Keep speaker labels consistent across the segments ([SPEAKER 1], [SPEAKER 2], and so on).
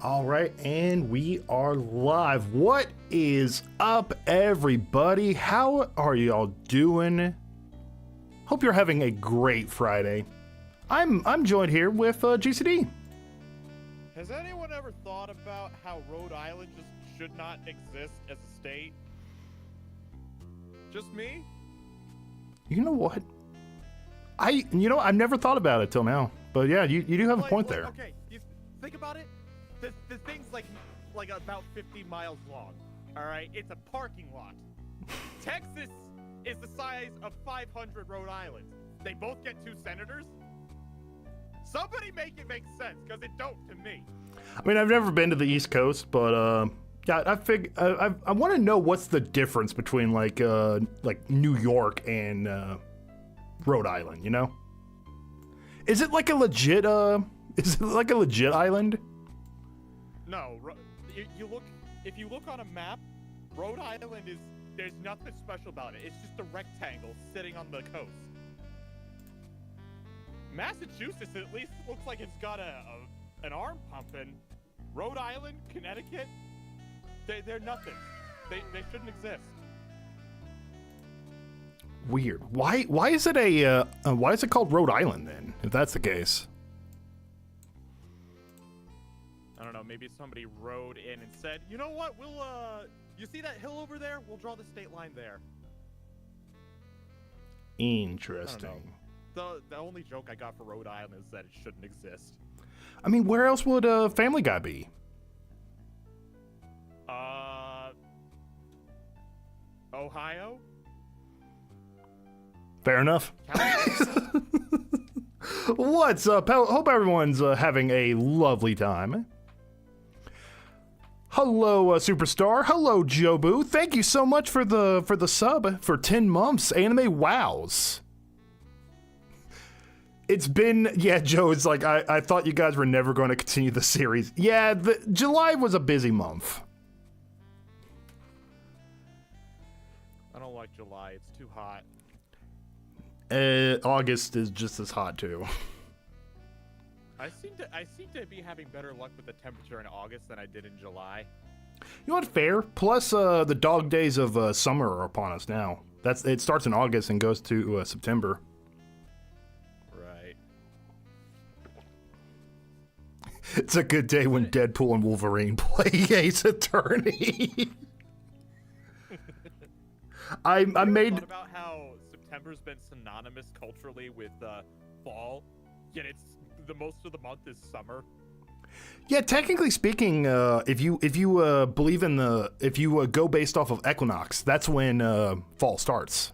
[SPEAKER 1] All right, and we are live. What is up, everybody? How are y'all doing? Hope you're having a great Friday. I'm joined here with GCD.
[SPEAKER 2] Has anyone ever thought about how Rhode Island just should not exist as a state? Just me?
[SPEAKER 1] You know what? I've never thought about it till now. But yeah, you do have a point there.
[SPEAKER 2] Okay, you think about it. The thing's like about 50 miles long. All right, it's a parking lot. Texas is the size of 500 Rhode Island. They both get 2 senators. Somebody make it make sense, because it don't to me.
[SPEAKER 1] I mean, I've never been to the East Coast, but yeah, I want to know what's the difference between like New York and Rhode Island. You know, is it like a legit island?
[SPEAKER 2] No, if you look on a map, Rhode Island there's nothing special about it. It's just a rectangle sitting on the coast. Massachusetts at least looks like it's got an arm pumping. Rhode Island, Connecticut, they're nothing. They shouldn't exist.
[SPEAKER 1] Weird. Why is it called Rhode Island then? If that's the case.
[SPEAKER 2] I don't know, maybe somebody rode in and said, you know what, we'll, you see that hill over there? We'll draw the state line there.
[SPEAKER 1] Interesting.
[SPEAKER 2] The only joke I got for Rhode Island is that it shouldn't exist.
[SPEAKER 1] I mean, where else would Family Guy be?
[SPEAKER 2] Ohio?
[SPEAKER 1] Fair enough. What's up? Hope everyone's having a lovely time. Hello, Superstar. Hello, Jobu. Thank you so much for the sub for 10 months. Anime wows. It's been, yeah, Joe, it's like, I thought you guys were never going to continue the series. Yeah, July was a busy month.
[SPEAKER 2] I don't like July. It's too hot.
[SPEAKER 1] August is just as hot, too.
[SPEAKER 2] I seem to be having better luck with the temperature in August than I did in July.
[SPEAKER 1] You know what? Fair. Plus, the dog days of summer are upon us now. It starts in August and goes to September.
[SPEAKER 2] Right.
[SPEAKER 1] It's a good day when Deadpool and Wolverine play Ace Attorney. I made
[SPEAKER 2] thought about how September's been synonymous culturally with fall, yet it's the most of the month is summer.
[SPEAKER 1] Yeah, technically speaking, if you believe in if you go based off of equinox, that's when fall starts.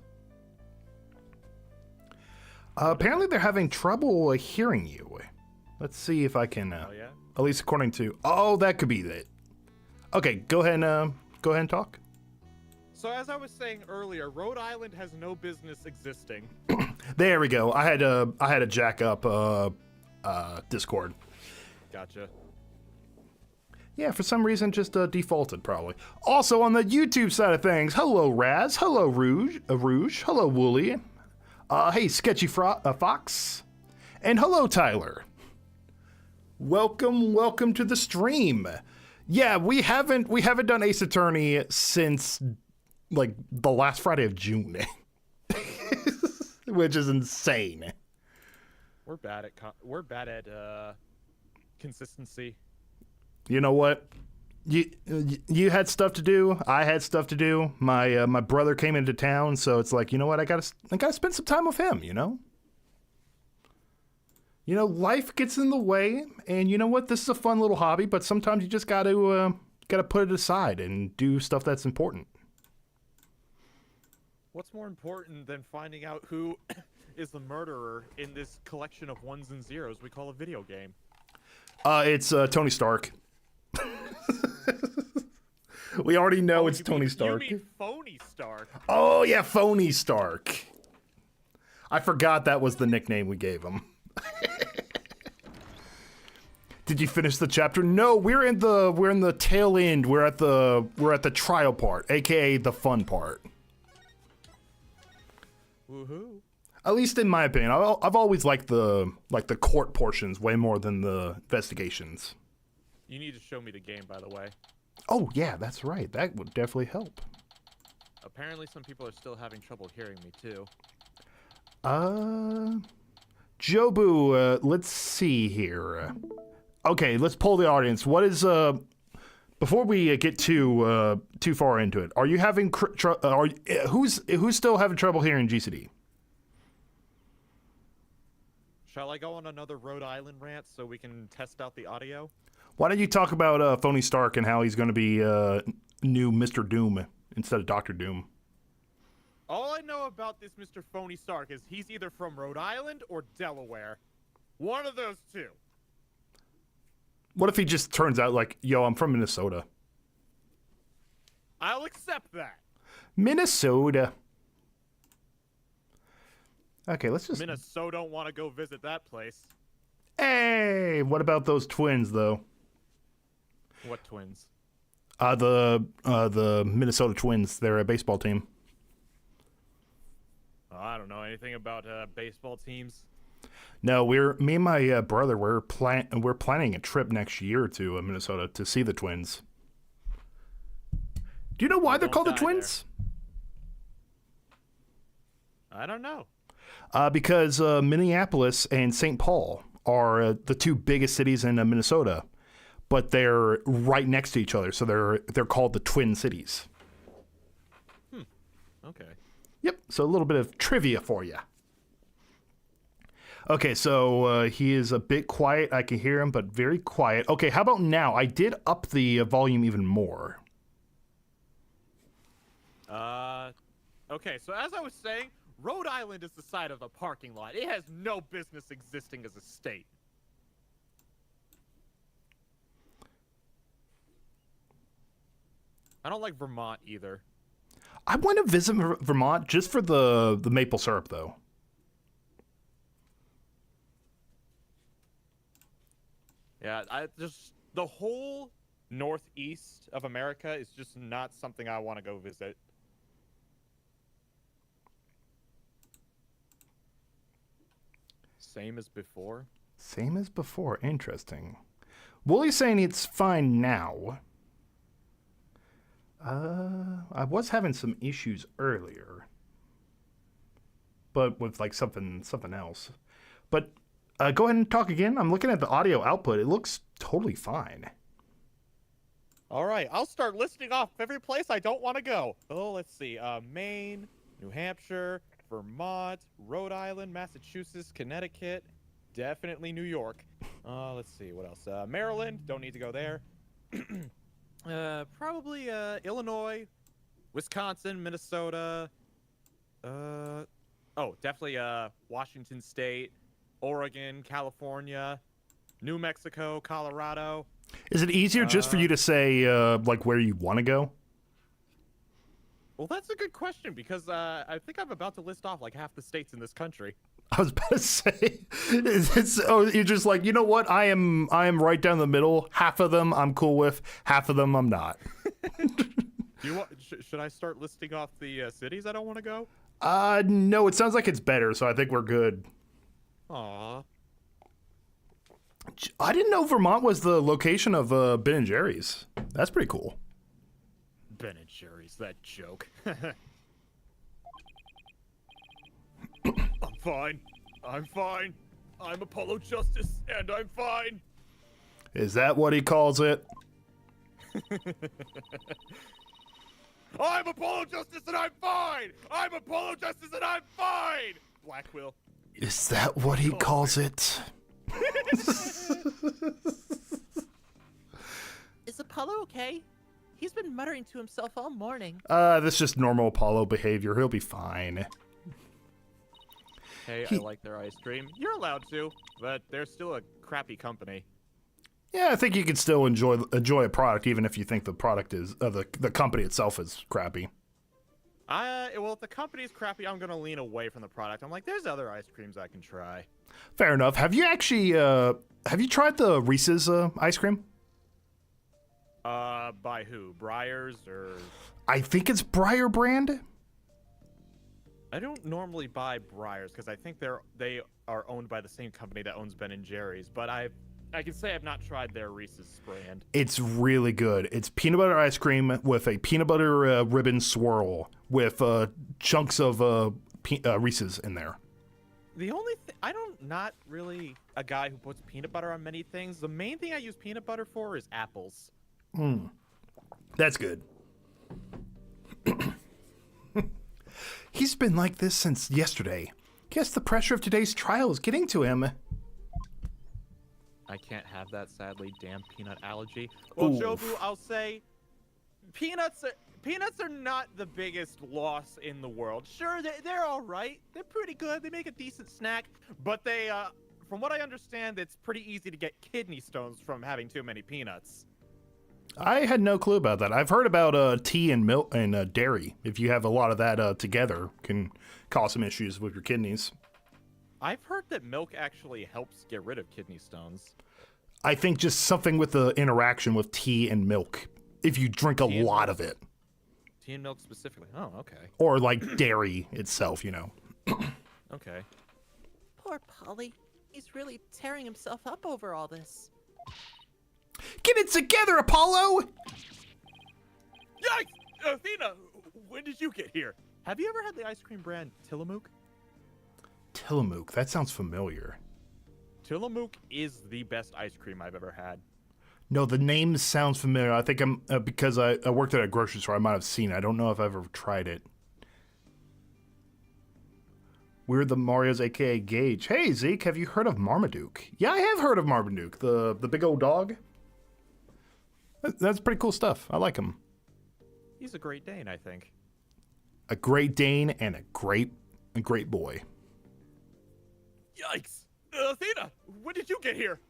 [SPEAKER 1] Apparently, they're having trouble hearing you. Let's see if I can.
[SPEAKER 2] Oh yeah.
[SPEAKER 1] At least according to. Oh, that could be it. Okay, go ahead and talk.
[SPEAKER 2] So as I was saying earlier, Rhode Island has no business existing.
[SPEAKER 1] There we go. I had to jack up Discord.
[SPEAKER 2] Gotcha.
[SPEAKER 1] Yeah, for some reason just defaulted probably. Also on the YouTube side of things, hello Raz, hello Rouge, hello Wooly, hey Sketchy Fox, and hello Tyler. Welcome to the stream. Yeah, we haven't done Ace Attorney since like the last Friday of June, which is insane.
[SPEAKER 2] We're bad at consistency.
[SPEAKER 1] You know what? You had stuff to do. I had stuff to do. My brother came into town, so it's like, you know what? I gotta spend some time with him. You know. Life gets in the way, and you know what? This is a fun little hobby, but sometimes you just gotta put it aside and do stuff that's important.
[SPEAKER 2] What's more important than finding out who is the murderer in this collection of ones and zeros we call a video game?
[SPEAKER 1] It's Tony Stark. We already know it's Tony Stark.
[SPEAKER 2] You mean Phony Stark?
[SPEAKER 1] Oh yeah, Phony Stark. I forgot that was the nickname we gave him. Did you finish the chapter? No, we're in the tail end. We're at the trial part, aka the fun part.
[SPEAKER 2] Woohoo!
[SPEAKER 1] At least in my opinion, I've always liked the court portions way more than the investigations.
[SPEAKER 2] You need to show me the game, by the way.
[SPEAKER 1] Oh, yeah, that's right. That would definitely help.
[SPEAKER 2] Apparently, some people are still having trouble hearing me, too.
[SPEAKER 1] Jobu, let's see here. Okay, let's poll the audience. What is, before we get too far into it, are you having, who's still having trouble hearing GCD?
[SPEAKER 2] Shall I go on another Rhode Island rant so we can test out the audio?
[SPEAKER 1] Why don't you talk about Phony Stark and how he's going to be new Mr. Doom instead of Dr. Doom?
[SPEAKER 2] All I know about this Mr. Phony Stark is he's either from Rhode Island or Delaware. One of those two.
[SPEAKER 1] What if he just turns out like, yo, I'm from Minnesota?
[SPEAKER 2] I'll accept that.
[SPEAKER 1] Minnesota. Okay, let's just...
[SPEAKER 2] Minnesota don't want to go visit that place.
[SPEAKER 1] Hey, what about those twins, though?
[SPEAKER 2] What twins?
[SPEAKER 1] The Minnesota Twins. They're a baseball team.
[SPEAKER 2] Oh, I don't know anything about baseball teams.
[SPEAKER 1] No, me and my brother, we're planning a trip next year to Minnesota to see the Twins. Do you know why they're called the Twins?
[SPEAKER 2] I don't know.
[SPEAKER 1] Because Minneapolis and St. Paul are the two biggest cities in Minnesota, but they're right next to each other, so they're called the Twin Cities.
[SPEAKER 2] Okay.
[SPEAKER 1] Yep. So a little bit of trivia for you. Okay, so he is a bit quiet. I can hear him, but very quiet. Okay, how about now? I did up the volume even more.
[SPEAKER 2] Okay, so as I was saying, Rhode Island is the side of the parking lot. It has no business existing as a state. I don't like Vermont either.
[SPEAKER 1] I want to visit Vermont just for the maple syrup, though.
[SPEAKER 2] Yeah, the whole northeast of America is just not something I want to go visit. Same as before?
[SPEAKER 1] Same as before. Interesting. Wooly's saying it's fine now. I was having some issues earlier, but with like something else. But go ahead and talk again. I'm looking at the audio output. It looks totally fine.
[SPEAKER 2] All right, I'll start listing off every place I don't want to go. Oh, let's see. Maine, New Hampshire, Vermont, Rhode Island, Massachusetts, Connecticut, definitely New York. Let's see, what else? Maryland, don't need to go there. Probably Illinois, Wisconsin, Minnesota. Definitely Washington State, Oregon, California, New Mexico, Colorado.
[SPEAKER 1] Is it easier just for you to say like where you want to go?
[SPEAKER 2] Well, that's a good question because I think I'm about to list off like half the states in this country.
[SPEAKER 1] I was about to say, you're just like, you know what? I am right down the middle. Half of them I'm cool with. Half of them I'm not.
[SPEAKER 2] Should I start listing off the cities I don't want to go?
[SPEAKER 1] No. It sounds like it's better, so I think we're good.
[SPEAKER 2] Aw.
[SPEAKER 1] I didn't know Vermont was the location of Ben and Jerry's. That's pretty cool.
[SPEAKER 2] Ben and Jerry's, that joke. I'm fine. I'm fine. I'm Apollo Justice, and I'm fine.
[SPEAKER 1] Is that what he calls it?
[SPEAKER 2] I'm Apollo Justice, and I'm fine. I'm Apollo Justice, and I'm fine. Black Quill.
[SPEAKER 1] Is that what he calls it?
[SPEAKER 3] Is Apollo okay? He's been muttering to himself all morning.
[SPEAKER 1] That's just normal Apollo behavior. He'll be fine.
[SPEAKER 2] Hey, I like their ice cream. You're allowed to, but they're still a crappy company.
[SPEAKER 1] Yeah, I think you can still enjoy a product even if you think the product is the company itself is crappy.
[SPEAKER 2] Well, if the company's crappy, I'm gonna lean away from the product. I'm like, there's other ice creams I can try.
[SPEAKER 1] Fair enough. Have you actually tried the Reese's ice cream?
[SPEAKER 2] By who? Breyers or?
[SPEAKER 1] I think it's Breyer brand.
[SPEAKER 2] I don't normally buy Breyers because I think they are owned by the same company that owns Ben and Jerry's. But I've I can say I've not tried their Reese's brand.
[SPEAKER 1] It's really good. It's peanut butter ice cream with a peanut butter ribbon swirl with chunks of Reese's in there.
[SPEAKER 2] The only thing, not really a guy who puts peanut butter on many things. The main thing I use peanut butter for is apples.
[SPEAKER 1] That's good. He's been like this since yesterday. Guess the pressure of today's trial is getting to him.
[SPEAKER 2] I can't have that, sadly. Damn peanut allergy. Well,
[SPEAKER 1] Oof.
[SPEAKER 2] Jobu, I'll say peanuts are not the biggest loss in the world. Sure, they're all right. They're pretty good. They make a decent snack. But they, from what I understand, it's pretty easy to get kidney stones from having too many peanuts.
[SPEAKER 1] I had no clue about that. I've heard about tea and milk and dairy. If you have a lot of that together, can cause some issues with your kidneys.
[SPEAKER 2] I've heard that milk actually helps get rid of kidney stones.
[SPEAKER 1] I think just something with the interaction with tea and milk. If you drink a lot of it.
[SPEAKER 2] Tea and milk specifically. Oh, okay.
[SPEAKER 1] Or like dairy itself, you know.
[SPEAKER 2] Okay.
[SPEAKER 3] Poor Polly. He's really tearing himself up over all this.
[SPEAKER 1] Get it together, Apollo!
[SPEAKER 2] Yikes! Athena, when did you get here? Have you ever had the ice cream brand Tillamook?
[SPEAKER 1] Tillamook, that sounds familiar.
[SPEAKER 2] Tillamook is the best ice cream I've ever had.
[SPEAKER 1] No, the name sounds familiar. I think I'm because I worked at a grocery store. I might have seen it. I don't know if I've ever tried it. We're the Mario's, aka Gage. Hey Zeke, have you heard of Marmaduke? Yeah, I have heard of Marmaduke. The big old dog. That's pretty cool stuff. I like him.
[SPEAKER 2] He's a Great Dane, I think.
[SPEAKER 1] A Great Dane and a great boy.
[SPEAKER 2] Yikes! Athena, when did you get here?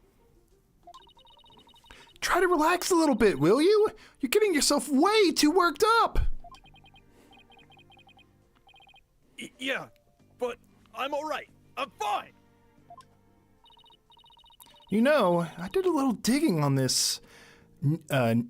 [SPEAKER 1] Try to relax a little bit, will you? You're getting yourself way too worked up.
[SPEAKER 2] Yeah, but I'm all right. I'm fine.
[SPEAKER 1] You know, I did a little digging on this Nayatu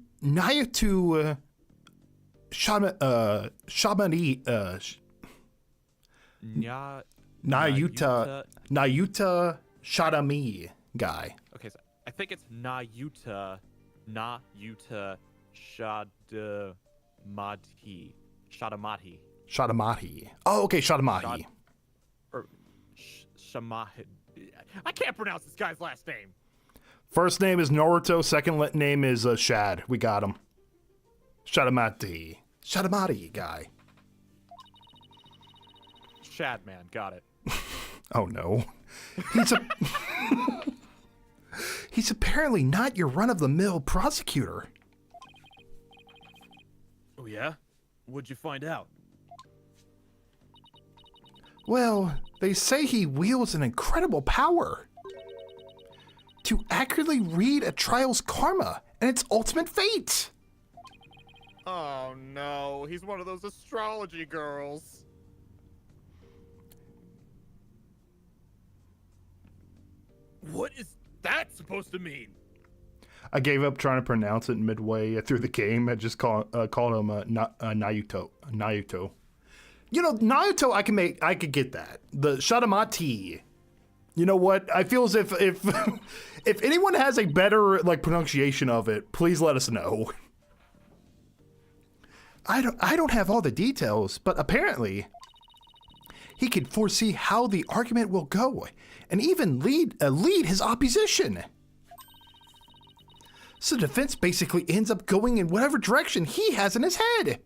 [SPEAKER 1] Nayuta Shadami guy.
[SPEAKER 2] Okay, so I think it's Nayuta Shadamati.
[SPEAKER 1] Shadamati. Oh, okay, Shadamati.
[SPEAKER 2] Shamahid. I can't pronounce this guy's last name.
[SPEAKER 1] First name is Naruto. Second name is Shad. We got him. Shadamati. Shadamati guy.
[SPEAKER 2] Shadman, got it.
[SPEAKER 1] Oh no. He's apparently not your run-of-the-mill prosecutor.
[SPEAKER 2] Oh yeah? What'd you find out?
[SPEAKER 1] Well, they say he wields an incredible power to accurately read a trial's karma and its ultimate fate.
[SPEAKER 2] Oh no, he's one of those astrology girls. What is that supposed to mean?
[SPEAKER 1] I gave up trying to pronounce it midway through the game. I just called him Naruto. Naruto. You know, Naruto, I could get that. The Shadamati. You know what? I feel as if if anyone has a better like pronunciation of it, please let us know. I don't have all the details, but apparently he could foresee how the argument will go and even lead his opposition. So the defense basically ends up going in whatever direction he has in his head.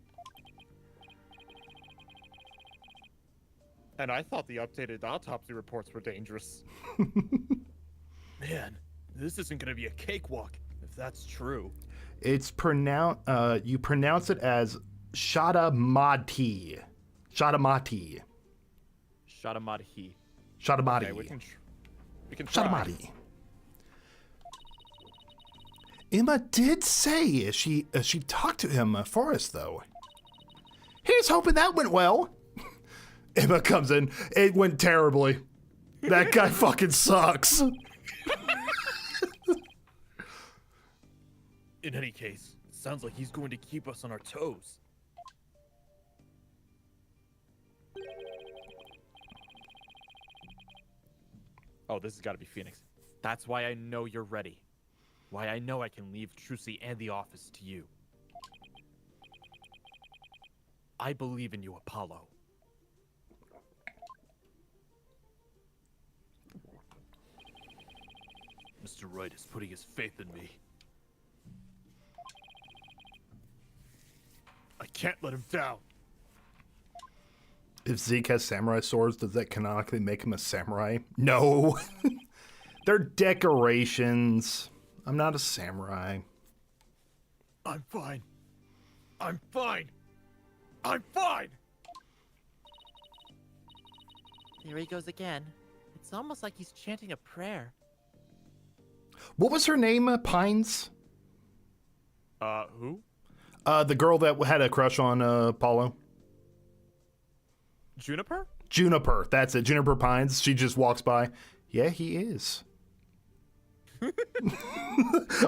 [SPEAKER 2] And I thought the updated autopsy reports were dangerous. Man, this isn't gonna be a cakewalk, if that's true.
[SPEAKER 1] It's you pronounce it as Shadamati. Shadamati.
[SPEAKER 2] Shadamati.
[SPEAKER 1] Shadamati.
[SPEAKER 2] Okay, we can try.
[SPEAKER 1] Shadamati. Emma did say she talked to him for us, though. Here's hoping that went well. Emma comes in. It went terribly. That guy fucking sucks.
[SPEAKER 2] In any case, it sounds like he's going to keep us on our toes. Oh, this has got to be Phoenix. That's why I know you're ready. Why I know I can leave Trucy and the office to you. I believe in you, Apollo. Mr. Wright is putting his faith in me. I can't let him down.
[SPEAKER 1] If Zeke has samurai swords, does that canonically make him a samurai? No. They're decorations. I'm not a samurai.
[SPEAKER 2] I'm fine. I'm fine. I'm fine.
[SPEAKER 3] There he goes again. It's almost like he's chanting a prayer.
[SPEAKER 1] What was her name, Pines?
[SPEAKER 2] Who?
[SPEAKER 1] The girl that had a crush on Apollo.
[SPEAKER 2] Juniper?
[SPEAKER 1] Juniper, that's it. Juniper Pines. She just walks by. Yeah, he is.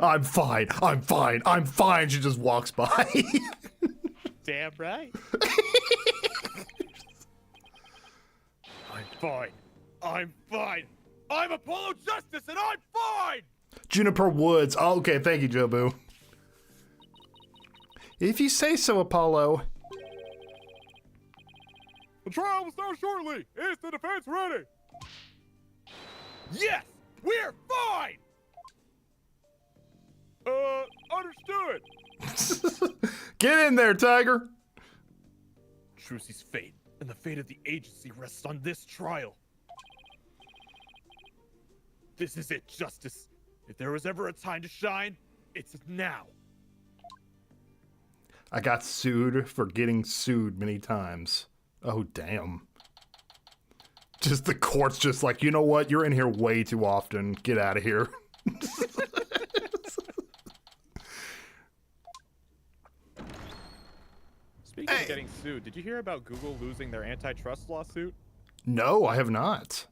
[SPEAKER 1] I'm fine. I'm fine. I'm fine. She just walks by.
[SPEAKER 2] Damn right. I'm fine. I'm fine. I'm Apollo Justice and I'm fine!
[SPEAKER 1] Juniper Woods. Oh, okay, thank you, Jobu. If you say so, Apollo.
[SPEAKER 2] The trial will start shortly. Is the defense ready? Yes, we're fine. Understood.
[SPEAKER 1] Get in there, Tiger.
[SPEAKER 2] Trucy's fate and the fate of the agency rests on this trial. This is it, Justice. If there was ever a time to shine, it's now.
[SPEAKER 1] I got sued for getting sued many times. Oh, damn. Just the court's just like, you know what? You're in here way too often. Get out of here.
[SPEAKER 2] Speaking of getting sued, did you hear about Google losing their antitrust lawsuit?
[SPEAKER 1] No, I have not.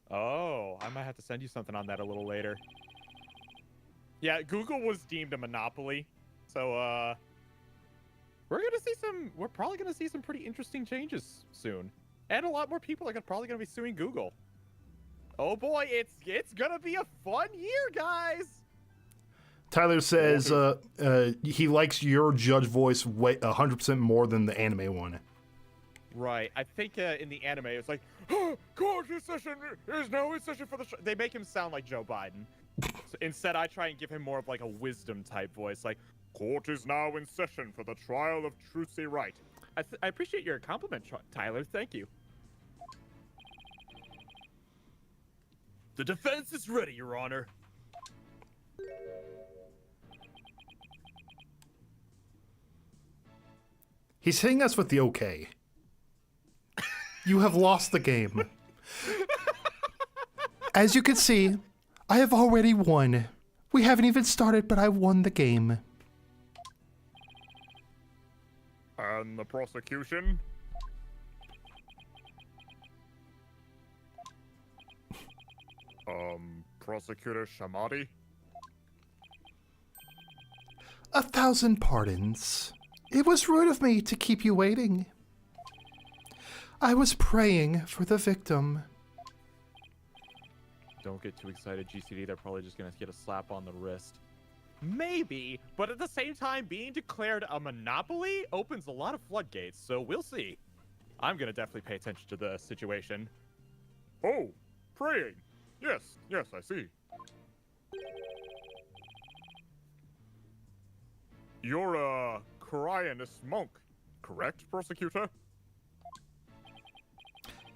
[SPEAKER 2] Oh, I might have to send you something on that a little later. Yeah, Google was deemed a monopoly. So, we're probably gonna see some pretty interesting changes soon. And a lot more people are probably gonna be suing Google. Oh boy, it's gonna be a fun year, guys!
[SPEAKER 1] Tyler says he likes your judge voice 100% more than the anime one.
[SPEAKER 2] Right. I think in the anime, it's like, court session is now in session for the They make him sound like Joe Biden. So instead, I try and give him more of like a wisdom type voice, like, court is now in session for the trial of Trucy Wright. I appreciate your compliment, Tyler. Thank you. The defense is ready, Your Honor.
[SPEAKER 1] He's hitting us with the okay. You have lost the game. As you can see, I have already won. We haven't even started, but I won the game.
[SPEAKER 2] And the prosecution? Prosecutor Shamati?
[SPEAKER 1] 1,000 pardons. It was rude of me to keep you waiting. I was praying for the victim.
[SPEAKER 2] Don't get too excited, GCD. They're probably just gonna get a slap on the wrist. Maybe, but at the same time, being declared a monopoly opens a lot of floodgates, so we'll see. I'm gonna definitely pay attention to the situation. Oh, praying. Yes, I see. You're a Koreanist monk, correct, prosecutor?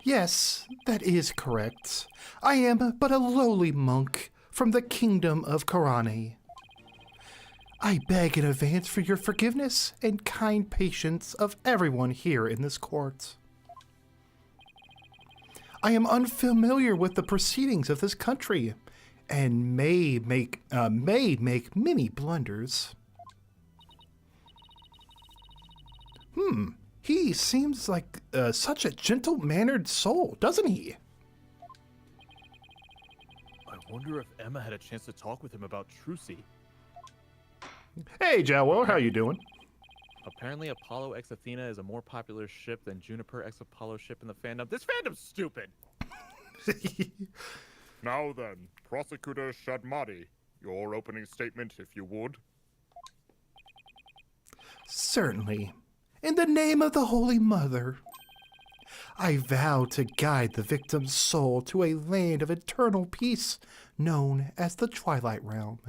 [SPEAKER 1] Yes, that is correct. I am but a lowly monk from the kingdom of Karani. I beg in advance for your forgiveness and kind patience of everyone here in this court. I am unfamiliar with the proceedings of this country and may make many blunders. He seems like such a gentle-mannered soul, doesn't he?
[SPEAKER 2] I wonder if Emma had a chance to talk with him about Trucy.
[SPEAKER 1] Hey, Jowo, how you doing?
[SPEAKER 2] Apparently, Apollo X Athena is a more popular ship than Juniper X Apollo ship in the fandom. This fandom's stupid!
[SPEAKER 4] Now then, Prosecutor Shadmati, your opening statement, if you would.
[SPEAKER 1] Certainly. In the name of the Holy Mother, I vow to guide the victim's soul to a land of eternal peace known as the Twilight Realm.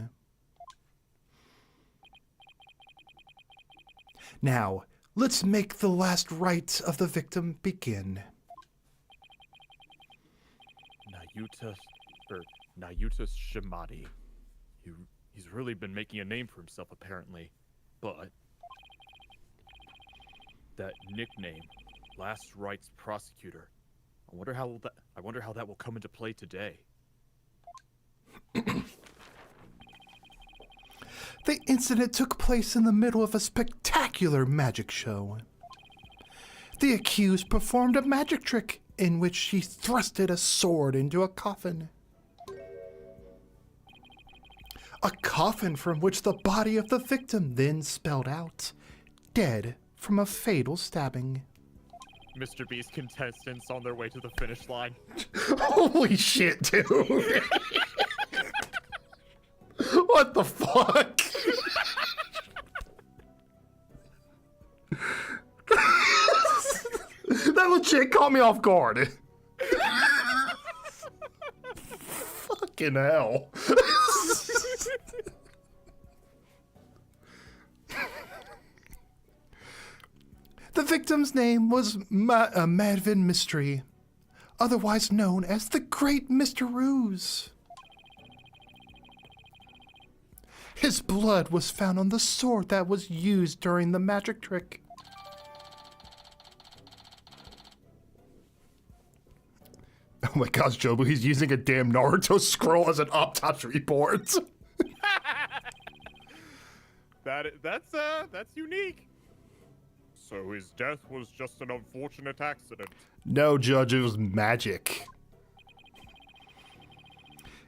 [SPEAKER 1] Now, let's make the last rites of the victim begin.
[SPEAKER 2] Nayuta Shimadi. He's really been making a name for himself, apparently. But that nickname, Last Rites Prosecutor. I wonder how that will come into play today.
[SPEAKER 1] The incident took place in the middle of a spectacular magic show. The accused performed a magic trick in which she thrusted a sword into a coffin. A coffin from which the body of the victim then spelled out, dead from a fatal stabbing.
[SPEAKER 2] Mr. Beast contestants on their way to the finish line.
[SPEAKER 1] Holy shit, dude. What the fuck? That legit caught me off guard. Fucking hell. The victim's name was Madvin Mystery, otherwise known as the Great Mr. Ruse. His blood was found on the sword that was used during the magic trick. Oh my gosh, Jobu, he's using a damn Naruto scroll as an autopsy report.
[SPEAKER 2] That's unique.
[SPEAKER 4] So his death was just an unfortunate accident.
[SPEAKER 1] No, Judge, it was magic.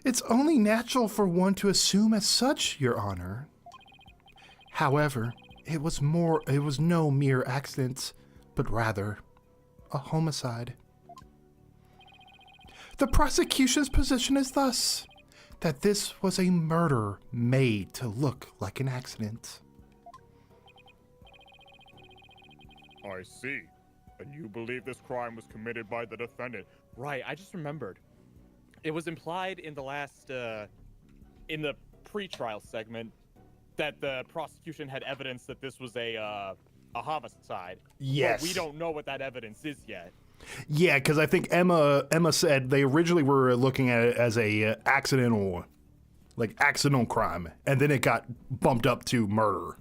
[SPEAKER 1] It's only natural for one to assume as such, Your Honor. However, it was no mere accident, but rather a homicide. The prosecution's position is thus, that this was a murder made to look like an accident.
[SPEAKER 4] I see. And you believe this crime was committed by the defendant?
[SPEAKER 2] Right, I just remembered. It was implied in the last, in the pre-trial segment that the prosecution had evidence that this was a homicide.
[SPEAKER 1] Yes.
[SPEAKER 2] But we don't know what that evidence is yet.
[SPEAKER 1] Yeah, because I think Emma said they originally were looking at it as a accidental crime, and then it got bumped up to murder.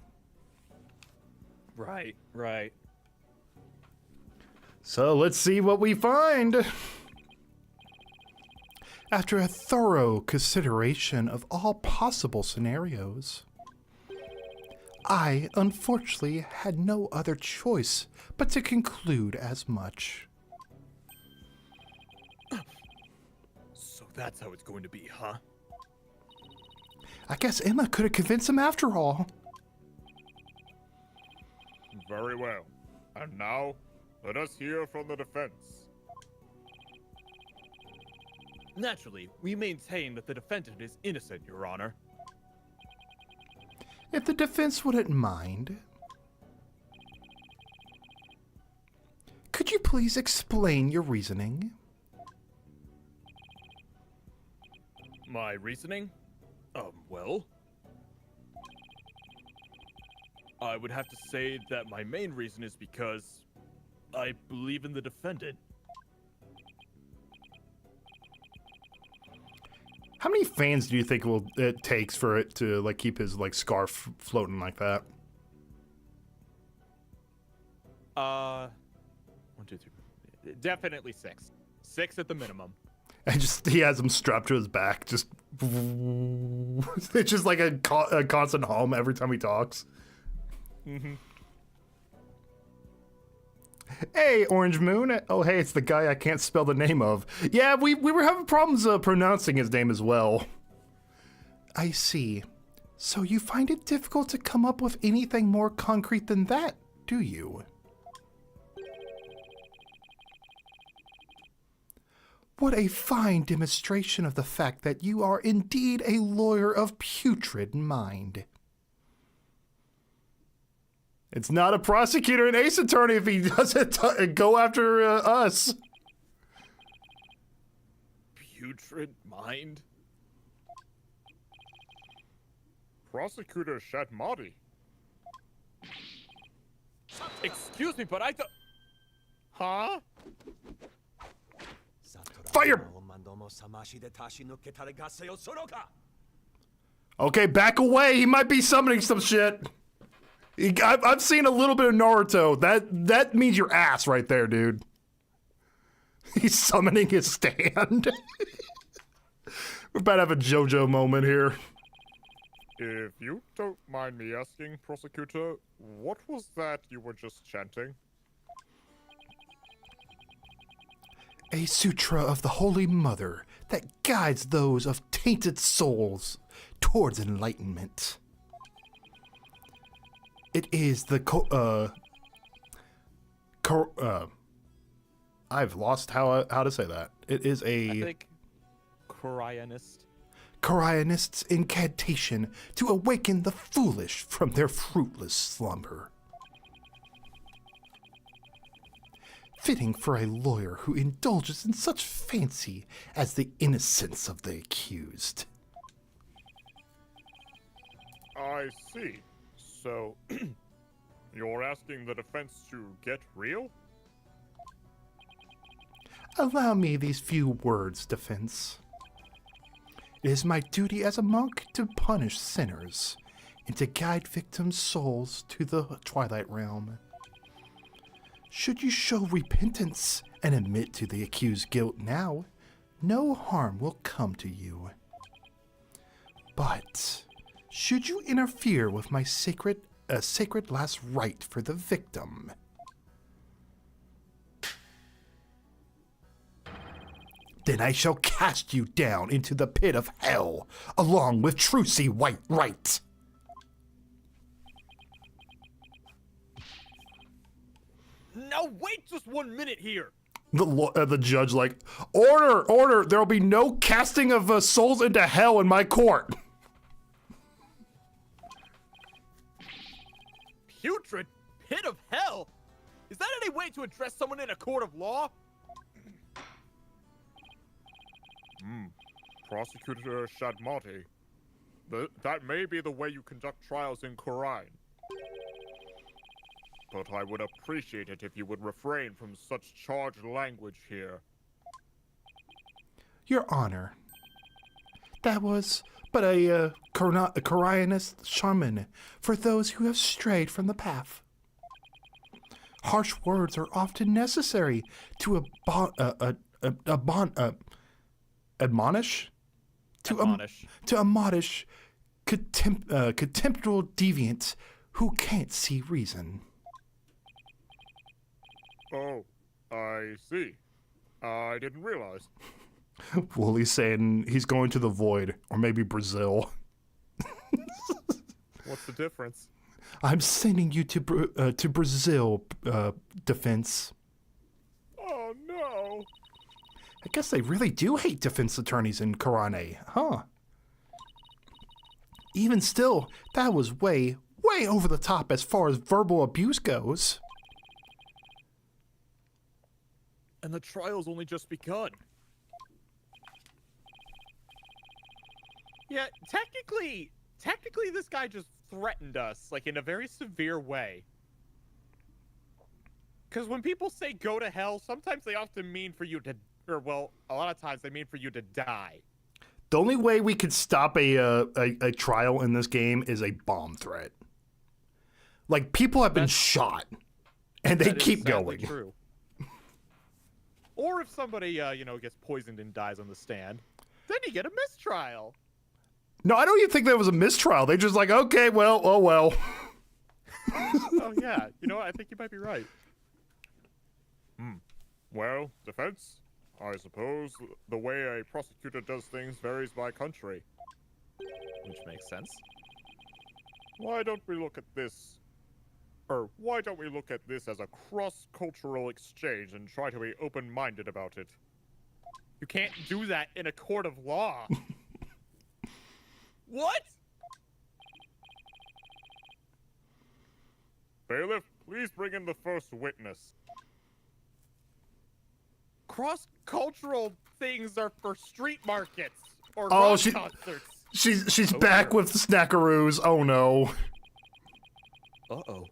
[SPEAKER 2] Right, right.
[SPEAKER 1] So let's see what we find. After a thorough consideration of all possible scenarios, I unfortunately had no other choice but to conclude as much.
[SPEAKER 2] So that's how it's going to be, huh?
[SPEAKER 1] I guess Emma could have convinced him after all.
[SPEAKER 4] Very well. And now, let us hear from the defense.
[SPEAKER 2] Naturally, we maintain that the defendant is innocent, Your Honor.
[SPEAKER 1] If the defense wouldn't mind, could you please explain your reasoning?
[SPEAKER 2] My reasoning? Well, I would have to say that my main reason is because I believe in the defendant.
[SPEAKER 1] How many fans do you think it takes for it to like keep his like scarf floating like that?
[SPEAKER 2] 1, 2, 3. Definitely 6. 6 at the minimum.
[SPEAKER 1] And he has him strapped to his back. Just it's just like a constant hum every time he talks.
[SPEAKER 2] Mm-hmm.
[SPEAKER 1] Hey, Orange Moon. Oh, hey, it's the guy I can't spell the name of. Yeah, we were having problems pronouncing his name as well. I see. So you find it difficult to come up with anything more concrete than that, do you? What a fine demonstration of the fact that you are indeed a lawyer of putrid mind. It's not a prosecutor and ace attorney if he doesn't go after us.
[SPEAKER 2] Putrid mind?
[SPEAKER 4] Prosecutor Shatmati.
[SPEAKER 2] Excuse me, but I thought... Huh?
[SPEAKER 1] Fire! Okay, back away. He might be summoning some shit. I've seen a little bit of Naruto. That means your ass right there, dude. He's summoning his stand. We're about to have a JoJo moment here.
[SPEAKER 4] If you don't mind me asking, Prosecutor, what was that you were just chanting?
[SPEAKER 1] A sutra of the Holy Mother that guides those of tainted souls towards enlightenment. It is the I've lost how to say that. It is
[SPEAKER 2] I think... Koreanist.
[SPEAKER 1] Koreanist's incantation to awaken the foolish from their fruitless slumber. Fitting for a lawyer who indulges in such fancy as the innocence of the accused.
[SPEAKER 4] I see. So, you're asking the defense to get real?
[SPEAKER 1] Allow me these few words, defense. It is my duty as a monk to punish sinners and to guide victims' souls to the Twilight Realm. Should you show repentance and admit to the accused's guilt now, no harm will come to you. But should you interfere with my sacred last rite for the victim, then I shall cast you down into the pit of hell, along with Trucy White.
[SPEAKER 2] No, wait just 1 minute here.
[SPEAKER 1] The judge like, order, there'll be no casting of souls into hell in my court.
[SPEAKER 2] Putrid pit of hell? Is that any way to address someone in a court of law?
[SPEAKER 4] Prosecutor Shatmati. That may be the way you conduct trials in Khura'in. But I would appreciate it if you would refrain from such charged language here.
[SPEAKER 1] Your Honor, that was but a Koreanist shaman for those who have strayed from the path. Harsh words are often necessary to admonish contemptible deviants who can't see reason.
[SPEAKER 4] Oh, I see. I didn't realize.
[SPEAKER 1] Woolie's saying he's going to the void, or maybe Brazil.
[SPEAKER 4] What's the difference?
[SPEAKER 1] I'm sending you to Brazil, defense.
[SPEAKER 4] Oh no!
[SPEAKER 1] I guess they really do hate defense attorneys in Karane, huh? Even still, that was way over the top as far as verbal abuse goes.
[SPEAKER 2] And the trial's only just begun. Yeah, technically this guy just threatened us, like, in a very severe way. Because when people say go to hell, sometimes they often mean for you to, or well, a lot of times they mean for you to die.
[SPEAKER 1] The only way we could stop a trial in this game is a bomb threat. Like, people have been shot, and they keep going.
[SPEAKER 2] True. Or if somebody, gets poisoned and dies on the stand, then you get a mistrial.
[SPEAKER 1] No, I don't even think that was a mistrial. They just like, okay, well, oh well.
[SPEAKER 2] Oh yeah, I think you might be right.
[SPEAKER 4] Well, defense? I suppose the way a prosecutor does things varies by country.
[SPEAKER 2] Which makes sense.
[SPEAKER 4] Why don't we look at this as a cross-cultural exchange and try to be open-minded about it?
[SPEAKER 2] You can't do that in a court of law. What?
[SPEAKER 4] Bailiff, please bring in the first witness.
[SPEAKER 2] Cross-cultural things are for street markets or
[SPEAKER 1] Oh,
[SPEAKER 2] rock concerts.
[SPEAKER 1] She's back with the snackaroos. Oh no.
[SPEAKER 2] Uh-oh.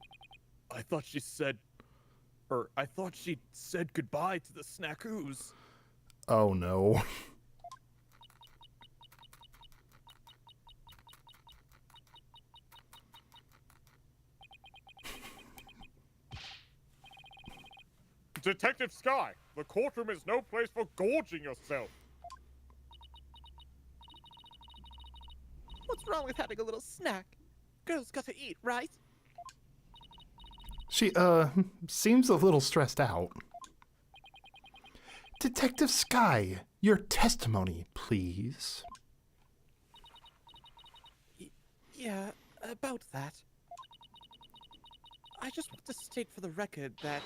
[SPEAKER 2] I thought she said goodbye to the snackoos.
[SPEAKER 1] Oh no.
[SPEAKER 4] Detective Sky, the courtroom is no place for gorging yourself.
[SPEAKER 3] What's wrong with having a little snack? Girls got to eat, right?
[SPEAKER 1] She, seems a little stressed out. Detective Sky, your testimony, please.
[SPEAKER 3] Yeah, about that. I just want to state for the record that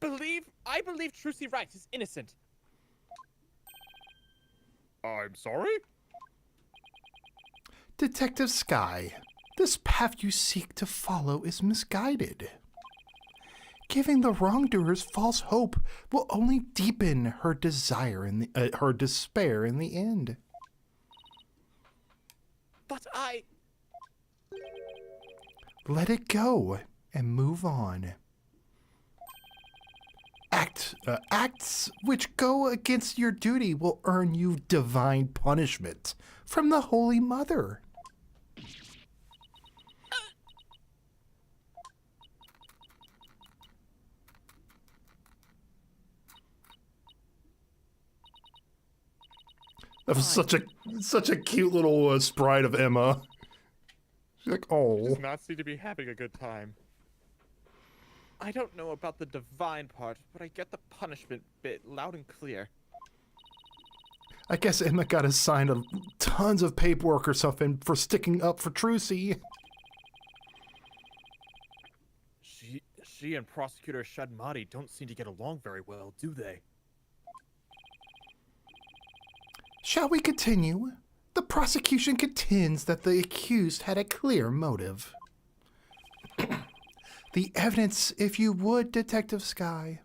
[SPEAKER 2] I believe Trucy Wright is innocent.
[SPEAKER 4] I'm sorry?
[SPEAKER 1] Detective Sky, this path you seek to follow is misguided. Giving the wrongdoers false hope will only deepen her despair in the end.
[SPEAKER 3] But I...
[SPEAKER 1] Let it go and move on. Acts which go against your duty will earn you divine punishment from the Holy Mother. That was such a cute little sprite of Emma. She's like, oh.
[SPEAKER 2] Does not seem to be having a good time. I don't know about the divine part, but I get the punishment bit loud and clear.
[SPEAKER 1] I guess Emma got assigned tons of paperwork or something for sticking up for Trucy.
[SPEAKER 2] She and Prosecutor Shadmati don't seem to get along very well, do they?
[SPEAKER 1] Shall we continue? The prosecution contends that the accused had a clear motive. The evidence, if you would, Detective Sky.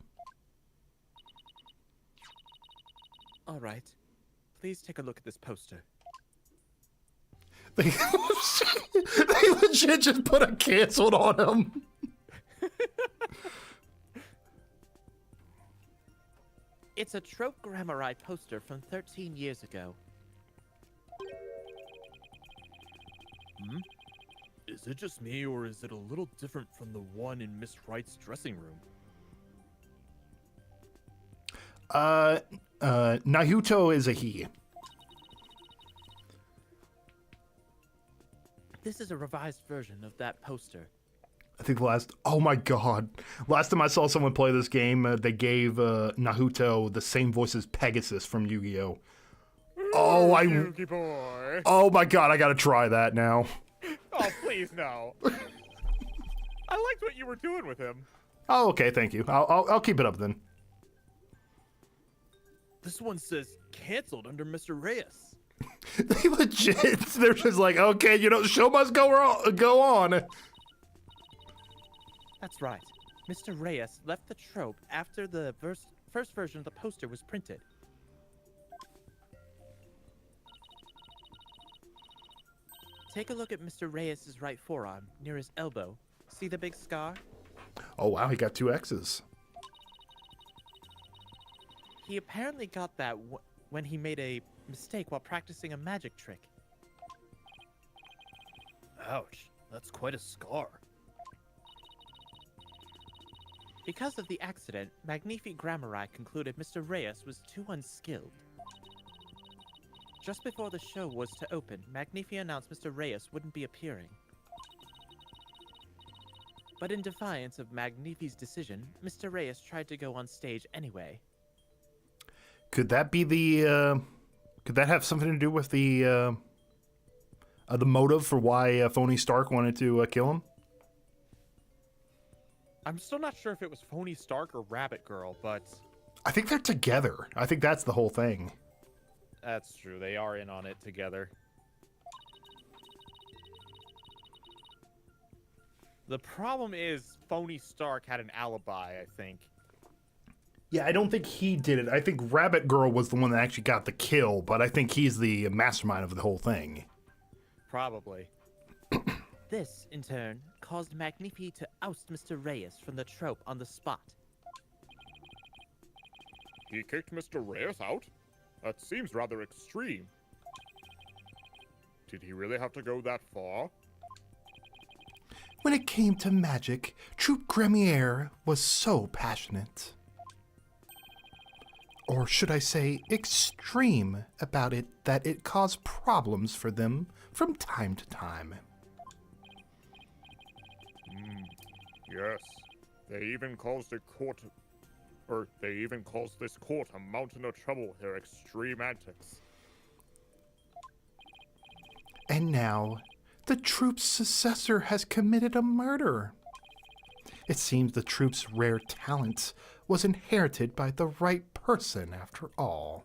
[SPEAKER 3] All right. Please take a look at this poster.
[SPEAKER 1] They legit just put a canceled on him.
[SPEAKER 3] It's a Trope Grammari poster from 13 years ago.
[SPEAKER 2] Is it just me, or is it a little different from the one in Miss Wright's dressing room?
[SPEAKER 1] Naruto is a he.
[SPEAKER 3] This is a revised version of that poster.
[SPEAKER 1] I think oh my god. Last time I saw someone play this game, they gave Naruto the same voice as Pegasus from Yu-Gi-Oh!
[SPEAKER 4] Yugi boy.
[SPEAKER 1] Oh my god, I gotta try that now.
[SPEAKER 2] Oh, please, no. I liked what you were doing with him.
[SPEAKER 1] Oh, okay, thank you. I'll keep it up then.
[SPEAKER 2] This one says canceled under Mr. Reyes.
[SPEAKER 1] They legit, they're just like, okay, show must go on.
[SPEAKER 3] That's right. Mr. Reyes left the Trope after the first version of the poster was printed. Take a look at Mr. Reyes' right forearm, near his elbow. See the big scar?
[SPEAKER 1] Oh wow, he got 2 X's.
[SPEAKER 3] He apparently got that when he made a mistake while practicing a magic trick.
[SPEAKER 2] Ouch, that's quite a scar.
[SPEAKER 3] Because of the accident, Magnifi Grammari concluded Mr. Reyes was too unskilled. Just before the show was to open, Magnifi announced Mr. Reyes wouldn't be appearing. But in defiance of Magnifi's decision, Mr. Reyes tried to go on stage anyway.
[SPEAKER 1] Could that be could that have something to do with the motive for why Phony Stark wanted to kill him?
[SPEAKER 2] I'm still not sure if it was Phony Stark or Rabbit Girl, but...
[SPEAKER 1] I think they're together. I think that's the whole thing.
[SPEAKER 2] That's true. They are in on it together. The problem is Phony Stark had an alibi, I think.
[SPEAKER 1] Yeah, I don't think he did it. I think Rabbit Girl was the one that actually got the kill, but I think he's the mastermind of the whole thing.
[SPEAKER 2] Probably.
[SPEAKER 3] This, in turn, caused Magnifi to oust Mr. Reyes from the trope on the spot.
[SPEAKER 4] He kicked Mr. Reyes out? That seems rather extreme. Did he really have to go that far?
[SPEAKER 1] When it came to magic, Troupe Gremier was so passionate. Or should I say extreme about it that it caused problems for them from time to time.
[SPEAKER 4] Yes. They even caused this court a mountain of trouble with their extreme antics.
[SPEAKER 1] And now, the troupe's successor has committed a murder. It seems the troupe's rare talent was inherited by the right person after all.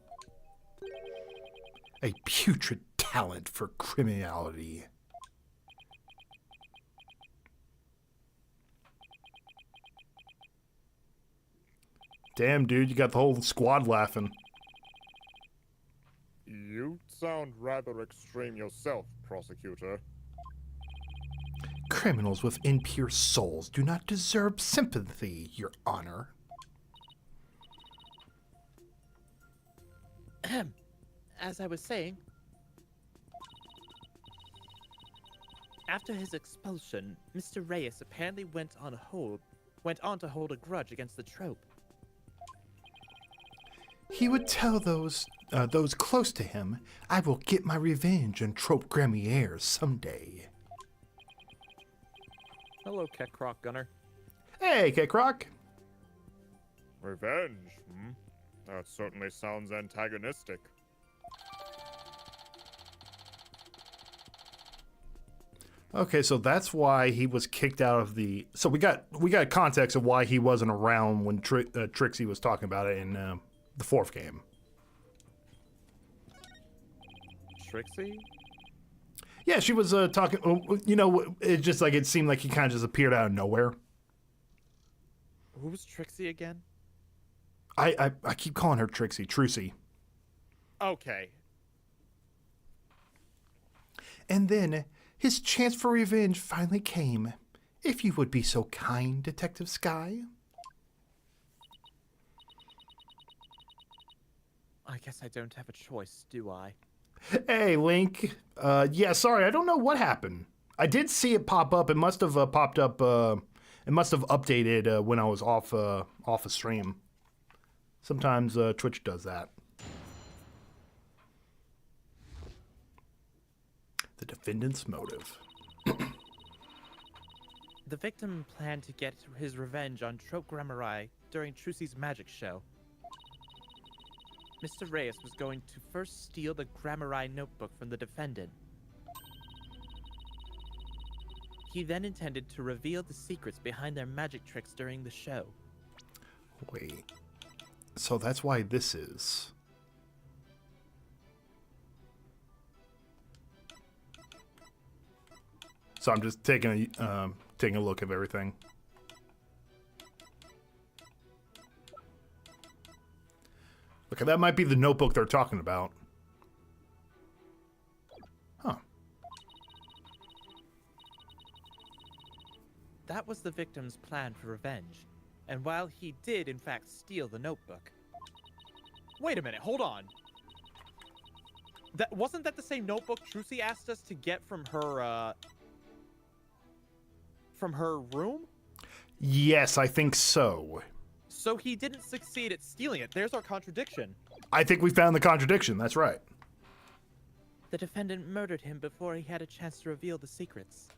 [SPEAKER 1] A putrid talent for criminality. Damn, dude, you got the whole squad laughing.
[SPEAKER 4] You sound rather extreme yourself, prosecutor.
[SPEAKER 1] Criminals with impure souls do not deserve sympathy, Your Honor.
[SPEAKER 3] As I was saying, after his expulsion, Mr. Reyes apparently went on to hold a grudge against the trope.
[SPEAKER 1] He would tell those close to him, I will get my revenge on Troupe Gremier someday.
[SPEAKER 2] Hello, Ket Croc Gunner.
[SPEAKER 1] Hey, K-Croc.
[SPEAKER 4] Revenge, hmm? That certainly sounds antagonistic.
[SPEAKER 1] Okay, so that's why he was kicked out of the... So we got context of why he wasn't around when Trixie was talking about it in the fourth game.
[SPEAKER 2] Trixie?
[SPEAKER 1] Yeah, she was talking... You know, it just like it seemed like he kind of just appeared out of nowhere.
[SPEAKER 2] Who's Trixie again?
[SPEAKER 1] I keep calling her Trixie. Trucy.
[SPEAKER 2] Okay.
[SPEAKER 1] And then his chance for revenge finally came. If you would be so kind, Detective Sky.
[SPEAKER 3] I guess I don't have a choice, do I?
[SPEAKER 1] Hey, Link. Yeah, sorry, I don't know what happened. I did see it pop up. It must have popped up. It must have updated when I was off a stream. Sometimes Twitch does that. The defendant's motive.
[SPEAKER 3] The victim planned to get his revenge on Trope Grammari during Trucy's magic show. Mr. Reyes was going to first steal the Grammari notebook from the defendant. He then intended to reveal the secrets behind their magic tricks during the show.
[SPEAKER 1] Wait. So that's why this is. So I'm just taking a look at everything. Okay, that might be the notebook they're talking about. Huh.
[SPEAKER 3] That was the victim's plan for revenge. And while he did in fact steal the notebook...
[SPEAKER 2] Wait a minute, hold on. Wasn't that the same notebook Trucy asked us to get from her room?
[SPEAKER 1] Yes, I think so.
[SPEAKER 2] So he didn't succeed at stealing it. There's our contradiction.
[SPEAKER 1] I think we found the contradiction. That's right.
[SPEAKER 3] The defendant murdered him before he had a chance to reveal the secrets.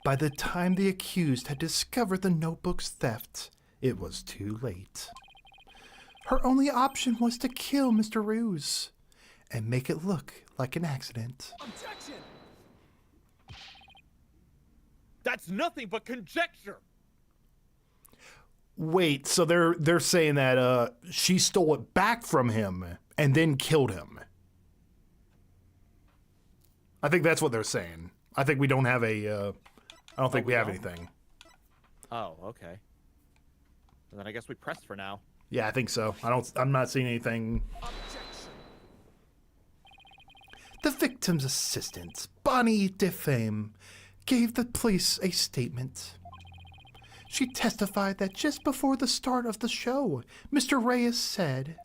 [SPEAKER 1] By the time the accused had discovered the notebook's theft, it was too late. Her only option was to kill Mr. Ruse and make it look like an accident.
[SPEAKER 2] That's nothing but conjecture.
[SPEAKER 1] Wait, so they're saying that she stole it back from him and then killed him. I think that's what they're saying. I think we don't have I don't think we have anything.
[SPEAKER 3] Oh, okay. Well, then I guess we press for now.
[SPEAKER 1] Yeah, I think so. I'm not seeing anything. The victim's assistant, Bonnie DeFame, gave the police a statement. She testified that just before the start of the show, Mr. Reyes said,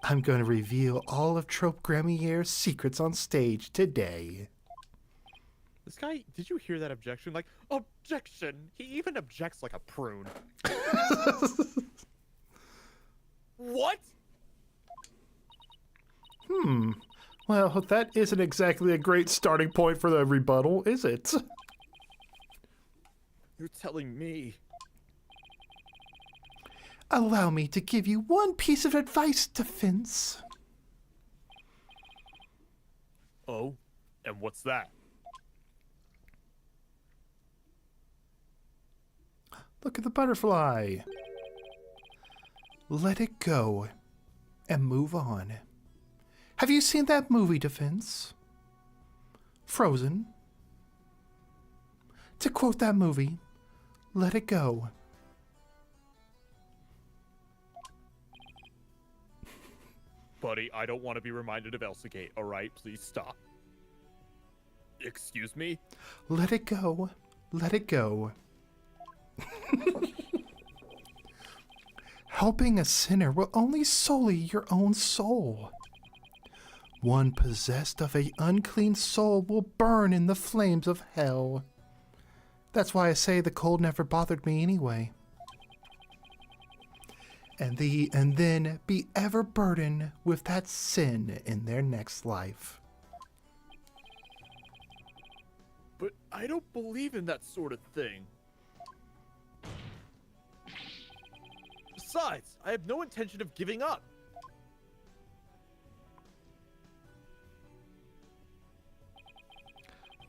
[SPEAKER 1] "I'm going to reveal all of Trope Grammy-Year's secrets on stage today."
[SPEAKER 2] This guy, did you hear that objection? Like, objection! He even objects like a prune. What?
[SPEAKER 1] Well, that isn't exactly a great starting point for the rebuttal, is it?
[SPEAKER 2] You're telling me?
[SPEAKER 1] Allow me to give you one piece of advice, Defense.
[SPEAKER 2] Oh? And what's that?
[SPEAKER 1] Look at the butterfly. Let it go and move on. Have you seen that movie, Defense? Frozen. To quote that movie, let it go.
[SPEAKER 2] Buddy, I don't want to be reminded of Elsagate, alright? Please stop. Excuse me?
[SPEAKER 1] Let it go. Let it go. Helping a sinner will only sully your own soul. One possessed of an unclean soul will burn in the flames of hell. That's why I say the cold never bothered me anyway. And then be ever burdened with that sin in their next life.
[SPEAKER 2] But I don't believe in that sort of thing. Besides, I have no intention of giving up.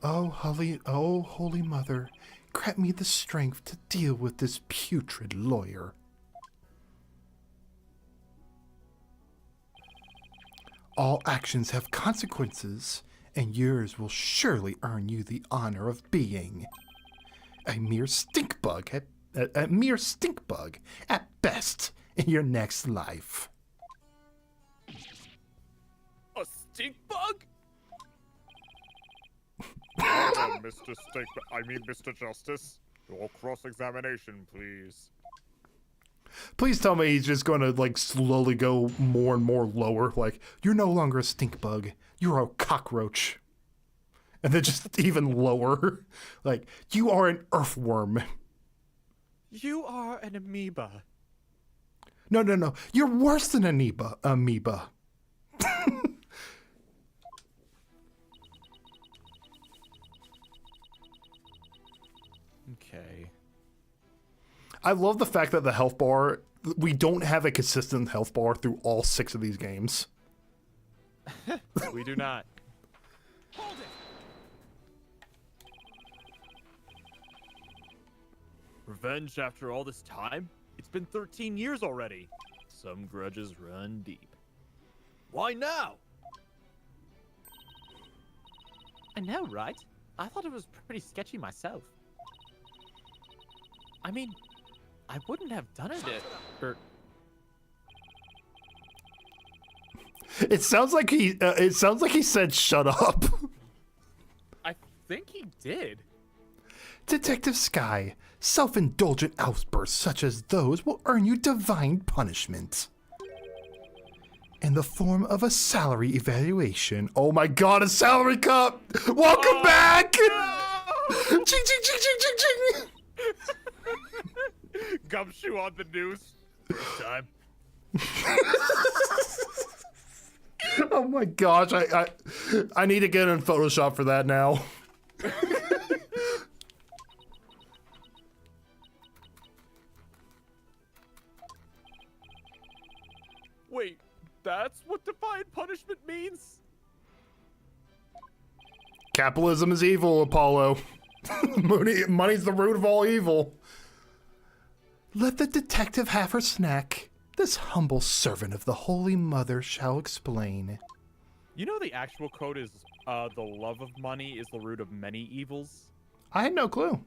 [SPEAKER 1] Oh, Holy Mother, grant me the strength to deal with this putrid lawyer. All actions have consequences, and yours will surely earn you the honor of being a mere stink bug at best in your next life.
[SPEAKER 2] A stink bug?
[SPEAKER 4] Mr. Justice. Your cross-examination, please.
[SPEAKER 1] Please tell me he's just going to, like, slowly go more and more lower. Like, you're no longer a stink bug. You're a cockroach. And then just even lower. Like, you are an earthworm.
[SPEAKER 2] You are an amoeba.
[SPEAKER 1] No. You're worse than an amoeba.
[SPEAKER 2] Okay.
[SPEAKER 1] I love the fact that the health bar, we don't have a consistent health bar through all 6 of these games.
[SPEAKER 2] We do not.
[SPEAKER 5] Hold it!
[SPEAKER 2] Revenge after all this time? It's been 13 years already. Some grudges run deep. Why now?
[SPEAKER 3] I know, right? I thought it was pretty sketchy myself. I mean, I wouldn't have done it if...
[SPEAKER 1] It sounds like he said shut up.
[SPEAKER 2] I think he did.
[SPEAKER 1] Detective Sky, self-indulgent outbursts such as those will earn you divine punishment. In the form of a salary evaluation. Oh my god, a salary cup! Welcome back!
[SPEAKER 2] No!
[SPEAKER 1] Ching, ching, ching, ching, ching, ching!
[SPEAKER 2] Gumshoe on the news. First time.
[SPEAKER 1] Oh my gosh, I need to get in Photoshop for that now.
[SPEAKER 2] Wait, that's what divine punishment means?
[SPEAKER 1] Capitalism is evil, Apollo. Money's the root of all evil. Let the detective have her snack. This humble servant of the Holy Mother shall explain.
[SPEAKER 2] You know the actual quote is, the love of money is the root of many evils?
[SPEAKER 1] I had no clue.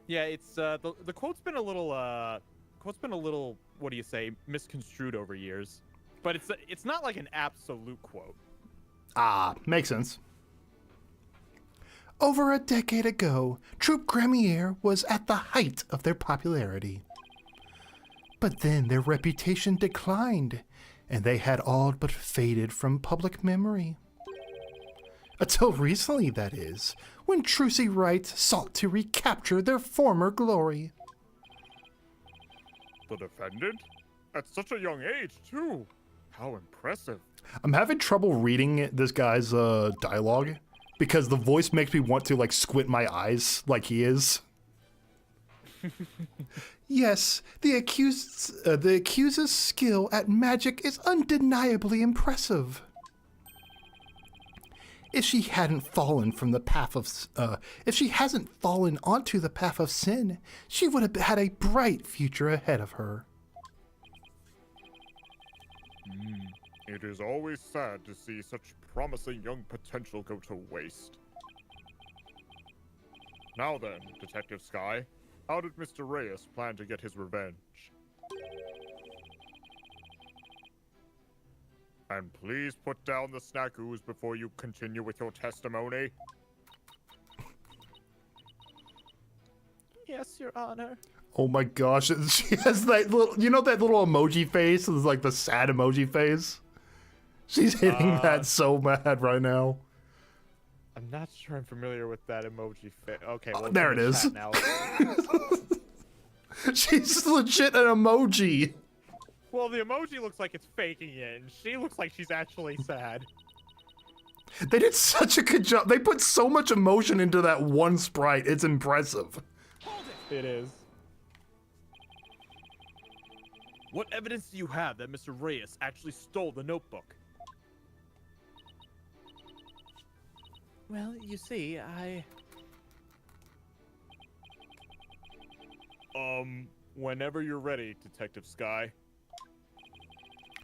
[SPEAKER 2] Yeah, it's, the quote's been a little, what do you say, misconstrued over years. But it's not like an absolute quote.
[SPEAKER 1] Ah, makes sense. Over a decade ago, Troupe Gremier was at the height of their popularity. But then their reputation declined, and they had all but faded from public memory. Until recently, that is, when Trucy Wright sought to recapture their former glory.
[SPEAKER 4] The defendant? At such a young age, too. How impressive.
[SPEAKER 1] I'm having trouble reading this guy's dialogue because the voice makes me want to like squint my eyes like he is. Yes, the accused's skill at magic is undeniably impressive. If she hadn't fallen from the path of, if she hasn't fallen onto the path of sin, she would have had a bright future ahead of her.
[SPEAKER 4] It is always sad to see such promising young potential go to waste. Now then, Detective Sky, how did Mr. Reyes plan to get his revenge? And please put down the snackoos before you continue with your testimony.
[SPEAKER 3] Yes, Your Honor.
[SPEAKER 1] Oh my gosh, she has that little, you know that little emoji face? It's like the sad emoji face. She's hitting that so mad right now.
[SPEAKER 2] I'm not sure I'm familiar with that emoji fit. Okay, well,
[SPEAKER 1] there it is.
[SPEAKER 2] Now.
[SPEAKER 1] She's legit an emoji.
[SPEAKER 2] Well, the emoji looks like it's faking it, and she looks like she's actually sad.
[SPEAKER 1] They did such a good job. They put so much emotion into that one sprite. It's impressive.
[SPEAKER 2] It is. What evidence do you have that Mr. Reyes actually stole the notebook?
[SPEAKER 3] Well, you see,
[SPEAKER 2] Whenever you're ready, Detective Sky.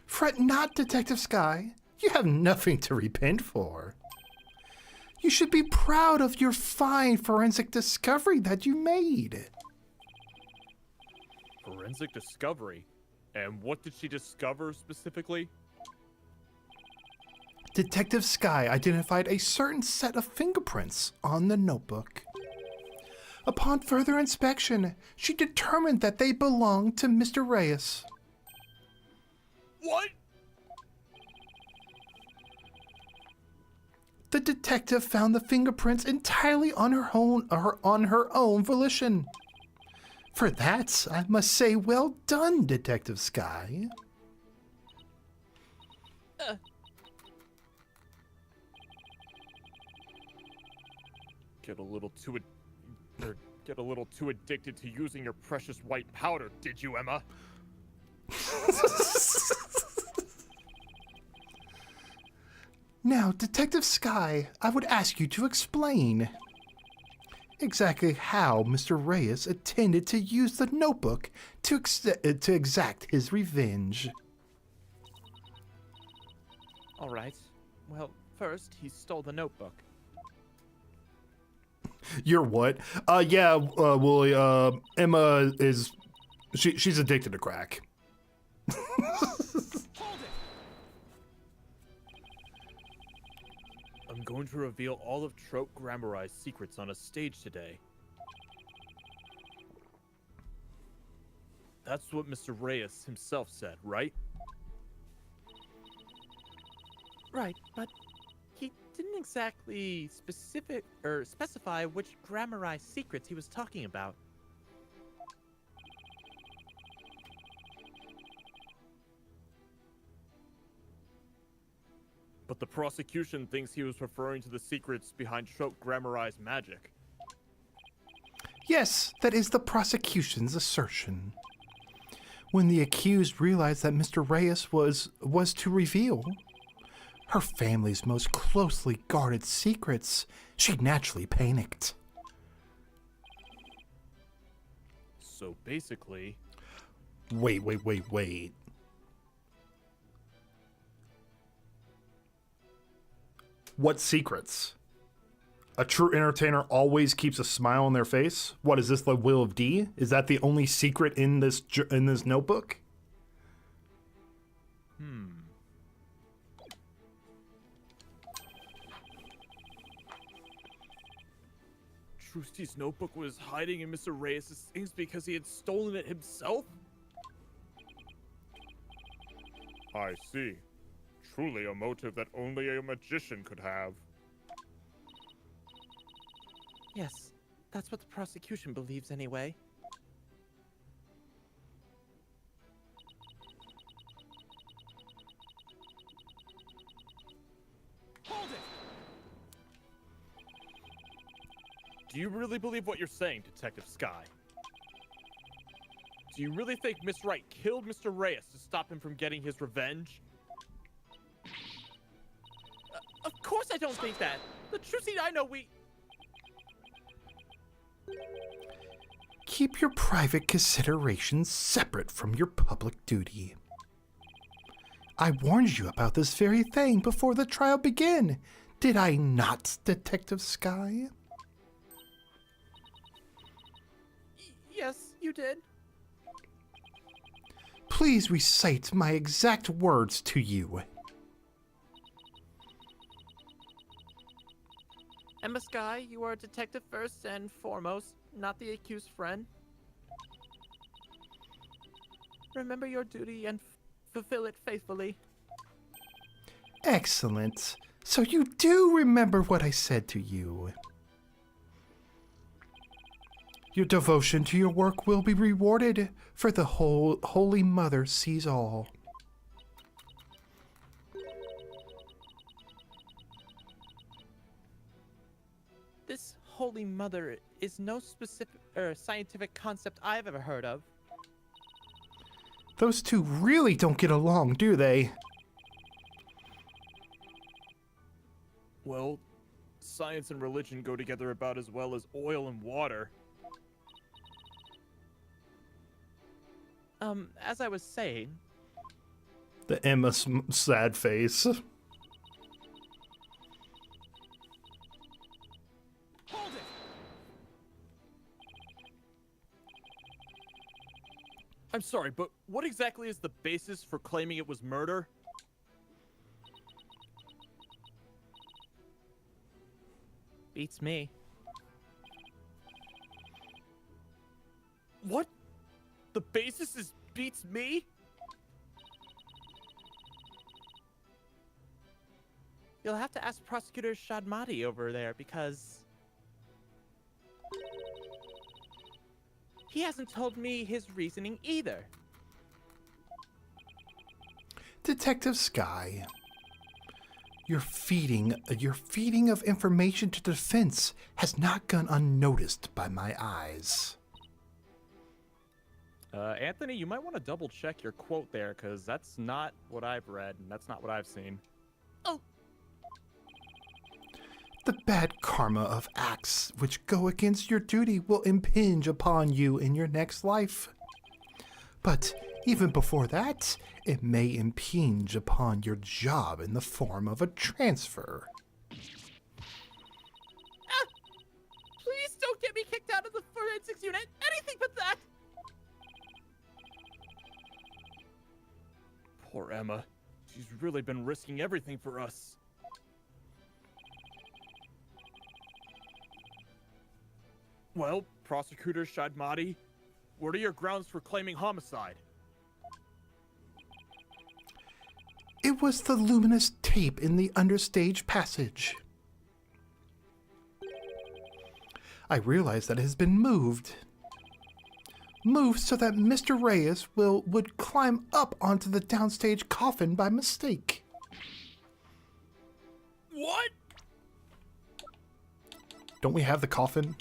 [SPEAKER 1] Fret not, Detective Sky. You have nothing to repent for. You should be proud of your fine forensic discovery that you made.
[SPEAKER 2] Forensic discovery? And what did she discover specifically?
[SPEAKER 1] Detective Sky identified a certain set of fingerprints on the notebook. Upon further inspection, she determined that they belonged to Mr. Reyes.
[SPEAKER 2] What?
[SPEAKER 1] The detective found the fingerprints entirely on her own volition. For that, I must say, well done, Detective Sky.
[SPEAKER 2] Get a little too addicted to using your precious white powder, did you, Emma?
[SPEAKER 1] Now, Detective Sky, I would ask you to explain exactly how Mr. Reyes intended to use the notebook to exact his revenge.
[SPEAKER 3] all right. Well, first, he stole the notebook.
[SPEAKER 1] You're what? Yeah, Wooly, Emma is... She's addicted to crack.
[SPEAKER 2] I'm going to reveal all of Trope Grammarai's secrets on a stage today. That's what Mr. Reyes himself said, right?
[SPEAKER 3] Right, but he didn't exactly specify which Grammarai secrets he was talking about.
[SPEAKER 2] But the prosecution thinks he was referring to the secrets behind Trope Grammarai's magic.
[SPEAKER 1] Yes, that is the prosecution's assertion. When the accused realized that Mr. Reyes was to reveal her family's most closely guarded secrets, she naturally panicked.
[SPEAKER 2] So basically...
[SPEAKER 1] Wait. What secrets? A true entertainer always keeps a smile on their face. What is this, the will of D? Is that the only secret in this notebook?
[SPEAKER 3] Trusty's notebook was hiding in Mr. Reyes' things because he had stolen it himself?
[SPEAKER 4] I see. Truly a motive that only a magician could have.
[SPEAKER 3] Yes, that's what the prosecution believes anyway.
[SPEAKER 2] Hold it!
[SPEAKER 3] Do you really believe what you're saying, Detective Sky? Do you really think Miss Wright killed Mr. Reyes to stop him from getting his revenge? Of course I don't think that. The Trusty and I know we...
[SPEAKER 1] Keep your private considerations separate from your public duty. I warned you about this very thing before the trial began. Did I not, Detective Sky?
[SPEAKER 3] Yes, you did.
[SPEAKER 1] Please recite my exact words to you.
[SPEAKER 3] Emma Sky, you are a detective first and foremost, not the accused friend. Remember your duty and fulfill it faithfully.
[SPEAKER 1] Excellent. So you do remember what I said to you. Your devotion to your work will be rewarded, for the Holy Mother sees all.
[SPEAKER 3] This Holy Mother is no specific scientific concept I've ever heard of.
[SPEAKER 1] Those two really don't get along, do they?
[SPEAKER 3] Well, science and religion go together about as well as oil and water. As I was saying...
[SPEAKER 1] The Emma sad face.
[SPEAKER 2] Hold it!
[SPEAKER 3] I'm sorry, but what exactly is the basis for claiming it was murder? Beats me. What? The basis is beats me? You'll have to ask Prosecutor Shadmati over there because... he hasn't told me his reasoning either.
[SPEAKER 1] Detective Sky, your feeding of information to defense has not gone unnoticed by my eyes.
[SPEAKER 3] Anthony, you might want to double check your quote there, because that's not what I've read, and that's not what I've seen.
[SPEAKER 2] Oh!
[SPEAKER 1] The bad karma of acts which go against your duty will impinge upon you in your next life. But even before that, it may impinge upon your job in the form of a transfer.
[SPEAKER 3] Ah! Please don't get me kicked out of the forensics unit! Anything but that! Poor Emma. She's really been risking everything for us. Well, Prosecutor Shadmati, what are your grounds for claiming homicide?
[SPEAKER 1] It was the luminous tape in the understage passage. I realize that it has been moved. Moved so that Mr. Reyes would climb up onto the downstage coffin by mistake.
[SPEAKER 3] What?
[SPEAKER 1] Don't we have the coffin?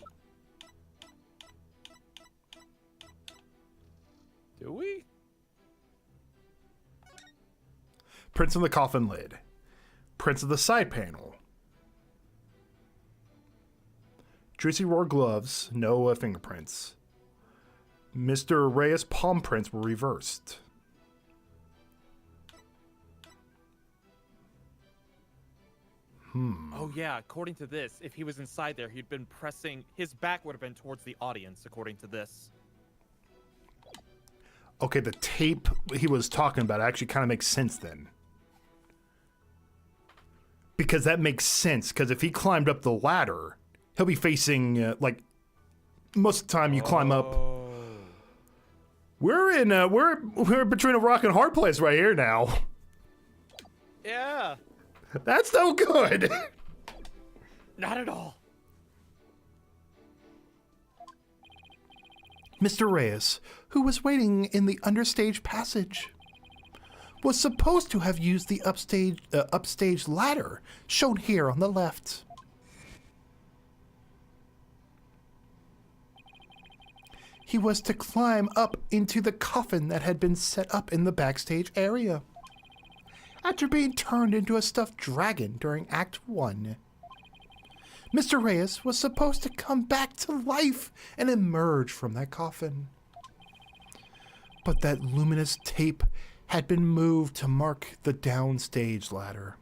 [SPEAKER 3] Do we?
[SPEAKER 1] Prints on the coffin lid. Prints of the side panel. Juicy Roar gloves, no fingerprints. Mr. Reyes' palm prints were reversed.
[SPEAKER 3] Oh yeah, according to this, if he was inside there, he'd been pressing, his back would have been towards the audience, according to this.
[SPEAKER 1] Okay, the tape he was talking about actually kind of makes sense then. Because that makes sense, because if he climbed up the ladder, he'll be facing, like, most of the time you climb up. We're between a rock and a hard place right here now.
[SPEAKER 2] Yeah.
[SPEAKER 1] That's no good.
[SPEAKER 3] Not at all.
[SPEAKER 1] Mr. Reyes, who was waiting in the understage passage, was supposed to have used the upstage ladder shown here on the left. He was to climb up into the coffin that had been set up in the backstage area after being turned into a stuffed dragon during Act 1. Mr. Reyes was supposed to come back to life and emerge from that coffin. But that luminous tape had been moved to mark the downstage ladder.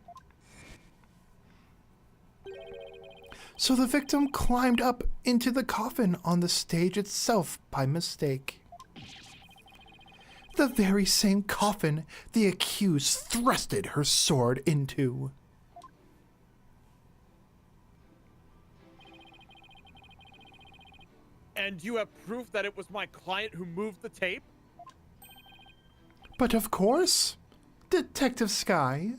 [SPEAKER 1] So the victim climbed up into the coffin on the stage itself by mistake. The very same coffin the accused thrusted her sword into.
[SPEAKER 2] And you have proof that it was my client who moved the tape?
[SPEAKER 1] But of course, Detective Sky.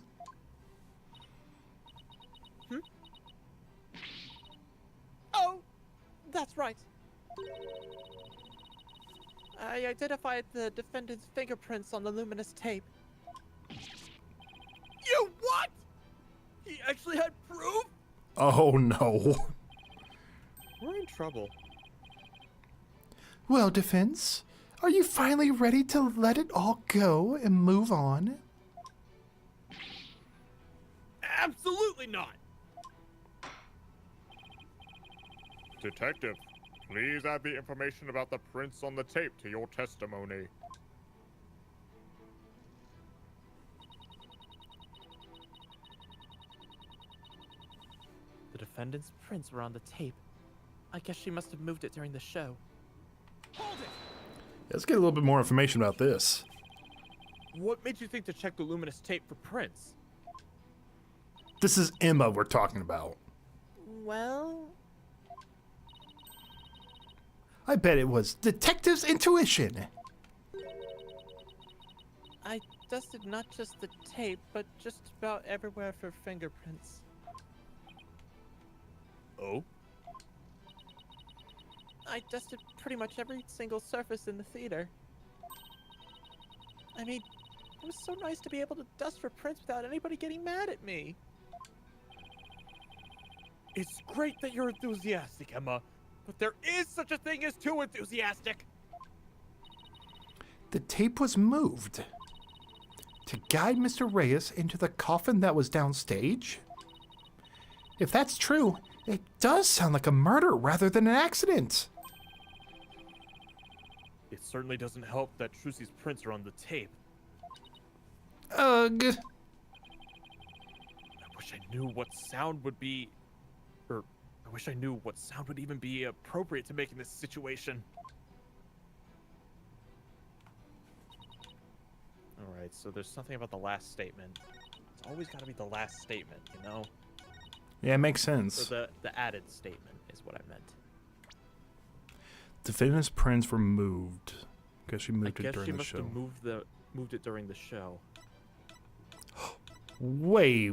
[SPEAKER 3] Oh, that's right. I identified the defendant's fingerprints on the luminous tape.
[SPEAKER 2] You what? He actually had proof?
[SPEAKER 1] Oh no.
[SPEAKER 2] We're in trouble.
[SPEAKER 1] Well, defense, are you finally ready to let it all go and move on?
[SPEAKER 2] Absolutely not.
[SPEAKER 4] Detective, please add the information about the prints on the tape to your testimony.
[SPEAKER 3] The defendant's prints were on the tape. I guess she must have moved it during the show.
[SPEAKER 2] Hold it!
[SPEAKER 1] Let's get a little bit more information about this.
[SPEAKER 2] What made you think to check the luminous tape for prints?
[SPEAKER 1] This is Emma we're talking about.
[SPEAKER 3] Well,
[SPEAKER 1] I bet it was Detective's intuition.
[SPEAKER 3] I dusted not just the tape, but just about everywhere for fingerprints.
[SPEAKER 2] Oh?
[SPEAKER 3] I dusted pretty much every single surface in the theater. I mean, it was so nice to be able to dust for prints without anybody getting mad at me.
[SPEAKER 2] It's great that you're enthusiastic, Emma, but there is such a thing as too enthusiastic.
[SPEAKER 1] The tape was moved to guide Mr. Reyes into the coffin that was downstage. If that's true, it does sound like a murder rather than an accident.
[SPEAKER 2] It certainly doesn't help that Trucy's prints are on the tape.
[SPEAKER 1] Ugh.
[SPEAKER 2] I wish I knew what sound would be... I wish I knew what sound would even be appropriate to make in this situation.
[SPEAKER 3] Alright, so there's something about the last statement. It's always got to be the last statement, you know?
[SPEAKER 1] Yeah, it makes
[SPEAKER 3] Or
[SPEAKER 1] sense.
[SPEAKER 3] the added statement is what I meant.
[SPEAKER 1] Defendant's prints were moved. Guess she
[SPEAKER 3] I
[SPEAKER 1] moved it
[SPEAKER 3] guess
[SPEAKER 1] during
[SPEAKER 3] she
[SPEAKER 1] the
[SPEAKER 3] must
[SPEAKER 1] show.
[SPEAKER 3] have moved it during the show.
[SPEAKER 1] Wait.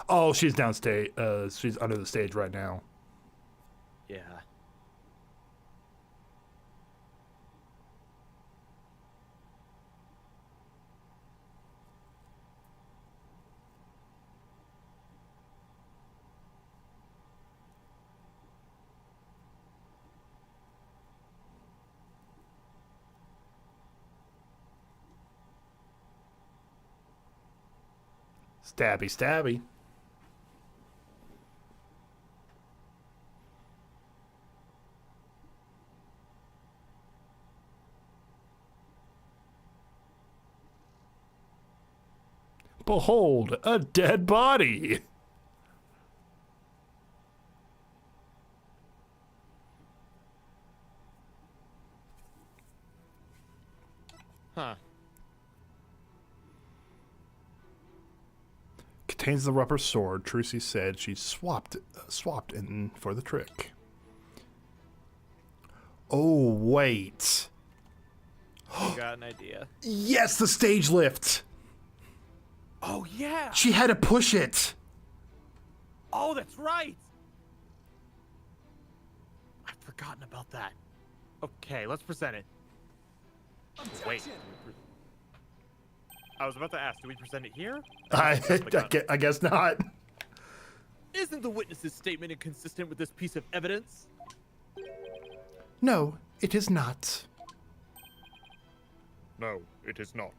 [SPEAKER 1] Oh, she's downstage. She's under the stage right now.
[SPEAKER 3] Yeah.
[SPEAKER 1] Stabby, stabby. Behold, a dead body.
[SPEAKER 2] Huh.
[SPEAKER 1] Contains the rubber sword. Trucy said she swapped in for the trick. Oh, wait.
[SPEAKER 3] Got an idea.
[SPEAKER 1] Yes, the stage lift.
[SPEAKER 3] Oh, yeah.
[SPEAKER 1] She had to push it.
[SPEAKER 3] Oh, that's right. I've forgotten about that. Okay, let's present it. Wait. I was about to ask, do we present it here?
[SPEAKER 1] I guess not.
[SPEAKER 3] Isn't the witness's statement inconsistent with this piece of evidence?
[SPEAKER 1] No, it is not.
[SPEAKER 4] No, it is not.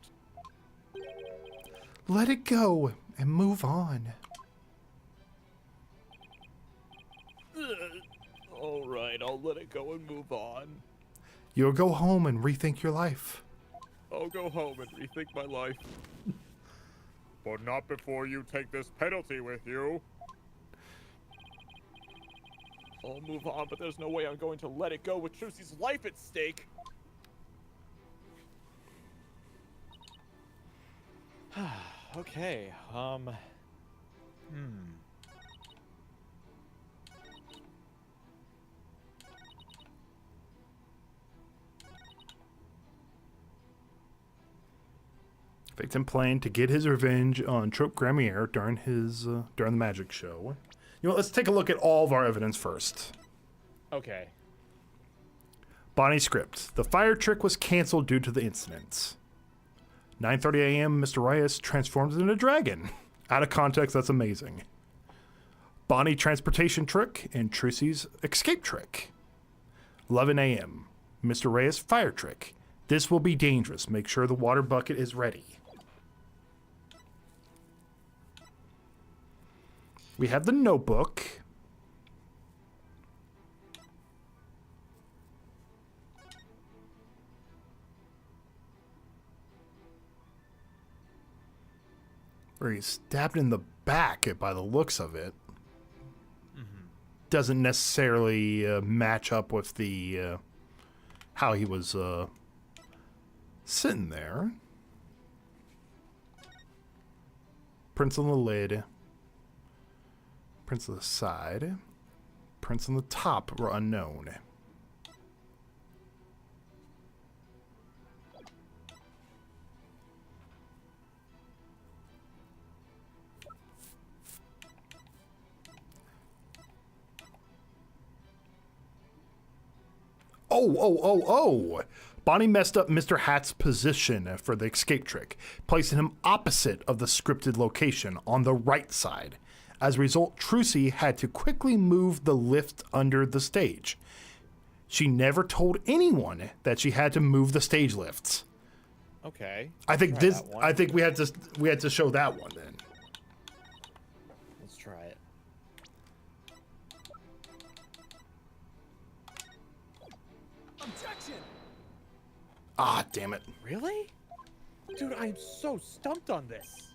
[SPEAKER 1] Let it go and move on.
[SPEAKER 3] All right, I'll let it go and move on.
[SPEAKER 1] You'll go home and rethink your life.
[SPEAKER 3] I'll go home and rethink my life.
[SPEAKER 4] But not before you take this penalty with you.
[SPEAKER 3] I'll move on, but there's no way I'm going to let it go with Trucy's life at stake. Okay,
[SPEAKER 1] Victim planned to get his revenge on Trope Gramier during the magic show. You know, let's take a look at all of our evidence first.
[SPEAKER 3] Okay.
[SPEAKER 1] Bonnie script. The fire trick was canceled due to the incidents. 9:30 a.m. Mr. Reyes transforms into a dragon. Out of context, that's amazing. Bonnie transportation trick and Trucy's escape trick. 11 a.m. Mr. Reyes fire trick. This will be dangerous. Make sure the water bucket is ready. We have the notebook. Where he's stabbed in the back by the looks of it. Doesn't necessarily match up with the how he was sitting there. Prints on the lid. Prints on the side. Prints on the top were unknown. Oh. Bonnie messed up Mr. Hat's position for the escape trick, placing him opposite of the scripted location on the right side. As a result, Trucy had to quickly move the lift under the stage. She never told anyone that she had to move the stage lifts.
[SPEAKER 3] Okay.
[SPEAKER 1] I think
[SPEAKER 3] Try that one.
[SPEAKER 1] I think we had to show that one then.
[SPEAKER 3] Let's try it.
[SPEAKER 2] Objection!
[SPEAKER 1] Ah, damn it.
[SPEAKER 3] Really? Dude, I'm so stumped on this.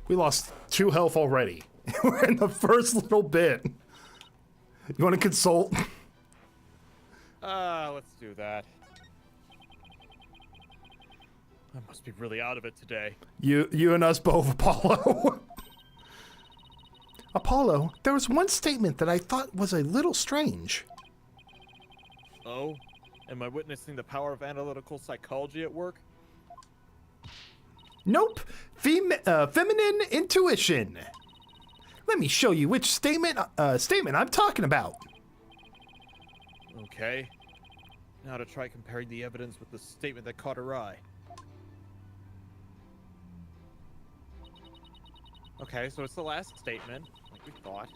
[SPEAKER 1] We lost 2 health already. We're in the first little bit. You want to consult?
[SPEAKER 3] Let's do that. I must be really out of it today.
[SPEAKER 1] You and us both, Apollo. Apollo, there was one statement that I thought was a little strange.
[SPEAKER 3] Oh? Am I witnessing the power of analytical psychology at work?
[SPEAKER 1] Nope. Feminine intuition. Let me show you which statement I'm talking about.
[SPEAKER 3] Okay. Now to try comparing the evidence with the statement that caught her eye. Okay, so it's the last statement, like we thought.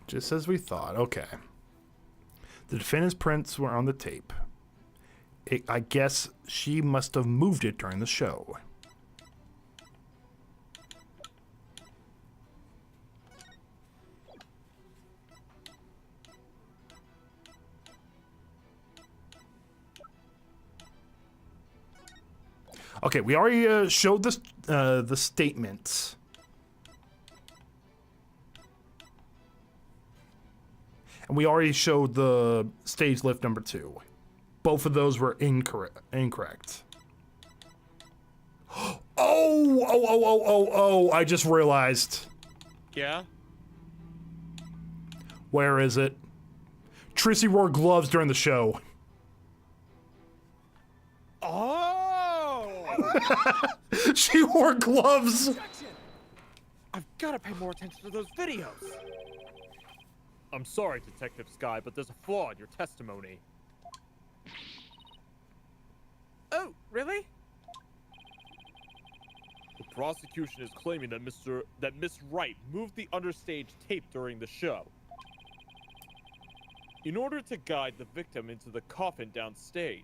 [SPEAKER 1] Just as we thought. Okay. The defendant's prints were on the tape. I guess she must have moved it during the show. Okay, we already showed this, the statements. And we already showed the stage lift number 2. Both of those were incorrect. Oh, I just realized.
[SPEAKER 2] Yeah?
[SPEAKER 1] Where is it? Trissy wore gloves during the show.
[SPEAKER 2] Oh!
[SPEAKER 1] She wore gloves.
[SPEAKER 2] I've got to pay more attention to those videos. I'm sorry, Detective Sky, but there's a flaw in your testimony.
[SPEAKER 3] Oh, really?
[SPEAKER 2] The prosecution is claiming that Miss Wright moved the understage tape during the show in order to guide the victim into the coffin downstage.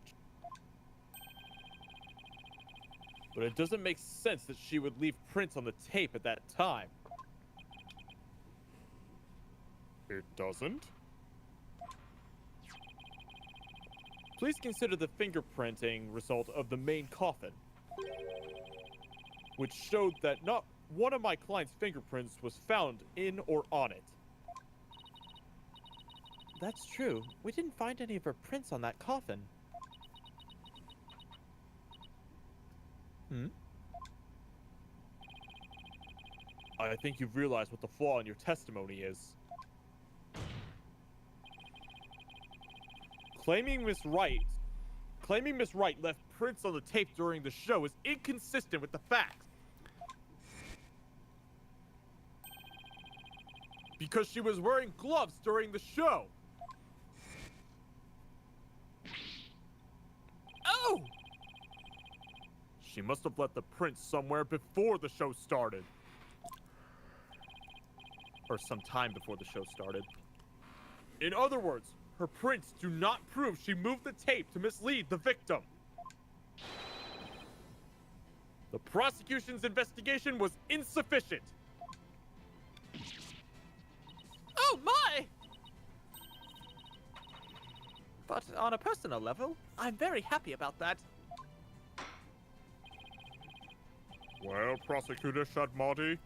[SPEAKER 2] But it doesn't make sense that she would leave prints on the tape at that time.
[SPEAKER 4] It doesn't?
[SPEAKER 2] Please consider the fingerprinting result of the main coffin, which showed that not one of my client's fingerprints was found in or on it.
[SPEAKER 3] That's true. We didn't find any of her prints on that coffin.
[SPEAKER 2] I think you've realized what the flaw in your testimony is. Claiming Miss Wright left prints on the tape during the show is inconsistent with the facts. Because she was wearing gloves during the show. Oh! She must have left the prints somewhere before the show started. Or some time before the show started. In other words, her prints do not prove she moved the tape to mislead the victim. The prosecution's investigation was insufficient.
[SPEAKER 3] Oh my! But on a personal level, I'm very happy about that.
[SPEAKER 4] Well, Prosecutor Shadmati,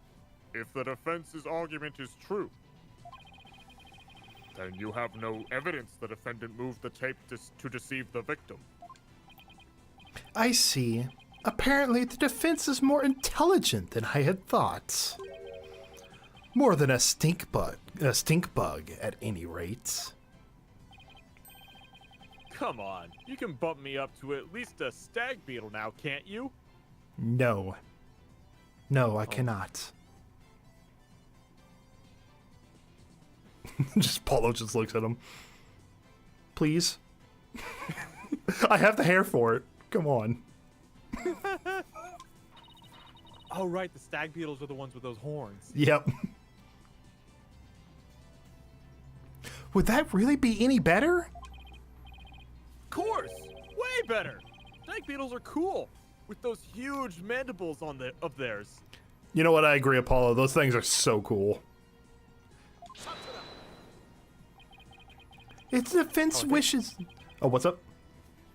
[SPEAKER 4] if the defense's argument is true, then you have no evidence the defendant moved the tape to deceive the victim.
[SPEAKER 1] I see. Apparently, the defense is more intelligent than I had thought. More than a stink bug, at any rate.
[SPEAKER 2] Come on, you can bump me up to at least a stag beetle now, can't you?
[SPEAKER 1] No. No, I cannot. Paulo just looks at him. Please? I have the hair for it. Come on.
[SPEAKER 2] Oh, right, the stag beetles are the ones with those horns.
[SPEAKER 1] Yep. Would that really be any better?
[SPEAKER 2] Of course! Way better! Stag beetles are cool, with those huge mandibles of theirs.
[SPEAKER 1] You know what? I agree, Apollo. Those things are so cool. It's the defense wishes. Oh, what's up?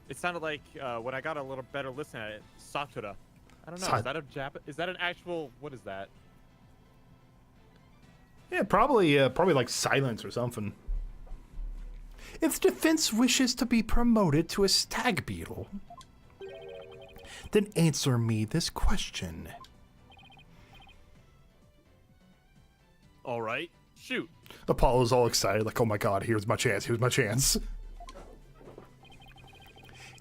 [SPEAKER 2] It sounded like, when I got a little better listen at it, Satura. I don't know, is that a is that an actual, what is that?
[SPEAKER 1] Yeah, probably like silence or something. If the defense wishes to be promoted to a stag beetle, then answer me this question.
[SPEAKER 2] All right, shoot.
[SPEAKER 1] Apollo's all excited, like, oh my god, here's my chance, here's my chance.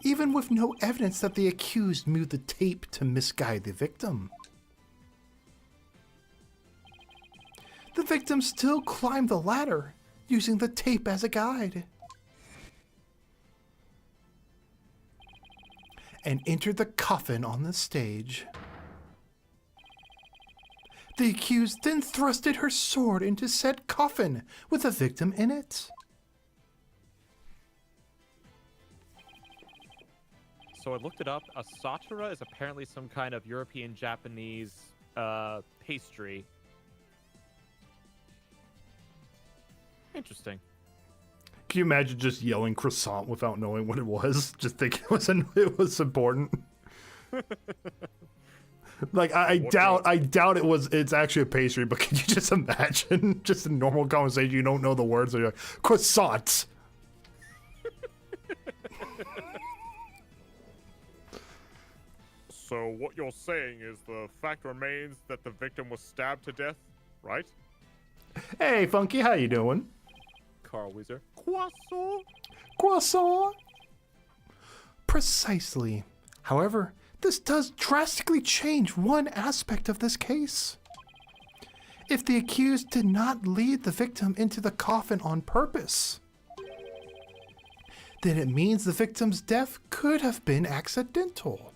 [SPEAKER 1] Even with no evidence that the accused moved the tape to misguide the victim, the victim still climbed the ladder using the tape as a guide and entered the coffin on the stage. The accused then thrusted her sword into said coffin with the victim in it.
[SPEAKER 3] So I looked it up. A satara is apparently some kind of European Japanese pastry. Interesting.
[SPEAKER 1] Can you imagine just yelling croissant without knowing what it was? Just thinking it was important. Like I doubt it's actually a pastry, but can you just imagine just a normal conversation, you don't know the words, and you're like, croissant.
[SPEAKER 4] So what you're saying is the fact remains that the victim was stabbed to death, right?
[SPEAKER 1] Hey, Funky, how you doing?
[SPEAKER 3] Carl Weezer.
[SPEAKER 2] Croissant.
[SPEAKER 1] Croissant. Precisely. However, this does drastically change one aspect of this case. If the accused did not lead the victim into the coffin on purpose, then it means the victim's death could have been accidental.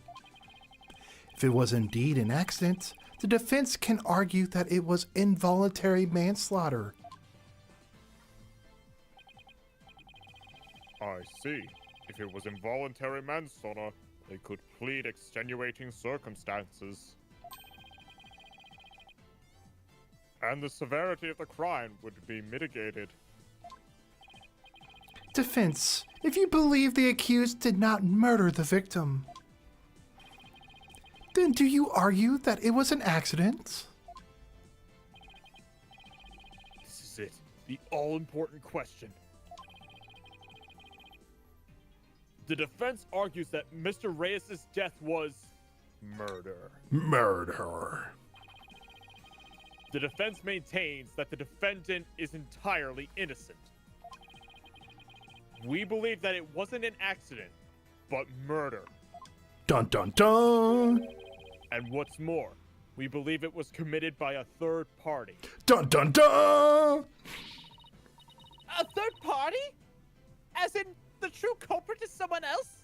[SPEAKER 1] If it was indeed an accident, the defense can argue that it was involuntary manslaughter.
[SPEAKER 4] I see. If it was involuntary manslaughter, they could plead extenuating circumstances. And the severity of the crime would be mitigated.
[SPEAKER 1] Defense, if you believe the accused did not murder the victim, then do you argue that it was an accident?
[SPEAKER 2] This is it. The all-important question. The defense argues that Mr. Reyes' death was murder.
[SPEAKER 1] Murder.
[SPEAKER 2] The defense maintains that the defendant is entirely innocent. We believe that it wasn't an accident, but murder.
[SPEAKER 1] Dun dun dun.
[SPEAKER 2] And what's more, we believe it was committed by a third party.
[SPEAKER 1] Dun dun dun.
[SPEAKER 3] A third party? As in, the true culprit is someone else?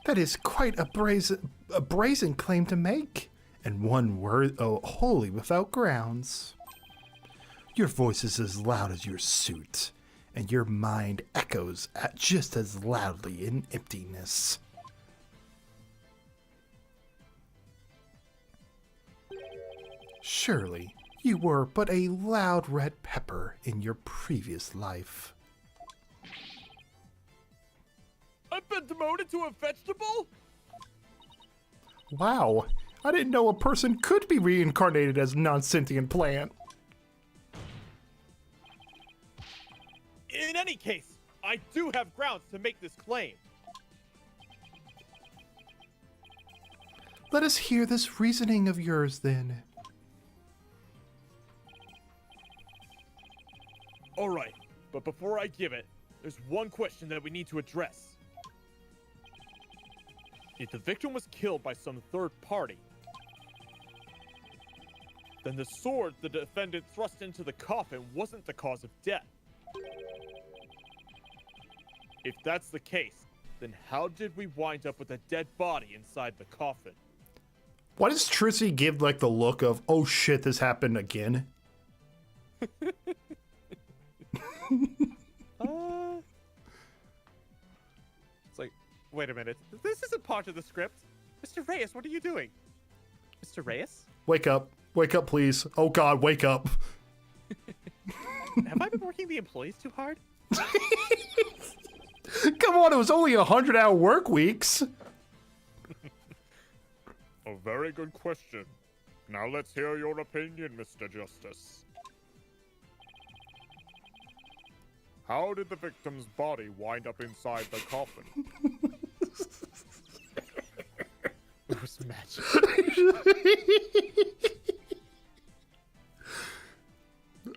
[SPEAKER 1] That is quite a brazen claim to make, and one wholly without grounds. Your voice is as loud as your suit, and your mind echoes just as loudly in emptiness. Surely, you were but a loud red pepper in your previous life.
[SPEAKER 2] I've been demoted to a vegetable?
[SPEAKER 1] Wow, I didn't know a person could be reincarnated as a non-sentient plant.
[SPEAKER 2] In any case, I do have grounds to make this claim.
[SPEAKER 1] Let us hear this reasoning of yours, then.
[SPEAKER 2] Alright, but before I give it, there's one question that we need to address. If the victim was killed by some third party, then the sword the defendant thrust into the coffin wasn't the cause of death. If that's the case, then how did we wind up with a dead body inside the coffin?
[SPEAKER 1] Why does Trissy give like the look of, oh shit, this happened again?
[SPEAKER 2] It's like, wait a minute. This isn't part of the script. Mr. Reyes, what are you doing?
[SPEAKER 3] Mr. Reyes?
[SPEAKER 1] Wake up, please. Oh god, wake up.
[SPEAKER 3] Have I been working the employees too hard?
[SPEAKER 1] Come on, it was only 100-hour work weeks.
[SPEAKER 4] A very good question. Now let's hear your opinion, Mr. Justice. How did the victim's body wind up inside the coffin?
[SPEAKER 3] It was magic.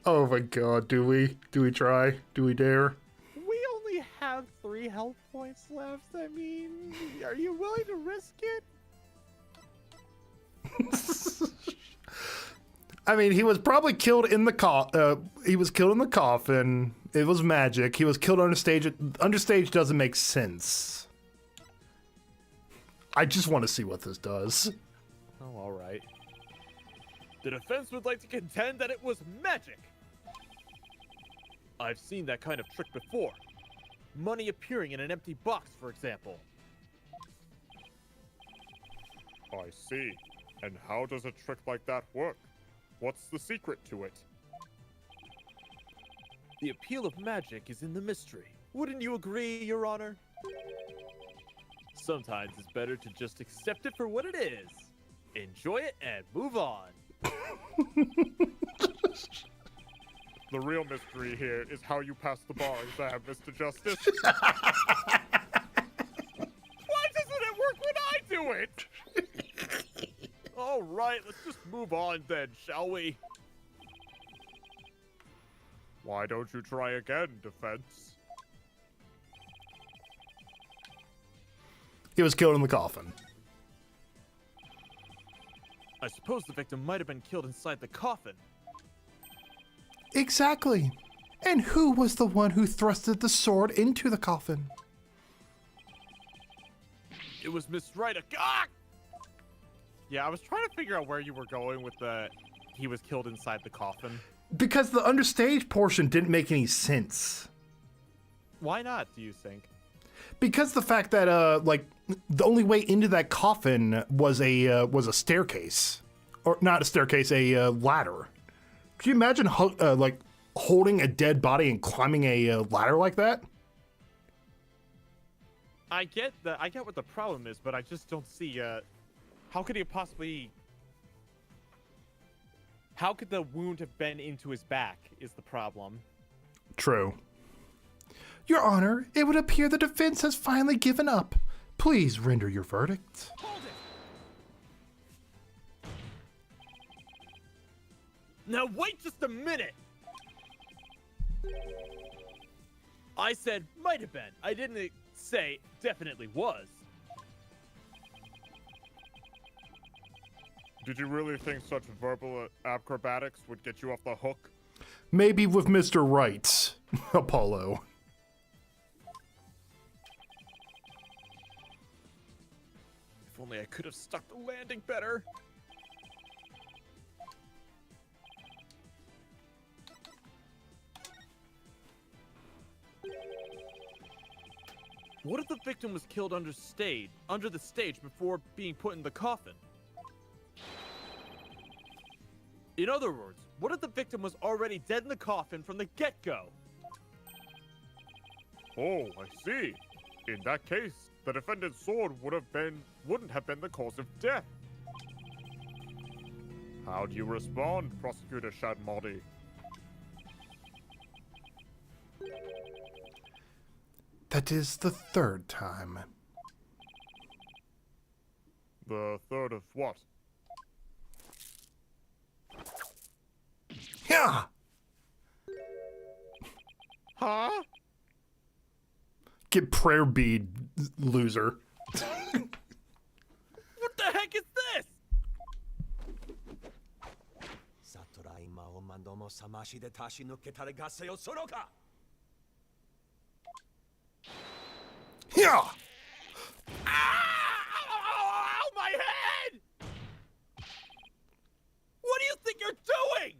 [SPEAKER 1] Oh my god, do we? Do we try? Do we dare?
[SPEAKER 2] We only have 3 health points left. I mean, are you willing to risk it?
[SPEAKER 1] I mean, he was probably killed in the he was killed in the coffin. It was magic. He was killed understage. Understage doesn't make sense. I just want to see what this does.
[SPEAKER 2] Oh, all right. The defense would like to contend that it was magic. I've seen that kind of trick before. Money appearing in an empty box, for example.
[SPEAKER 4] I see. And how does a trick like that work? What's the secret to it?
[SPEAKER 2] The appeal of magic is in the mystery. Wouldn't you agree, Your Honor? Sometimes it's better to just accept it for what it is. Enjoy it and move on.
[SPEAKER 4] The real mystery here is how you pass the bar exam, Mr. Justice.
[SPEAKER 2] Why doesn't it work when I do it? All right, let's just move on then, shall we?
[SPEAKER 4] Why don't you try again, defense?
[SPEAKER 1] He was killed in the coffin.
[SPEAKER 2] I suppose the victim might have been killed inside the coffin.
[SPEAKER 1] Exactly. And who was the one who thrusted the sword into the coffin?
[SPEAKER 2] It was Miss Ryder. Ah! Yeah, I was trying to figure out where you were going with the he was killed inside the coffin.
[SPEAKER 1] Because the understage portion didn't make any sense.
[SPEAKER 2] Why not, do you think?
[SPEAKER 1] Because the fact that like the only way into that coffin was a staircase, or not a staircase, a ladder. Could you imagine like holding a dead body and climbing a ladder like that?
[SPEAKER 2] I get what the problem is, but I just don't see how could he possibly how could the wound have been into his back is the problem.
[SPEAKER 1] True. Your Honor, it would appear the defense has finally given up. Please render your verdict.
[SPEAKER 2] Hold it! Now wait just a minute! I said might have been. I didn't say definitely was.
[SPEAKER 4] Did you really think such verbal acrobatics would get you off the hook?
[SPEAKER 1] Maybe with Mr. Right, Apollo.
[SPEAKER 2] If only I could have stuck the landing better. What if the victim was killed under the stage before being put in the coffin? In other words, what if the victim was already dead in the coffin from the get-go?
[SPEAKER 4] Oh, I see. In that case, the defendant's sword wouldn't have been the cause of death. How do you respond, Prosecutor Shadmodi?
[SPEAKER 1] That is the third time.
[SPEAKER 4] The third of what?
[SPEAKER 1] Yeah.
[SPEAKER 2] Huh?
[SPEAKER 1] Get prayer bead, loser.
[SPEAKER 2] What the heck is this?
[SPEAKER 1] Yeah.
[SPEAKER 2] Ow, my head! What do you think you're doing?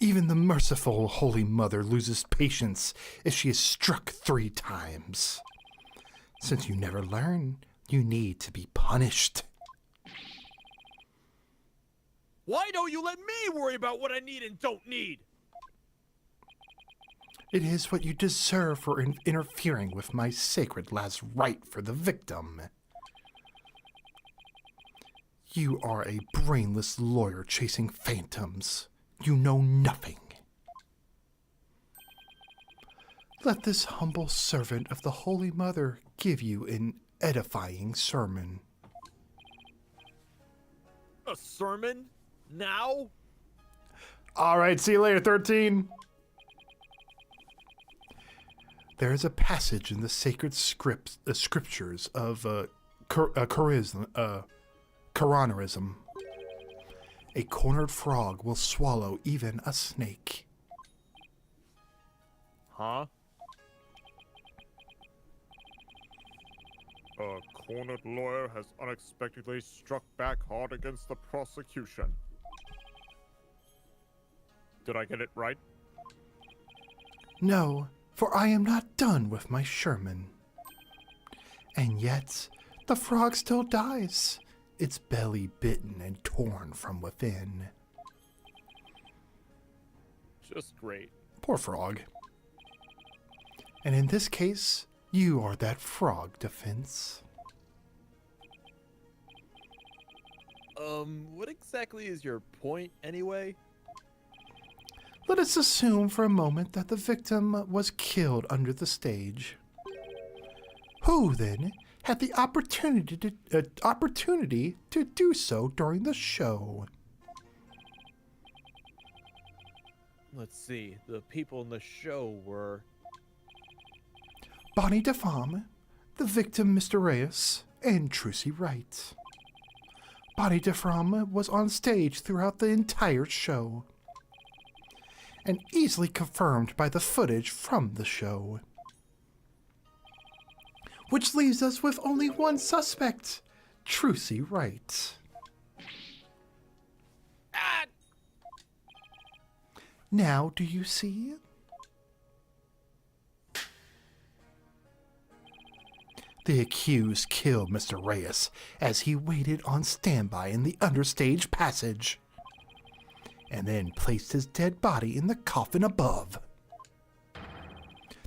[SPEAKER 1] Even the merciful Holy Mother loses patience if she is struck 3 times. Since you never learn, you need to be punished.
[SPEAKER 2] Why don't you let me worry about what I need and don't need?
[SPEAKER 1] It is what you deserve for interfering with my sacred last rite for the victim. You are a brainless lawyer chasing phantoms. You know nothing. Let this humble servant of the Holy Mother give you an edifying sermon.
[SPEAKER 2] A sermon? Now?
[SPEAKER 1] All right, see you later, 13. There is a passage in the sacred scriptures of Coronerism. A cornered frog will swallow even a snake.
[SPEAKER 2] Huh?
[SPEAKER 4] A cornered lawyer has unexpectedly struck back hard against the prosecution. Did I get it right?
[SPEAKER 1] No, for I am not done with my Sherman. And yet, the frog still dies, its belly bitten and torn from within.
[SPEAKER 3] Just great.
[SPEAKER 1] Poor frog. And in this case, you are that frog, Defense.
[SPEAKER 3] What exactly is your point anyway?
[SPEAKER 1] Let us assume for a moment that the victim was killed under the stage. Who, then, had the opportunity to do so during the show?
[SPEAKER 3] Let's see. The people in the show were...
[SPEAKER 1] Bonnie DeFamme, the victim Mr. Reyes, and Trucy Wright. Bonnie DeFamme was on stage throughout the entire show, and easily confirmed by the footage from the show. Which leaves us with only one suspect, Trucy Wright.
[SPEAKER 3] Ah!
[SPEAKER 1] Now, do you see? The accused killed Mr. Reyes as he waited on standby in the understage passage, and then placed his dead body in the coffin above,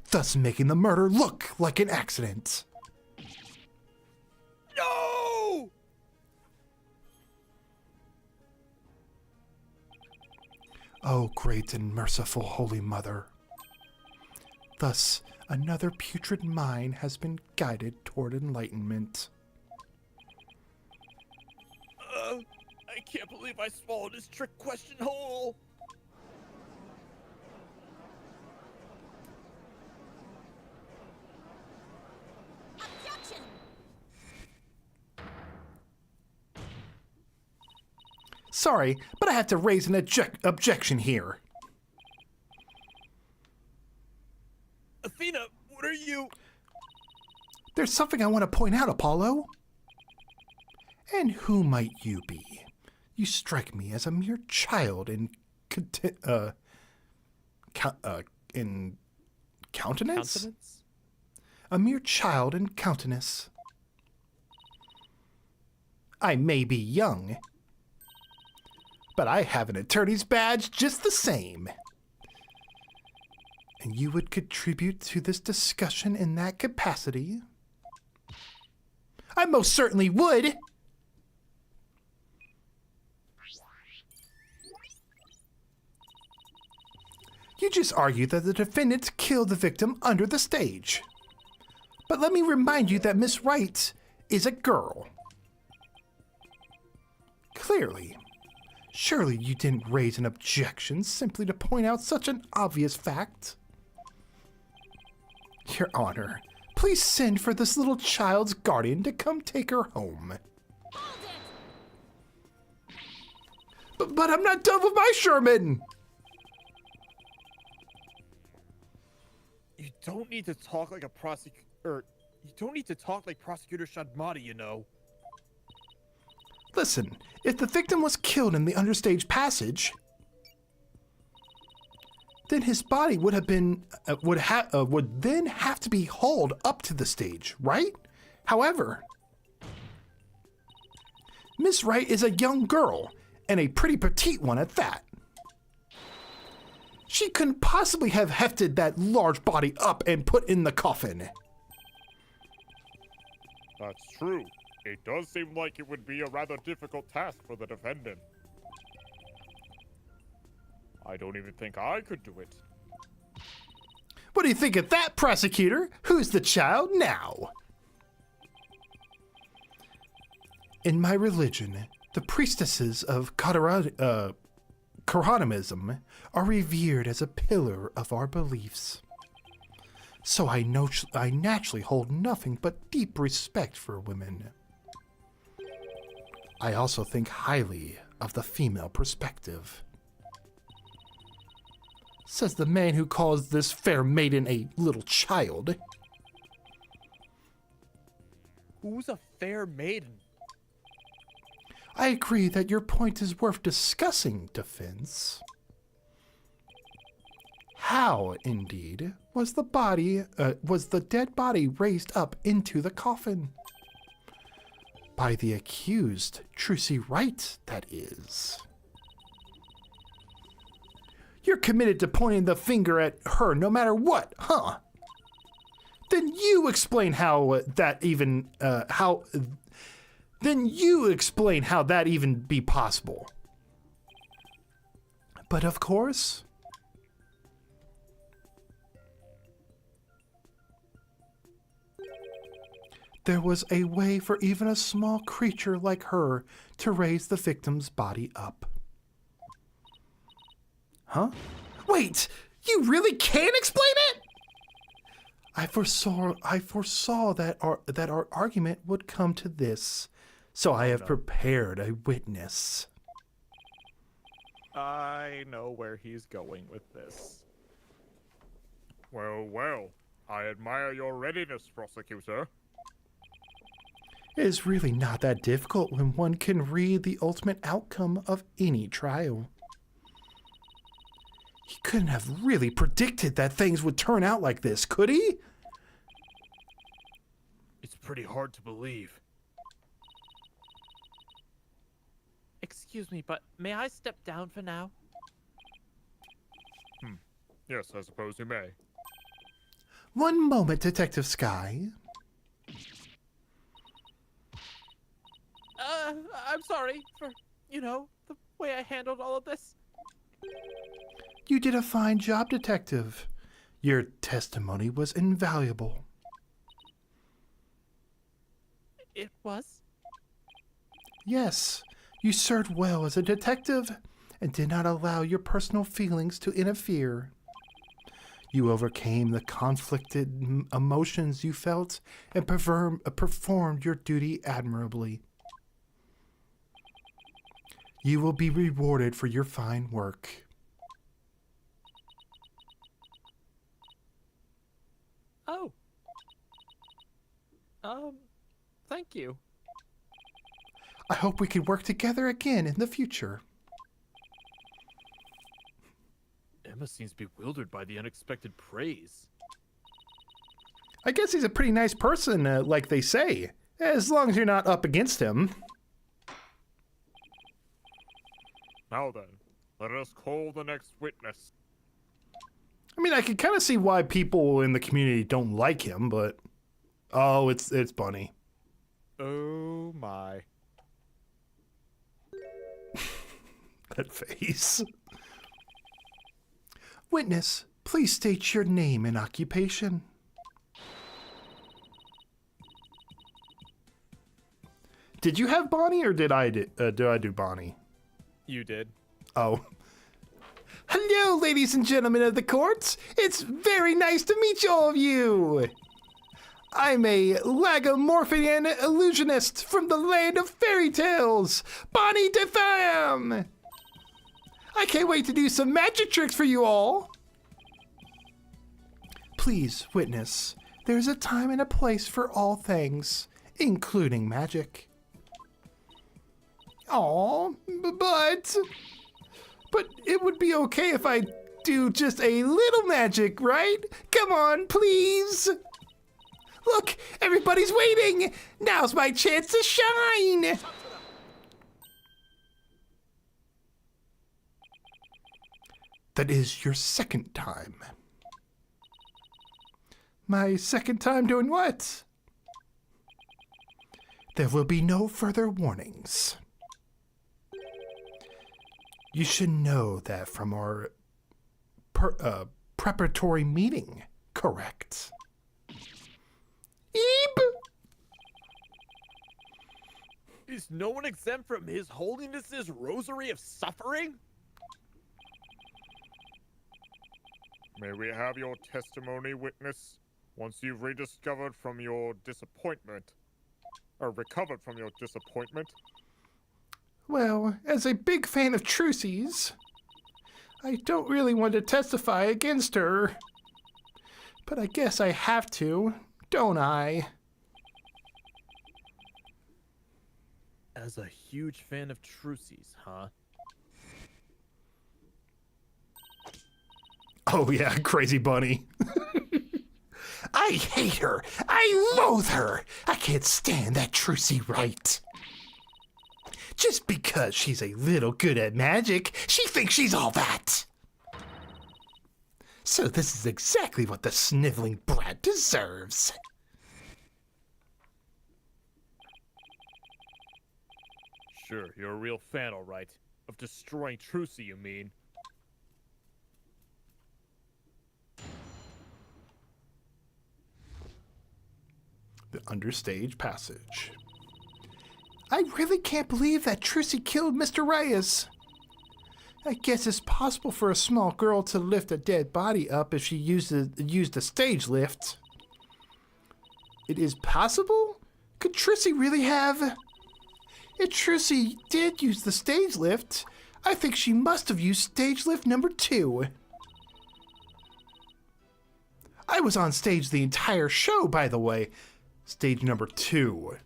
[SPEAKER 1] thus making the murder look like an accident.
[SPEAKER 3] No!
[SPEAKER 1] Oh, great and merciful Holy Mother. Thus, another putrid mind has been guided toward enlightenment.
[SPEAKER 3] I can't believe I swallowed this trick question whole.
[SPEAKER 5] Objection!
[SPEAKER 1] Sorry, but I have to raise an objection here.
[SPEAKER 3] Athena, what are you...
[SPEAKER 1] There's something I want to point out, Apollo. And who might you be? You strike me as a mere child in in countenance?
[SPEAKER 3] Countenance?
[SPEAKER 1] A mere child in countenance. I may be young, but I have an attorney's badge just the same. And you would contribute to this discussion in that capacity? I most certainly would! You just argued that the defendant killed the victim under the stage. But let me remind you that Miss Wright is a girl. Clearly. Surely you didn't raise an objection simply to point out such an obvious fact. Your Honor, please send for this little child's guardian to come take her home.
[SPEAKER 5] Hold it!
[SPEAKER 1] But I'm not done with my Sherman!
[SPEAKER 3] You don't need to talk like a prosecutor... You don't need to talk like Prosecutor Shadmati, you know.
[SPEAKER 1] Listen, if the victim was killed in the understage passage, then his body would have been would then have to be hauled up to the stage, right? However, Miss Wright is a young girl, and a pretty petite one at that. She couldn't possibly have hefted that large body up and put in the coffin.
[SPEAKER 4] That's true. It does seem like it would be a rather difficult task for the defendant. I don't even think I could do it.
[SPEAKER 1] What do you think of that, prosecutor? Who's the child now? In my religion, the priestesses of Quranism are revered as a pillar of our beliefs. So I naturally hold nothing but deep respect for women. I also think highly of the female perspective. Says the man who calls this fair maiden a little child.
[SPEAKER 3] who's a fair maiden?
[SPEAKER 1] I agree that your point is worth discussing, Defense. How, indeed, was the dead body raised up into the coffin? By the accused, Trucy Wright, that is. You're committed to pointing the finger at her no matter what, huh? Then you explain how that even be possible. But of course, there was a way for even a small creature like her to raise the victim's body up. Huh? Wait, you really can explain it? I foresaw that our argument would come to this, so I have prepared a witness.
[SPEAKER 2] I know where he's going with this.
[SPEAKER 4] Well, well. I admire your readiness, prosecutor.
[SPEAKER 1] It is really not that difficult when one can read the ultimate outcome of any trial. He couldn't have really predicted that things would turn out like this, could he?
[SPEAKER 3] It's pretty hard to believe. Excuse me, but may I step down for now?
[SPEAKER 4] Yes, I suppose you may.
[SPEAKER 1] One moment, Detective Sky.
[SPEAKER 3] I'm sorry for, the way I handled all of this.
[SPEAKER 1] You did a fine job, Detective. Your testimony was invaluable.
[SPEAKER 3] It was?
[SPEAKER 1] Yes, you served well as a detective and did not allow your personal feelings to interfere. You overcame the conflicted emotions you felt and performed your duty admirably. You will be rewarded for your fine work.
[SPEAKER 3] Oh. Thank you.
[SPEAKER 1] I hope we can work together again in the future.
[SPEAKER 3] Emma seems bewildered by the unexpected praise.
[SPEAKER 1] I guess he's a pretty nice person, like they say, as long as you're not up against him.
[SPEAKER 4] Now then, let us call the next witness.
[SPEAKER 1] I mean, I can kind of see why people in the community don't like him, but oh, it's Bunny.
[SPEAKER 2] Oh my.
[SPEAKER 1] That face. Witness, please state your name and occupation. Did you have Bonnie, or did I do Bonnie?
[SPEAKER 2] You did.
[SPEAKER 1] Oh. Hello, ladies and gentlemen of the courts. It's very nice to meet all of you. I'm a Lagomorphian illusionist from the land of fairy tales, Bonnie DeFam. I can't wait to do some magic tricks for you all. Please, witness, there's a time and a place for all things, including magic. Aw, but it would be okay if I do just a little magic, right? Come on, please. Look, everybody's waiting. Now's my chance to shine. That is your second time. My second time doing what? There will be no further warnings. You should know that from our preparatory meeting, correct? Eep!
[SPEAKER 3] Is no one exempt from His Holiness's rosary of suffering?
[SPEAKER 4] May we have your testimony, witness, once you've rediscovered from your disappointment, or recovered from your disappointment?
[SPEAKER 1] Well, as a big fan of Trucy's, I don't really want to testify against her. But I guess I have to, don't I?
[SPEAKER 3] as a huge fan of Trucy's, huh?
[SPEAKER 1] Oh yeah, crazy bunny.
[SPEAKER 6] I hate her. I loathe her. I can't stand that Trucy Wright. Just because she's a little good at magic, she thinks she's all that. So this is exactly what the sniveling brat deserves.
[SPEAKER 3] Sure, you're a real fan, all right. Of destroying Trucy, you mean?
[SPEAKER 1] The understage passage.
[SPEAKER 6] I really can't believe that Trucy killed Mr. Reyes. I guess it's possible for a small girl to lift a dead body up if she used a stage lift. It is possible? Could Trucy really have? If Trucy did use the stage lift, I think she must have used stage lift number 2. I was on stage the entire show, by the way.
[SPEAKER 1] Stage number 2.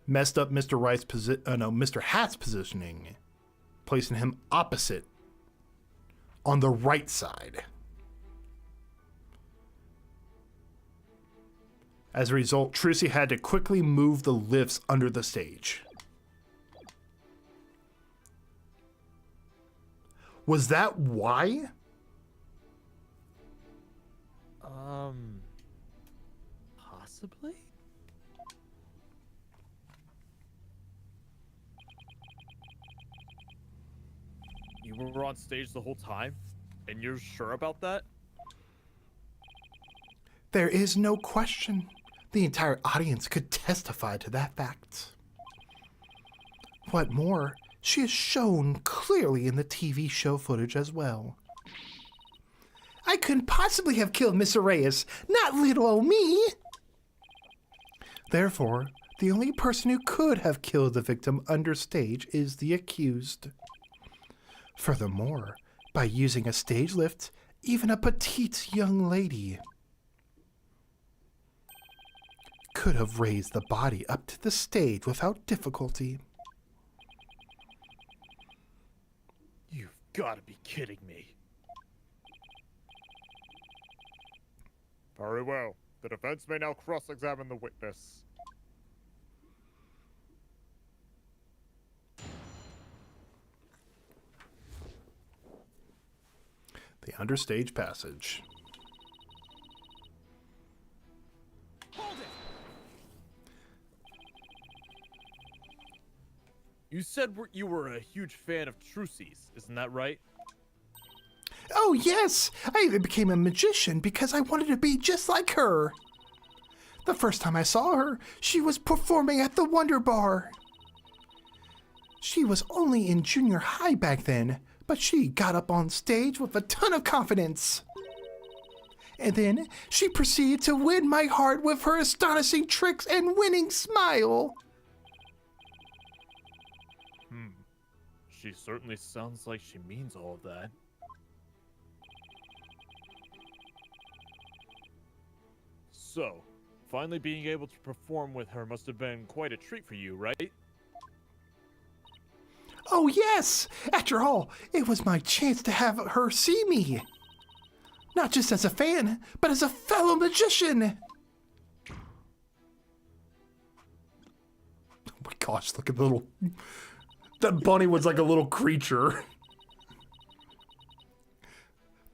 [SPEAKER 1] Messed up Mr. Hat's positioning, placing him opposite on the right side. As a result, Trucy had to quickly move the lifts under the stage. Was that why?
[SPEAKER 3] Possibly? You were on stage the whole time? And you're sure about that?
[SPEAKER 6] There is no question. The entire audience could testify to that fact. What more, she is shown clearly in the TV show footage as well. I couldn't possibly have killed Miss Reyes, not little old me. Therefore, the only person who could have killed the victim under stage is the accused. Furthermore, by using a stage lift, even a petite young lady could have raised the body up to the stage without difficulty.
[SPEAKER 3] You've got to be kidding me.
[SPEAKER 4] Very well. The defense may now cross-examine the witness.
[SPEAKER 1] The understage passage.
[SPEAKER 2] Hold it!
[SPEAKER 3] You said you were a huge fan of Trucy's, isn't that right?
[SPEAKER 6] Oh yes, I even became a magician because I wanted to be just like her. The first time I saw her, she was performing at the Wonder Bar. She was only in junior high back then, but she got up on stage with a ton of confidence. And then she proceeded to win my heart with her astonishing tricks and winning smile.
[SPEAKER 3] She certainly sounds like she means all of that. So, finally being able to perform with her must have been quite a treat for you, right?
[SPEAKER 6] Oh yes! After all, it was my chance to have her see me. Not just as a fan, but as a fellow magician.
[SPEAKER 1] Oh my gosh, look at the little... That bunny was like a little creature.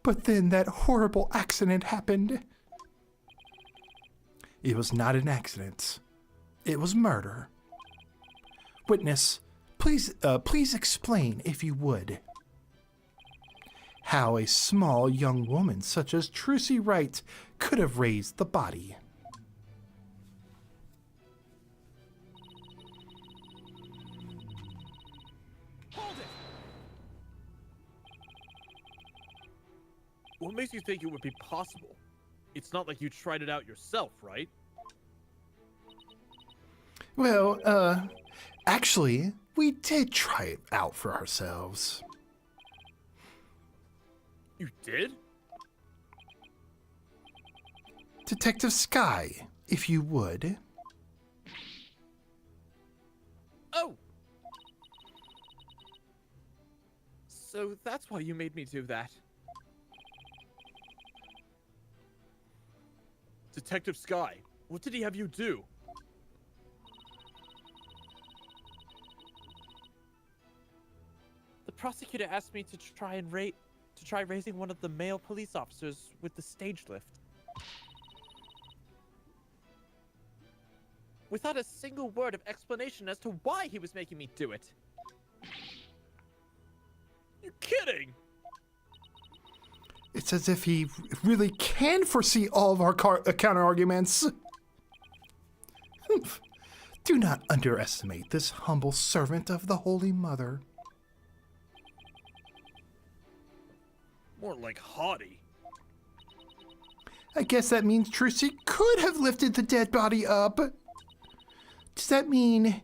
[SPEAKER 6] But then that horrible accident happened. It was not an accident. It was murder. Witness, please explain, if you would, how a small young woman such as Trucy Wright could have raised the body.
[SPEAKER 2] Hold it!
[SPEAKER 3] What makes you think it would be possible? It's not like you tried it out yourself, right?
[SPEAKER 6] Well, actually, we did try it out for ourselves.
[SPEAKER 3] You did?
[SPEAKER 6] Detective Sky, if you would.
[SPEAKER 3] Oh! So that's why you made me do that. Detective Sky, what did he have you do? The prosecutor asked me to try raising one of the male police officers with the stage lift. Without a single word of explanation as to why he was making me do it. You're kidding!
[SPEAKER 6] It's as if he really can foresee all of our counter-arguments. Do not underestimate this humble servant of the Holy Mother.
[SPEAKER 3] More like haughty.
[SPEAKER 6] I guess that means Trucy could have lifted the dead body up. Does that mean...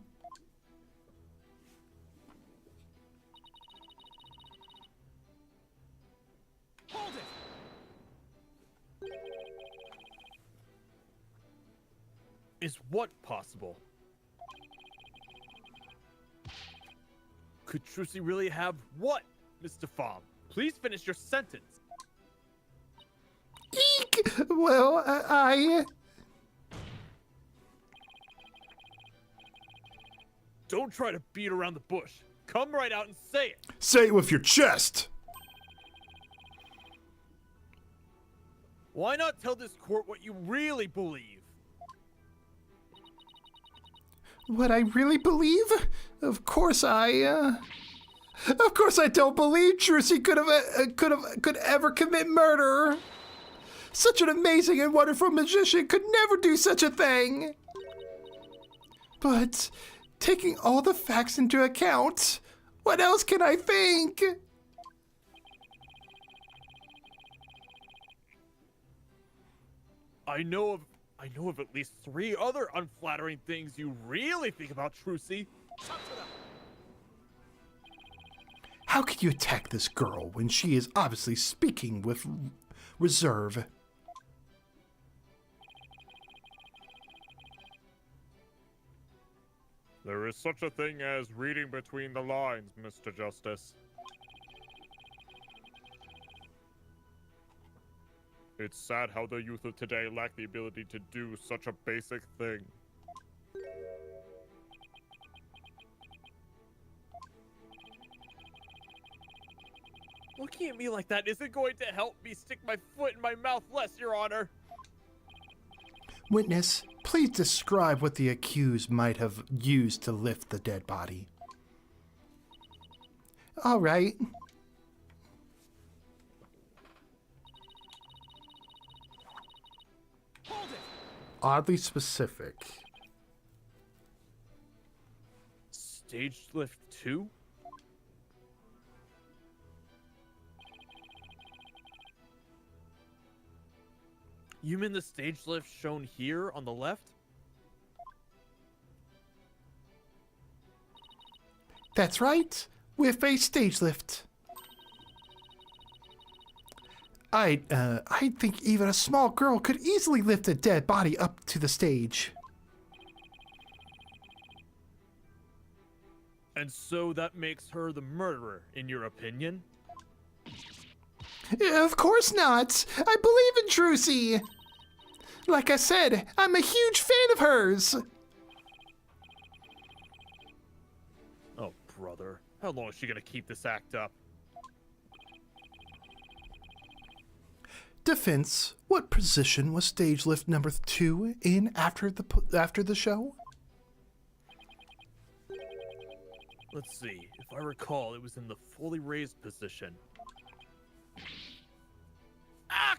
[SPEAKER 2] Hold it!
[SPEAKER 3] Is what possible? Could Trucy really have what, Mr. Pham? Please finish your sentence.
[SPEAKER 6] Eek! Well, I...
[SPEAKER 3] Don't try to beat around the bush. Come right out and say it.
[SPEAKER 1] Say it with your chest.
[SPEAKER 3] Why not tell this court what you really believe?
[SPEAKER 6] What I really believe? Of course I don't believe Trucy could ever commit murder. Such an amazing and wonderful magician could never do such a thing. But taking all the facts into account, what else can I think?
[SPEAKER 3] I know of at least 3 other unflattering things you really think about Trucy.
[SPEAKER 6] How could you attack this girl when she is obviously speaking with reserve?
[SPEAKER 4] There is such a thing as reading between the lines, Mr. Justice. It's sad how the youth of today lack the ability to do such a basic thing.
[SPEAKER 3] Looking at me like that isn't going to help me stick my foot in my mouth less, Your Honor.
[SPEAKER 6] Witness, please describe what the accused might have used to lift the dead body. All right.
[SPEAKER 2] Hold it!
[SPEAKER 1] Oddly specific.
[SPEAKER 3] Stage lift 2? You mean the stage lift shown here on the left?
[SPEAKER 6] That's right, with a stage lift. I think even a small girl could easily lift a dead body up to the stage.
[SPEAKER 3] And so that makes her the murderer, in your opinion?
[SPEAKER 6] Of course not. I believe in Trucy. Like I said, I'm a huge fan of hers.
[SPEAKER 3] Oh, brother. How long is she gonna keep this act up?
[SPEAKER 6] Defense, what position was stage lift number 2 in after the show?
[SPEAKER 3] Let's see. If I recall, it was in the fully raised position. Ah!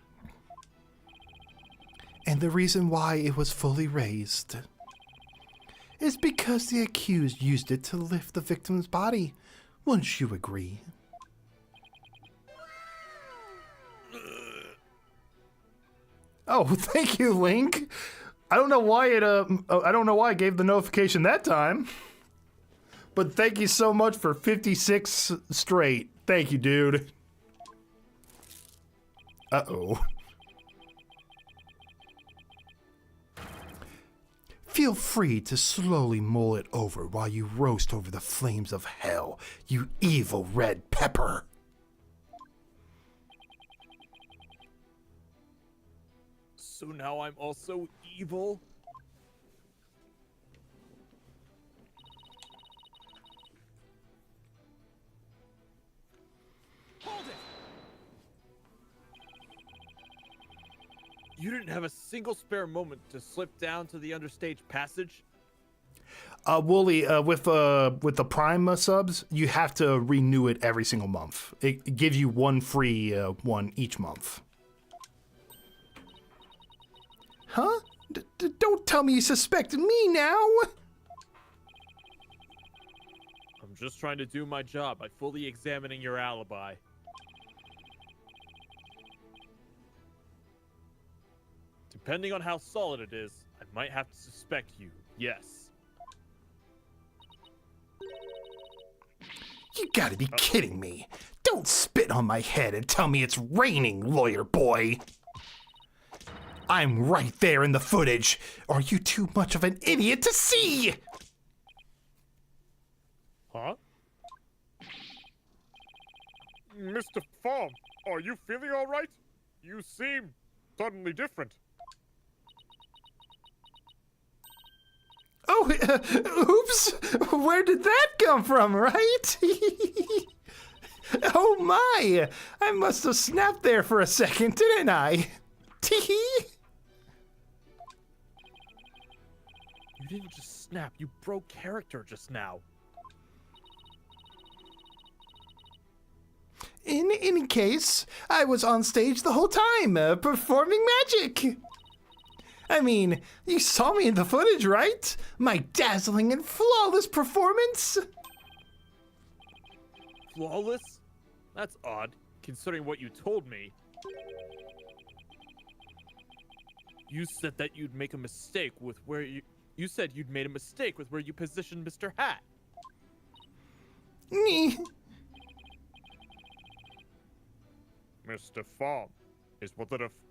[SPEAKER 6] And the reason why it was fully raised is because the accused used it to lift the victim's body. Wouldn't you agree?
[SPEAKER 1] Oh, thank you, Link. I don't know why I gave the notification that time. But thank you so much for 56 straight. Thank you, dude. Uh-oh.
[SPEAKER 6] Feel free to slowly mull it over while you roast over the flames of hell, you evil red pepper.
[SPEAKER 3] So now I'm also evil?
[SPEAKER 2] Hold it!
[SPEAKER 3] You didn't have a single spare moment to slip down to the understage passage?
[SPEAKER 1] Wooly, with the Prime subs, you have to renew it every single month. It gives you one free one each month.
[SPEAKER 6] Huh? Don't tell me you suspect me now!
[SPEAKER 3] I'm just trying to do my job by fully examining your alibi. Depending on how solid it is, I might have to suspect you, yes.
[SPEAKER 6] You gotta be kidding me. Don't spit on my head and tell me it's raining, lawyer boy. I'm right there in the footage. Are you too much of an idiot to see?
[SPEAKER 4] Huh? Mr. Farm, are you feeling all right? You seem suddenly different.
[SPEAKER 6] Oh, oops. Where did that come from, right? Oh my. I must have snapped there for a second, didn't I? Tee-hee.
[SPEAKER 3] You didn't just snap, you broke character just now.
[SPEAKER 6] In any case, I was on stage the whole time, performing magic. I mean, you saw me in the footage, right? My dazzling and flawless performance.
[SPEAKER 3] Flawless? That's odd, considering what you told me. You said that you'd make a mistake with where you said you'd made a mistake with where you positioned Mr. Hat.
[SPEAKER 6] Nyeh.
[SPEAKER 4] Mr. Farm,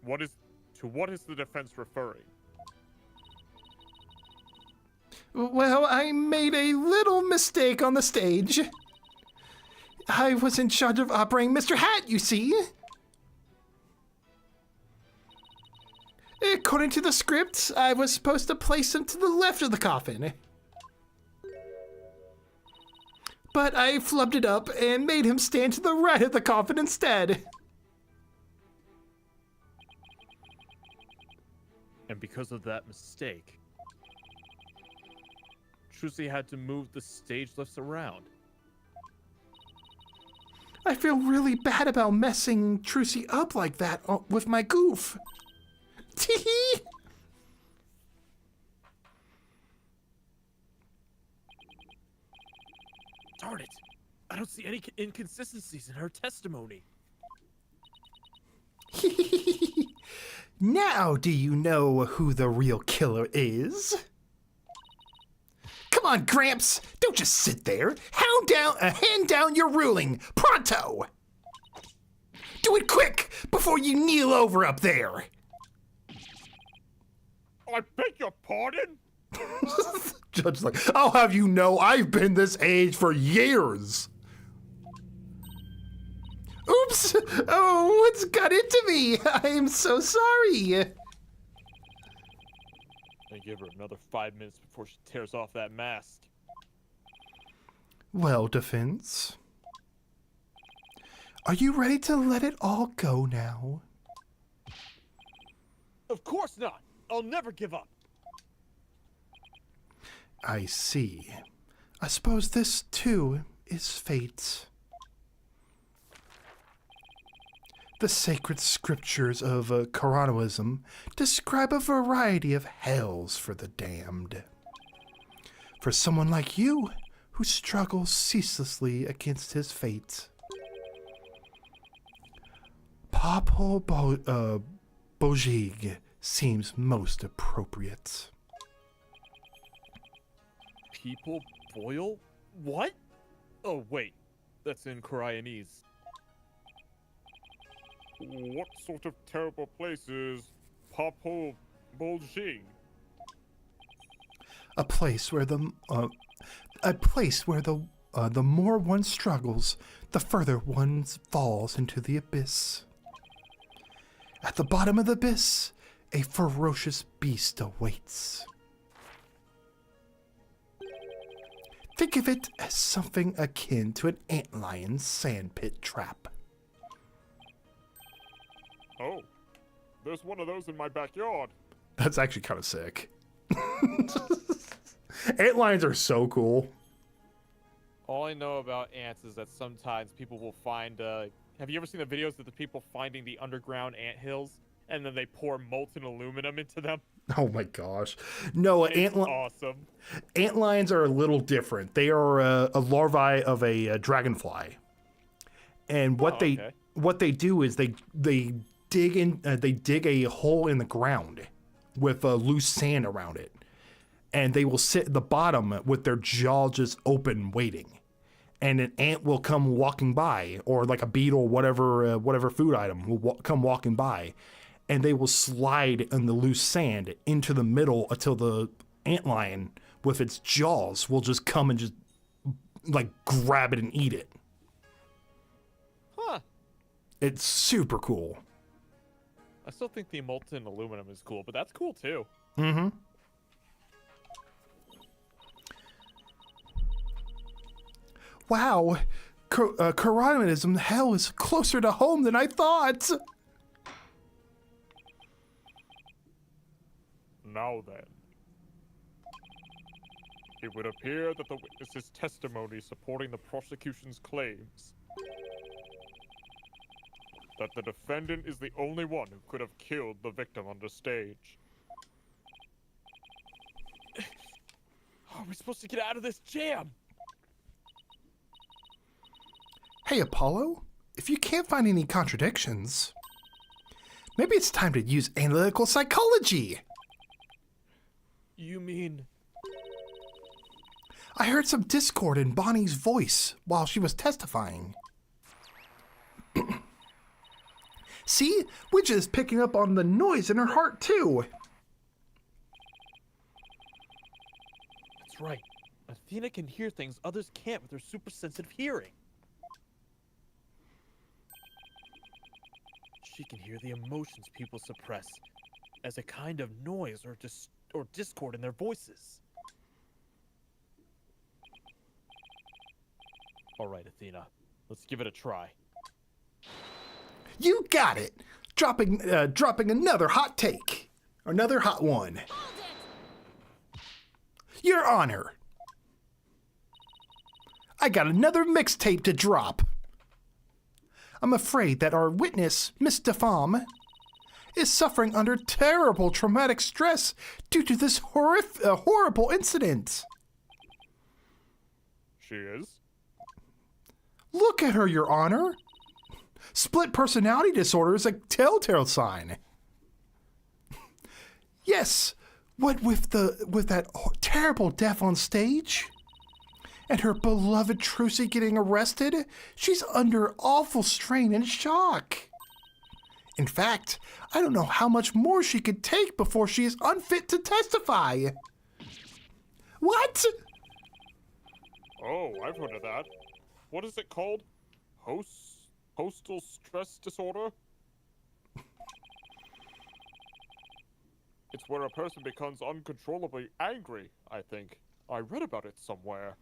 [SPEAKER 4] what is the defense referring?
[SPEAKER 6] Well, I made a little mistake on the stage. I was in charge of operating Mr. Hat, you see. According to the script, I was supposed to place him to the left of the coffin. But I flubbed it up and made him stand to the right of the coffin instead.
[SPEAKER 3] And because of that mistake, Trucy had to move the stage lifts around.
[SPEAKER 6] I feel really bad about messing Trucy up like that with my goof. Tee-hee!
[SPEAKER 3] Darn it! I don't see any inconsistencies in her testimony.
[SPEAKER 6] Now do you know who the real killer is? Come on, Gramps! Don't just sit there! Hand down your ruling! Pronto! Do it quick before you kneel over up there!
[SPEAKER 4] I beg your pardon?
[SPEAKER 1] Judge's like, I'll have you know I've been this age for years.
[SPEAKER 6] Oops! Oh, what's got into me? I am so sorry.
[SPEAKER 3] I give her another 5 minutes before she tears off that mask.
[SPEAKER 6] Well, defense. Are you ready to let it all go now?
[SPEAKER 3] Of course not! I'll never give up!
[SPEAKER 6] I see. I suppose this, too, is fate. The sacred scriptures of Coranoism describe a variety of hells for the damned. For someone like you, who struggles ceaselessly against his fate. Popol Bojig seems most appropriate.
[SPEAKER 3] People boil? What? Oh, wait. That's in Koreanese.
[SPEAKER 4] What sort of terrible place is Popol Vuh?
[SPEAKER 6] A place where the the more one struggles, the further one falls into the abyss. At the bottom of the abyss, a ferocious beast awaits. Think of it as something akin to an antlion sandpit trap.
[SPEAKER 4] Oh, there's one of those in my backyard.
[SPEAKER 1] That's actually kind of sick. Antlions are so cool.
[SPEAKER 2] All I know about ants is that sometimes people will find. Have you ever seen the videos of the people finding the underground ant hills and then they pour molten aluminum into them?
[SPEAKER 1] Oh my gosh. No,
[SPEAKER 2] It's awesome.
[SPEAKER 1] antlions are a little different. They are a larvae of a dragonfly. And what they do is they dig a hole in the ground with loose sand around it. And they will sit at the bottom with their jaw just open waiting. And an ant will come walking by, or like a beetle, whatever food item will come walking by. And they will slide in the loose sand into the middle until the antlion with its jaws will just come and just like grab it and eat it.
[SPEAKER 2] Huh.
[SPEAKER 1] It's super cool.
[SPEAKER 2] I still think the molten aluminum is cool, but that's cool too.
[SPEAKER 1] Mm-hmm.
[SPEAKER 6] Wow, Coroninism hell is closer to home than I thought.
[SPEAKER 4] Now then. It would appear that the witness's testimony supporting the prosecution's claims that the defendant is the only one who could have killed the victim on the stage.
[SPEAKER 2] How are we supposed to get out of this jam?
[SPEAKER 6] Hey, Apollo, if you can't find any contradictions, maybe it's time to use analytical psychology.
[SPEAKER 2] You mean...
[SPEAKER 6] I heard some discord in Bonnie's voice while she was testifying. See, Witch is picking up on the noise in her heart, too.
[SPEAKER 2] That's right. Athena can hear things others can't with her super sensitive hearing. She can hear the emotions people suppress as a kind of noise or discord in their voices. All right, Athena, let's give it a try.
[SPEAKER 6] You got it. Dropping another hot take. Another hot one.
[SPEAKER 5] Hold it!
[SPEAKER 6] Your Honor. I got another mixtape to drop. I'm afraid that our witness, Miss DeFam, is suffering under terrible traumatic stress due to this horrible incident.
[SPEAKER 4] She is?
[SPEAKER 6] Look at her, Your Honor. Split personality disorder is a telltale sign. Yes, what with that terrible death on stage and her beloved Trucy getting arrested, she's under awful strain and shock. In fact, I don't know how much more she could take before she is unfit to testify. What?
[SPEAKER 4] Oh, I've heard of that. What is it called? Postal stress disorder? It's where a person becomes uncontrollably angry, I think. I read about it somewhere.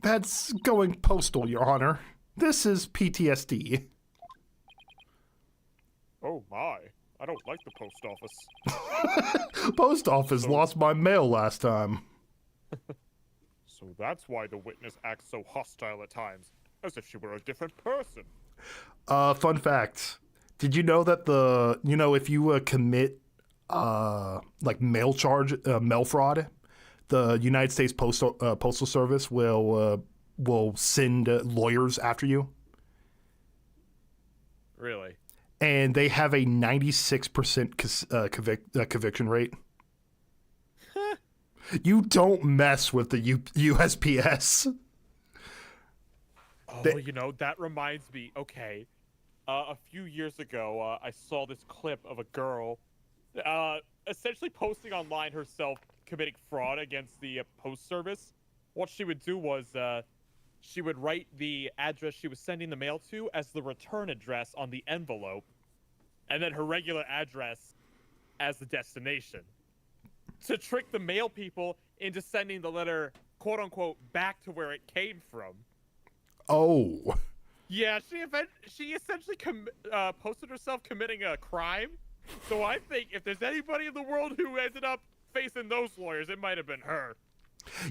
[SPEAKER 6] That's going postal, Your Honor. This is PTSD.
[SPEAKER 4] Oh my, I don't like the post office.
[SPEAKER 1] Post office lost my mail last time.
[SPEAKER 4] So that's why the witness acts so hostile at times, as if she were a different person.
[SPEAKER 1] Fun fact. Did you know that if you commit like mail fraud, the United States Postal Service will send lawyers after you?
[SPEAKER 2] Really?
[SPEAKER 1] And they have a 96% conviction rate. You don't mess with the USPS.
[SPEAKER 2] Oh, that reminds me. Okay. A few years ago, I saw this clip of a girl essentially posting online herself committing fraud against the post service, what she would do was she would write the address she was sending the mail to as the return address on the envelope, and then her regular address as the destination, to trick the mail people into sending the letter, quote unquote, back to where it came from.
[SPEAKER 1] Oh.
[SPEAKER 2] Yeah, she essentially posted herself committing a crime. So I think if there's anybody in the world who ended up facing those lawyers, it might have been her.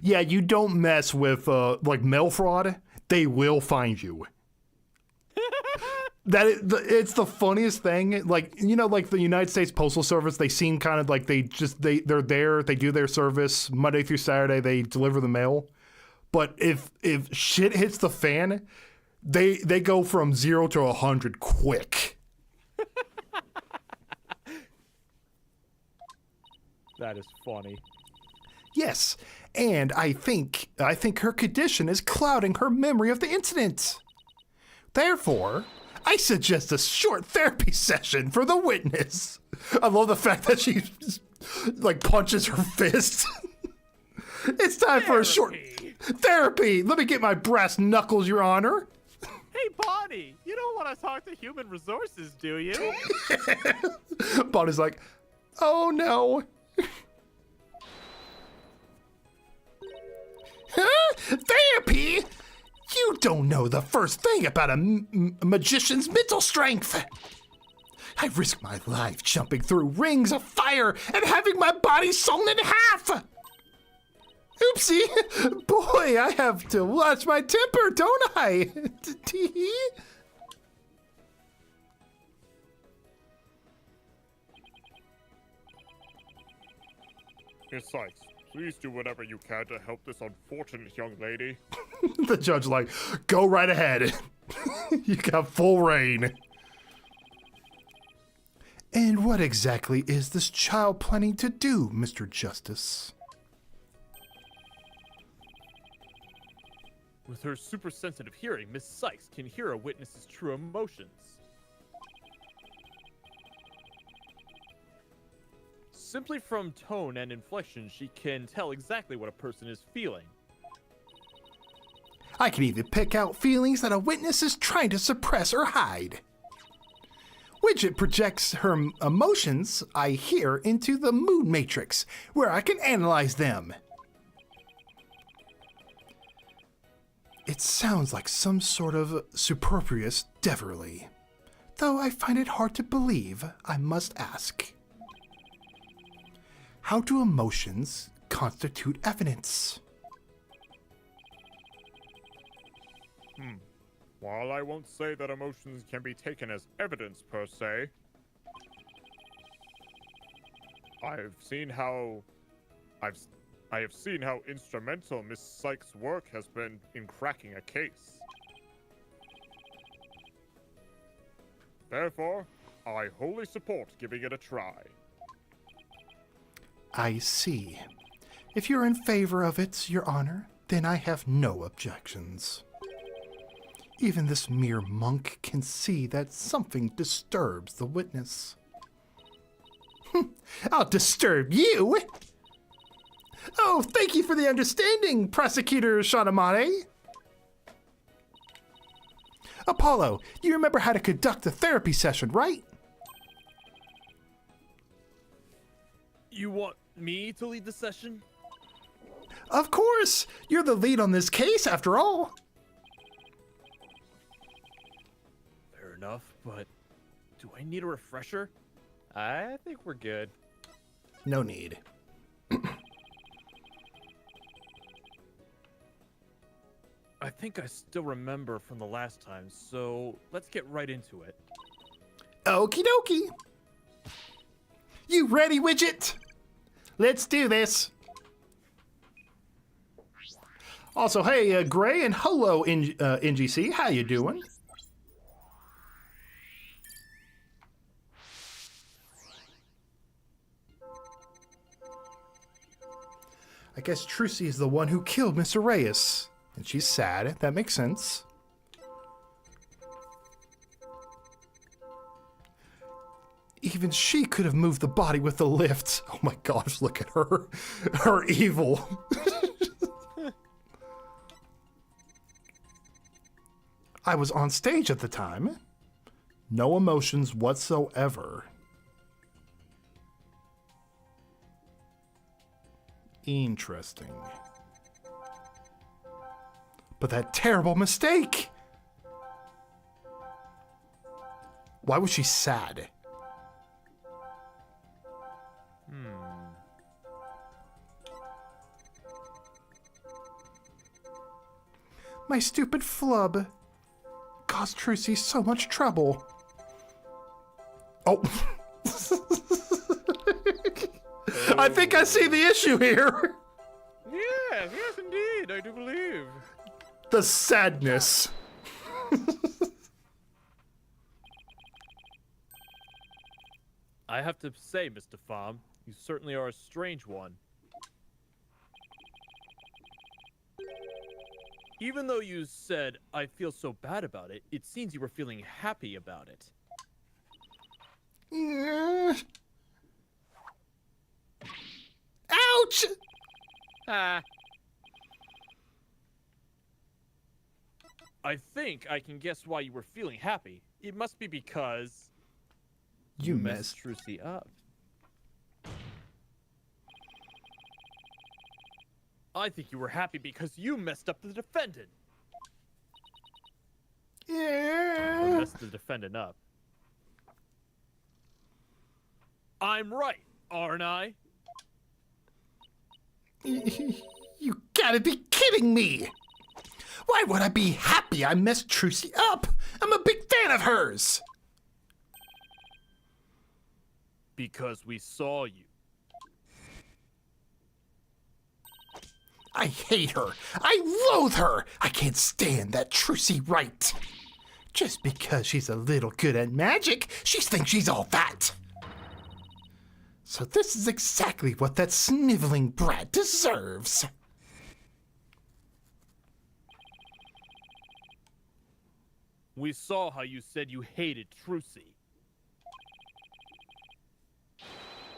[SPEAKER 1] Yeah, you don't mess with like mail fraud. They will find you. It's the funniest thing. Like, you know, like the United States Postal Service, they seem kind of like they're there, they do their service Monday through Saturday, they deliver the mail. But if shit hits the fan, they go from 0 to 100 quick.
[SPEAKER 2] That is funny.
[SPEAKER 1] Yes, and I think her condition is clouding her memory of the incident. Therefore, I suggest a short therapy session for the witness. I love the fact that she like punches her fist. It's time for a short therapy. Let me get my brass knuckles, Your Honor.
[SPEAKER 2] Hey, Bonnie, you don't want to talk to human resources, do you?
[SPEAKER 1] Bonnie's like, oh no. Huh? Therapy? You don't know the first thing about a magician's mental strength. I risked my life jumping through rings of fire and having my body sawn in half. Oopsie. Boy, I have to watch my temper, don't I?
[SPEAKER 4] Miss Sykes, please do whatever you can to help this unfortunate young lady.
[SPEAKER 1] The judge like, go right ahead. You got full reign. And what exactly is this child planning to do, Mr. Justice?
[SPEAKER 2] With her super sensitive hearing, Miss Sykes can hear a witness's true emotions. Simply from tone and inflection, she can tell exactly what a person is feeling.
[SPEAKER 1] I can even pick out feelings that a witness is trying to suppress or hide. Widget projects her emotions I hear into the mood matrix, where I can analyze them. It sounds like some sort of superfluous devilry, though I find it hard to believe. I must ask. How do emotions constitute evidence?
[SPEAKER 4] While I won't say that emotions can be taken as evidence per se, I have seen how instrumental Miss Sykes' work has been in cracking a case. Therefore, I wholly support giving it a try.
[SPEAKER 1] I see. If you're in favor of it, Your Honor, then I have no objections. Even this mere monk can see that something disturbs the witness. I'll disturb you! Oh, thank you for the understanding, Prosecutor Shanamane. Apollo, you remember how to conduct a therapy session, right?
[SPEAKER 2] You want me to lead the session?
[SPEAKER 1] Of course! You're the lead on this case, after all.
[SPEAKER 2] Fair enough, but do I need a refresher? I think we're good.
[SPEAKER 1] No need.
[SPEAKER 2] I think I still remember from the last time, so let's get right into it.
[SPEAKER 1] Okie dokie. You ready, Widget? Let's do this. Also, hey, Gray, and hello, NGC. How you doing? I guess Trucy is the one who killed Mr. Reyes. And she's sad. That makes sense. Even she could have moved the body with the lift. Oh my gosh, look at her. Her evil. I was on stage at the time. No emotions whatsoever. Interesting. But that terrible mistake! Why was she sad? My stupid flub caused Trucy so much trouble. Oh. I think I see the issue here.
[SPEAKER 2] Yes, indeed, I do believe.
[SPEAKER 1] The sadness.
[SPEAKER 3] I have to say, Mr. Farm, you certainly are a strange one. Even though you said, I feel so bad about it, it seems you were feeling happy about it.
[SPEAKER 1] Ouch!
[SPEAKER 3] Ah. I think I can guess why you were feeling happy. It must be because
[SPEAKER 1] You
[SPEAKER 3] messed
[SPEAKER 1] messed.
[SPEAKER 3] Trucy up. I think you were happy because you messed up the defendant. Or
[SPEAKER 1] Yeah.
[SPEAKER 3] messed the defendant up. I'm right, aren't I?
[SPEAKER 1] You gotta be kidding me! Why would I be happy I messed Trucy up? I'm a big fan of hers!
[SPEAKER 3] Because we saw you.
[SPEAKER 1] I hate her. I loathe her. I can't stand that Trucy Wright. Just because she's a little good at magic, she thinks she's all that. So this is exactly what that sniveling brat deserves.
[SPEAKER 3] We saw how you said you hated Trucy.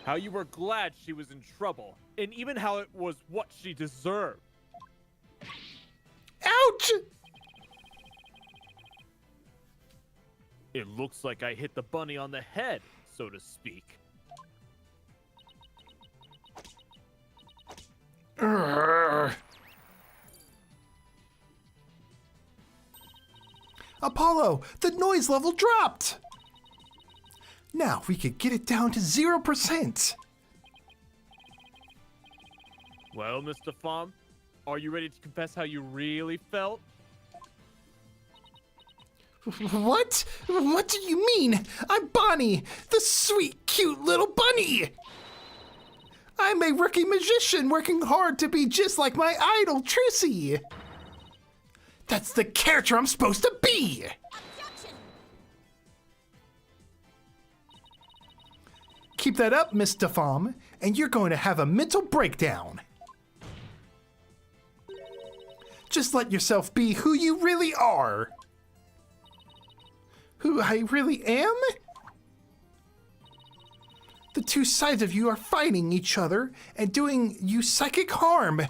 [SPEAKER 3] How you were glad she was in trouble, and even how it was what she deserved.
[SPEAKER 1] Ouch!
[SPEAKER 3] It looks like I hit the bunny on the head, so to speak.
[SPEAKER 1] Urgh. Apollo, the noise level dropped! Now we could get it down to 0%.
[SPEAKER 3] Well, Mr. Farm, are you ready to confess how you really felt?
[SPEAKER 1] What? What do you mean? I'm Bonnie, the sweet, cute little bunny! I'm a rookie magician working hard to be just like my idol, Trucy! That's the character I'm supposed to be!
[SPEAKER 5] Objection!
[SPEAKER 1] Keep that up, Miss Defam, and you're going to have a mental breakdown. Just let yourself be who you really are. Who I really am? The two sides of you are fighting each other and doing you psychic harm.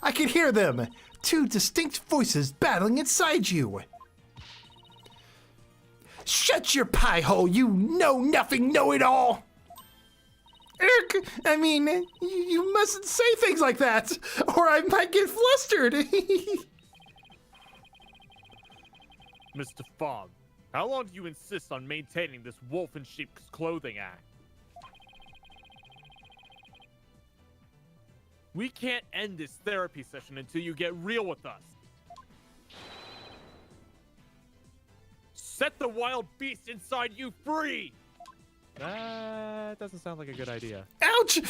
[SPEAKER 1] I can hear them. Two distinct voices battling inside you. Shut your pie hole, you know-nothing know-it-all! I mean, you mustn't say things like that, or I might get flustered.
[SPEAKER 3] Mr. Farm, how long do you insist on maintaining this wolf in sheep's clothing act? We can't end this therapy session until you get real with us. Set the wild beast inside you free! That doesn't sound like a good idea.
[SPEAKER 1] Ouch!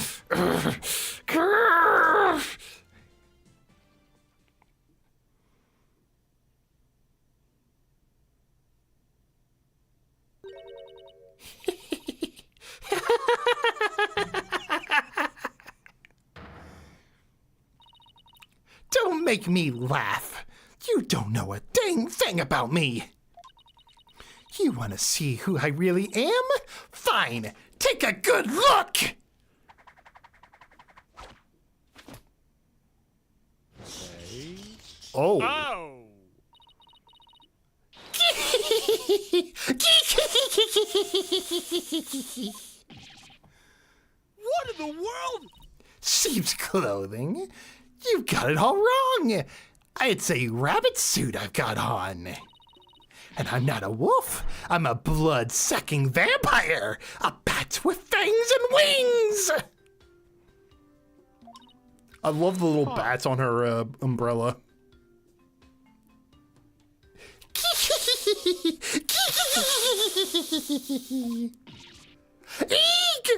[SPEAKER 1] Don't make me laugh. You don't know a dang thing about me.
[SPEAKER 6] You want to see who I really am? Fine, take a good look!
[SPEAKER 1] Oh.
[SPEAKER 2] Oh! What in the world?
[SPEAKER 6] Sheep's clothing? You've got it all wrong. It's a rabbit suit I've got on. And I'm not a wolf. I'm a blood-sucking vampire. A bat with fangs and wings.
[SPEAKER 1] I love the little bats on her umbrella.
[SPEAKER 6] Eek!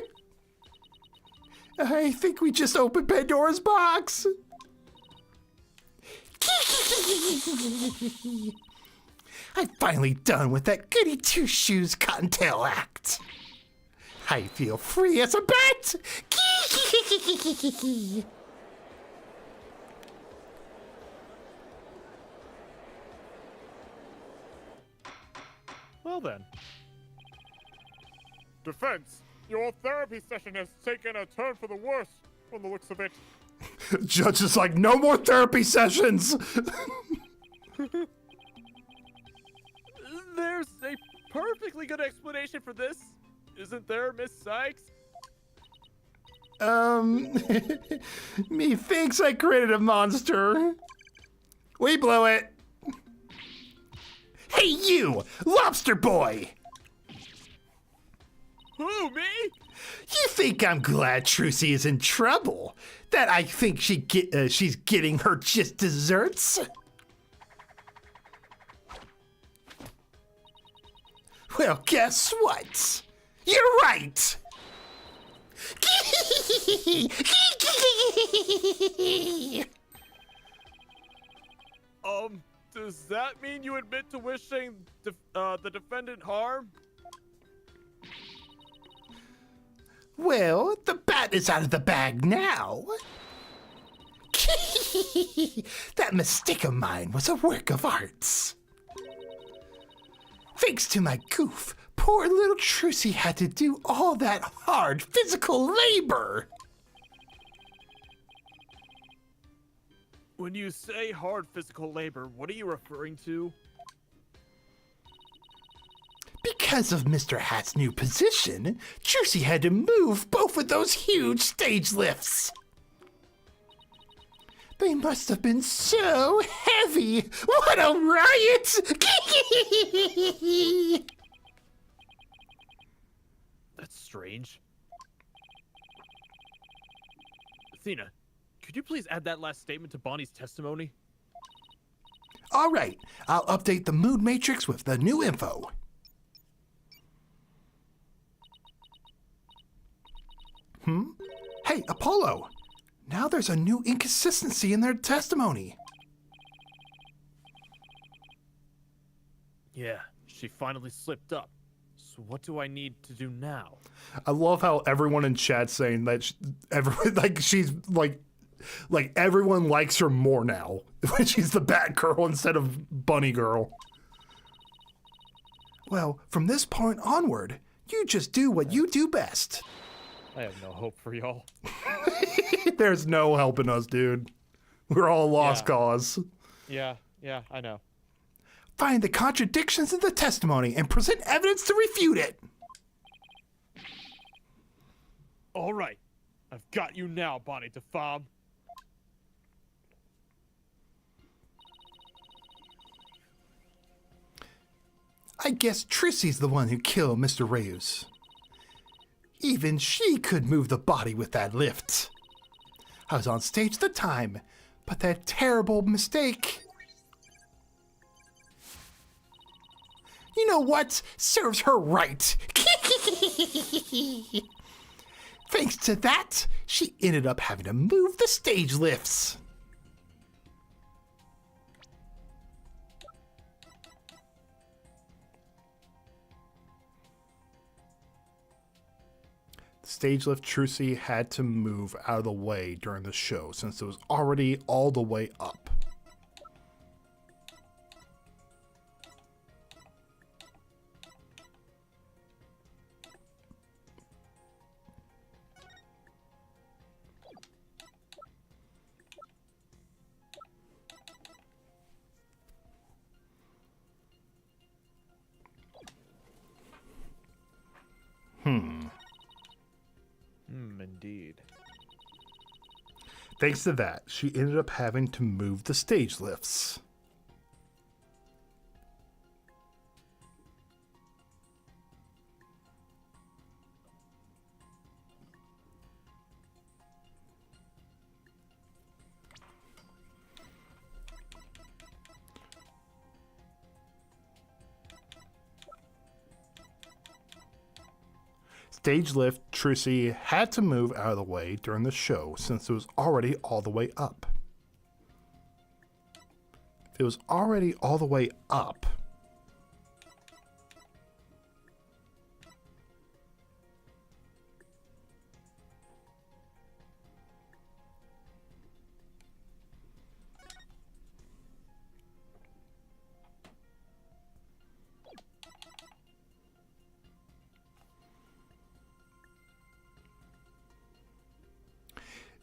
[SPEAKER 6] I think we just opened Pandora's box. I'm finally done with that goody two-shoes cottontail act. I feel free as a bat.
[SPEAKER 2] Well then.
[SPEAKER 4] Defense, your therapy session has taken a turn for the worse from the looks of it.
[SPEAKER 1] Judge is like, no more therapy sessions.
[SPEAKER 2] There's a perfectly good explanation for this, isn't there, Miss Sykes?
[SPEAKER 1] Methinks I created a monster. We blew it.
[SPEAKER 6] Hey, you, lobster boy!
[SPEAKER 2] Who, me?
[SPEAKER 6] You think I'm glad Trucy is in trouble? That I think she's getting her just desserts? Well, guess what? You're right!
[SPEAKER 2] Does that mean you admit to wishing the defendant harm?
[SPEAKER 6] Well, the bat is out of the bag now. That mistake of mine was a work of arts. Thanks to my goof, poor little Trucy had to do all that hard physical labor.
[SPEAKER 2] When you say hard physical labor, what are you referring to?
[SPEAKER 6] Because of Mr. Hat's new position, Trucy had to move both of those huge stage lifts. They must have been so heavy. What a riot!
[SPEAKER 2] That's strange. Athena, could you please add that last statement to Bonnie's testimony?
[SPEAKER 6] All right, I'll update the mood matrix with the new info. Hey, Apollo. Now there's a new inconsistency in their testimony.
[SPEAKER 2] Yeah, she finally slipped up. So what do I need to do now?
[SPEAKER 1] I love how everyone in chat's saying that she's like everyone likes her more now when she's the Batgirl instead of Bunny Girl.
[SPEAKER 6] Well, from this point onward, you just do what you do best.
[SPEAKER 2] I have no hope for y'all.
[SPEAKER 1] There's no helping us, dude. We're all a lost
[SPEAKER 2] Yeah.
[SPEAKER 1] cause.
[SPEAKER 2] Yeah, I know.
[SPEAKER 6] Find the contradictions in the testimony and present evidence to refute it.
[SPEAKER 2] All right, I've got you now, Bonnie DeFom.
[SPEAKER 6] I guess Trissy's the one who killed Mr. Reyes. Even she could move the body with that lift. I was on stage at the time, but that terrible mistake. You know what? Serves her right. Thanks to that, she ended up having to move the stage lifts.
[SPEAKER 1] Stage lift Trucy had to move out of the way during the show since it was already all the way up.
[SPEAKER 3] indeed.
[SPEAKER 1] Thanks to that, she ended up having to move the stage lifts. Stage lift Trucy had to move out of the way during the show since it was already all the way up. If it was already all the way up,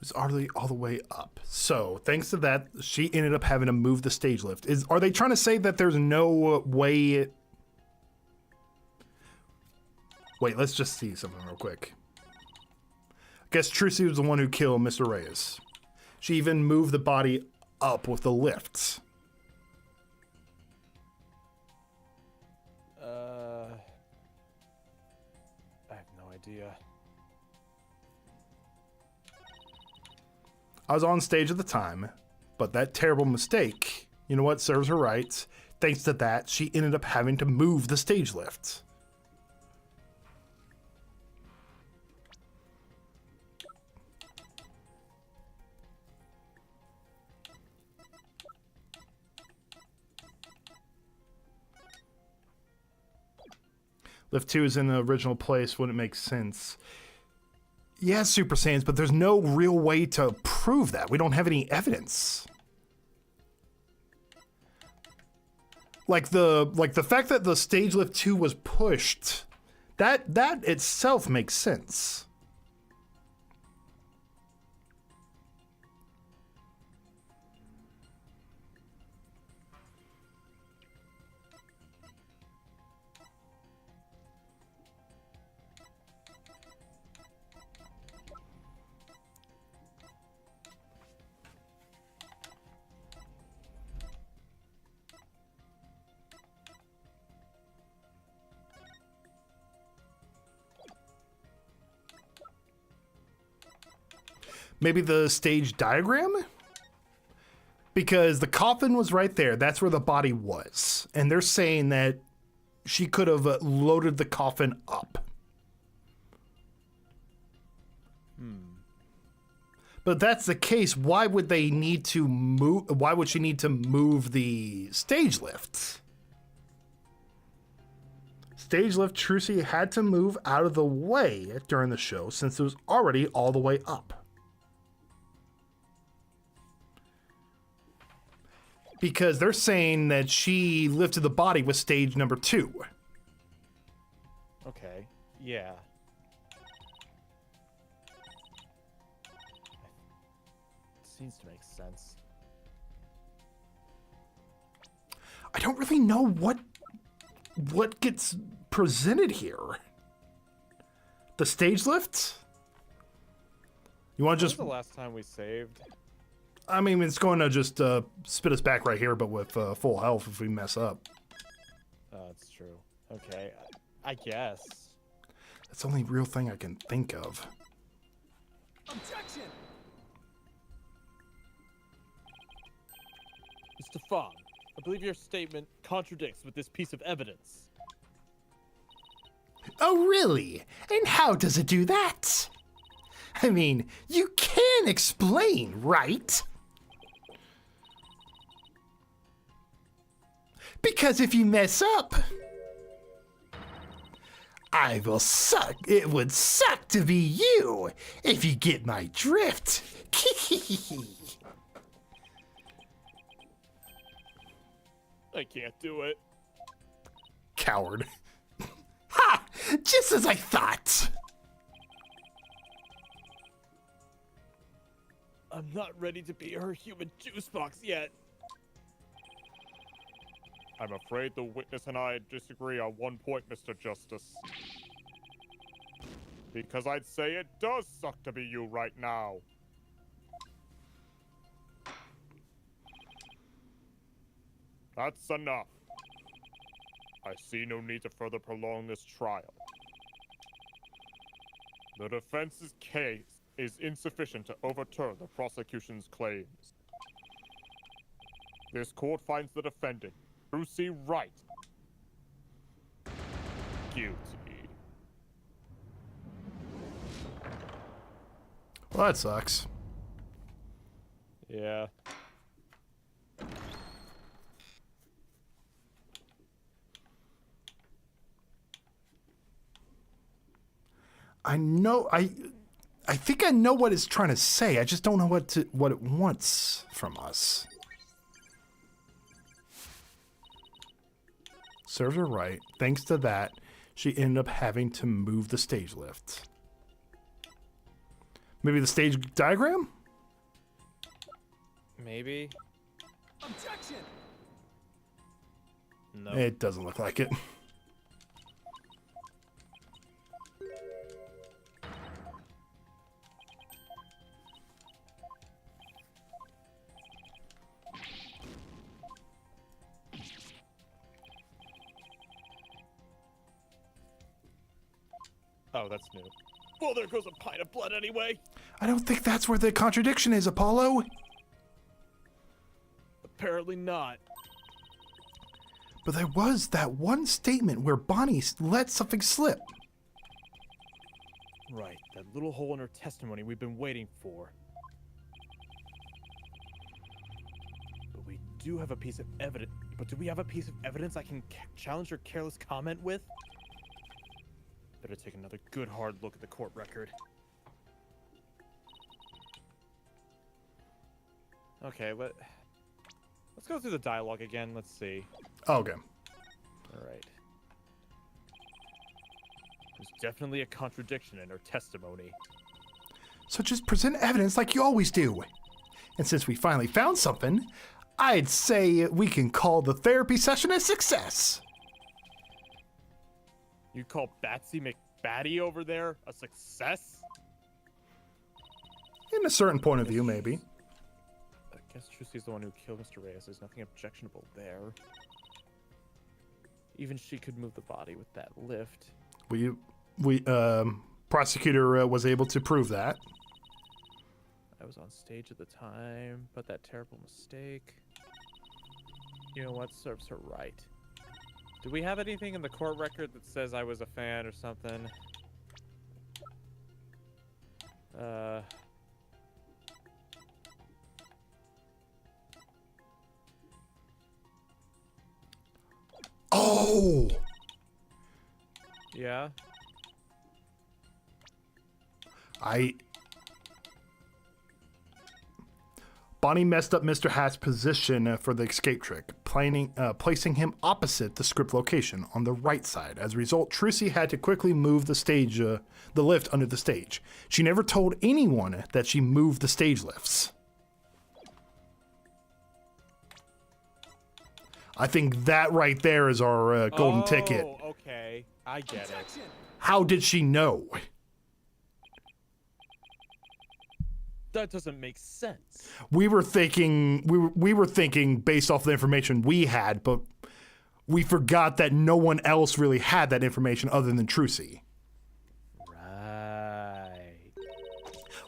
[SPEAKER 1] was already all the way up. So, thanks to that, she ended up having to move the stage lift. Are they trying to say that there's no way... Wait, let's just see something real quick. I guess Trucy was the one who killed Mr. Reyes. She even moved the body up with the lifts.
[SPEAKER 3] I have no idea.
[SPEAKER 1] I was on stage at the time, but that terrible mistake, you know what, serves her right. Thanks to that, she ended up having to move the stage lift. Lift 2 is in the original place, wouldn't make sense. Yeah, Super Saiyans, but there's no real way to prove that. We don't have any evidence. Like the fact that the stage lift 2 was pushed, that itself makes sense. Maybe the stage diagram? Because the coffin was right there. That's where the body was. And they're saying that she could have loaded the coffin up. But if that's the case, why would they need to move? Why would she need to move the stage lift? Stage lift Trucy had to move out of the way during the show since it was already all the way up. Because they're saying that she lifted the body with stage number 2.
[SPEAKER 3] Okay, yeah. Seems to make sense.
[SPEAKER 1] I don't really know what gets presented here. The stage lift? You want to
[SPEAKER 3] When was
[SPEAKER 1] just...
[SPEAKER 3] the last time we saved?
[SPEAKER 1] I mean, it's going to just spit us back right here, but with full health if we mess up.
[SPEAKER 3] That's true. Okay, I guess.
[SPEAKER 1] That's the only real thing I can think of.
[SPEAKER 5] Objection!
[SPEAKER 3] Mr. Fong, I believe your statement contradicts with this piece of evidence.
[SPEAKER 6] Oh, really? And how does it do that? I mean, you can explain, right? Because if you mess up, I will suck. It would suck to be you, if you get my drift.
[SPEAKER 3] I can't do it.
[SPEAKER 1] Coward.
[SPEAKER 6] Ha! Just as I thought.
[SPEAKER 3] I'm not ready to be her human juice box yet.
[SPEAKER 4] I'm afraid the witness and I disagree on one point, Mr. Justice. Because I'd say it does suck to be you right now. That's enough. I see no need to further prolong this trial. The defense's case is insufficient to overturn the prosecution's claims. This court finds the defendant, Brucey Wright, guilty.
[SPEAKER 1] Well, that sucks.
[SPEAKER 2] Yeah.
[SPEAKER 1] I know. I think I know what it's trying to say. I just don't know what it wants from us. Serves her right. Thanks to that, she ended up having to move the stage lift. Maybe the stage diagram?
[SPEAKER 2] Maybe.
[SPEAKER 5] Objection!
[SPEAKER 2] No.
[SPEAKER 1] It doesn't look like it.
[SPEAKER 2] Oh, that's new. Well, there goes a pint of blood anyway.
[SPEAKER 1] I don't think that's where the contradiction is, Apollo.
[SPEAKER 2] Apparently not.
[SPEAKER 1] But there was that one statement where Bonnie let something slip.
[SPEAKER 2] Right, that little hole in her testimony we've been waiting for. But we do have a piece of evidence. But do we have a piece of evidence I can challenge her careless comment with? Better take another good hard look at the court record. Okay, let's go through the dialogue again. Let's see.
[SPEAKER 1] Okay.
[SPEAKER 2] All right. There's definitely a contradiction in her testimony.
[SPEAKER 1] So just present evidence like you always do. And since we finally found something, I'd say we can call the therapy session a success.
[SPEAKER 2] You call Batsy McBatty over there a success?
[SPEAKER 1] In a certain point of view, maybe.
[SPEAKER 2] I guess Trucy's the one who killed Mr. Reyes. There's nothing objectionable there. Even she could move the body with that lift.
[SPEAKER 1] Prosecutor was able to prove that.
[SPEAKER 2] I was on stage at the time, but that terrible mistake. You know what? Serves her right. Do we have anything in the court record that says I was a fan or something?
[SPEAKER 1] Oh!
[SPEAKER 2] Yeah?
[SPEAKER 1] Bonnie messed up Mr. Hatt's position for the escape trick, placing him opposite the script location on the right side. As a result, Trucy had to quickly move the lift under the stage. She never told anyone that she moved the stage lifts. I think that right there is our golden ticket.
[SPEAKER 2] Oh, okay. I get it.
[SPEAKER 5] Objection!
[SPEAKER 1] How did she know?
[SPEAKER 2] That doesn't make sense.
[SPEAKER 1] We were thinking based off the information we had, but we forgot that no one else really had that information other than Trucy.
[SPEAKER 2] Right.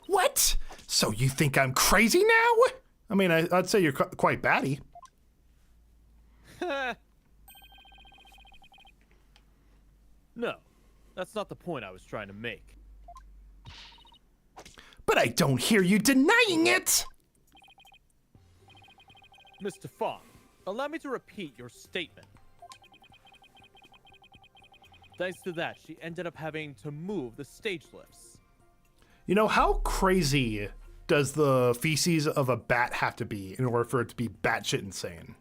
[SPEAKER 1] What? So you think I'm crazy now? I mean, I'd say you're quite batty.
[SPEAKER 2] No, that's not the point I was trying to make.
[SPEAKER 1] But I don't hear you denying it!
[SPEAKER 2] Mr. Fogg, allow me to repeat your statement. Thanks to that, she ended up having to move the stage lifts.
[SPEAKER 1] You know, how crazy does the feces of a bat have to be in order for it to be batshit insane?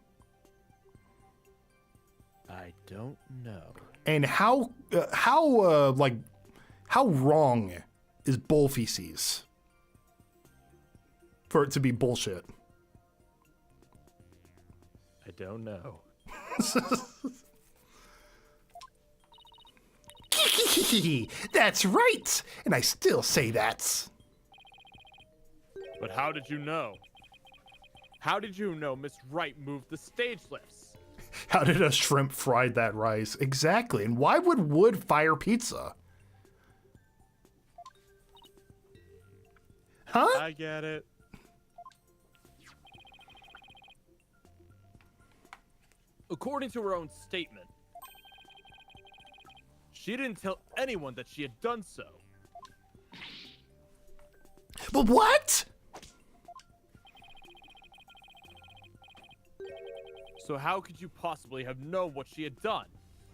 [SPEAKER 2] I don't know.
[SPEAKER 1] And how wrong is bull feces for it to be bullshit?
[SPEAKER 2] I don't know.
[SPEAKER 6] That's right! And I still say that.
[SPEAKER 2] But how did you know? How did you know Miss Wright moved the stage lifts?
[SPEAKER 1] How did a shrimp fry that rice? Exactly. And why would wood fire pizza? Huh?
[SPEAKER 2] I get it. According to her own statement, she didn't tell anyone that she had done so.
[SPEAKER 6] But what?
[SPEAKER 2] So how could you possibly have known what she had done?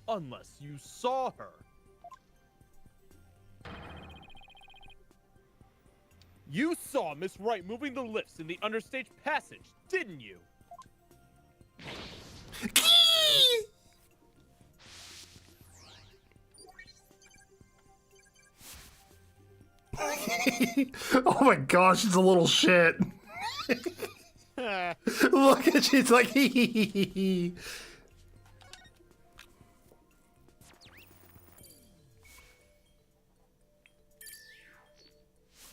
[SPEAKER 2] Unless you saw her. You saw Miss Wright moving the lifts in the understage passage, didn't you?
[SPEAKER 1] Oh my gosh, it's a little shit. Look at she's like hee hee hee hee hee.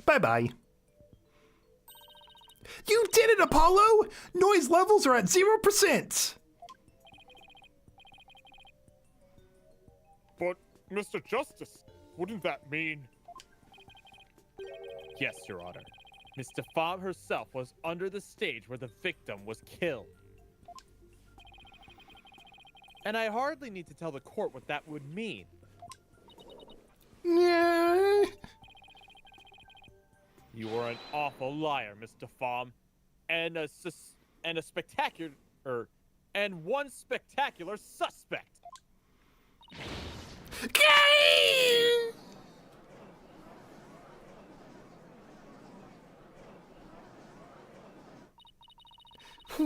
[SPEAKER 1] Bye bye.
[SPEAKER 6] You did it, Apollo! Noise levels are at 0%.
[SPEAKER 4] But, Mr. Justice, wouldn't that mean...
[SPEAKER 2] Yes, Your Honor. Miss DeFam herself was under the stage where the victim was killed. And I hardly need to tell the court what that would mean.
[SPEAKER 6] Yeah.
[SPEAKER 2] You are an awful liar, Miss DeFam, and a spectacular and one spectacular suspect.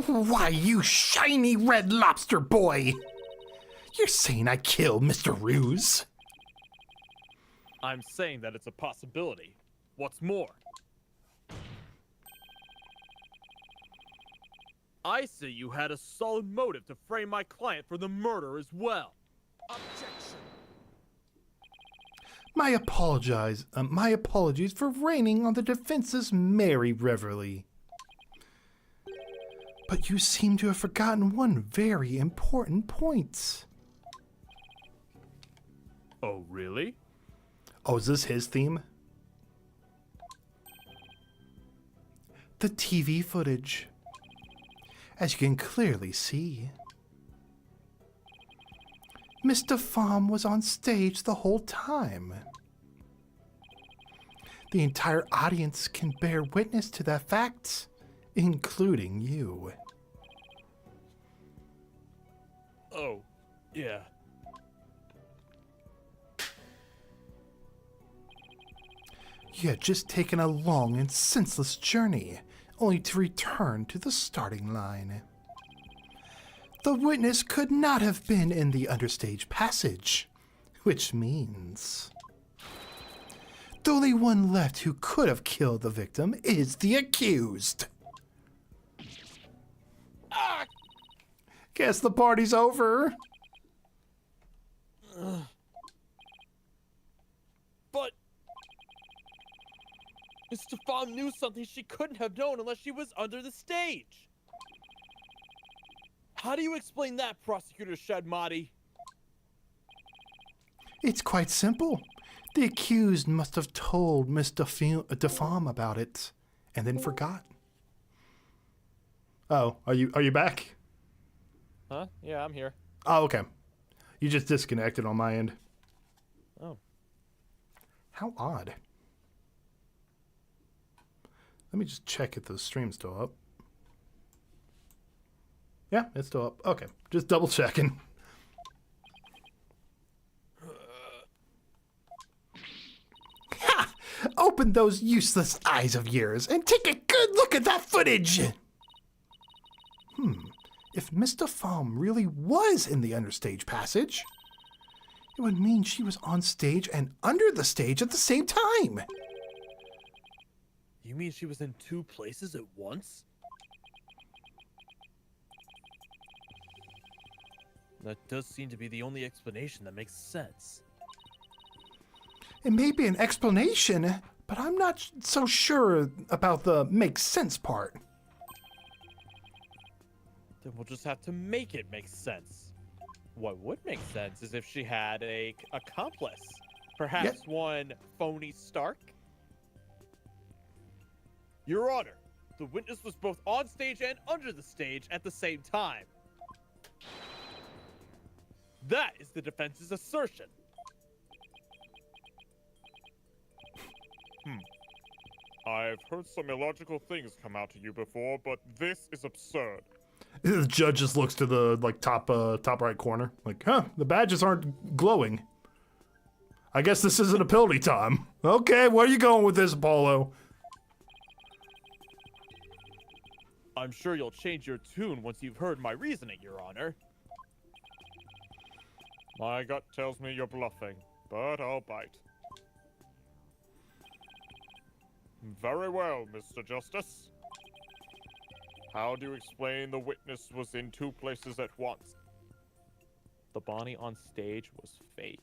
[SPEAKER 6] Why, you shiny red lobster boy! You're saying I killed Mr. Ruse?
[SPEAKER 2] I'm saying that it's a possibility. What's more, I say you had a solid motive to frame my client for the murder as well.
[SPEAKER 5] Objection.
[SPEAKER 1] My apologies for raining on the defense's merry reveille. But you seem to have forgotten one very important point.
[SPEAKER 2] Oh, really?
[SPEAKER 1] Oh, is this his theme? The TV footage. As you can clearly see, Miss DeFam was on stage the whole time. The entire audience can bear witness to that fact, including you.
[SPEAKER 2] Oh, yeah.
[SPEAKER 1] You had just taken a long and senseless journey, only to return to the starting line. The witness could not have been in the understage passage, which means the only one left who could have killed the victim is the accused.
[SPEAKER 2] Ah!
[SPEAKER 1] Guess the party's over.
[SPEAKER 2] But Miss DeFam knew something she couldn't have known unless she was under the stage. How do you explain that, Prosecutor Shadmati?
[SPEAKER 1] It's quite simple. The accused must have told Miss DeFam about it, and then forgot. Oh, are you back?
[SPEAKER 2] Huh? Yeah, I'm here.
[SPEAKER 1] Oh, okay. You just disconnected on my end.
[SPEAKER 2] Oh.
[SPEAKER 1] How odd. Let me just check if the stream's still up. Yeah, it's still up. Okay, just double checking.
[SPEAKER 6] Ha! Open those useless eyes of yours and take a good look at that footage!
[SPEAKER 1] If Miss DeFam really was in the understage passage, it would mean she was on stage and under the stage at the same time.
[SPEAKER 2] You mean she was in two places at once? That does seem to be the only explanation that makes sense.
[SPEAKER 6] It may be an explanation, but I'm not so sure about the makes sense part.
[SPEAKER 3] Then we'll just have to make it make sense. What would make sense is if she had a accomplice. Perhaps one phony Stark? Your Honor, the witness was both on stage and under the stage at the same time. That is the defense's assertion.
[SPEAKER 4] I've heard some illogical things come out to you before, but this is absurd.
[SPEAKER 1] The judge just looks to the top right corner, like, huh? The badges aren't glowing. I guess this isn't a penalty time. Okay, where are you going with this, Apollo?
[SPEAKER 3] I'm sure you'll change your tune once you've heard my reasoning, Your Honor.
[SPEAKER 4] My gut tells me you're bluffing, but I'll bite. Very well, Mr. Justice. How do you explain the witness was in two places at once?
[SPEAKER 3] The Bonnie on stage was fake.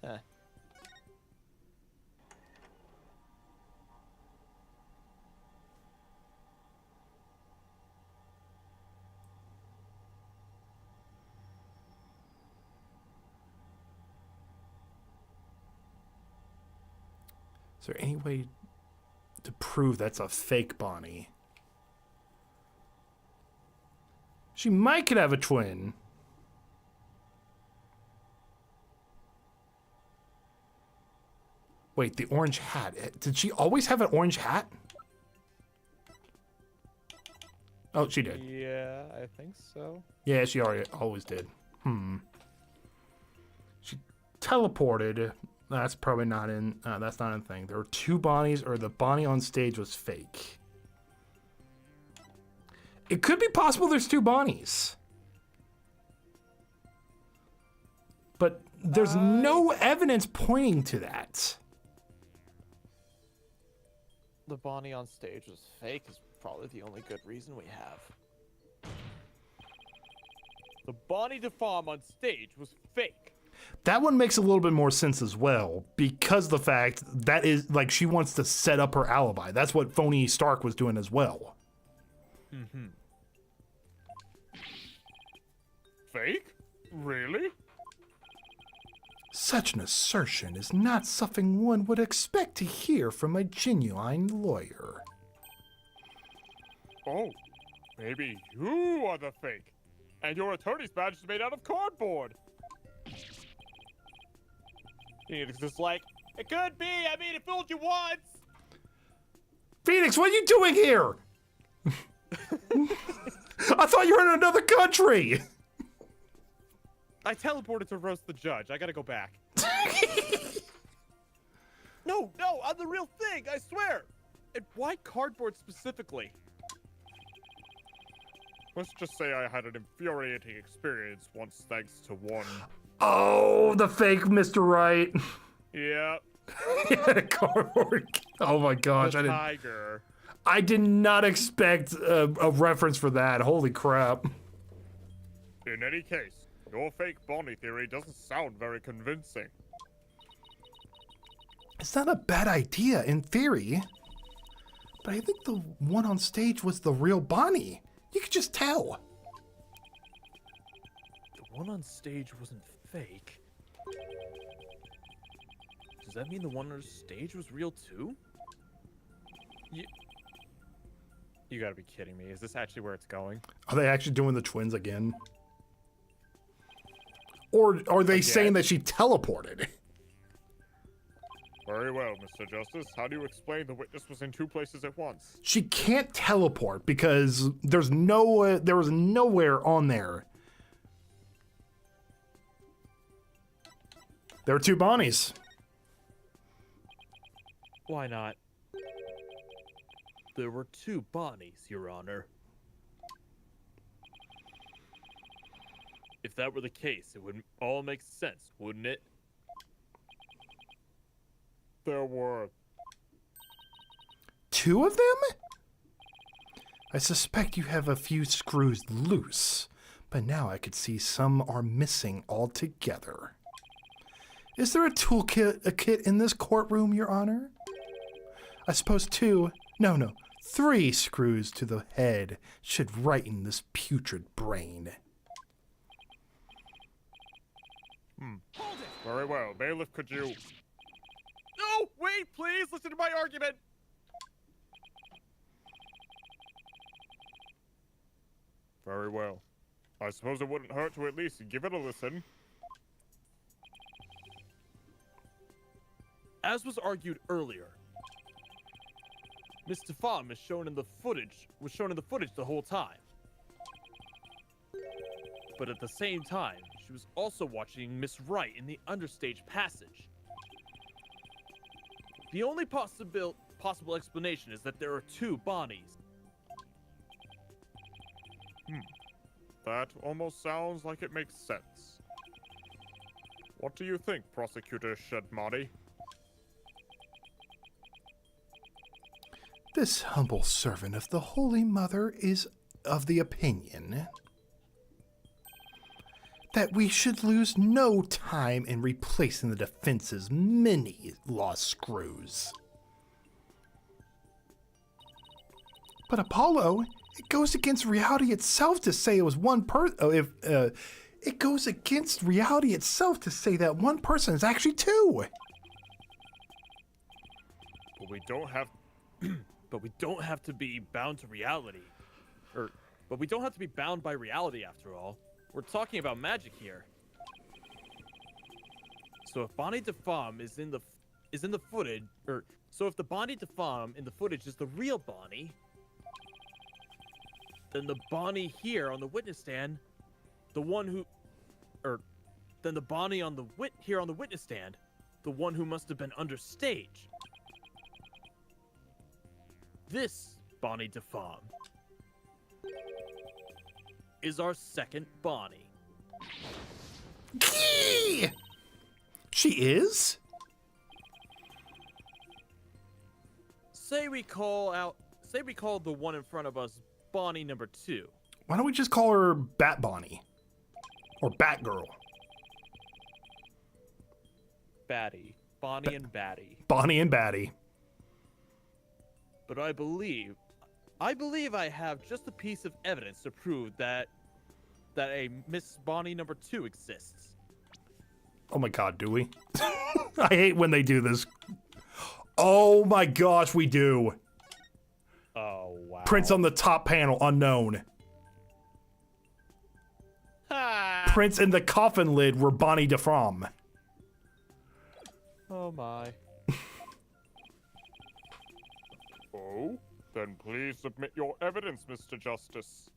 [SPEAKER 3] Huh.
[SPEAKER 1] Is there any way to prove that's a fake Bonnie? She might could have a twin. Wait, the orange hat. Did she always have an orange hat? Oh, she did.
[SPEAKER 3] Yeah, I think so.
[SPEAKER 1] Yeah, she always did. She teleported. That's probably not in. That's not a thing. There were two Bonnies, or the Bonnie on stage was fake. It could be possible there's two Bonnies. But there's no evidence pointing to that.
[SPEAKER 3] The Bonnie on stage was fake is probably the only good reason we have. The Bonnie de Farm on stage was fake.
[SPEAKER 1] That one makes a little bit more sense as well, because the fact that is, like, she wants to set up her alibi. That's what phony Stark was doing as well.
[SPEAKER 4] Fake? Really?
[SPEAKER 6] Such an assertion is not something one would expect to hear from a genuine lawyer.
[SPEAKER 4] Oh, maybe you are the fake, and your attorney's badge is made out of cardboard.
[SPEAKER 3] Phoenix is like, it could be. I mean, it fooled you once.
[SPEAKER 1] Phoenix, what are you doing here? I thought you were in another country.
[SPEAKER 2] I teleported to roast the judge. I gotta go back. No, I'm the real thing, I swear. And why cardboard specifically?
[SPEAKER 4] Let's just say I had an infuriating experience once thanks to one.
[SPEAKER 1] Oh, the fake Mr. Right.
[SPEAKER 4] Yeah,
[SPEAKER 1] Cardboard. Oh my gosh,
[SPEAKER 4] the tiger.
[SPEAKER 1] I did not expect a reference for that. Holy crap.
[SPEAKER 4] In any case, your fake Bonnie theory doesn't sound very convincing.
[SPEAKER 6] It's not a bad idea in theory, but I think the one on stage was the real Bonnie. You could just tell.
[SPEAKER 3] The one on stage wasn't fake. Does that mean the one on stage was real too? You gotta be kidding me. Is this actually where it's going?
[SPEAKER 1] Are they actually doing the twins again? Or are they saying that she teleported?
[SPEAKER 4] Very well, Mr. Justice. How do you explain the witness was in two places at once?
[SPEAKER 1] She can't teleport because there was nowhere on there. There were two Bonnies.
[SPEAKER 3] Why not? There were two Bonnies, Your Honor. If that were the case, it would all make sense, wouldn't it?
[SPEAKER 4] There were.
[SPEAKER 6] Two of them? I suspect you have a few screws loose, but now I could see some are missing altogether. Is there a kit in this courtroom, Your Honor? I suppose 3 screws to the head should righten this putrid brain.
[SPEAKER 5] Hold it!
[SPEAKER 4] Very well. Bailiff, could you...
[SPEAKER 2] No, wait, please listen to my argument.
[SPEAKER 4] Very well. I suppose it wouldn't hurt to at least give it a listen.
[SPEAKER 3] As was argued earlier, Miss Stefan was shown in the footage the whole time. But at the same time, she was also watching Miss Wright in the understage passage. The only possible explanation is that there are 2 Bonnies.
[SPEAKER 4] That almost sounds like it makes sense. What do you think, Prosecutor Shedmati?
[SPEAKER 6] This humble servant of the Holy Mother is of the opinion that we should lose no time in replacing the defense's many lost screws. But Apollo, it goes against reality itself to say it was one person. It goes against reality itself to say that one person is actually 2.
[SPEAKER 4] But we don't have...
[SPEAKER 3] But we don't have to be bound to reality. But we don't have to be bound by reality after all. We're talking about magic here. So if Bonnie DeFamme is in the footage, so if the Bonnie DeFamme in the footage is the real Bonnie, then the Bonnie here on the witness stand, then the Bonnie on the witness stand, the one who must have been understage. This Bonnie DeFamme is our second Bonnie.
[SPEAKER 6] She is?
[SPEAKER 3] Say we call the one in front of us Bonnie number 2.
[SPEAKER 6] Why don't we just call her Bat Bonnie? Or Batgirl?
[SPEAKER 3] Batty. Bonnie and Batty.
[SPEAKER 6] Bonnie and Batty.
[SPEAKER 3] But I believe I have just a piece of evidence to prove that a Miss Bonnie number 2 exists.
[SPEAKER 6] Oh my god, do we? I hate when they do this. Oh my gosh, we do.
[SPEAKER 3] Oh, wow.
[SPEAKER 6] Prince on the top panel, unknown.
[SPEAKER 3] Ha!
[SPEAKER 6] Prince in the coffin lid were Bonnie DeFamme.
[SPEAKER 3] Oh my.
[SPEAKER 4] Oh? Then please submit your evidence, Mr. Justice.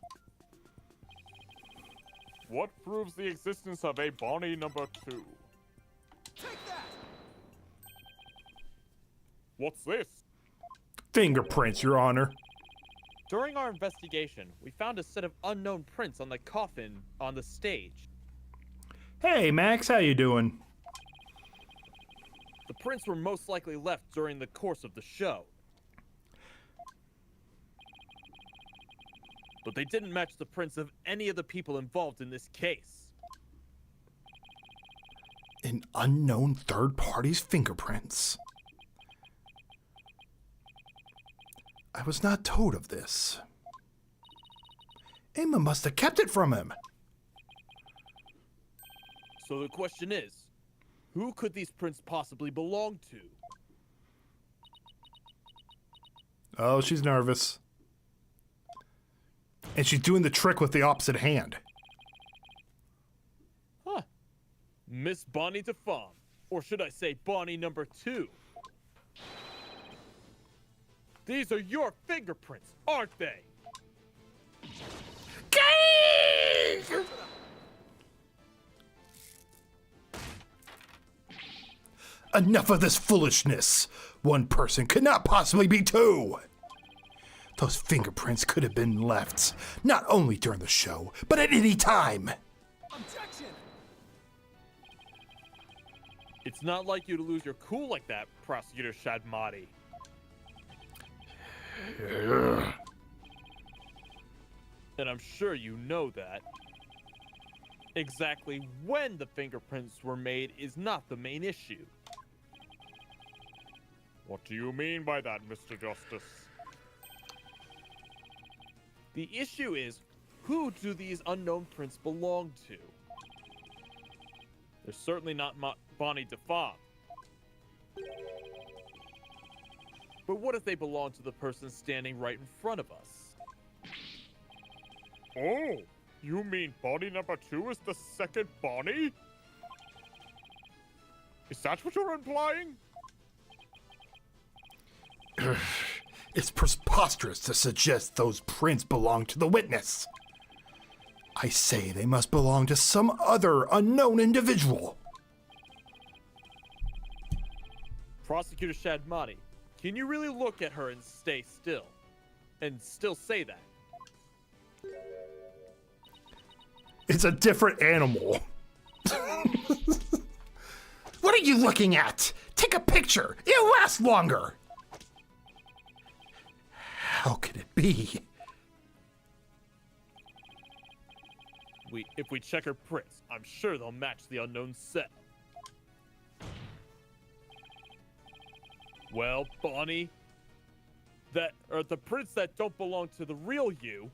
[SPEAKER 4] What proves the existence of a Bonnie number 2?
[SPEAKER 5] Take that!
[SPEAKER 4] What's this?
[SPEAKER 6] Fingerprints, Your Honor.
[SPEAKER 3] During our investigation, we found a set of unknown prints on the coffin on the stage.
[SPEAKER 6] Hey, Max, how you doing?
[SPEAKER 3] The prints were most likely left during the course of the show. But they didn't match the prints of any of the people involved in this case.
[SPEAKER 6] An unknown third party's fingerprints. I was not told of this. Emma must have kept it from him.
[SPEAKER 3] So the question is, who could these prints possibly belong to?
[SPEAKER 6] Oh, she's nervous. And she's doing the trick with the opposite hand.
[SPEAKER 3] Huh. Miss Bonnie DeFamme. Or should I say Bonnie number 2? These are your fingerprints, aren't they?
[SPEAKER 6] Enough of this foolishness. One person could not possibly be 2. Those fingerprints could have been left, not only during the show, but at any time.
[SPEAKER 5] Objection!
[SPEAKER 3] It's not like you to lose your cool like that, Prosecutor Shadmati. And I'm sure you know that. Exactly when the fingerprints were made is not the main issue.
[SPEAKER 4] What do you mean by that, Mr. Justice?
[SPEAKER 3] The issue is, who do these unknown prints belong to? They're certainly not Bonnie DeFom. But what if they belong to the person standing right in front of us?
[SPEAKER 4] Oh, you mean Bonnie number 2 is the second Bonnie? Is that what you're implying?
[SPEAKER 6] It's preposterous to suggest those prints belong to the witness. I say they must belong to some other unknown individual.
[SPEAKER 3] Prosecutor Shadmani, can you really look at her and stay still? And still say that?
[SPEAKER 1] It's a different animal.
[SPEAKER 6] What are you looking at? Take a picture. It'll last longer. How could it be?
[SPEAKER 3] If we check her prints, I'm sure they'll match the unknown set. Well, Bonnie, the prints that don't belong to the real you.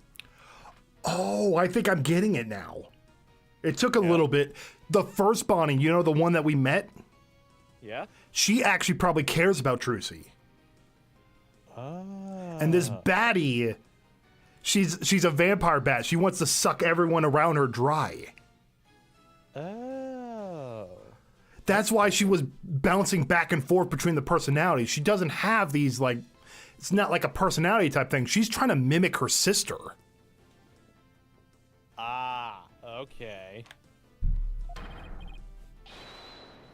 [SPEAKER 1] Oh, I think I'm getting it now. It took a little bit. The first Bonnie, you know, the one that we met,
[SPEAKER 3] Yeah?
[SPEAKER 1] she actually probably cares about Trucy. And this baddie, she's a vampire bat. She wants to suck everyone around her dry.
[SPEAKER 3] Oh.
[SPEAKER 1] That's why she was bouncing back and forth between the personalities. She doesn't have these, like, it's not like a personality type thing. She's trying to mimic her sister.
[SPEAKER 3] Ah, okay.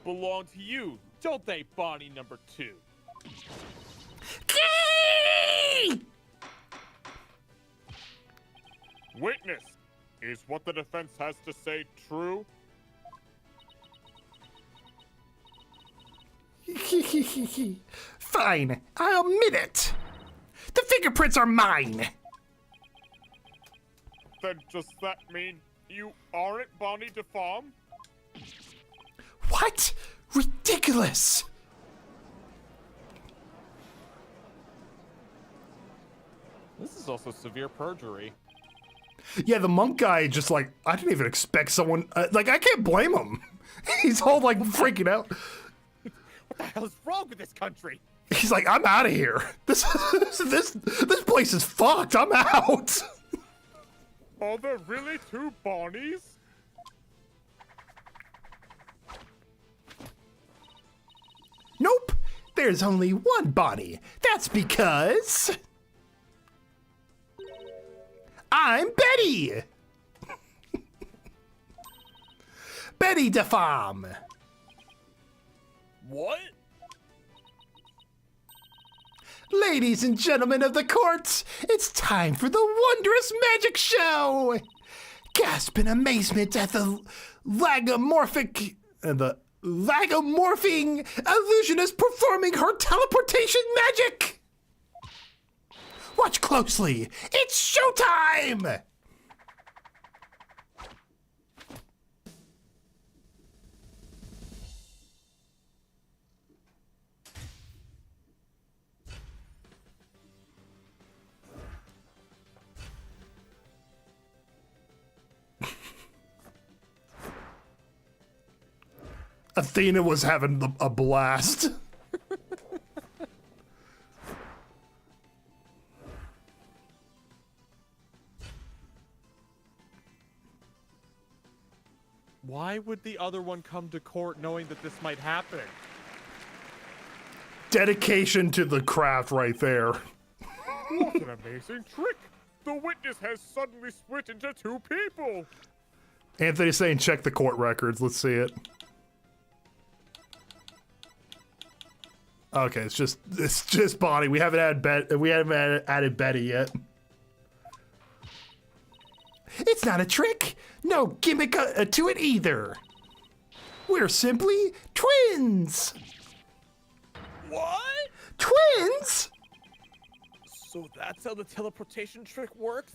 [SPEAKER 3] Belong to you, don't they, Bonnie number 2?
[SPEAKER 4] Witness, is what the defense has to say true?
[SPEAKER 6] Fine, I'll admit it. The fingerprints are mine.
[SPEAKER 4] Then does that mean you aren't Bonnie DeFom?
[SPEAKER 6] What? Ridiculous.
[SPEAKER 3] This is also severe perjury.
[SPEAKER 1] Yeah, the monk guy just like, I didn't even expect someone, like, I can't blame him. He's all like freaking out.
[SPEAKER 2] What the hell is wrong with this country?
[SPEAKER 1] He's like, I'm out of here. This place is fucked. I'm out.
[SPEAKER 4] Are there really 2 Bonnies?
[SPEAKER 6] Nope, there's only one Bonnie. That's because I'm Betty. Betty DeFom.
[SPEAKER 3] What?
[SPEAKER 6] Ladies and gentlemen of the court, it's time for the wondrous magic show. Gasp in amazement at the lagomorphing illusionist performing her teleportation magic. Watch closely. It's showtime.
[SPEAKER 1] Athena was having a blast.
[SPEAKER 2] Why would the other one come to court knowing that this might happen?
[SPEAKER 1] Dedication to the craft right there.
[SPEAKER 4] What an amazing trick! The witness has suddenly split into 2 people!
[SPEAKER 1] Anthony's saying check the court records. Let's see it. Okay, it's just Bonnie. We haven't added Betty yet.
[SPEAKER 6] It's not a trick. No gimmick to it either. We're simply twins.
[SPEAKER 3] What?
[SPEAKER 6] Twins?
[SPEAKER 3] So that's how the teleportation trick works?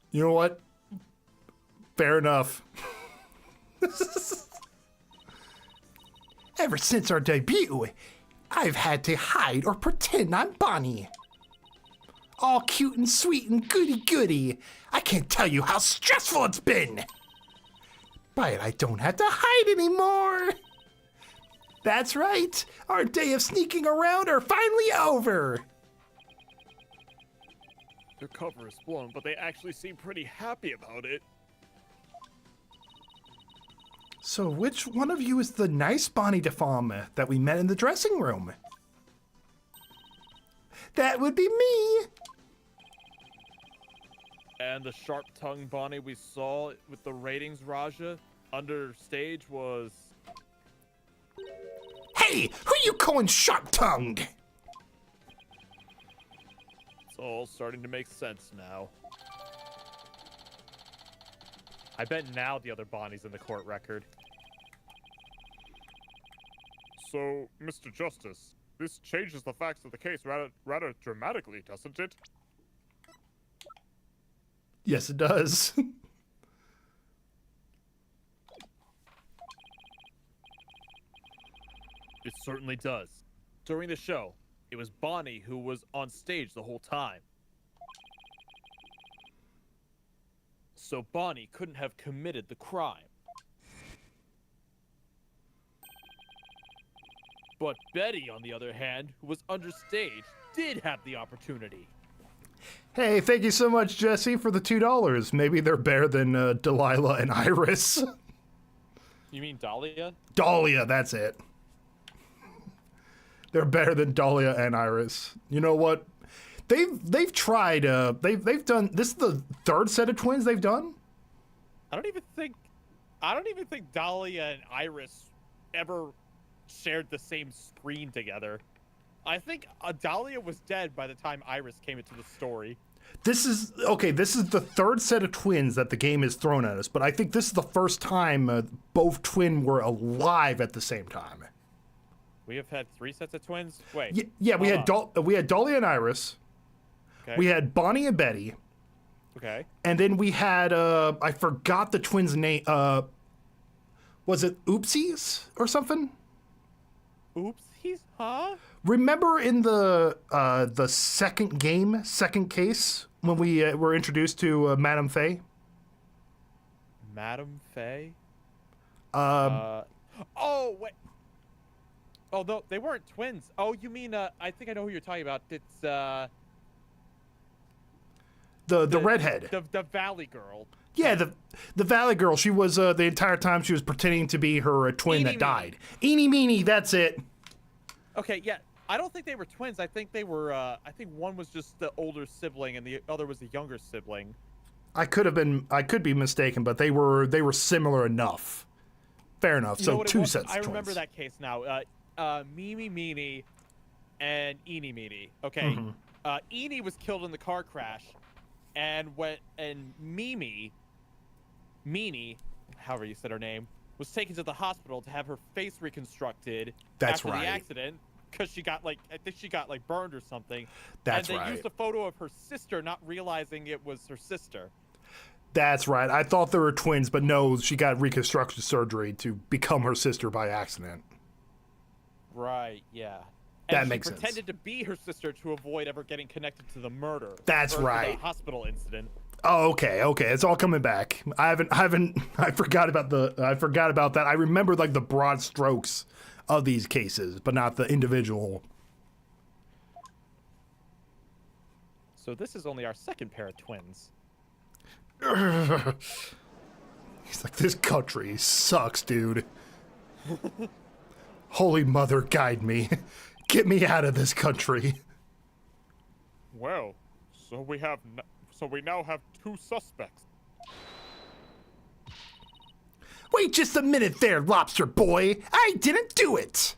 [SPEAKER 1] You know what? Fair enough.
[SPEAKER 6] Ever since our debut, I've had to hide or pretend I'm Bonnie. All cute and sweet and goody-goody. I can't tell you how stressful it's been. But I don't have to hide anymore. That's right. Our day of sneaking around are finally over.
[SPEAKER 3] Their cover is blown, but they actually seem pretty happy about it.
[SPEAKER 1] So which one of you is the nice Bonnie DeFalma that we met in the dressing room?
[SPEAKER 6] That would be me.
[SPEAKER 3] And the sharp-tongued Bonnie we saw with the ratings, Raja, under stage was...
[SPEAKER 6] Hey, who you calling sharp-tongued?
[SPEAKER 3] It's all starting to make sense now.
[SPEAKER 2] I bet now the other Bonnie's in the court record.
[SPEAKER 4] So, Mr. Justice, this changes the facts of the case rather dramatically, doesn't it?
[SPEAKER 1] Yes, it does.
[SPEAKER 3] It certainly does. During the show, it was Bonnie who was on stage the whole time. So Bonnie couldn't have committed the crime. But Betty, on the other hand, who was understage, did have the opportunity.
[SPEAKER 1] Hey, thank you so much, Jesse, for the $2. Maybe they're better than Delilah and Iris.
[SPEAKER 3] You mean Dahlia?
[SPEAKER 1] Dahlia, that's it. They're better than Dahlia and Iris. You know what? They've tried. They've done. This is the third set of twins they've done.
[SPEAKER 2] I don't even think Dahlia and Iris ever shared the same screen together. I think Dahlia was dead by the time Iris came into the story.
[SPEAKER 1] This is the third set of twins that the game has thrown at us, but I think this is the first time both twin were alive at the same time.
[SPEAKER 2] We have had 3 sets of twins? Wait.
[SPEAKER 1] Yeah, we
[SPEAKER 2] hold
[SPEAKER 1] had we had Dahlia and Iris.
[SPEAKER 2] Okay.
[SPEAKER 1] We had Bonnie and Betty.
[SPEAKER 2] Okay.
[SPEAKER 1] And then we had I forgot the twins' name. Was it Oopsies or something?
[SPEAKER 2] Oopsies, huh?
[SPEAKER 1] Remember in the second case when we were introduced to Madame Faye?
[SPEAKER 2] Madame Faye?
[SPEAKER 1] Um,
[SPEAKER 2] Oh, wait. Oh, no, they weren't twins. Oh, you mean, I think I know who you're talking about. It's,
[SPEAKER 1] the redhead.
[SPEAKER 2] The Valley Girl.
[SPEAKER 1] Yeah, the Valley Girl. She was the entire time she was pretending to be her twin that died. Eeny Meeny, that's it.
[SPEAKER 2] Okay, yeah. I don't think they were twins. I think they were, I think one was just the older sibling and the other was the younger sibling.
[SPEAKER 1] I could be mistaken, but they were similar enough. Fair enough.
[SPEAKER 2] You know
[SPEAKER 1] So
[SPEAKER 2] what it
[SPEAKER 1] 2
[SPEAKER 2] was?
[SPEAKER 1] sets of
[SPEAKER 2] I
[SPEAKER 1] twins.
[SPEAKER 2] remember that case now. Mimi Meeny and Eeny Meeny. Okay.
[SPEAKER 1] Mm-hmm.
[SPEAKER 2] Eeny was killed in the car crash, and Meeny, however you said her name, was taken to the hospital to have her face reconstructed
[SPEAKER 1] That's
[SPEAKER 2] after
[SPEAKER 1] right.
[SPEAKER 2] the accident because she got I think she got burned or something.
[SPEAKER 1] That's
[SPEAKER 2] and they
[SPEAKER 1] right.
[SPEAKER 2] used a photo of her sister, not realizing it was her sister.
[SPEAKER 1] That's right. I thought they were twins, but no, she got reconstruction surgery to become her sister by accident.
[SPEAKER 2] Right, yeah.
[SPEAKER 1] That
[SPEAKER 2] And
[SPEAKER 1] makes
[SPEAKER 2] she
[SPEAKER 1] sense.
[SPEAKER 2] pretended to be her sister to avoid ever getting connected to the murder.
[SPEAKER 1] That's
[SPEAKER 2] or to
[SPEAKER 1] right.
[SPEAKER 2] the hospital incident.
[SPEAKER 1] Oh, okay. It's all coming back. I forgot about that. I remember the broad strokes of these cases, but not the individual.
[SPEAKER 2] So this is only our second pair of twins.
[SPEAKER 1] He's like, this country sucks, dude. Holy Mother, guide me. Get me out of this country.
[SPEAKER 4] Well, so we now have 2 suspects.
[SPEAKER 6] Wait just a minute there, lobster boy. I didn't do it.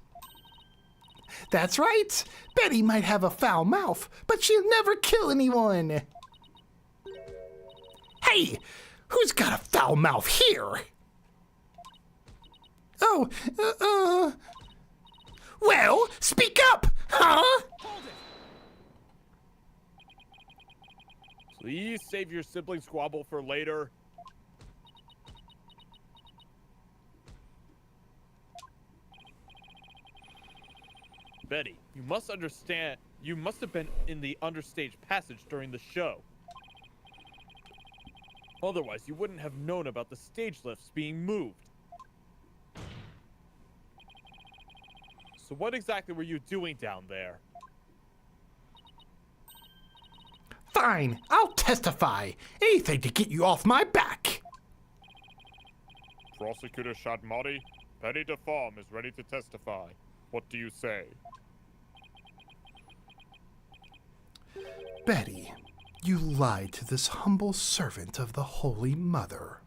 [SPEAKER 6] That's right. Betty might have a foul mouth, but she'll never kill anyone. Hey, who's got a foul mouth here? Oh, well, speak up, huh?
[SPEAKER 5] Hold it!
[SPEAKER 3] Please save your sibling squabble for later. Betty, you must understand. You must have been in the understage passage during the show. Otherwise, you wouldn't have known about the stage lifts being moved. So what exactly were you doing down there?
[SPEAKER 6] Fine, I'll testify. Anything to get you off my back.
[SPEAKER 4] Prosecutor Shadmati, Betty DeFarm is ready to testify. What do you say?
[SPEAKER 6] Betty, you lied to this humble servant of the Holy Mother.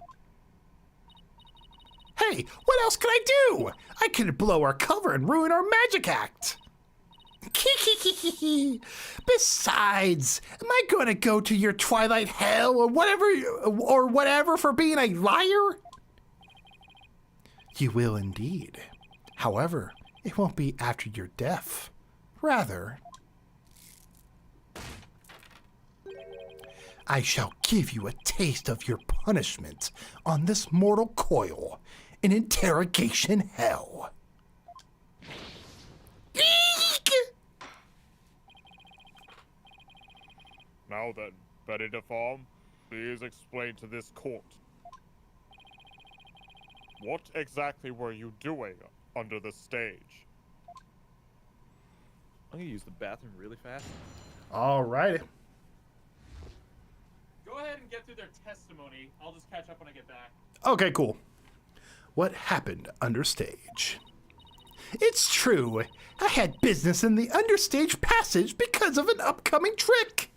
[SPEAKER 6] Hey, what else could I do? I could blow our cover and ruin our magic act. Besides, am I going to go to your twilight hell or whatever for being a liar? You will indeed. However, it won't be after your death. Rather, I shall give you a taste of your punishment on this mortal coil in interrogation hell. Eek!
[SPEAKER 4] Now then, Betty DeFarm, please explain to this court. What exactly were you doing under the stage?
[SPEAKER 3] I'm gonna use the bathroom really fast.
[SPEAKER 1] All righty.
[SPEAKER 3] Go ahead and get through their testimony. I'll just catch up when I get back.
[SPEAKER 1] Okay, cool.
[SPEAKER 6] What happened understage? It's true. I had business in the understage passage because of an upcoming trick.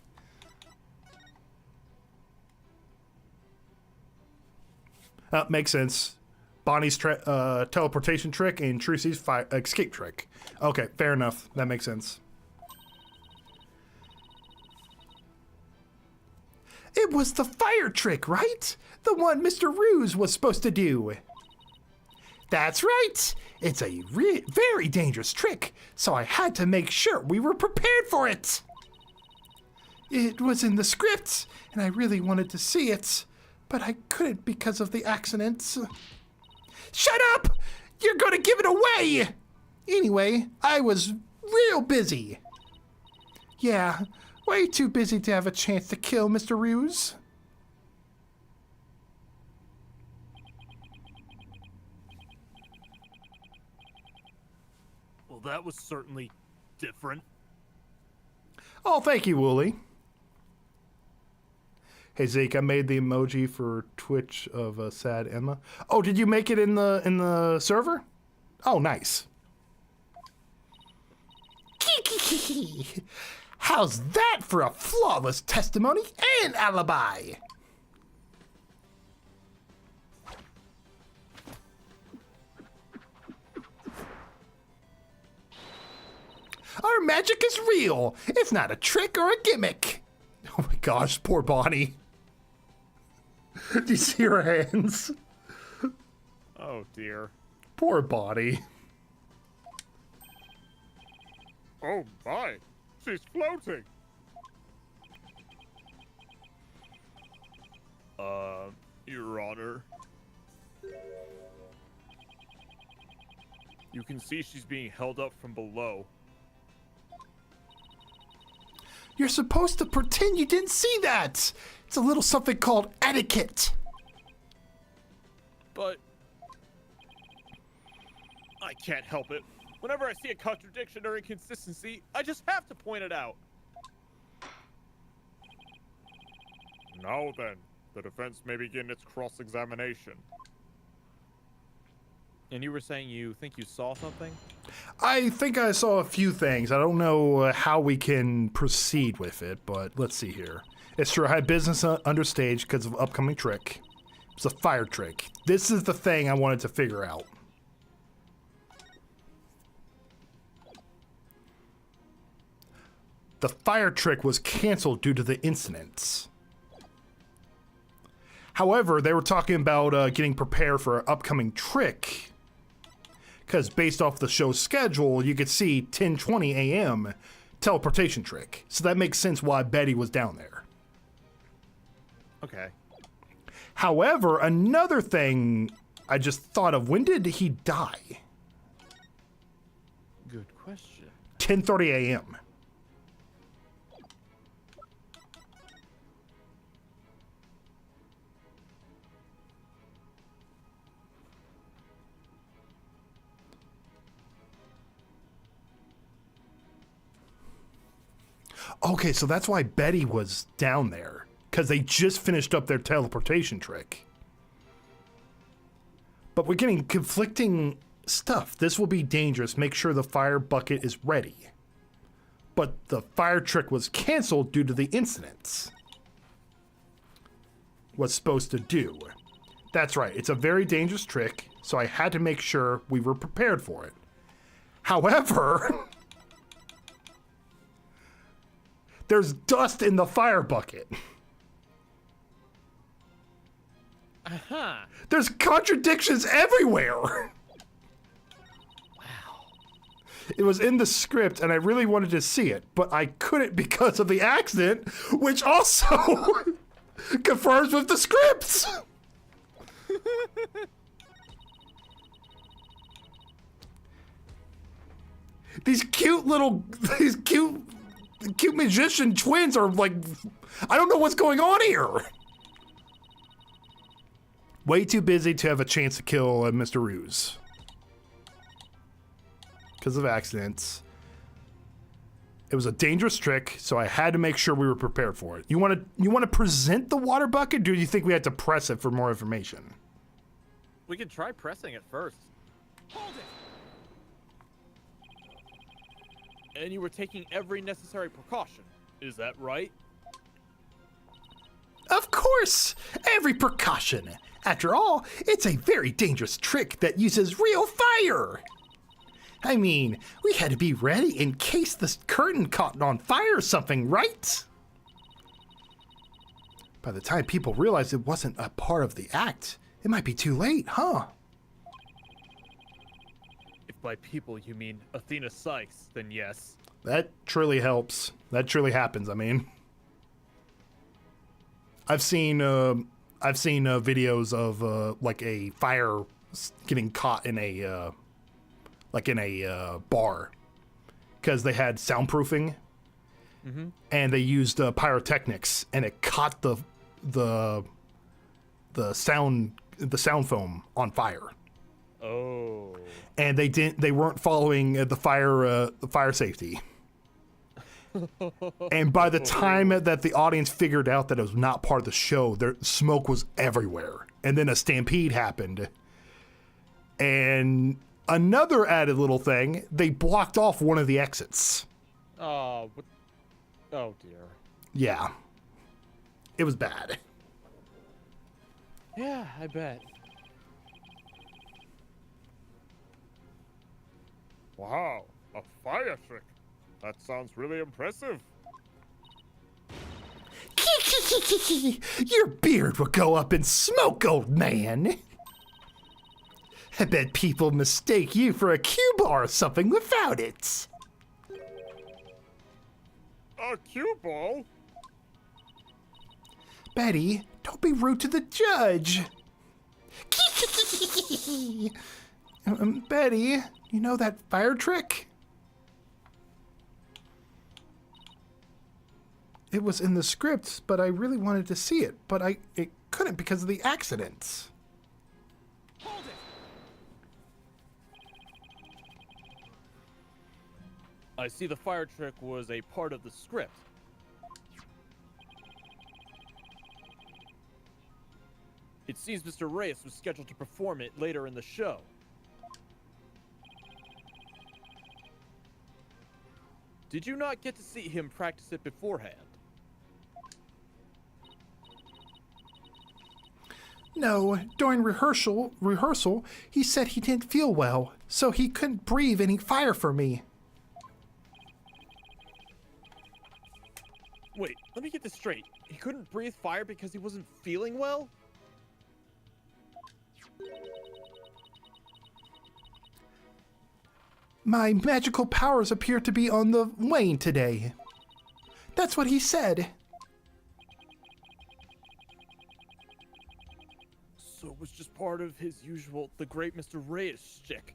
[SPEAKER 1] Makes sense. Bonnie's teleportation trick and Trucy's escape trick. Okay, fair enough. That makes sense.
[SPEAKER 6] It was the fire trick, right? The one Mr. Ruse was supposed to do. That's right. It's a very dangerous trick, so I had to make sure we were prepared for it. It was in the script, and I really wanted to see it, but I couldn't because of the accidents. Shut up! You're gonna give it away! Anyway, I was real busy. Yeah, way too busy to have a chance to kill Mr. Ruse.
[SPEAKER 2] Well, that was certainly different.
[SPEAKER 1] Oh, thank you, Wooly. Hey Zeke, I made the emoji for Twitch of sad Emma. Oh, did you make it in the server? Oh, nice.
[SPEAKER 6] How's that for a flawless testimony and alibi? Our magic is real. It's not a trick or a gimmick.
[SPEAKER 1] Oh my gosh, poor Bonnie. Do you see her hands?
[SPEAKER 4] Oh dear.
[SPEAKER 1] Poor Bonnie.
[SPEAKER 4] Oh my, she's floating. Your Honor. You can see she's being held up from below.
[SPEAKER 6] You're supposed to pretend you didn't see that. It's a little something called etiquette.
[SPEAKER 3] But I can't help it. Whenever I see a contradiction or inconsistency, I just have to point it out.
[SPEAKER 4] Now then, the defense may begin its cross-examination.
[SPEAKER 3] And you were saying you think you saw something?
[SPEAKER 1] I think I saw a few things. I don't know how we can proceed with it, but let's see here. It's true, I had business understage because of upcoming trick. It's a fire trick. This is the thing I wanted to figure out. The fire trick was canceled due to the incidents. However, they were talking about getting prepared for an upcoming trick. Because based off the show's schedule, you could see 10:20 a.m. teleportation trick. So that makes sense why Betty was down there.
[SPEAKER 3] Okay.
[SPEAKER 1] However, another thing I just thought of, when did he die?
[SPEAKER 3] Good question.
[SPEAKER 1] 10:30 a.m. Okay, so that's why Betty was down there, because they just finished up their teleportation trick. But we're getting conflicting stuff. This will be dangerous. Make sure the fire bucket is ready. But the fire trick was canceled due to the incidents. Was supposed to do. That's right. It's a very dangerous trick, so I had to make sure we were prepared for it. However, there's dust in the fire bucket.
[SPEAKER 3] Uh-huh.
[SPEAKER 1] There's contradictions everywhere.
[SPEAKER 3] Wow.
[SPEAKER 1] It was in the script, and I really wanted to see it, but I couldn't because of the accident, which also confirms with the scripts. These cute magician twins are like, I don't know what's going on here. Way too busy to have a chance to kill Mr. Ruse. Because of accidents. It was a dangerous trick, so I had to make sure we were prepared for it. You want to present the water bucket, or do you think we had to press it for more information?
[SPEAKER 2] We can try pressing it first.
[SPEAKER 5] Hold it!
[SPEAKER 3] And you were taking every necessary precaution. Is that right?
[SPEAKER 6] Of course! Every precaution. After all, it's a very dangerous trick that uses real fire. I mean, we had to be ready in case the curtain caught on fire or something, right? By the time people realized it wasn't a part of the act, it might be too late, huh?
[SPEAKER 3] If by people you mean Athena Sykes, then yes.
[SPEAKER 1] That truly helps. That truly happens, I mean. I've seen videos of like a fire getting caught in a bar because they had soundproofing, and they used pyrotechnics, and it caught the sound foam on fire.
[SPEAKER 3] Oh.
[SPEAKER 1] And they weren't following the fire safety. And by the time that the audience figured out that it was not part of the show, their smoke was everywhere. And then a stampede happened. And another added little thing, they blocked off one of the exits.
[SPEAKER 3] Oh, oh dear.
[SPEAKER 1] Yeah. It was bad.
[SPEAKER 3] Yeah, I bet.
[SPEAKER 4] Wow, a fire trick. That sounds really impressive.
[SPEAKER 6] Your beard will go up in smoke, old man. I bet people mistake you for a cue ball or something without it.
[SPEAKER 4] A cue ball?
[SPEAKER 6] Betty, don't be rude to the judge. Betty, you know that fire trick? It was in the script, but I really wanted to see it, but it couldn't because of the accidents.
[SPEAKER 5] Hold it!
[SPEAKER 3] I see the fire trick was a part of the script. It seems Mr. Reyes was scheduled to perform it later in the show. Did you not get to see him practice it beforehand?
[SPEAKER 6] No, during rehearsal, he said he didn't feel well, so he couldn't breathe any fire for me.
[SPEAKER 3] Wait, let me get this straight. He couldn't breathe fire because he wasn't feeling well?
[SPEAKER 6] My magical powers appear to be on the wane today. That's what he said.
[SPEAKER 3] So it was just part of his usual, the great Mr. Reyes shtick.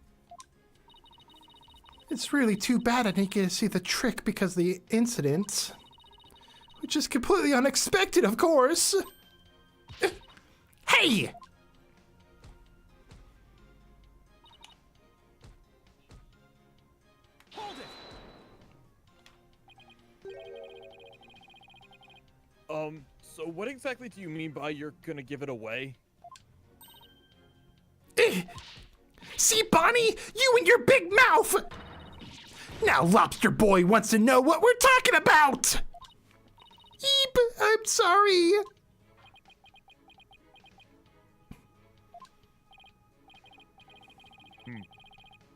[SPEAKER 6] It's really too bad I didn't get to see the trick because of the incident. Which is completely unexpected, of course. Hey!
[SPEAKER 5] Hold it!
[SPEAKER 3] So what exactly do you mean by you're gonna give it away?
[SPEAKER 6] See, Bonnie? You and your big mouth! Now Lobster Boy wants to know what we're talking about! Eep, I'm sorry.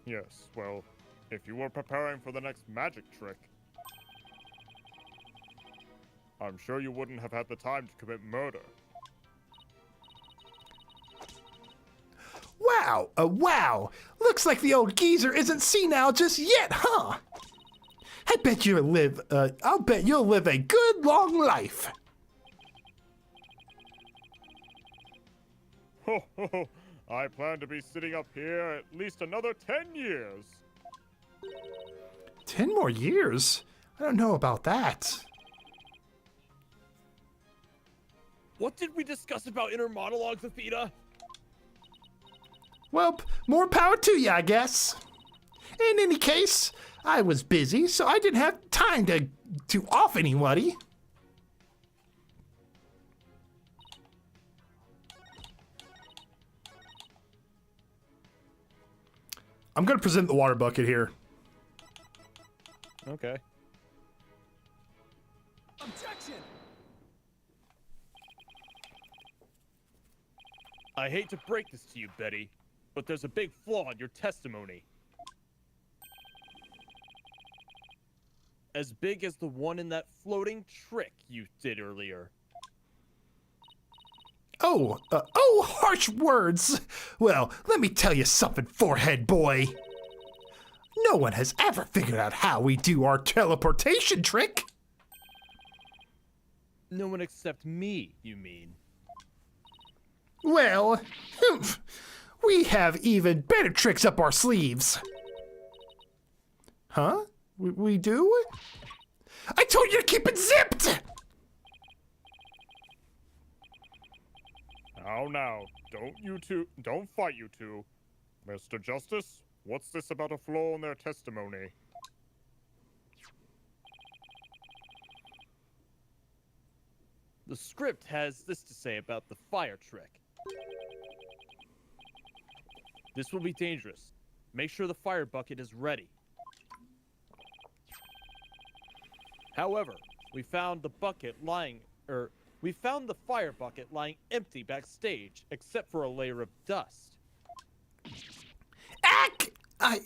[SPEAKER 4] Yes, well, if you were preparing for the next magic trick, I'm sure you wouldn't have had the time to commit murder.
[SPEAKER 6] Wow, wow. Looks like the old geezer isn't senile just yet, huh? I'll bet you'll live a good long life.
[SPEAKER 4] Ho ho ho! I plan to be sitting up here at least another 10 years.
[SPEAKER 6] 10 more years? I don't know about that.
[SPEAKER 3] What did we discuss about inner monologues, Athena?
[SPEAKER 6] Well, more power to you, I guess. In any case, I was busy, so I didn't have time to off anybody. I'm gonna present the water bucket here.
[SPEAKER 3] Okay.
[SPEAKER 5] Objection!
[SPEAKER 3] I hate to break this to you, Betty, but there's a big flaw in your testimony. As big as the one in that floating trick you did earlier.
[SPEAKER 6] Oh, harsh words. Well, let me tell you something, forehead boy. No one has ever figured out how we do our teleportation trick.
[SPEAKER 3] No one except me, you mean?
[SPEAKER 6] Well, we have even better tricks up our sleeves. Huh? We do? I told you to keep it zipped!
[SPEAKER 4] Now, don't fight, you two. Mr. Justice, what's this about a flaw in their testimony?
[SPEAKER 3] The script has this to say about the fire trick. This will be dangerous. Make sure the fire bucket is ready. However, we found the fire bucket lying empty backstage, except for a layer of dust.
[SPEAKER 6] Ack! Ouch!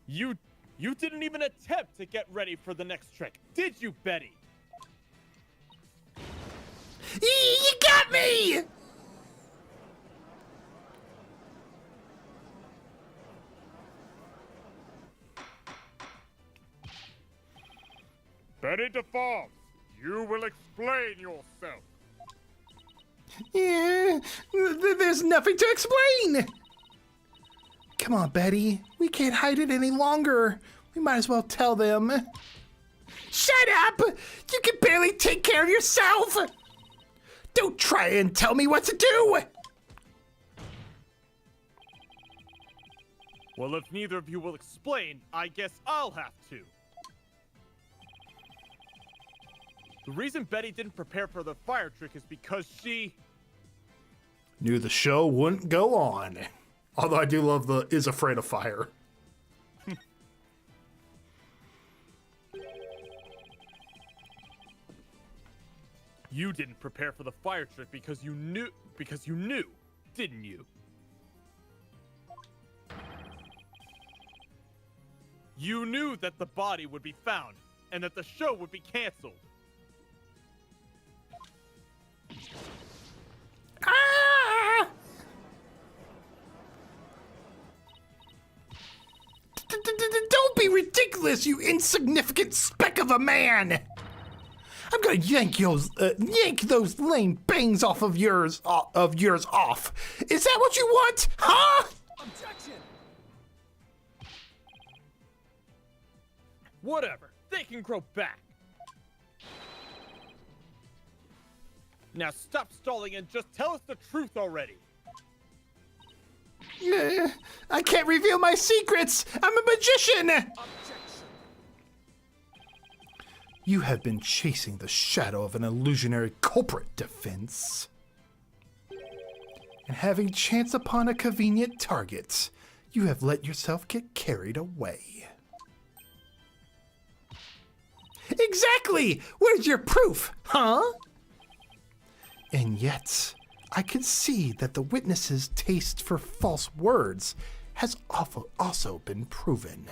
[SPEAKER 3] You didn't even attempt to get ready for the next trick, did you, Betty?
[SPEAKER 6] You got me!
[SPEAKER 4] Betty DeFalls, you will explain yourself.
[SPEAKER 6] Yeah, there's nothing to explain. Come on, Betty. We can't hide it any longer. We might as well tell them. Shut up! You can barely take care of yourself! Don't try and tell me what to do!
[SPEAKER 2] Well, if neither of you will explain, I guess I'll have to. The reason Betty didn't prepare for the fire trick is because she...
[SPEAKER 1] Knew the show wouldn't go on. Although I do love the is afraid of fire.
[SPEAKER 2] You didn't prepare for the fire trick because you knew, didn't you? You knew that the body would be found and that the show would be canceled.
[SPEAKER 6] Ah! Don't be ridiculous, you insignificant speck of a man! I'm gonna yank those lame bangs off of yours off. Is that what you want, huh?
[SPEAKER 5] Objection!
[SPEAKER 2] Whatever. They can grow back. Now stop stalling and just tell us the truth already.
[SPEAKER 6] I can't reveal my secrets. I'm a magician.
[SPEAKER 5] Objection!
[SPEAKER 6] You have been chasing the shadow of an illusionary culprit, Defense. And having chanced upon a convenient target, you have let yourself get carried away. Exactly! Where's your proof, huh? And yet, I can see that the witness's taste for false words has also been proven.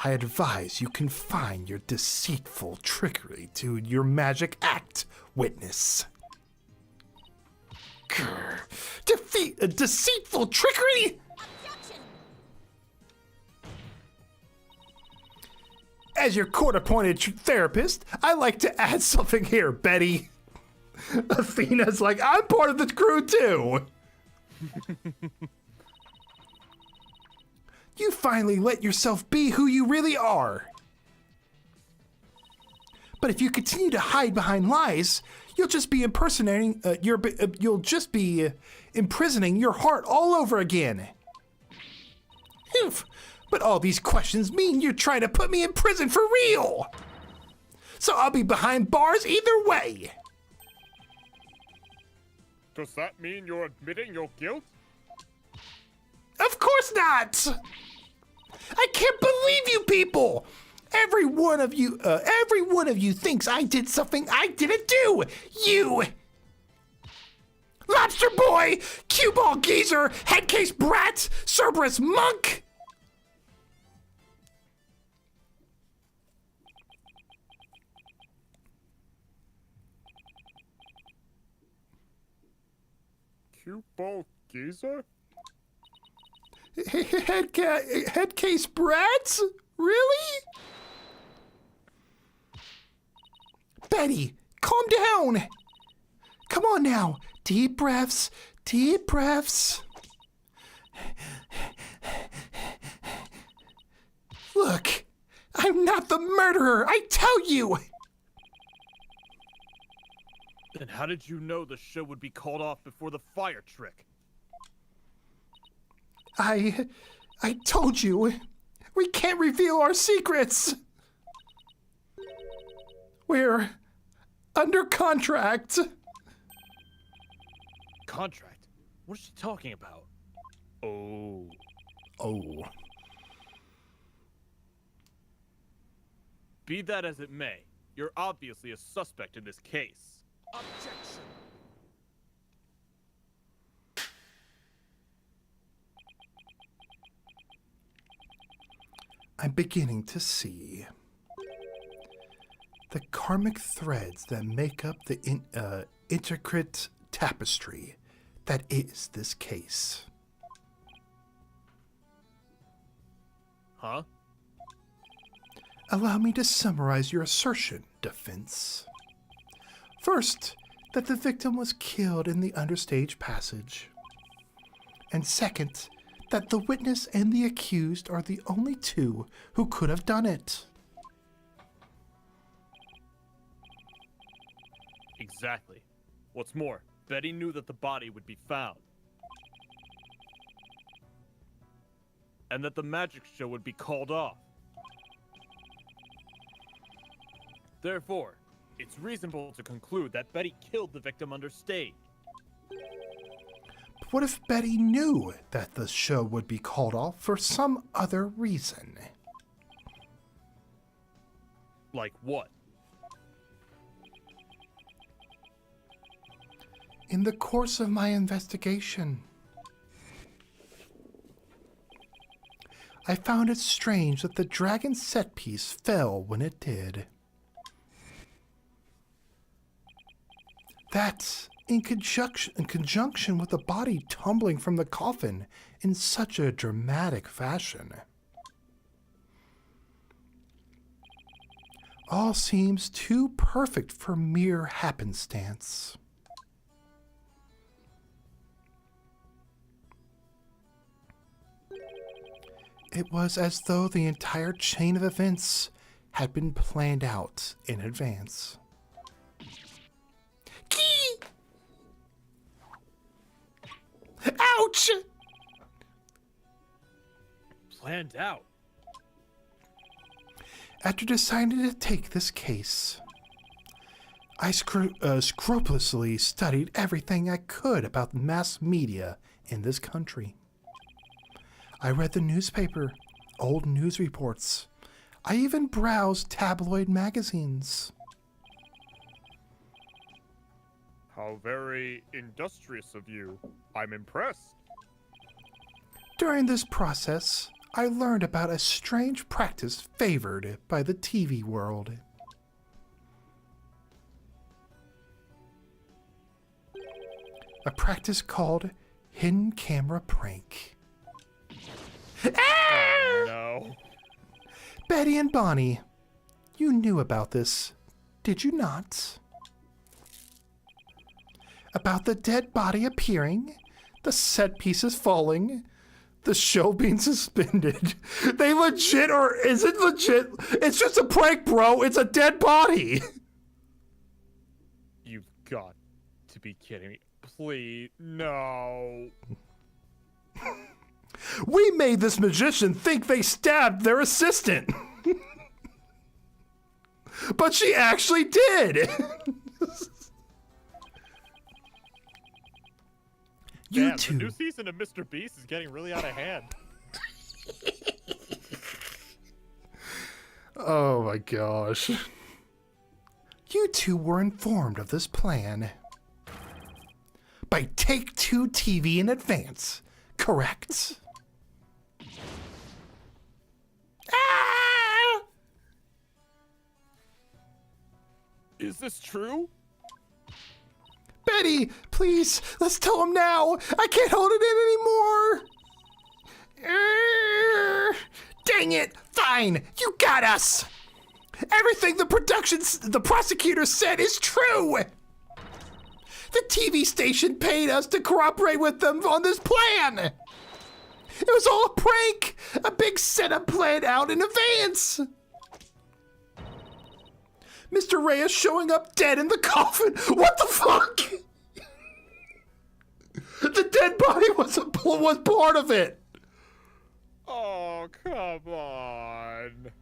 [SPEAKER 6] I advise you confine your deceitful trickery to your magic act, witness. Grr. Deceitful trickery?
[SPEAKER 7] Objection!
[SPEAKER 6] As your court-appointed therapist, I like to add something here, Betty. Athena's like, I'm part of the crew too. You finally let yourself be who you really are. But if you continue to hide behind lies, you'll just be imprisoning your heart all over again. Oof. But all these questions mean you're trying to put me in prison for real. So I'll be behind bars either way.
[SPEAKER 4] Does that mean you're admitting your guilt?
[SPEAKER 6] Of course not! I can't believe you people! Every one of you thinks I did something I didn't do! You! Lobster boy! Cue ball geezer! Headcase brat! Cerberus monk!
[SPEAKER 4] Cue ball geezer?
[SPEAKER 6] Headcase brats? Really? Betty, calm down. Come on now. Deep breaths. Deep breaths. Look, I'm not the murderer, I tell you.
[SPEAKER 2] Then how did you know the show would be called off before the fire trick?
[SPEAKER 6] I told you. We can't reveal our secrets. We're under contract.
[SPEAKER 2] Contract? What is she talking about? Oh.
[SPEAKER 6] Oh.
[SPEAKER 2] Be that as it may, you're obviously a suspect in this case.
[SPEAKER 5] Objection!
[SPEAKER 6] I'm beginning to see the karmic threads that make up the intricate tapestry that is this case.
[SPEAKER 2] Huh?
[SPEAKER 6] Allow me to summarize your assertion, Defense. First, that the victim was killed in the understage passage. And second, that the witness and the accused are the only two who could have done it.
[SPEAKER 2] Exactly. What's more, Betty knew that the body would be found. And that the magic show would be called off. Therefore, it's reasonable to conclude that Betty killed the victim understage.
[SPEAKER 6] But what if Betty knew that the show would be called off for some other reason?
[SPEAKER 2] Like what?
[SPEAKER 6] In the course of my investigation, I found it strange that the dragon set piece fell when it did. That, in conjunction with the body tumbling from the coffin in such a dramatic fashion. All seems too perfect for mere happenstance. It was as though the entire chain of events had been planned out in advance. Key! Ouch!
[SPEAKER 2] Planned out.
[SPEAKER 6] After deciding to take this case, I scrupulously studied everything I could about the mass media in this country. I read the newspaper, old news reports. I even browsed tabloid magazines.
[SPEAKER 4] How very industrious of you. I'm impressed.
[SPEAKER 6] During this process, I learned about a strange practice favored by the TV world. A practice called hidden camera prank.
[SPEAKER 4] Oh, no.
[SPEAKER 6] Betty and Bonnie, you knew about this, did you not? About the dead body appearing, the set pieces falling, the show being suspended. They legit, or is it legit? It's just a prank, bro. It's a dead body.
[SPEAKER 4] You've got to be kidding me. Please, no.
[SPEAKER 1] We made this magician think they stabbed their assistant. But she actually did.
[SPEAKER 6] You
[SPEAKER 2] Damn,
[SPEAKER 6] two.
[SPEAKER 2] the new season of Mr. Beast is getting really out of hand.
[SPEAKER 1] Oh my gosh.
[SPEAKER 6] You two were informed of this plan by Take-Two TV in advance, correct? Ah!
[SPEAKER 3] Is this true?
[SPEAKER 6] Betty, please, let's tell him now. I can't hold it in anymore. Dang it. Fine, you got us. Everything the prosecutor said is true. The TV station paid us to cooperate with them on this plan. It was all a prank, a big setup planned out in advance. Mr. Reyes showing up dead in the coffin. What the fuck? The dead body was part of it.
[SPEAKER 4] Oh, come on.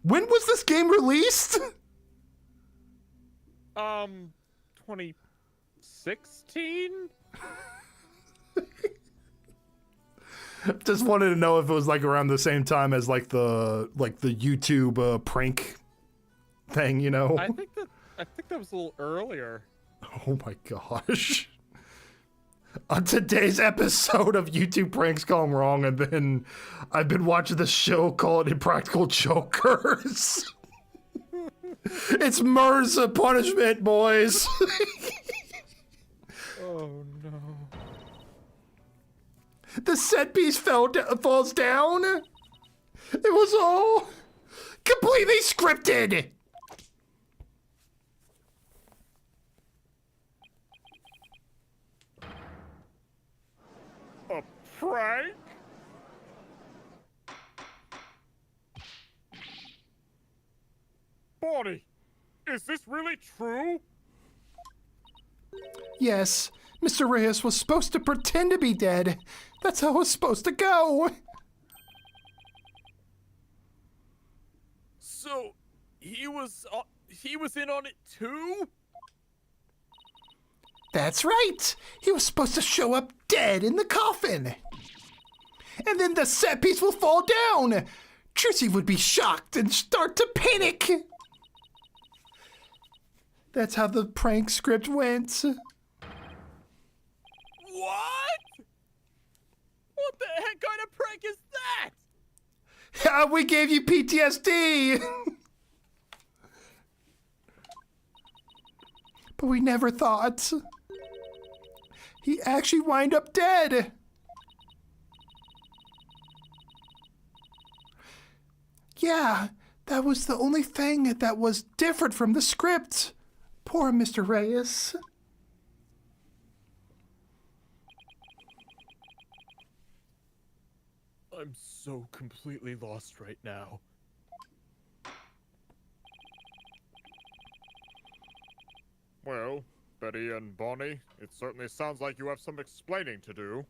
[SPEAKER 1] When was this game released?
[SPEAKER 2] 2016?
[SPEAKER 1] Just wanted to know if it was like around the same time as like the YouTube prank thing, you know?
[SPEAKER 2] I think that was a little earlier.
[SPEAKER 1] Oh my gosh. On today's episode of YouTube Pranks Gone Wrong, and then I've been watching this show called Impractical Jokers. It's MRSA punishment, boys.
[SPEAKER 2] Oh no.
[SPEAKER 1] The set piece falls down. It was all completely scripted.
[SPEAKER 4] A prank? Bonnie, is this really true?
[SPEAKER 6] Yes, Mr. Reyes was supposed to pretend to be dead. That's how it was supposed to go.
[SPEAKER 3] So, he was in on it too?
[SPEAKER 6] That's right. He was supposed to show up dead in the coffin. And then the set piece will fall down. Trissy would be shocked and start to panic. That's how the prank script went.
[SPEAKER 3] What? What the heck kind of prank is that?
[SPEAKER 1] We gave you PTSD.
[SPEAKER 6] But we never thought he actually wind up dead. Yeah, that was the only thing that was different from the script. Poor Mr. Reyes.
[SPEAKER 2] I'm so completely lost right now.
[SPEAKER 4] Well, Betty and Bonnie, it certainly sounds like you have some explaining to do.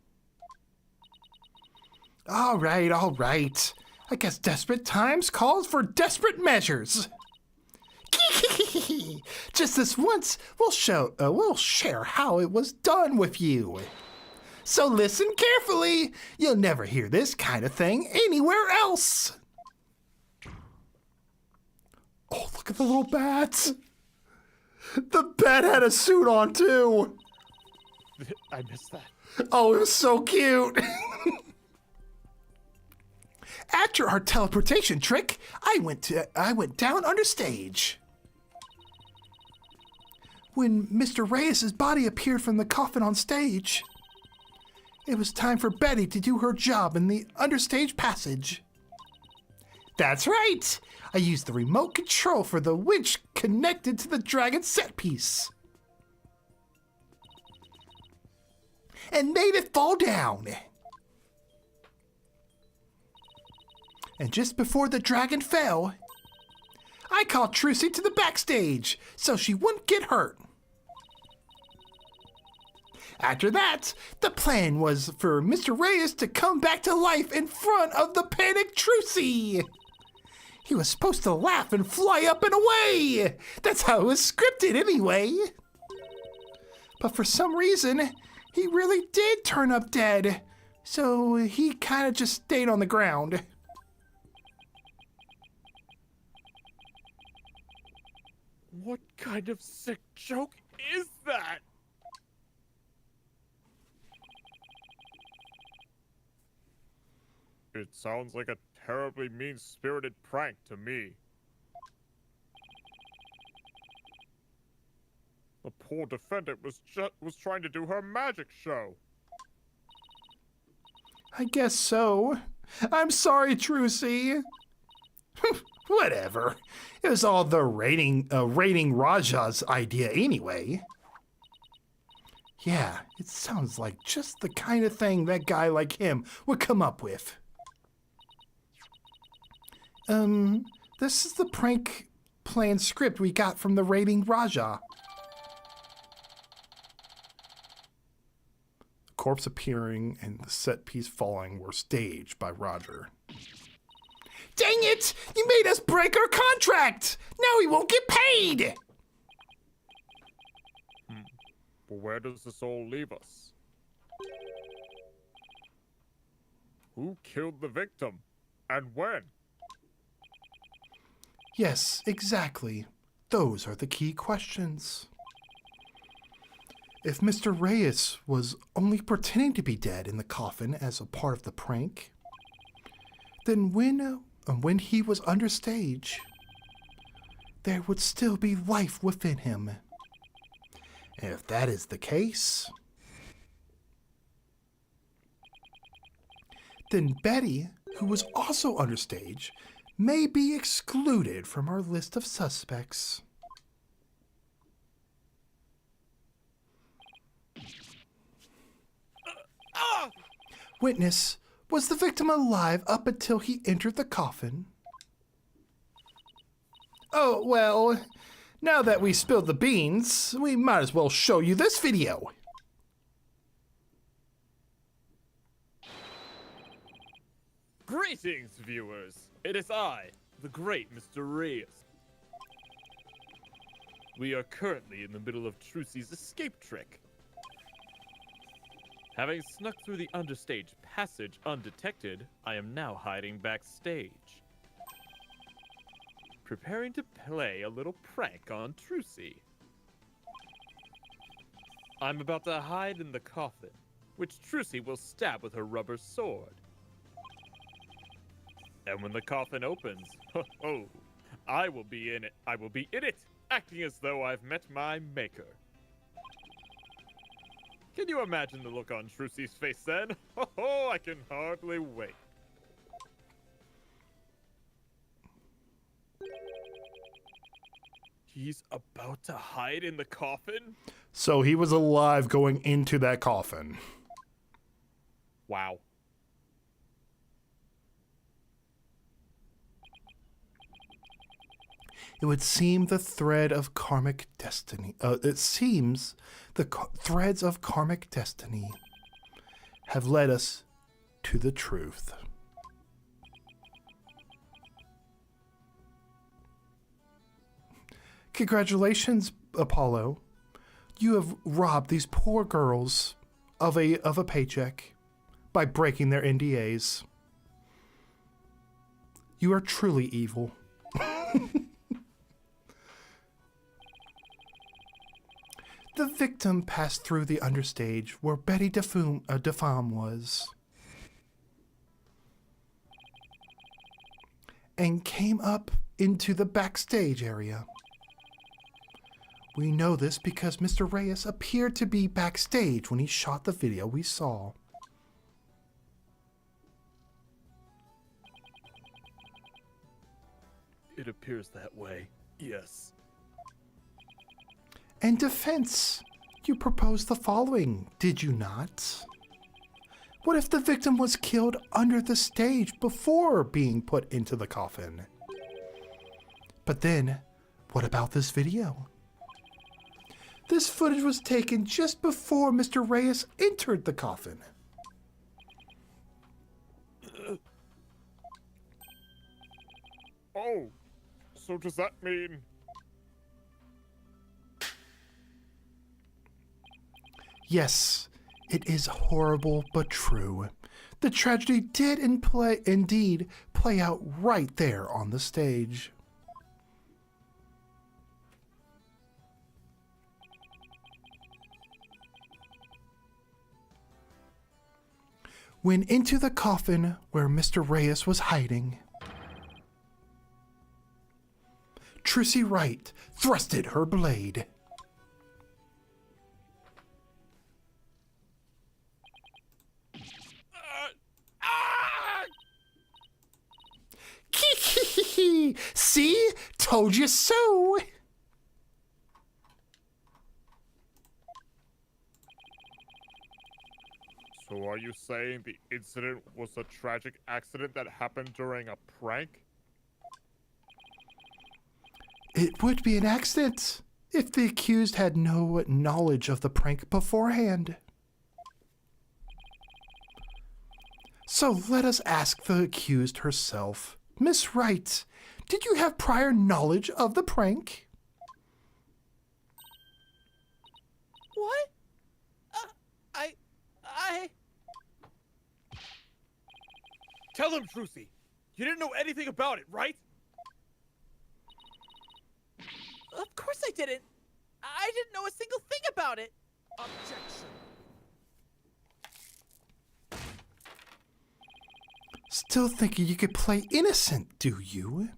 [SPEAKER 6] All right. I guess desperate times calls for desperate measures. Just this once, we'll share how it was done with you. So listen carefully. You'll never hear this kind of thing anywhere else. Oh, look at the little bats. The bat had a suit on too.
[SPEAKER 3] I missed that.
[SPEAKER 6] Oh, it was so cute. After our teleportation trick, I went down under stage. When Mr. Reyes' body appeared from the coffin on stage, it was time for Betty to do her job in the understage passage. That's right! I used the remote control for the winch connected to the dragon set piece. And made it fall down. And just before the dragon fell, I called Trucy to the backstage so she wouldn't get hurt. After that, the plan was for Mr. Reyes to come back to life in front of the panicked Trucy. He was supposed to laugh and fly up and away. That's how it was scripted anyway. But for some reason, he really did turn up dead. So he kind of just stayed on the ground.
[SPEAKER 2] What kind of sick joke is that?
[SPEAKER 4] It sounds like a terribly mean-spirited prank to me. The poor defendant was trying to do her magic show.
[SPEAKER 6] I guess so. I'm sorry, Trucy. Whatever. It was all the rating Raja's idea anyway. Yeah, it sounds like just the kind of thing that guy like him would come up with. This is the prank plan script we got from the rating Raja. Corpse appearing and the set piece falling were staged by Roger. Dang it! You made us break our contract! Now we won't get paid!
[SPEAKER 4] But where does this all leave us? Who killed the victim? And when?
[SPEAKER 6] Yes, exactly. Those are the key questions. If Mr. Reyes was only pretending to be dead in the coffin as a part of the prank, then when he was understage, there would still be life within him. And if that is the case, then Betty, who was also understage, may be excluded from our list of suspects. Witness, was the victim alive up until he entered the coffin? Oh, well, now that we spilled the beans, we might as well show you this video.
[SPEAKER 2] Greetings, viewers. It is I, the great Mr. Reyes. We are currently in the middle of Trucy's escape trick. Having snuck through the understage passage undetected, I am now hiding backstage. Preparing to play a little prank on Trucy. I'm about to hide in the coffin, which Trucy will stab with her rubber sword. And when the coffin opens, I will be in it. I will be in it, acting as though I've met my maker. Can you imagine the look on Trucy's face then? I can hardly wait.
[SPEAKER 3] He's about to hide in the coffin?
[SPEAKER 1] So he was alive going into that coffin.
[SPEAKER 2] Wow.
[SPEAKER 1] It would seem the thread of karmic destiny. It seems the threads of karmic destiny have led us to the truth. Congratulations, Apollo. You have robbed these poor girls of a paycheck by breaking their NDAs. You are truly evil. The victim passed through the understage where Betty DeFam was and came up into the backstage area. We know this because Mr. Reyes appeared to be backstage when he shot the video we saw.
[SPEAKER 3] It appears that way, yes.
[SPEAKER 1] In defense, you proposed the following, did you not? What if the victim was killed under the stage before being put into the coffin? But then, what about this video? This footage was taken just before Mr. Reyes entered the coffin.
[SPEAKER 4] Oh, so does that mean...
[SPEAKER 1] Yes, it is horrible but true. The tragedy did indeed play out right there on the stage. Went into the coffin where Mr. Reyes was hiding. Trissy Wright thrusted her blade. See? Told you so.
[SPEAKER 4] So are you saying the incident was a tragic accident that happened during a prank?
[SPEAKER 1] It would be an accident if the accused had no knowledge of the prank beforehand. So let us ask the accused herself. Miss Wright, did you have prior knowledge of the prank?
[SPEAKER 2] What? I... Tell him, Trucy. You didn't know anything about it, right?
[SPEAKER 5] Of course I didn't. I didn't know a single thing about it. Objection.
[SPEAKER 1] Still thinking you could play innocent, do you?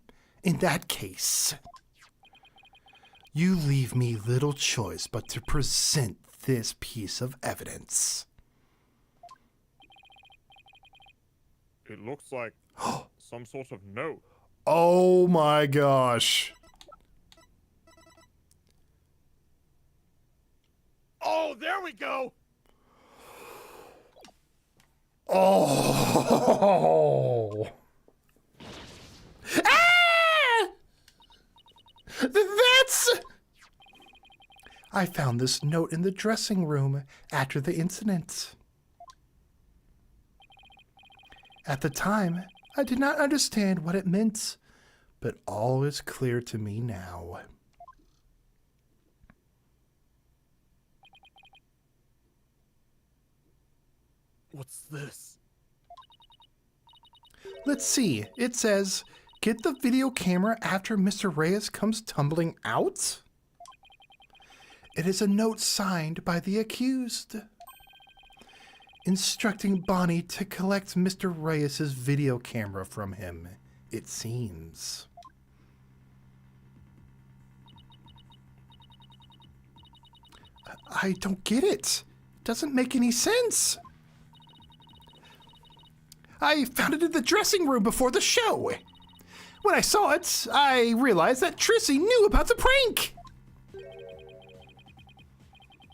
[SPEAKER 1] In that case, you leave me little choice but to present this piece of evidence.
[SPEAKER 4] It looks like some sort of note.
[SPEAKER 1] Oh my gosh.
[SPEAKER 2] Oh, there we go!
[SPEAKER 1] Oh. Ah! That's... I found this note in the dressing room after the incident. At the time, I did not understand what it meant, but all is clear to me now.
[SPEAKER 3] What's this?
[SPEAKER 1] Let's see. It says, get the video camera after Mr. Reyes comes tumbling out? It is a note signed by the accused, instructing Bonnie to collect Mr. Reyes' video camera from him, it seems. I don't get it. Doesn't make any sense. I found it in the dressing room before the show.
[SPEAKER 6] When I saw it, I realized that Trissy knew about the prank.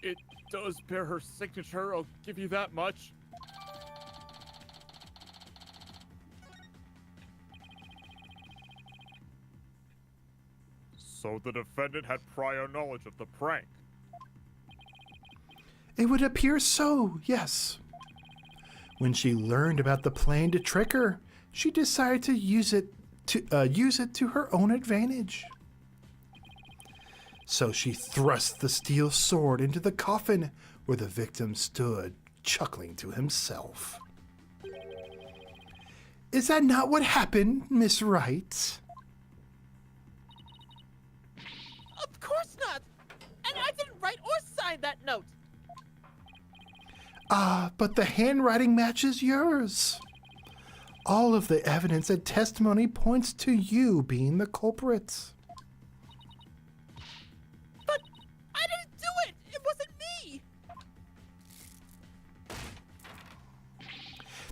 [SPEAKER 3] It does bear her signature, I'll give you that much.
[SPEAKER 4] So the defendant had prior knowledge of the prank.
[SPEAKER 6] It would appear so, yes. When she learned about the plan to trick her, she decided to use it to her own advantage. So she thrust the steel sword into the coffin where the victim stood, chuckling to himself. Is that not what happened, Miss Wright?
[SPEAKER 5] Of course not! And I didn't write or sign that note!
[SPEAKER 6] Ah, but the handwriting matches yours. All of the evidence and testimony points to you being the culprit.
[SPEAKER 5] But I didn't do it! It wasn't me!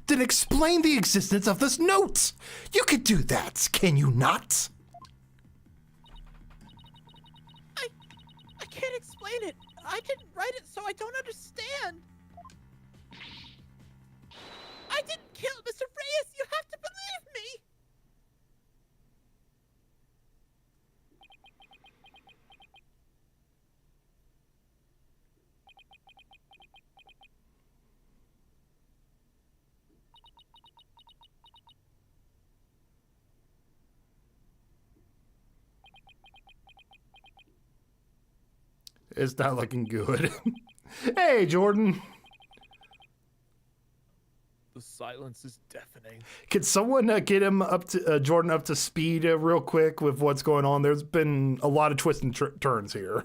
[SPEAKER 6] Then explain the existence of this note. You could do that, can you not?
[SPEAKER 5] I can't explain it. I didn't write it, so I don't understand. I didn't kill Mr. Reyes! You have to believe me!
[SPEAKER 1] It's not looking good. Hey, Jordan.
[SPEAKER 3] The silence is deafening.
[SPEAKER 1] Could someone get him up to Jordan up to speed real quick with what's going on? There's been a lot of twists and turns here.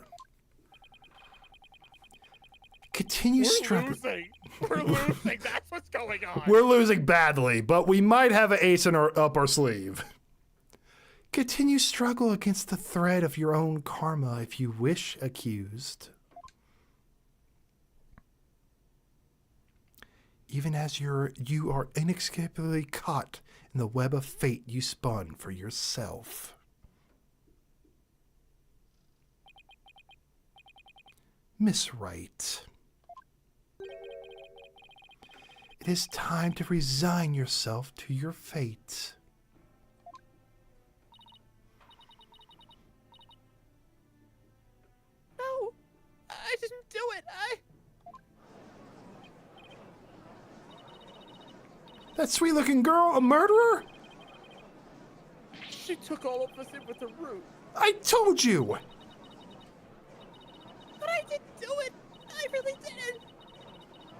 [SPEAKER 6] Continue
[SPEAKER 4] We're
[SPEAKER 6] struggling.
[SPEAKER 4] losing. We're losing. That's what's going on.
[SPEAKER 1] We're losing badly, but we might have an ace up our sleeve.
[SPEAKER 6] Continue struggle against the thread of your own karma if you wish, accused. Even as you are inextricably caught in the web of fate you spun for yourself. Miss Wright. It is time to resign yourself to your fate.
[SPEAKER 5] No, I didn't do it.
[SPEAKER 6] That sweet-looking girl, a murderer?
[SPEAKER 3] She took all of us in with a root.
[SPEAKER 6] I told you!
[SPEAKER 5] But I didn't do it. I really didn't.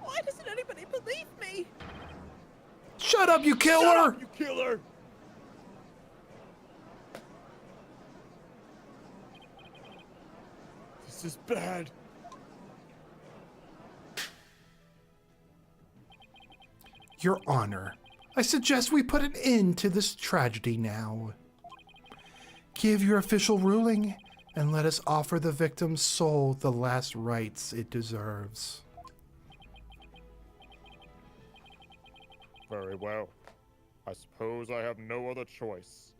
[SPEAKER 5] Why doesn't anybody believe me?
[SPEAKER 6] Shut up, you killer!
[SPEAKER 3] Shut up, you killer! This is bad.
[SPEAKER 6] Your Honor, I suggest we put an end to this tragedy now. Give your official ruling, and let us offer the victim's soul the last rites it deserves.
[SPEAKER 4] Very well. I suppose I have no other choice.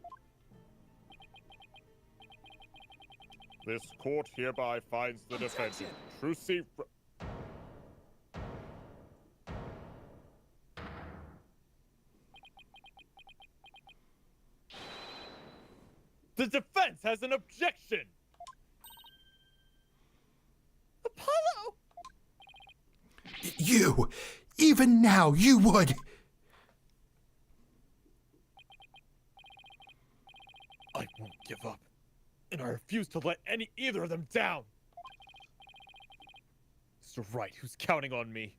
[SPEAKER 4] This court hereby finds the defendant, Trucy.
[SPEAKER 3] The defense has an objection!
[SPEAKER 5] Apollo!
[SPEAKER 6] You! Even now, you would!
[SPEAKER 3] I won't give up. And I refuse to let either of them down. Mr. Wright, who's counting on me.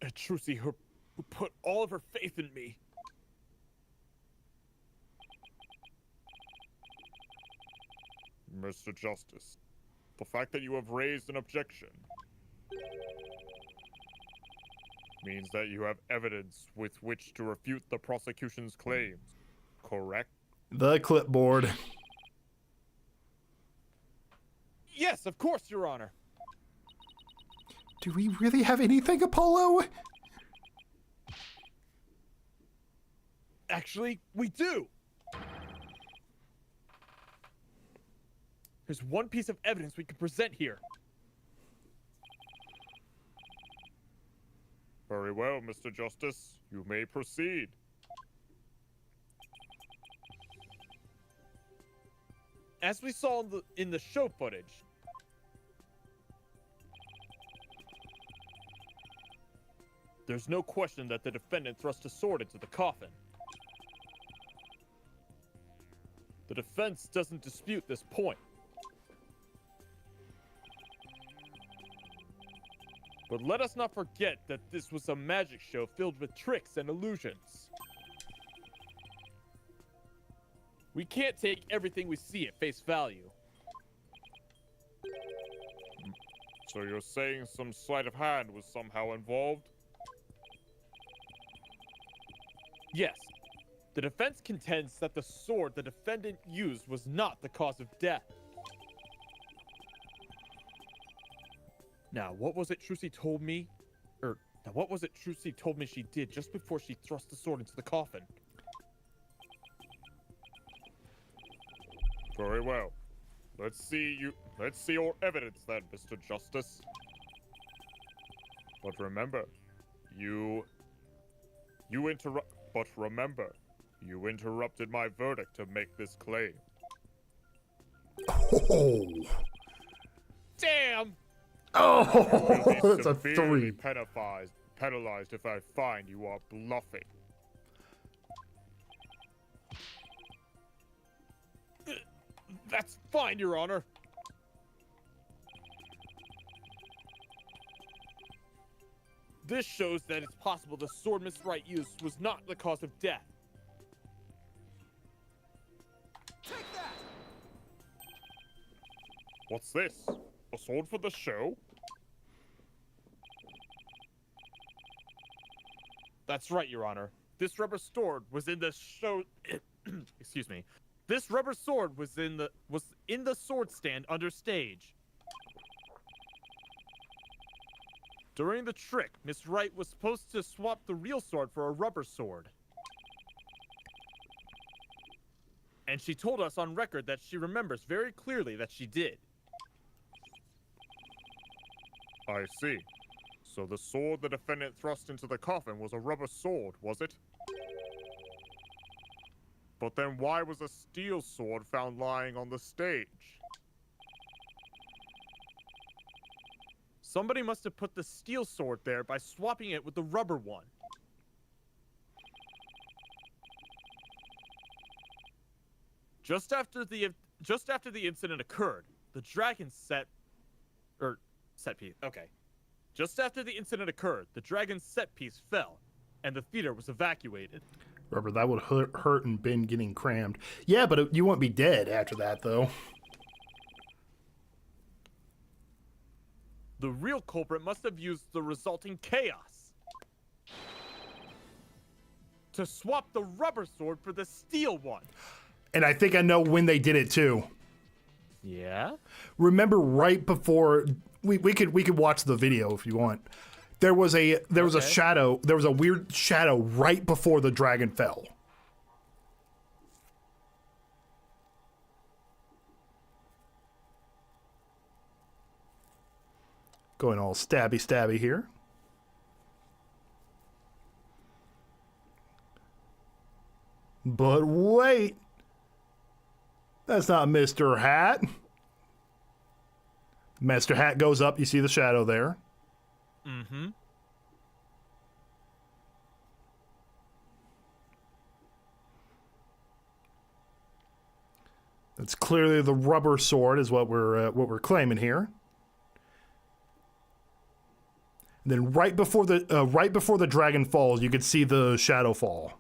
[SPEAKER 3] And Trucy, who put all of her faith in me.
[SPEAKER 4] Mr. Justice, the fact that you have raised an objection means that you have evidence with which to refute the prosecution's claims, correct?
[SPEAKER 1] The clipboard.
[SPEAKER 3] Yes, of course, Your Honor.
[SPEAKER 6] Do we really have anything, Apollo?
[SPEAKER 3] Actually, we do! There's one piece of evidence we can present here.
[SPEAKER 4] Very well, Mr. Justice. You may proceed.
[SPEAKER 3] As we saw in the show footage, there's no question that the defendant thrust a sword into the coffin. The defense doesn't dispute this point. But let us not forget that this was a magic show filled with tricks and illusions. We can't take everything we see at face value.
[SPEAKER 4] So you're saying some sleight of hand was somehow involved?
[SPEAKER 3] Yes. The defense contends that the sword the defendant used was not the cause of death. Now, what was it Trucy told me? What was it Trucy told me she did just before she thrust the sword into the coffin?
[SPEAKER 4] Very well. Let's see your evidence then, Mr. Justice. But remember, you interrupted my verdict to make this claim.
[SPEAKER 1] Oh,
[SPEAKER 3] Damn!
[SPEAKER 1] oh,
[SPEAKER 4] You'll be
[SPEAKER 1] that's a
[SPEAKER 4] severely
[SPEAKER 1] 3.
[SPEAKER 4] penalized if I find you are bluffing.
[SPEAKER 3] That's fine, Your Honor. This shows that it's possible the sword Miss Wright used was not the cause of death.
[SPEAKER 4] What's this? A sword for the show?
[SPEAKER 3] That's right, Your Honor. This rubber sword was in the show. Excuse me. This rubber sword was in the sword stand under stage. During the trick, Miss Wright was supposed to swap the real sword for a rubber sword. And she told us on record that she remembers very clearly that she did.
[SPEAKER 4] I see. So the sword the defendant thrust into the coffin was a rubber sword, was it? But then why was a steel sword found lying on the stage?
[SPEAKER 3] Somebody must have put the steel sword there by swapping it with the rubber one. Just after the incident occurred, the dragon set piece. Okay. Just after the incident occurred, the dragon's set piece fell, and the theater was evacuated.
[SPEAKER 1] Rubber, that would hurt and been getting crammed. Yeah, but you won't be dead after that, though.
[SPEAKER 3] The real culprit must have used the resulting chaos to swap the rubber sword for the steel one.
[SPEAKER 1] And I think I know when they did it, too.
[SPEAKER 3] Yeah?
[SPEAKER 1] Remember right before... We could watch the video if you want. There was a shadow. There was a weird shadow right before the dragon fell. Going all stabby here. But wait. That's not Mr. Hat. Master Hat goes up. You see the shadow there.
[SPEAKER 3] Mm-hmm.
[SPEAKER 1] That's clearly the rubber sword, is what we're claiming here. And then right before the dragon falls, you could see the shadow fall.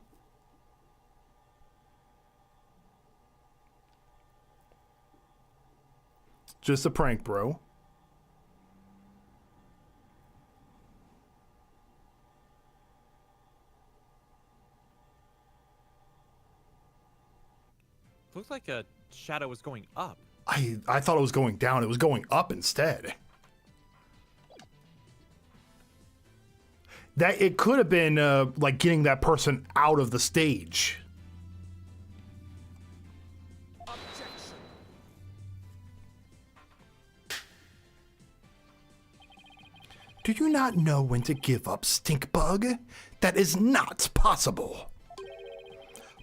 [SPEAKER 1] Just a prank, bro.
[SPEAKER 3] Looks like a shadow was going up.
[SPEAKER 1] I thought it was going down. It was going up instead. That it could have been like getting that person out of the stage.
[SPEAKER 6] Do you not know when to give up, stink bug? That is not possible.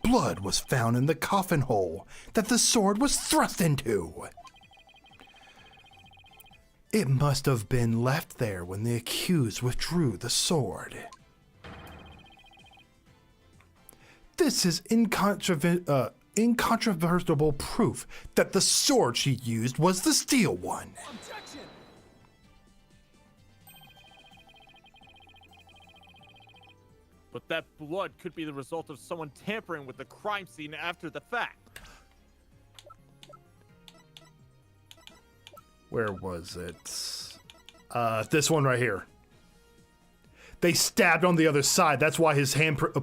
[SPEAKER 6] Blood was found in the coffin hole that the sword was thrust into. It must have been left there when the accused withdrew the sword. This is incontrovertible proof that the sword she used was the steel one.
[SPEAKER 5] Objection!
[SPEAKER 3] But that blood could be the result of someone tampering with the crime scene after the fact.
[SPEAKER 1] Where was it? This one right here. They stabbed on the other side. That's why his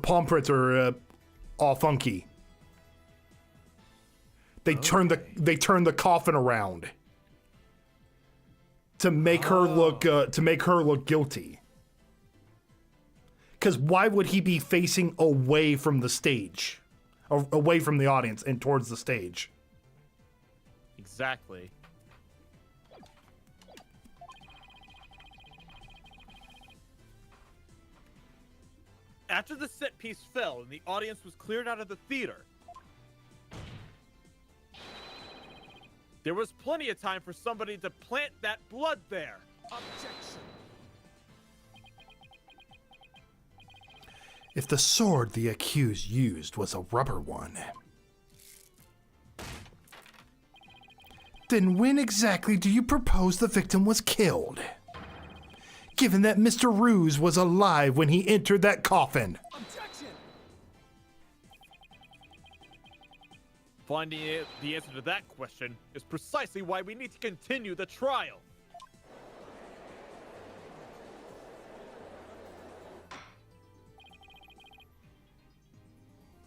[SPEAKER 1] palm prints are all funky. They turned the coffin around to make her look guilty. Because why would he be facing away from the stage, or away from the audience and towards the stage?
[SPEAKER 3] Exactly. After the set piece fell and the audience was cleared out of the theater, there was plenty of time for somebody to plant that blood there.
[SPEAKER 5] Objection!
[SPEAKER 6] If the sword the accused used was a rubber one, then when exactly do you propose the victim was killed? Given that Mr. Ruse was alive when he entered that coffin.
[SPEAKER 5] Objection!
[SPEAKER 3] Finding the answer to that question is precisely why we need to continue the trial.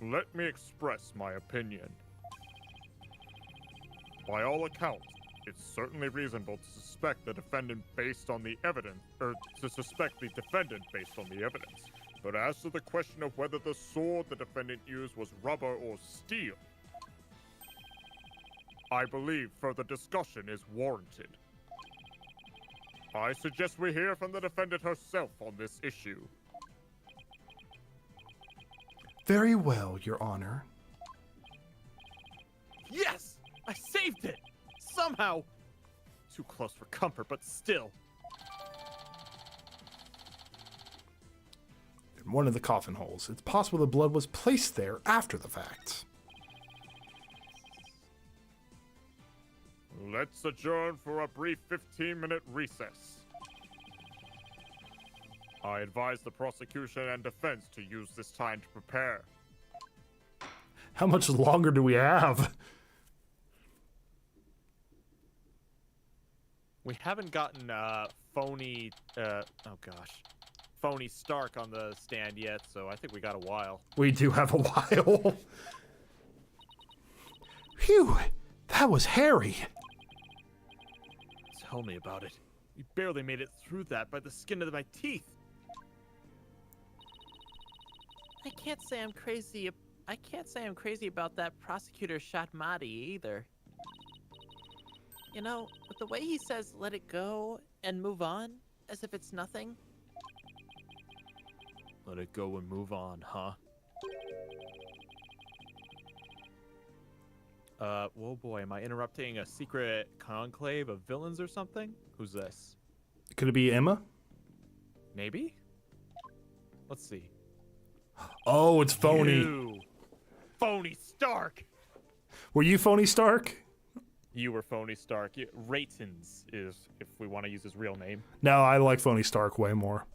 [SPEAKER 4] Let me express my opinion. By all accounts, it's certainly reasonable to suspect the defendant based on the evidence, or to suspect the defendant based on the evidence. But as to the question of whether the sword the defendant used was rubber or steel, I believe further discussion is warranted. I suggest we hear from the defendant herself on this issue.
[SPEAKER 6] Very well, Your Honor.
[SPEAKER 3] Yes! I saved it! Somehow! Too close for comfort, but still.
[SPEAKER 1] In one of the coffin holes. It's possible the blood was placed there after the fact.
[SPEAKER 4] Let's adjourn for a brief 15-minute recess. I advise the prosecution and defense to use this time to prepare.
[SPEAKER 1] How much longer do we have?
[SPEAKER 3] We haven't gotten phony phony Stark on the stand yet, so I think we got a while.
[SPEAKER 1] We do have a while.
[SPEAKER 6] Phew, that was hairy.
[SPEAKER 3] Tell me about it. We barely made it through that by the skin of my teeth.
[SPEAKER 5] I can't say I'm crazy about that prosecutor shot Marty either. You know, with the way he says let it go and move on, as if it's nothing.
[SPEAKER 3] Let it go and move on, huh? Whoa boy, am I interrupting a secret conclave of villains or something? Who's this?
[SPEAKER 1] Could it be Emma?
[SPEAKER 3] Maybe? Let's see.
[SPEAKER 1] Oh, it's phony.
[SPEAKER 3] You. Phony Stark!
[SPEAKER 1] Were you phony Stark?
[SPEAKER 3] You were Phony Stark. Raytons is, if we want to use his real name.
[SPEAKER 1] No, I like phony Stark way more.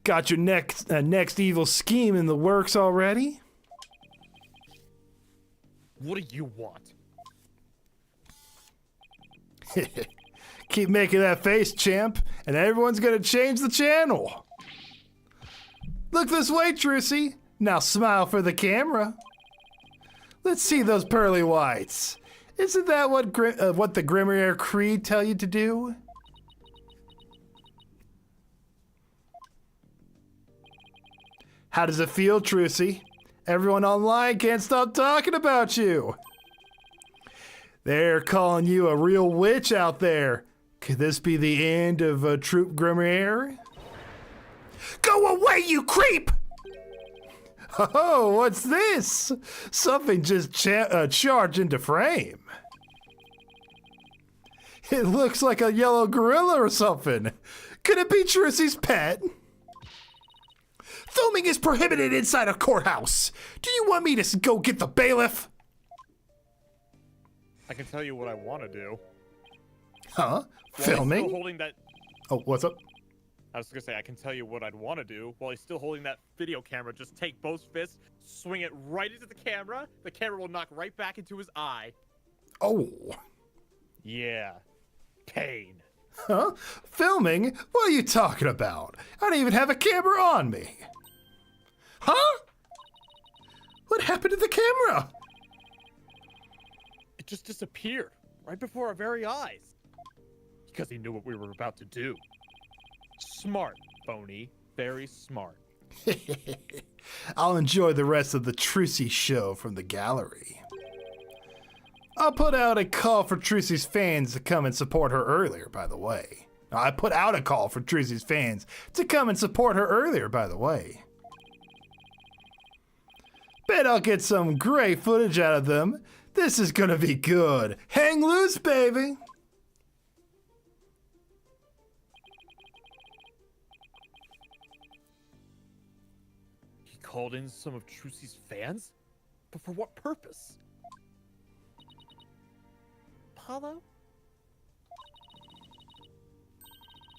[SPEAKER 1] Got your next evil scheme in the works already?
[SPEAKER 3] What do you want?
[SPEAKER 1] Keep making that face, champ, and everyone's gonna change the channel. Look this way, Trucy. Now smile for the camera. Let's see those pearly whites. Isn't that what the Grimoire Creed tell you to do? How does it feel, Trucy? Everyone online can't stop talking about you. They're calling you a real witch out there. Could this be the end of Troop Grimier?
[SPEAKER 6] Go away, you creep!
[SPEAKER 1] Oh, what's this? Something just charged into frame. It looks like a yellow gorilla or something. Could it be Trussy's pet?
[SPEAKER 6] Filming is prohibited inside a courthouse. Do you want me to go get the bailiff?
[SPEAKER 2] I can tell you what I want to do.
[SPEAKER 1] Huh?
[SPEAKER 2] While he's
[SPEAKER 1] Filming?
[SPEAKER 2] still holding that.
[SPEAKER 1] Oh, what's up?
[SPEAKER 2] I was gonna say I can tell you what I'd want to do while he's still holding that video camera. Just take both fists, swing it right into the camera. The camera will knock right back into his eye.
[SPEAKER 1] Oh.
[SPEAKER 2] Yeah, pain.
[SPEAKER 1] Huh? Filming? What are you talking about? I don't even have a camera on me. Huh? What happened to the camera?
[SPEAKER 2] It just disappeared right before our very eyes. Because he knew what we were about to do. Smart, Phony. Very smart.
[SPEAKER 1] I'll enjoy the rest of the Trucy show from the gallery. I'll put out a call for Trucy's fans to come and support her earlier, by the way. I put out a call for Trucy's fans to come and support her earlier, by the way. Bet I'll get some great footage out of them. This is gonna be good. Hang loose, baby.
[SPEAKER 2] He called in some of Trucy's fans? But for what purpose?
[SPEAKER 5] Apollo?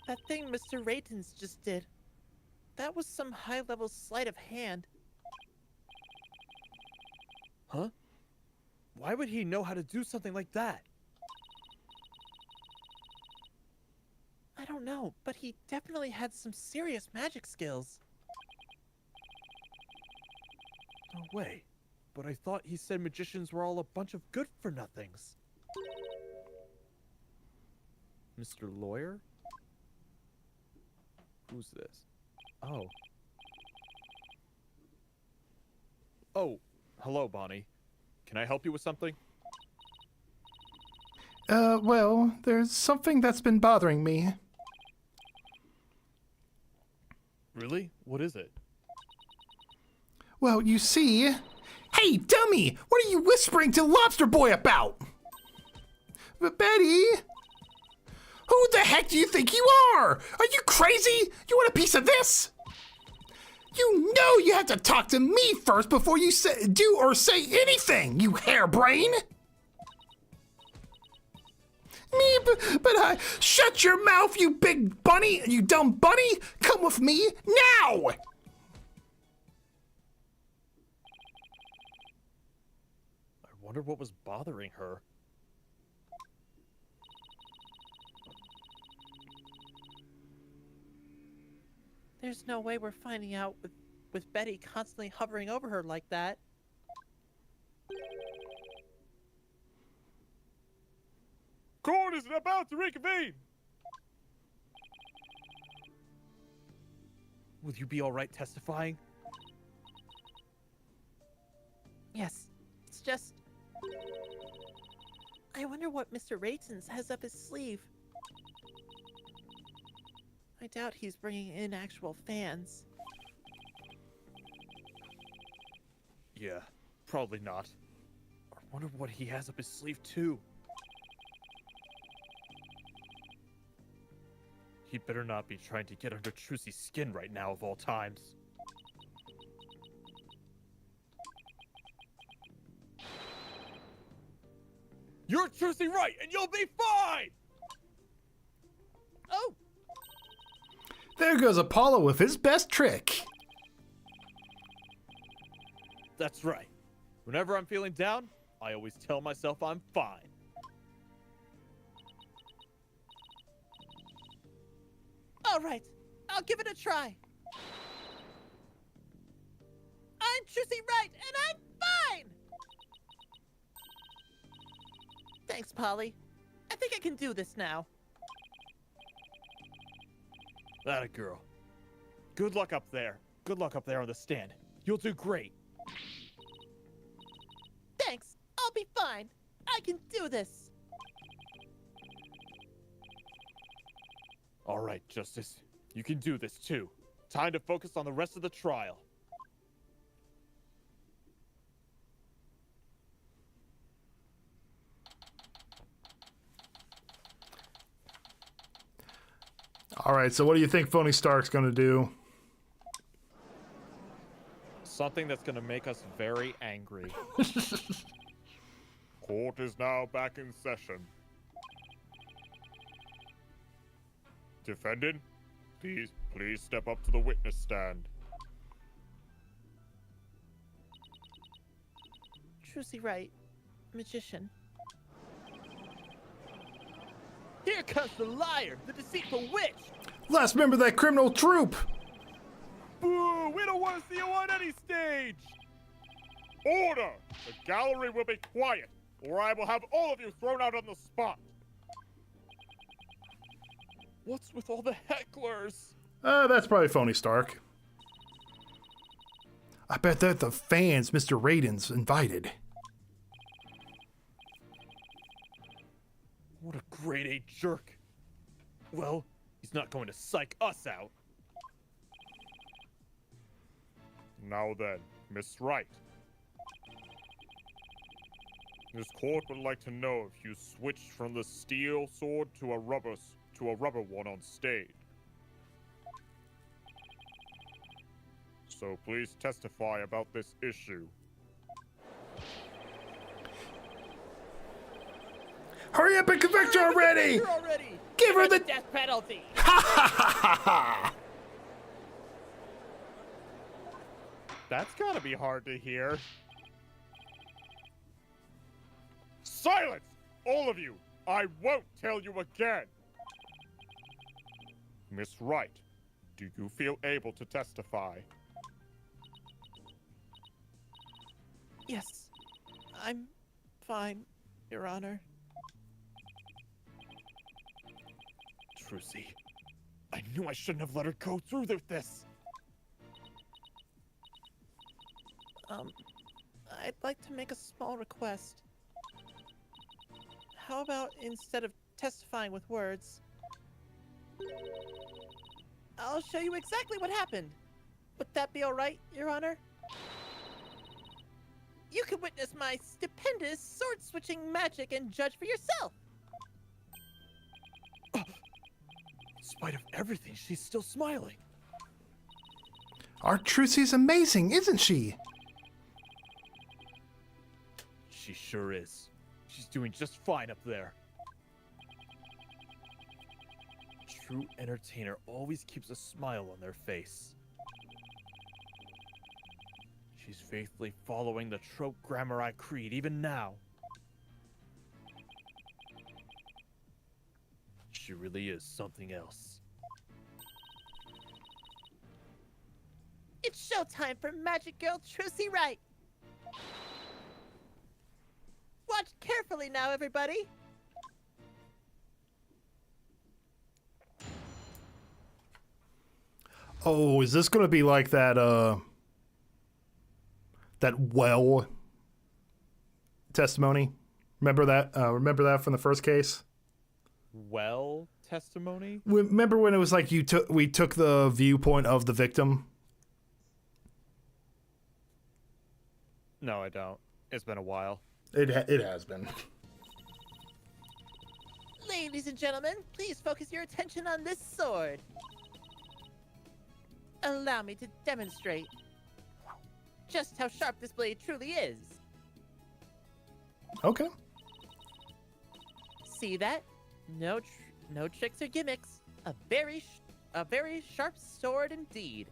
[SPEAKER 5] That thing Mr. Raytons just did. That was some high-level sleight of hand.
[SPEAKER 2] Huh? Why would he know how to do something like that?
[SPEAKER 5] I don't know, but he definitely had some serious magic skills.
[SPEAKER 2] No way. But I thought he said magicians were all a bunch of good-for-nothings. Mr. Lawyer? Who's this? Oh. Oh, hello, Bonnie. Can I help you with something?
[SPEAKER 1] Well, there's something that's been bothering me.
[SPEAKER 2] Really? What is it?
[SPEAKER 1] Well, you see...
[SPEAKER 6] Hey, dummy! What are you whispering to Lobster Boy about?
[SPEAKER 1] But Betty...
[SPEAKER 6] Who the heck do you think you are? Are you crazy? You want a piece of this? You know you have to talk to me first before you do or say anything, you harebrain! Me, but I... Shut your mouth, you big bunny, you dumb bunny! Come with me, now!
[SPEAKER 2] I wonder what was bothering her.
[SPEAKER 5] There's no way we're finding out with Betty constantly hovering over her like that.
[SPEAKER 2] Court is about to reconvene! Will you be alright testifying?
[SPEAKER 5] Yes, it's just... I wonder what Mr. Raytons has up his sleeve. I doubt he's bringing in actual fans.
[SPEAKER 2] Yeah, probably not. I wonder what he has up his sleeve, too. He better not be trying to get under Trucy's skin right now, of all times. You're Trucy right, and you'll be fine!
[SPEAKER 5] Oh!
[SPEAKER 1] There goes Apollo with his best trick.
[SPEAKER 2] That's right. Whenever I'm feeling down, I always tell myself I'm fine.
[SPEAKER 5] All right, I'll give it a try. I'm Trucy right, and I'm fine! Thanks, Polly. I think I can do this now.
[SPEAKER 2] Atta girl. Good luck up there. Good luck up there on the stand. You'll do great.
[SPEAKER 5] Thanks, I'll be fine. I can do this.
[SPEAKER 3] All right, Justice. You can do this too. Time to focus on the rest of the trial.
[SPEAKER 1] All right, so what do you think Phony Stark's going to do?
[SPEAKER 3] Something that's gonna make us very angry.
[SPEAKER 4] Court is now back in session. Defendant, please step up to the witness stand.
[SPEAKER 5] Trucy right, magician.
[SPEAKER 3] Here comes the liar, the deceitful witch!
[SPEAKER 1] Last member of that criminal troupe!
[SPEAKER 3] Boo! We don't want to see you on any stage!
[SPEAKER 4] Order! The gallery will be quiet, or I will have all of you thrown out on the spot.
[SPEAKER 3] What's with all the hecklers?
[SPEAKER 1] That's probably Phony Stark. I bet they're the fans Mr. Raiden's invited.
[SPEAKER 3] What a grade A jerk. Well, he's not going to psych us out.
[SPEAKER 4] Now then, Miss Wright. This court would like to know if you switched from the steel sword to a rubber one on stage. So please testify about this issue.
[SPEAKER 1] Hurry up and convict her already! Give her the
[SPEAKER 5] Death penalty!
[SPEAKER 2] That's gotta be hard to hear.
[SPEAKER 4] Silence! All of you! I won't tell you again! Miss Wright, do you feel able to testify?
[SPEAKER 5] Yes, I'm fine, Your Honor.
[SPEAKER 3] Trucy, I knew I shouldn't have let her go through with this.
[SPEAKER 5] I'd like to make a small request. How about instead of testifying with words, I'll show you exactly what happened. Would that be all right, Your Honor? You can witness my stupendous sword-switching magic and judge for yourself.
[SPEAKER 3] In spite of everything, she's still smiling.
[SPEAKER 6] Our Trucy's amazing, isn't she?
[SPEAKER 3] She sure is. She's doing just fine up there. True entertainer always keeps a smile on their face. She's faithfully following the trope Grammar creed even now. She really is something else.
[SPEAKER 5] It's showtime for Magic Girl Trucy Wright. Watch carefully now, everybody.
[SPEAKER 1] Oh, is this gonna be like that, that well testimony? Remember that? Remember that from the first case?
[SPEAKER 3] Well, testimony?
[SPEAKER 1] Remember when it was like we took the viewpoint of the victim?
[SPEAKER 3] No, I don't. It's been a while.
[SPEAKER 1] It has been.
[SPEAKER 5] Ladies and gentlemen, please focus your attention on this sword. Allow me to demonstrate just how sharp this blade truly is.
[SPEAKER 1] Okay.
[SPEAKER 5] See that? No tricks or gimmicks. A very sharp sword indeed.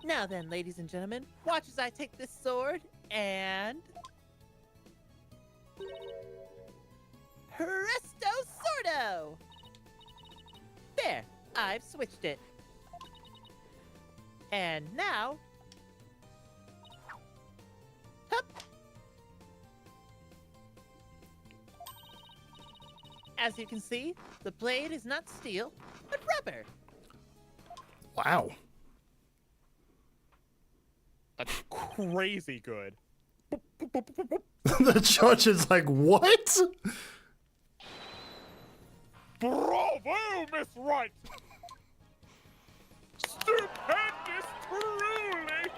[SPEAKER 5] Now then, ladies and gentlemen, watch as I take this sword and... Presto Sordo! There, I've switched it. And now... Hup! As you can see, the blade is not steel, but rubber.
[SPEAKER 1] Wow.
[SPEAKER 2] That's crazy good.
[SPEAKER 1] The judge is like, what?
[SPEAKER 4] Bravo, Miss Wright! Stupendous, truly!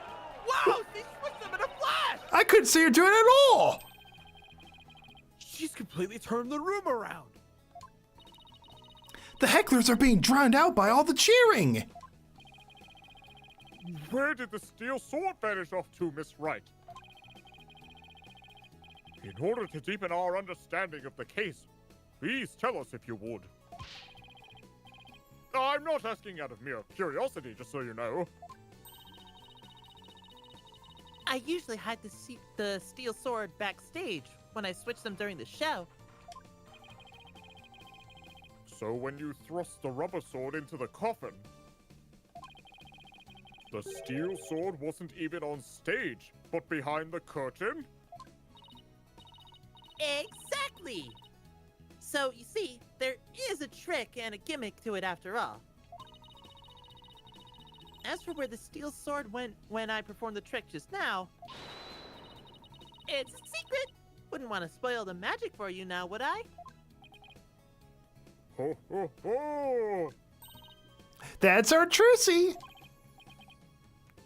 [SPEAKER 5] Wow, she switched them in a flash!
[SPEAKER 1] I couldn't see her doing it at all.
[SPEAKER 3] She's completely turned the room around.
[SPEAKER 1] The hecklers are being drowned out by all the cheering.
[SPEAKER 4] Where did the steel sword vanish off to, Miss Wright? In order to deepen our understanding of the case, please tell us if you would. I'm not asking out of mere curiosity, just so you know.
[SPEAKER 5] I usually hide the steel sword backstage when I switch them during the show.
[SPEAKER 4] So when you thrust the rubber sword into the coffin, the steel sword wasn't even on stage, but behind the curtain?
[SPEAKER 5] Exactly! So, you see, there is a trick and a gimmick to it after all. As for where the steel sword went when I performed the trick just now, it's a secret! Wouldn't want to spoil the magic for you now, would I?
[SPEAKER 4] Ho ho ho!
[SPEAKER 1] That's our Trucy.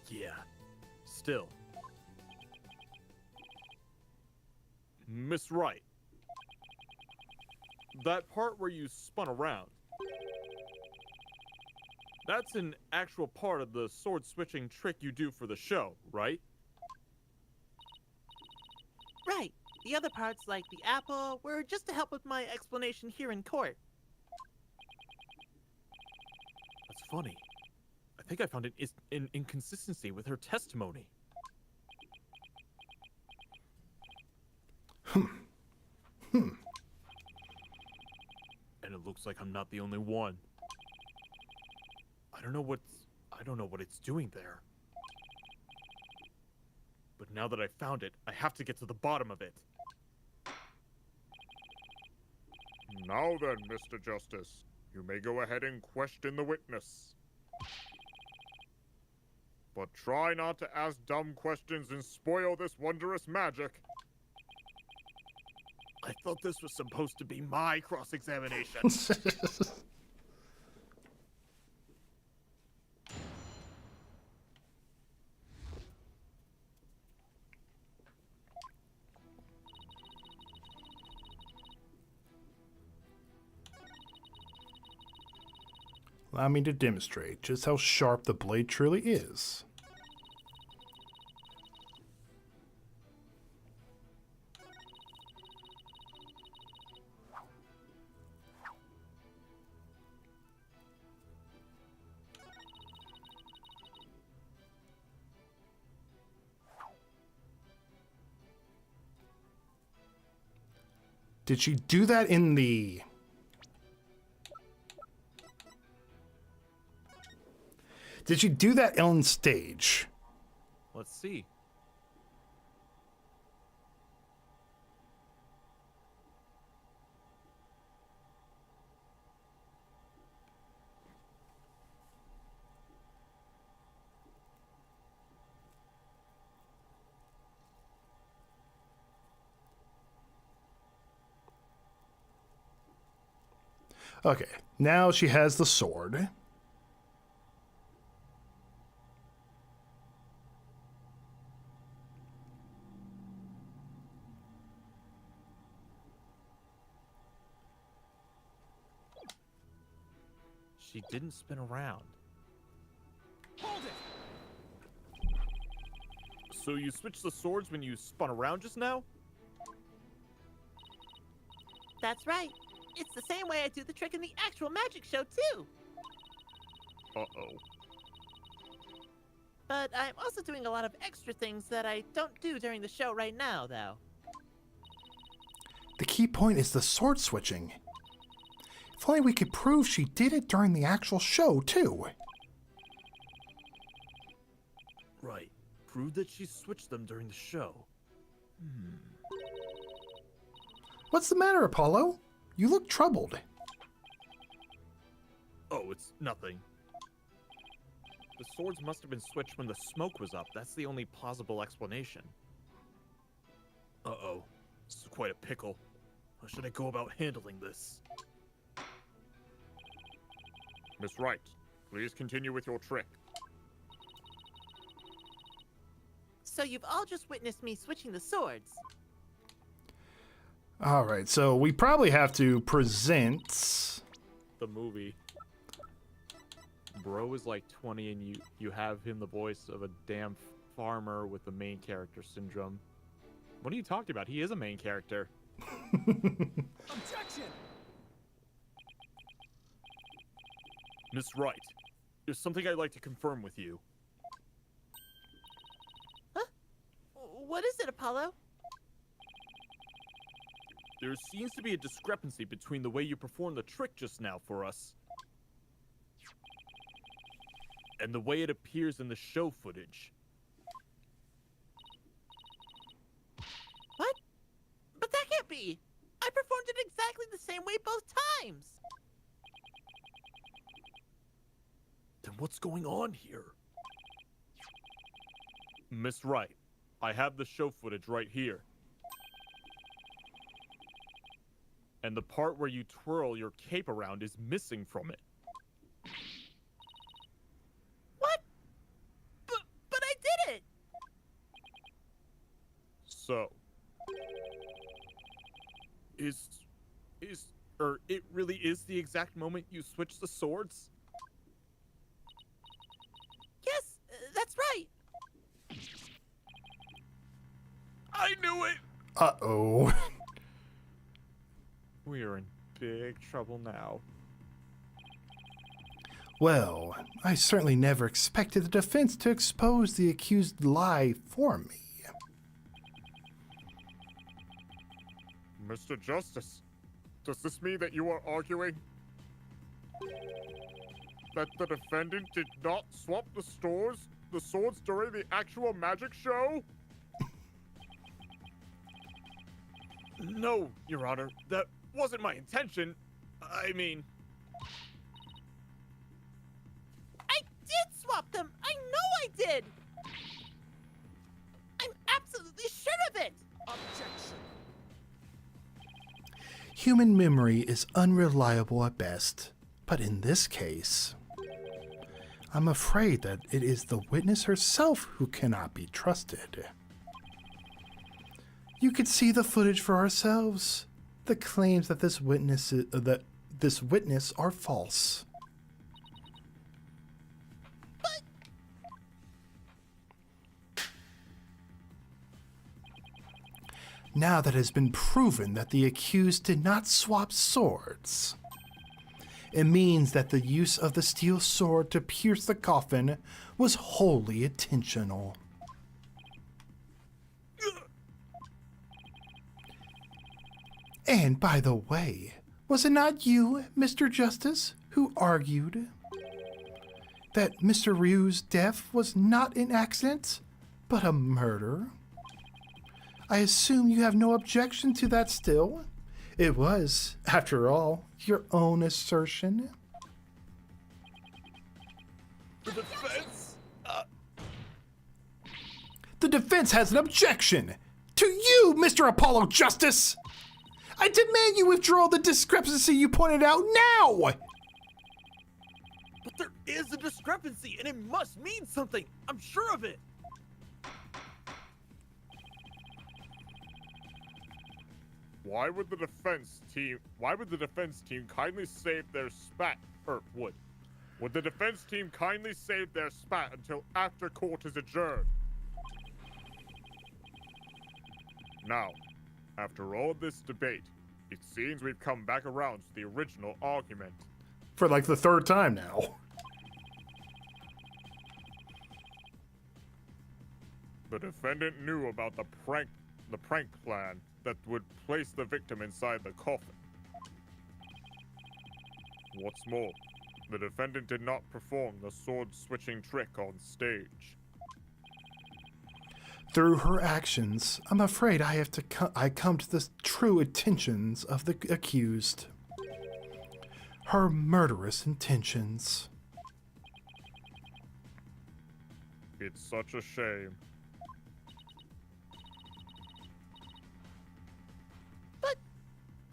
[SPEAKER 3] Yeah. Still. Miss Wright. That part where you spun around. That's an actual part of the sword switching trick you do for the show, right?
[SPEAKER 5] Right. The other parts, like the apple, were just to help with my explanation here in court.
[SPEAKER 3] That's funny. I think I found an inconsistency with her testimony. And it looks like I'm not the only one. I don't know what it's doing there. But now that I found it, I have to get to the bottom of it.
[SPEAKER 4] Now then, Mr. Justice, you may go ahead and question the witness. But try not to ask dumb questions and spoil this wondrous magic.
[SPEAKER 3] I thought this was supposed to be my cross-examination.
[SPEAKER 1] Allow me to demonstrate just how sharp the blade truly is. Did she do that in the... Did she do that on stage?
[SPEAKER 3] Let's see.
[SPEAKER 1] Okay, now she has the sword.
[SPEAKER 3] She didn't spin around.
[SPEAKER 2] Hold it!
[SPEAKER 3] So you switched the swords when you spun around just now?
[SPEAKER 5] That's right. It's the same way I do the trick in the actual magic show, too.
[SPEAKER 4] Uh-oh.
[SPEAKER 5] But I'm also doing a lot of extra things that I don't do during the show right now, though.
[SPEAKER 1] The key point is the sword switching. If only we could prove she did it during the actual show, too.
[SPEAKER 3] Right. Prove that she switched them during the show.
[SPEAKER 1] What's the matter, Apollo? You look troubled.
[SPEAKER 3] Oh, it's nothing. The swords must have been switched when the smoke was up. That's the only plausible explanation. Uh-oh. This is quite a pickle. How should I go about handling this?
[SPEAKER 4] Miss Wright, please continue with your trick.
[SPEAKER 5] So you've all just witnessed me switching the swords.
[SPEAKER 1] All right, so we probably have to present.
[SPEAKER 3] The movie. Bro is like 20 and you have him the voice of a damn farmer with the main character syndrome. What are you talking about? He is a main character.
[SPEAKER 2] Objection!
[SPEAKER 3] Miss Wright, there's something I'd like to confirm with you.
[SPEAKER 5] What is it, Apollo?
[SPEAKER 3] There seems to be a discrepancy between the way you performed the trick just now for us and the way it appears in the show footage.
[SPEAKER 5] What? But that can't be! I performed it exactly the same way both times!
[SPEAKER 3] Then what's going on here? Miss Wright, I have the show footage right here. And the part where you twirl your cape around is missing from it.
[SPEAKER 5] What? But I did it!
[SPEAKER 3] So, it really is the exact moment you switch the swords?
[SPEAKER 5] Yes, that's right!
[SPEAKER 3] I knew it!
[SPEAKER 1] Uh-oh.
[SPEAKER 3] We are in big trouble now.
[SPEAKER 1] Well, I certainly never expected the defense to expose the accused lie for me.
[SPEAKER 4] Mr. Justice, does this mean that you are arguing that the defendant did not swap the swords during the actual magic show?
[SPEAKER 3] No, Your Honor, that wasn't my intention. I mean,
[SPEAKER 5] I did swap them! I know I did! I'm absolutely sure of it!
[SPEAKER 2] Objection!
[SPEAKER 1] Human memory is unreliable at best, but in this case, I'm afraid that it is the witness herself who cannot be trusted. You could see the footage for ourselves. The claims that this witness are false. Now that it has been proven that the accused did not swap swords, it means that the use of the steel sword to pierce the coffin was wholly intentional. And by the way, was it not you, Mr. Justice, who argued that Mr. Ryu's death was not an accident, but a murder? I assume you have no objection to that still? It was, after all, your own assertion.
[SPEAKER 3] the defense.
[SPEAKER 1] The defense has an objection! To you, Mr. Apollo Justice! I demand you withdraw the discrepancy you pointed out now!
[SPEAKER 3] But there is a discrepancy, and it must mean something. I'm sure of it.
[SPEAKER 4] Why would the defense team kindly save their spat? Would the defense team kindly save their spat until after court is adjourned? Now, after all of this debate, it seems we've come back around to the original argument.
[SPEAKER 1] For like the third time now.
[SPEAKER 4] The defendant knew about the prank plan that would place the victim inside the coffin. What's more, the defendant did not perform the sword-switching trick on stage.
[SPEAKER 1] Through her actions, I'm afraid I come to the true intentions of the accused. Her murderous intentions.
[SPEAKER 4] It's such a shame.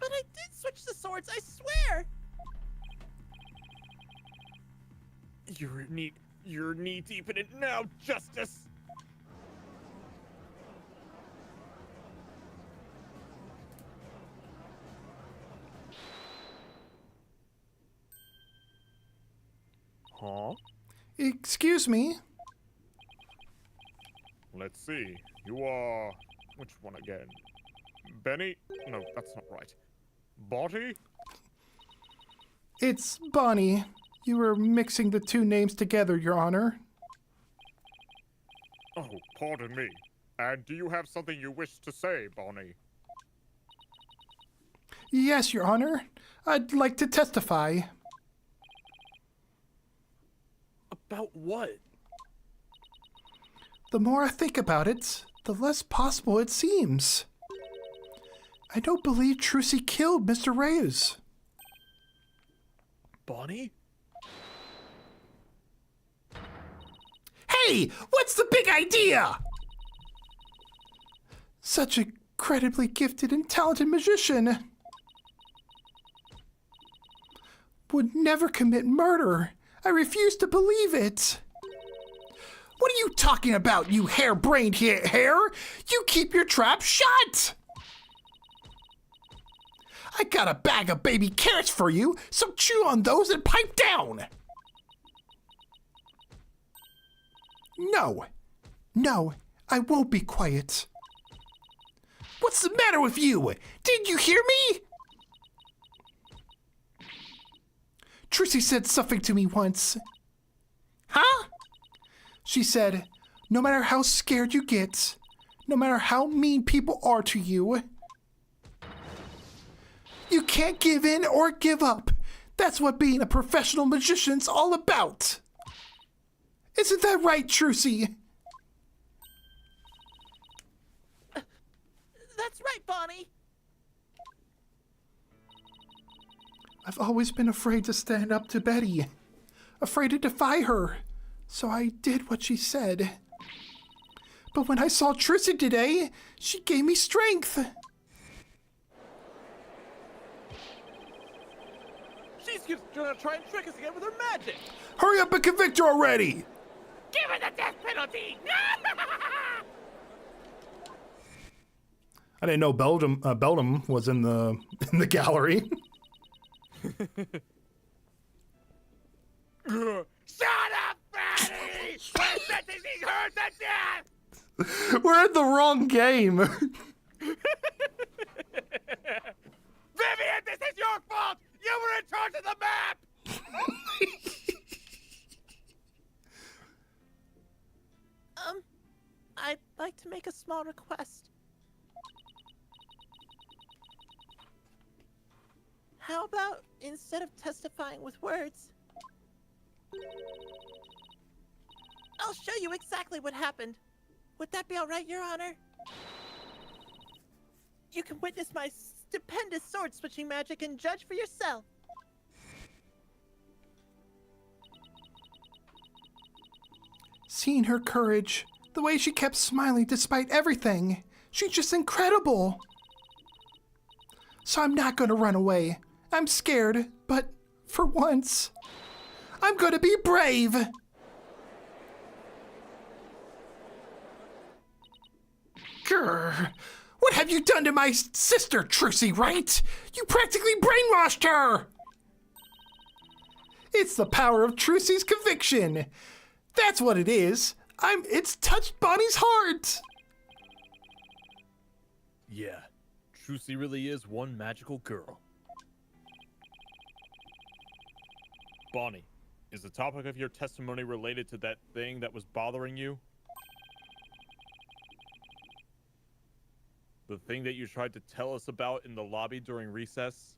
[SPEAKER 5] But I did switch the swords, I swear!
[SPEAKER 2] You're knee deep in it now, Justice!
[SPEAKER 3] Huh?
[SPEAKER 6] Excuse me?
[SPEAKER 4] Let's see. You are... which one again? Benny? No, that's not right. Bonnie?
[SPEAKER 6] It's Bonnie. You were mixing the two names together, Your Honor.
[SPEAKER 4] Oh, pardon me. And do you have something you wish to say, Bonnie?
[SPEAKER 6] Yes, Your Honor. I'd like to testify.
[SPEAKER 3] About what?
[SPEAKER 6] The more I think about it, the less possible it seems. I don't believe Trucy killed Mr. Reyes.
[SPEAKER 3] Bonnie?
[SPEAKER 6] Hey, what's the big idea? Such an incredibly gifted and talented magician would never commit murder. I refuse to believe it. What are you talking about, you harebrained hare? You keep your trap shut! I got a bag of baby carrots for you, so chew on those and pipe down! No, I won't be quiet. What's the matter with you? Didn't you hear me? Trucy said something to me once. Huh? She said, no matter how scared you get, no matter how mean people are to you, you can't give in or give up. That's what being a professional magician's all about. Isn't that right, Trucy?
[SPEAKER 5] That's right, Bonnie.
[SPEAKER 6] I've always been afraid to stand up to Betty, afraid to defy her, so I did what she said. But when I saw Trucy today, she gave me strength.
[SPEAKER 2] She's gonna try and trick us again with her magic!
[SPEAKER 1] Hurry up and convict her already!
[SPEAKER 2] Give her the death penalty!
[SPEAKER 1] I didn't know Beldam was in the gallery.
[SPEAKER 2] Shut up, Fatty! We're sentencing her to death!
[SPEAKER 1] We're in the wrong game.
[SPEAKER 2] Vivian, this is your fault! You were in charge of the map!
[SPEAKER 5] I'd like to make a small request. How about instead of testifying with words, I'll show you exactly what happened. Would that be all right, Your Honor? You can witness my stupendous sword-switching magic and judge for yourself.
[SPEAKER 6] Seeing her courage, the way she kept smiling despite everything, she's just incredible. So I'm not gonna run away. I'm scared, but for once, I'm gonna be brave. Grr. What have you done to my sister, Trucy, right? You practically brainwashed her! It's the power of Trucy's conviction. That's what it is. It's touched Bonnie's heart.
[SPEAKER 3] Yeah, Trucy really is one magical girl. Bonnie, is the topic of your testimony related to that thing that was bothering you? The thing that you tried to tell us about in the lobby during recess?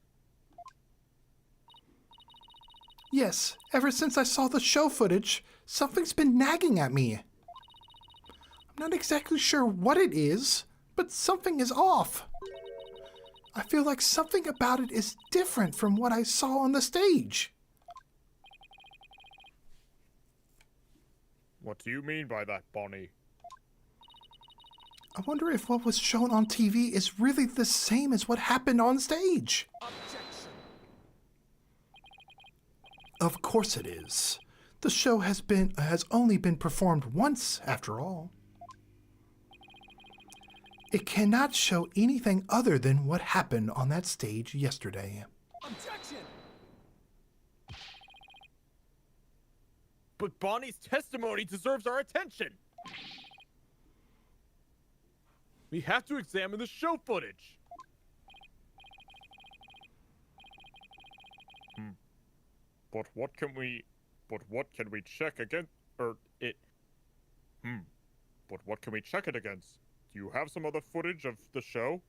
[SPEAKER 6] Yes, ever since I saw the show footage, something's been nagging at me. I'm not exactly sure what it is, but something is off. I feel like something about it is different from what I saw on the stage.
[SPEAKER 4] What do you mean by that, Bonnie?
[SPEAKER 6] I wonder if what was shown on TV is really the same as what happened on stage.
[SPEAKER 2] Objection!
[SPEAKER 1] Of course it is.
[SPEAKER 6] The show has only been performed once, after all. It cannot show anything other than what happened on that stage yesterday.
[SPEAKER 2] Objection!
[SPEAKER 3] But Bonnie's testimony deserves our attention. We have to examine the show footage.
[SPEAKER 4] But what can we check against? But what can we check it against? Do you have some other footage of the show?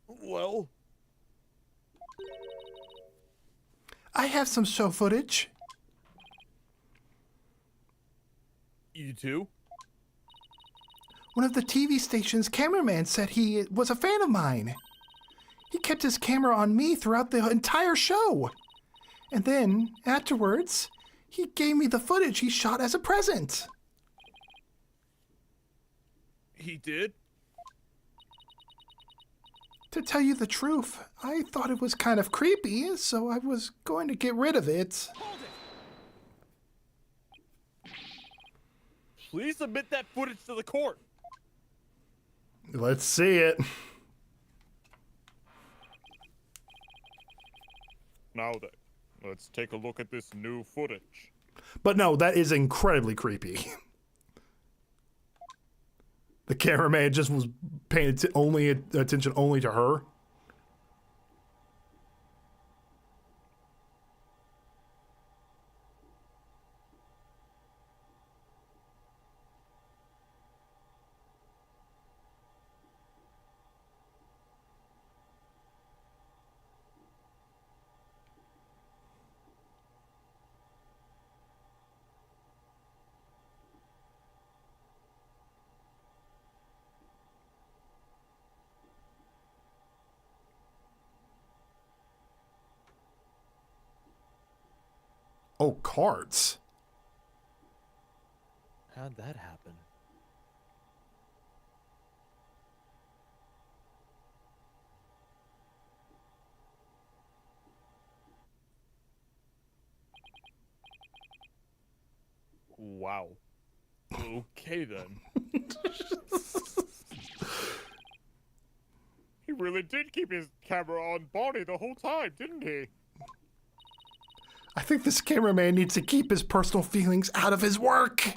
[SPEAKER 3] Well,
[SPEAKER 6] I have some show footage.
[SPEAKER 3] you too?
[SPEAKER 6] One of the TV station's cameraman said he was a fan of mine. He kept his camera on me throughout the entire show. And then, afterwards, he gave me the footage he shot as a present.
[SPEAKER 3] He did?
[SPEAKER 6] To tell you the truth, I thought it was kind of creepy, so I was going to get rid of it.
[SPEAKER 2] Hold it!
[SPEAKER 3] Please submit that footage to the court.
[SPEAKER 1] Let's see it.
[SPEAKER 4] Now then, let's take a look at this new footage.
[SPEAKER 1] But no, that is incredibly creepy. The cameraman just was paying attention only to her. Oh, cards.
[SPEAKER 3] How'd that happen? Wow. Okay then.
[SPEAKER 4] He really did keep his camera on Bonnie the whole time, didn't he?
[SPEAKER 6] I think this cameraman needs to keep his personal feelings out of his work.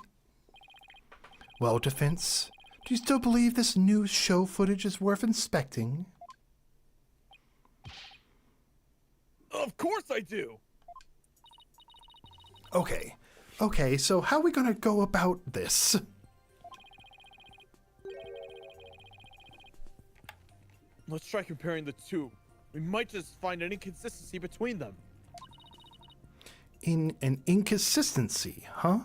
[SPEAKER 6] Well, defense, do you still believe this new show footage is worth inspecting?
[SPEAKER 3] Of course I do.
[SPEAKER 6] Okay, so how are we gonna go about this?
[SPEAKER 3] Let's try comparing the two. We might just find an inconsistency between them.
[SPEAKER 6] In an inconsistency, huh?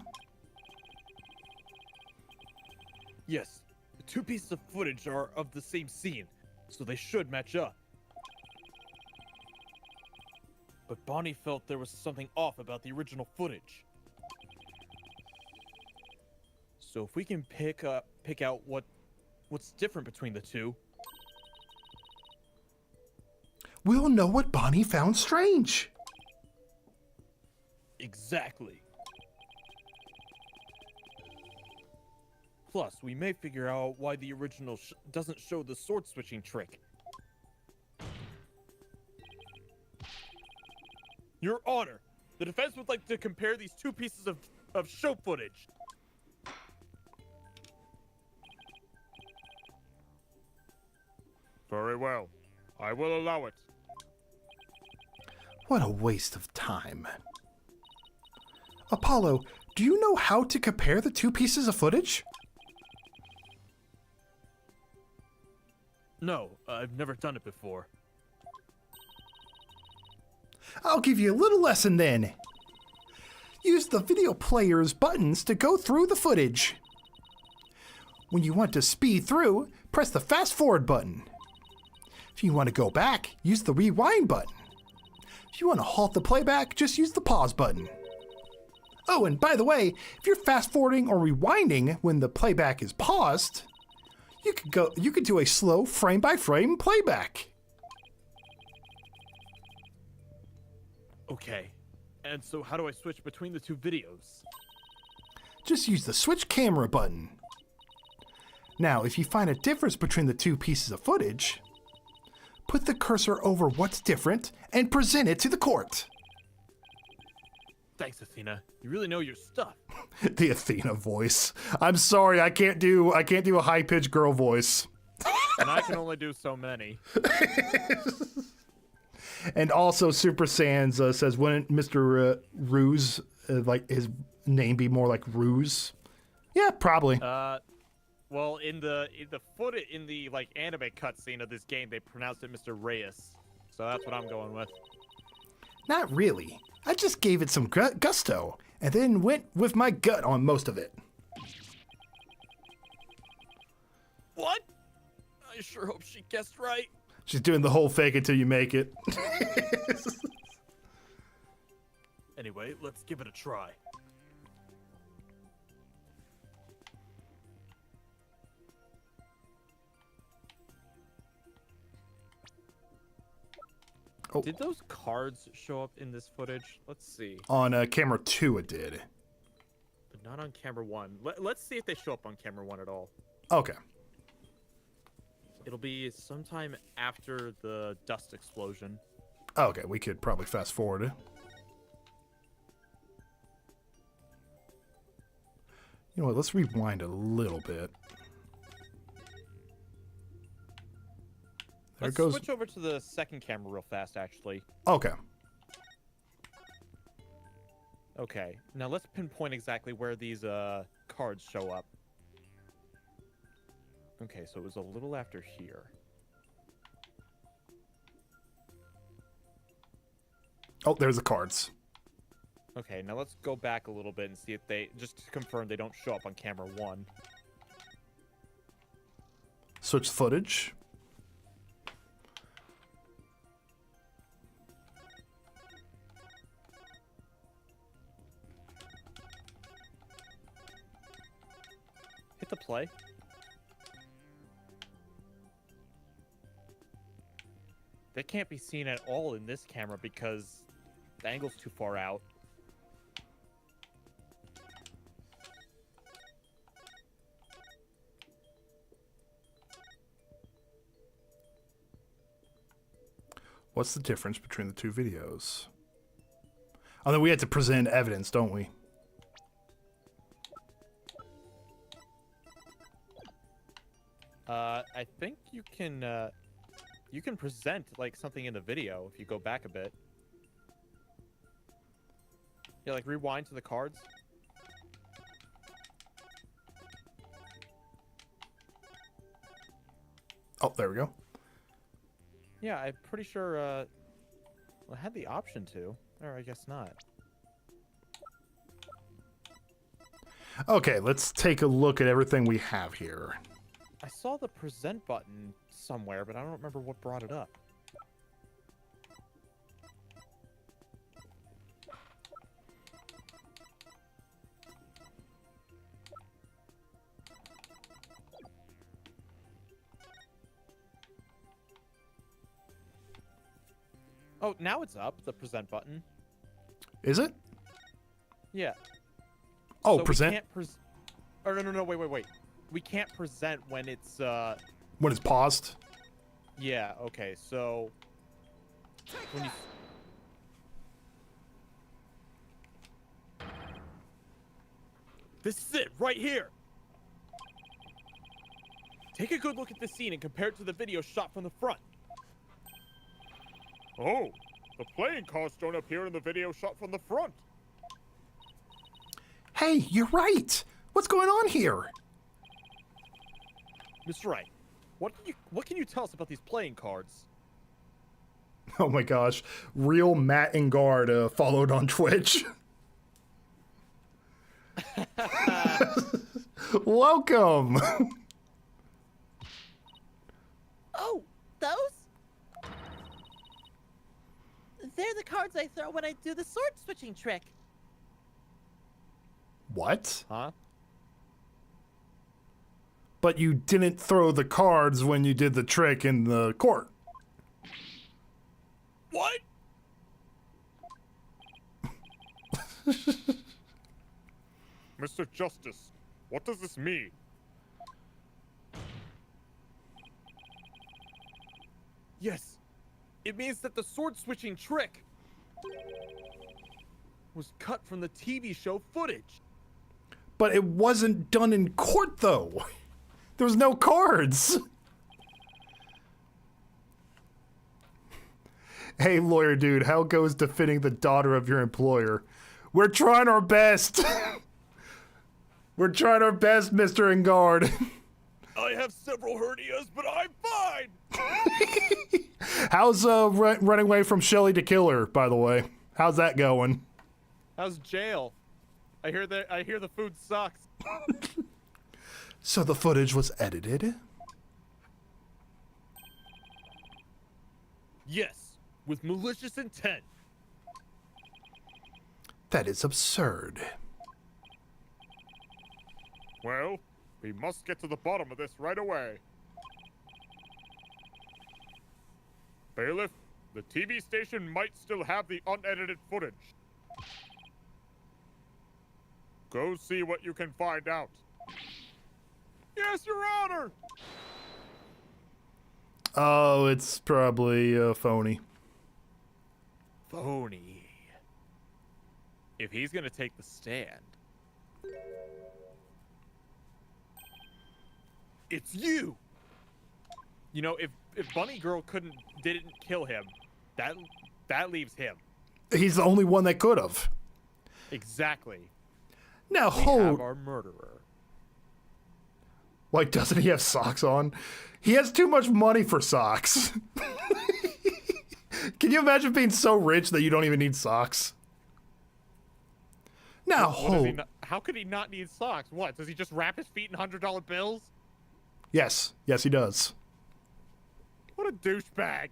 [SPEAKER 3] Yes, the two pieces of footage are of the same scene, so they should match up. But Bonnie felt there was something off about the original footage. So if we can pick out what's different between the two,
[SPEAKER 6] We'll know what Bonnie found strange.
[SPEAKER 3] exactly. Plus, we may figure out why the original doesn't show the sword switching trick. Your Honor, the defense would like to compare these two pieces of show footage.
[SPEAKER 4] Very well. I will allow it.
[SPEAKER 6] What a waste of time. Apollo, do you know how to compare the two pieces of footage?
[SPEAKER 3] No, I've never done it before.
[SPEAKER 6] I'll give you a little lesson then. Use the video player's buttons to go through the footage. When you want to speed through, press the fast forward button. If you want to go back, use the rewind button. If you want to halt the playback, just use the pause button. Oh, and by the way, if you're fast forwarding or rewinding when the playback is paused, you could do a slow frame by frame playback.
[SPEAKER 3] Okay, And so how do I switch between the two videos?
[SPEAKER 1] Just use the switch camera button. Now, if you find a difference between the two pieces of footage, put the cursor over what's different and present it to the court.
[SPEAKER 3] Thanks, Athena. You really know your stuff.
[SPEAKER 1] The Athena voice. I'm sorry, I can't do a high-pitched girl voice.
[SPEAKER 3] And I can only do so many.
[SPEAKER 1] And also, Super Sans says, wouldn't Mr. Ruse, like his name be more like Ruse? Yeah, probably.
[SPEAKER 3] Well, in the footage in the like anime cutscene of this game, they pronounced it Mr. Reyes. So that's what I'm going with.
[SPEAKER 1] Not really. I just gave it some gusto, and then went with my gut on most of it.
[SPEAKER 3] What? I sure hope she guessed right.
[SPEAKER 1] She's doing the whole fake it till you make it.
[SPEAKER 3] Anyway, let's give it a try.
[SPEAKER 1] Oh.
[SPEAKER 3] Did those cards show up in this footage? Let's see.
[SPEAKER 1] On camera 2 it did.
[SPEAKER 3] But not on camera 1. Let's see if they show up on camera 1 at all.
[SPEAKER 1] Okay.
[SPEAKER 3] It'll be sometime after the dust explosion.
[SPEAKER 1] Okay, we could probably fast forward it. You know what, let's rewind a little bit. There
[SPEAKER 3] Let's
[SPEAKER 1] it goes.
[SPEAKER 3] switch over to the second camera real fast, actually.
[SPEAKER 1] Okay.
[SPEAKER 3] Okay, now let's pinpoint exactly where these cards show up. Okay, so it was a little after here.
[SPEAKER 1] Oh, there's the cards.
[SPEAKER 3] Okay, now let's go back a little bit and see if they, just to confirm they don't show up on camera 1.
[SPEAKER 1] Switch footage.
[SPEAKER 3] Hit the play. They can't be seen at all in this camera because the angle's too far out.
[SPEAKER 1] What's the difference between the two videos? Oh, then we had to present evidence, don't we?
[SPEAKER 3] I think you can present like something in the video if you go back a bit. Yeah, like rewind to the cards.
[SPEAKER 1] Oh, there we go.
[SPEAKER 3] Yeah, I'm pretty sure well, I had the option to, or I guess not.
[SPEAKER 1] Okay, let's take a look at everything we have here.
[SPEAKER 3] I saw the present button somewhere, but I don't remember what brought it up. Oh, now it's up, the present button.
[SPEAKER 1] Is it?
[SPEAKER 3] Yeah.
[SPEAKER 1] Oh,
[SPEAKER 3] So
[SPEAKER 1] present
[SPEAKER 3] We can't oh, no, wait. We can't present when it's,
[SPEAKER 1] when it's paused.
[SPEAKER 3] yeah, okay, so... When you... This is it, right here! Take a good look at this scene and compare it to the video shot from the front.
[SPEAKER 4] Oh, the playing cards don't appear in the video shot from the front.
[SPEAKER 1] Hey, you're right. What's going on here?
[SPEAKER 3] Mr. Wright, what can you tell us about these playing cards?
[SPEAKER 1] Oh my gosh, real Matt and Guard followed on Twitch. Welcome.
[SPEAKER 5] Oh, those? They're the cards I throw when I do the sword switching trick.
[SPEAKER 1] What?
[SPEAKER 3] Huh?
[SPEAKER 1] But you didn't throw the cards when you did the trick in the court.
[SPEAKER 3] What?
[SPEAKER 4] Mr. Justice, what does this mean?
[SPEAKER 3] Yes, it means that the sword switching trick was cut from the TV show footage.
[SPEAKER 1] But it wasn't done in court, though. There was no cards. Hey, lawyer dude, how goes defending the daughter of your employer? We're trying our best. We're trying our best, Mr. Engard.
[SPEAKER 3] I have several hernias, but I'm fine.
[SPEAKER 1] How's running away from Shelly to kill her, by the way? How's that going?
[SPEAKER 2] How's jail? I hear the food sucks.
[SPEAKER 1] So the footage was edited?
[SPEAKER 3] Yes, with malicious intent.
[SPEAKER 1] That is absurd.
[SPEAKER 4] Well, we must get to the bottom of this right away. Bailiff, the TV station might still have the unedited footage. Go see what you can find out. Yes, Your Honor!
[SPEAKER 1] Oh, it's probably phony.
[SPEAKER 3] Phony. If he's gonna take the stand, it's you. You know, if Bunny Girl didn't kill him, that leaves him.
[SPEAKER 1] He's the only one that could have.
[SPEAKER 3] Exactly.
[SPEAKER 1] Now
[SPEAKER 3] We
[SPEAKER 1] hold.
[SPEAKER 3] have our murderer.
[SPEAKER 1] Like, doesn't he have socks on? He has too much money for socks. Can you imagine being so rich that you don't even need socks? Now hold.
[SPEAKER 2] How could he not need socks? What? Does he just wrap his feet in $100 bills?
[SPEAKER 1] Yes, he does.
[SPEAKER 2] What a douchebag.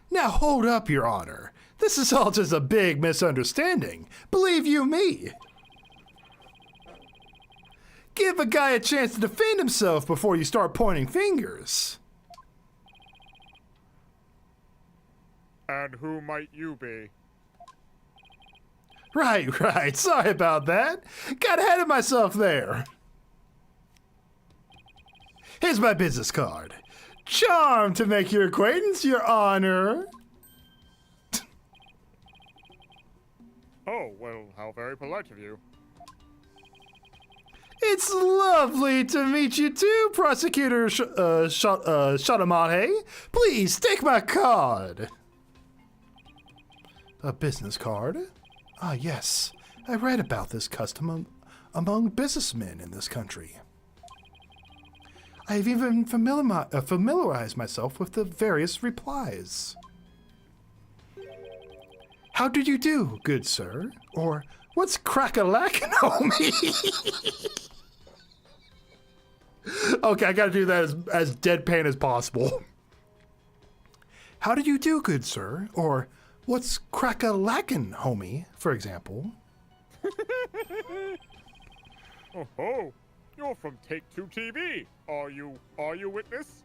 [SPEAKER 1] Now hold up, Your Honor. This is all just a big misunderstanding. Believe you me. Give a guy a chance to defend himself before you start pointing fingers.
[SPEAKER 4] And who might you be?
[SPEAKER 1] Right. Sorry about that. Got ahead of myself there. Here's my business card. Charmed to make your acquaintance, Your Honor.
[SPEAKER 4] Oh, well, how very polite of you.
[SPEAKER 1] It's lovely to meet you too, Prosecutor Shatamate. Please take my card. A business card? Ah, yes. I read about this custom among businessmen in this country. I have even familiarized myself with the various replies. How do you do, good sir? Or, what's crack-a-lackin', homie? Okay, I gotta do that as deadpan as possible. How do you do, good sir? Or, what's crack-a-lackin', homie, for example?
[SPEAKER 4] Oh ho! You're from Take-Two TV. Are you witness?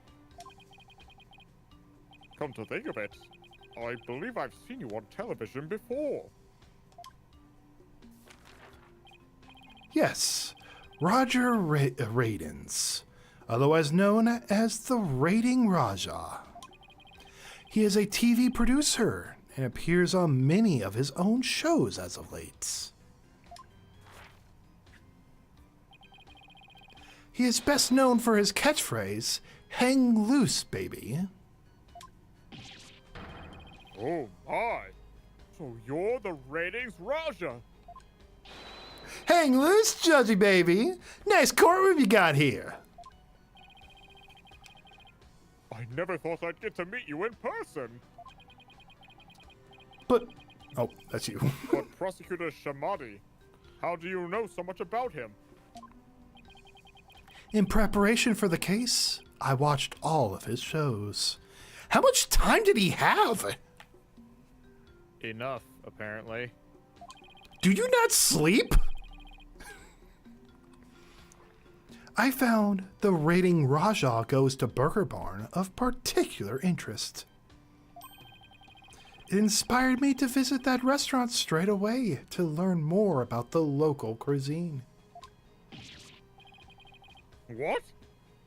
[SPEAKER 4] Come to think of it, I believe I've seen you on television before.
[SPEAKER 1] Yes, Roger Radins, otherwise known as the Rating Raja. He is a TV producer and appears on many of his own shows as of late. He is best known for his catchphrase, "Hang loose, baby."
[SPEAKER 4] Oh my! So you're the Ratings Raja?
[SPEAKER 1] Hang loose, Judgy baby. Nice courtroom you got here.
[SPEAKER 4] I never thought I'd get to meet you in person.
[SPEAKER 1] But, oh, that's you.
[SPEAKER 4] But Prosecutor Shamadi, how do you know so much about him?
[SPEAKER 1] In preparation for the case, I watched all of his shows. How much time did he have?
[SPEAKER 2] Enough, apparently.
[SPEAKER 1] Do you not sleep? I found the Rating Raja Goes to Burger Barn of particular interest.
[SPEAKER 6] It inspired me to visit that restaurant straight away to learn more about the local cuisine.
[SPEAKER 4] What?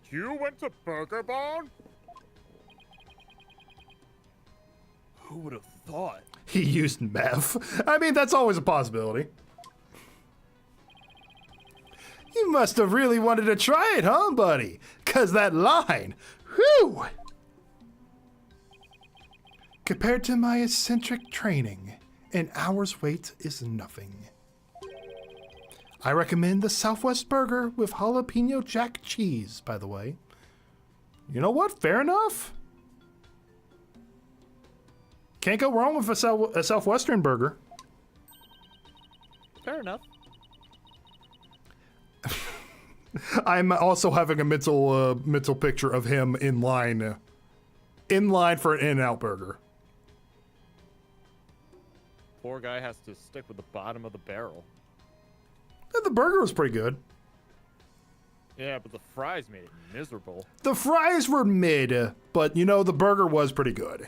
[SPEAKER 4] You went to Burger Barn?
[SPEAKER 3] Who would have thought?
[SPEAKER 1] He used meth. I mean, that's always a possibility. You must have really wanted to try it, huh, buddy? 'Cause that line, whew!
[SPEAKER 6] Compared to my eccentric training, an hour's wait is nothing. I recommend the Southwest Burger with jalapeno jack cheese, by the way.
[SPEAKER 1] You know what? Fair enough. Can't go wrong with a Southwestern burger.
[SPEAKER 3] Fair enough.
[SPEAKER 1] I'm also having a mental picture of him in line for an In-N-Out burger.
[SPEAKER 3] Poor guy has to stick with the bottom of the barrel.
[SPEAKER 1] The burger was pretty good.
[SPEAKER 3] Yeah, but the fries made it miserable.
[SPEAKER 1] The fries were mid, but you know, the burger was pretty good.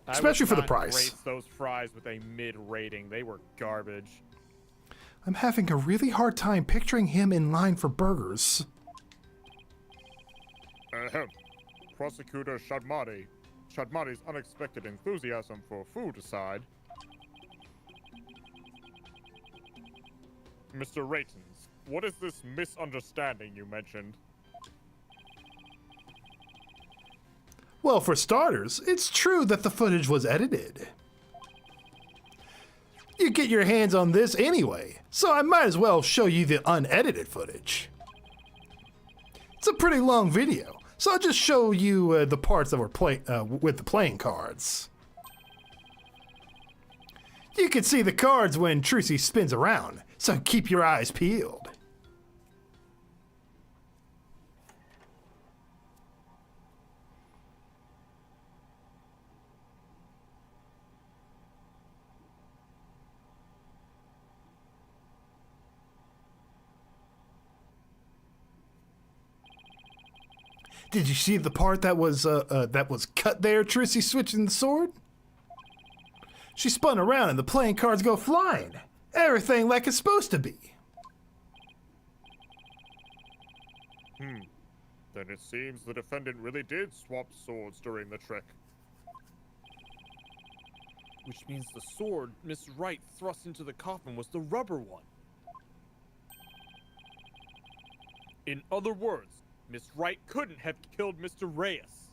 [SPEAKER 1] Especially for the price.
[SPEAKER 3] I would not rate those fries with a mid rating. They were garbage.
[SPEAKER 6] I'm having a really hard time picturing him in line for burgers.
[SPEAKER 4] Ahem. Prosecutor Shadmati's unexpected enthusiasm for food aside. Mr. Raytons, what is this misunderstanding you mentioned?
[SPEAKER 1] Well, for starters, it's true that the footage was edited. You get your hands on this anyway, so I might as well show you the unedited footage. It's a pretty long video, so I'll just show you the parts that were with the playing cards. You can see the cards when Trucy spins around, so keep your eyes peeled. Did you see the part that was cut there, Trucy switching the sword? She spun around and the playing cards go flying. Everything like it's supposed to be.
[SPEAKER 4] Then it seems the defendant really did swap swords during the trick.
[SPEAKER 3] Which means the sword Miss Wright thrust into the coffin was the rubber one. In other words, Miss Wright couldn't have killed Mr. Reyes.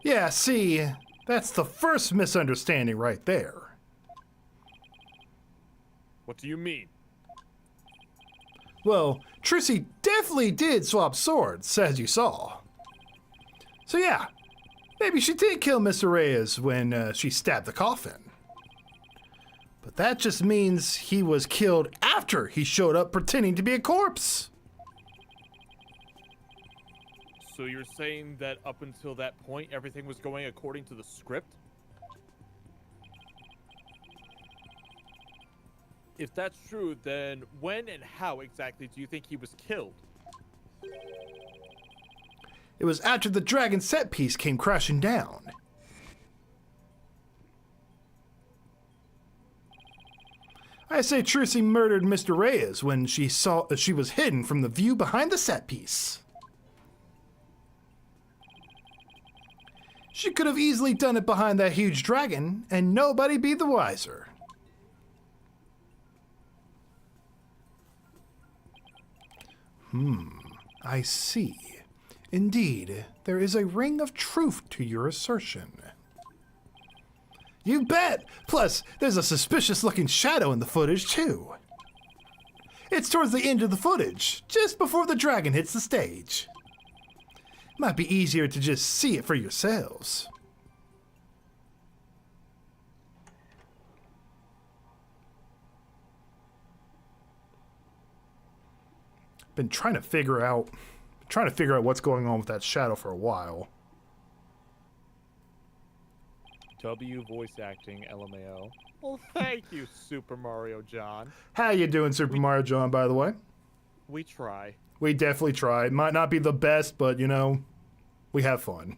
[SPEAKER 1] Yeah, see, that's the first misunderstanding right there.
[SPEAKER 3] What do you mean?
[SPEAKER 1] Well, Trucy definitely did swap swords, as you saw. So yeah, maybe she did kill Mr. Reyes when she stabbed the coffin. But that just means he was killed after he showed up pretending to be a corpse.
[SPEAKER 3] So you're saying that up until that point, everything was going according to the script? If that's true, then when and how exactly do you think he was killed?
[SPEAKER 1] It was after the dragon set piece came crashing down. I say Trucy murdered Mr. Reyes when she was hidden from the view behind the set piece. She could have easily done it behind that huge dragon, and nobody be the wiser. I see. Indeed, there is a ring of truth to your assertion. You bet! Plus, there's a suspicious-looking shadow in the footage, too. It's towards the end of the footage, just before the dragon hits the stage. Might be easier to just see it for yourselves. Been trying to figure out what's going on with that shadow for a while.
[SPEAKER 3] W voice acting, LMAO. Well, thank you, Super Mario John.
[SPEAKER 1] How you doing, Super Mario John, by the way?
[SPEAKER 3] We try.
[SPEAKER 1] We definitely try. Might not be the best, but, you know, we have fun.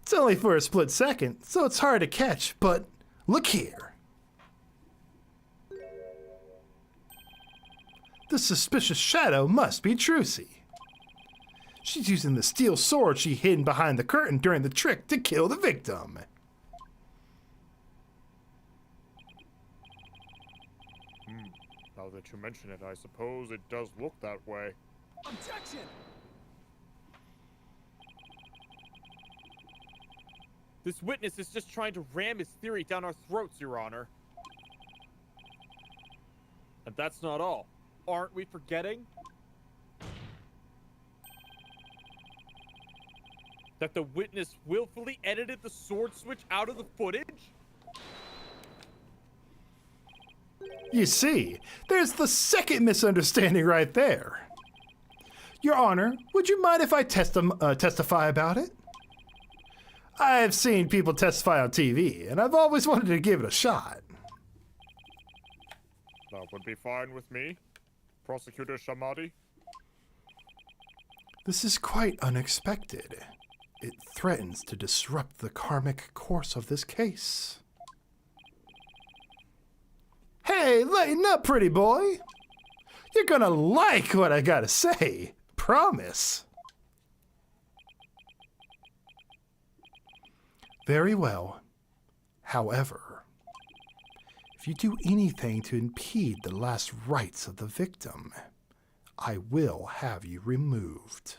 [SPEAKER 1] It's only for a split second, so it's hard to catch, but look here. The suspicious shadow must be Trucy. She's using the steel sword she hid behind the curtain during the trick to kill the victim.
[SPEAKER 4] Now that you mention it, I suppose it does look that way.
[SPEAKER 2] Objection! This witness is just trying to ram his theory down our throats, Your Honor. And that's not all. Aren't we forgetting that the witness willfully edited the sword switch out of the footage?
[SPEAKER 1] You see, there's the second misunderstanding right there. Your Honor, would you mind if I testify about it? I've seen people testify on TV, and I've always wanted to give it a shot.
[SPEAKER 4] That would be fine with me, Prosecutor Shamadi.
[SPEAKER 1] This is quite unexpected. It threatens to disrupt the karmic course of this case. Hey, lighten up, pretty boy. You're gonna like what I gotta say. Promise. Very well. However, if you do anything to impede the last rites of the victim, I will have you removed.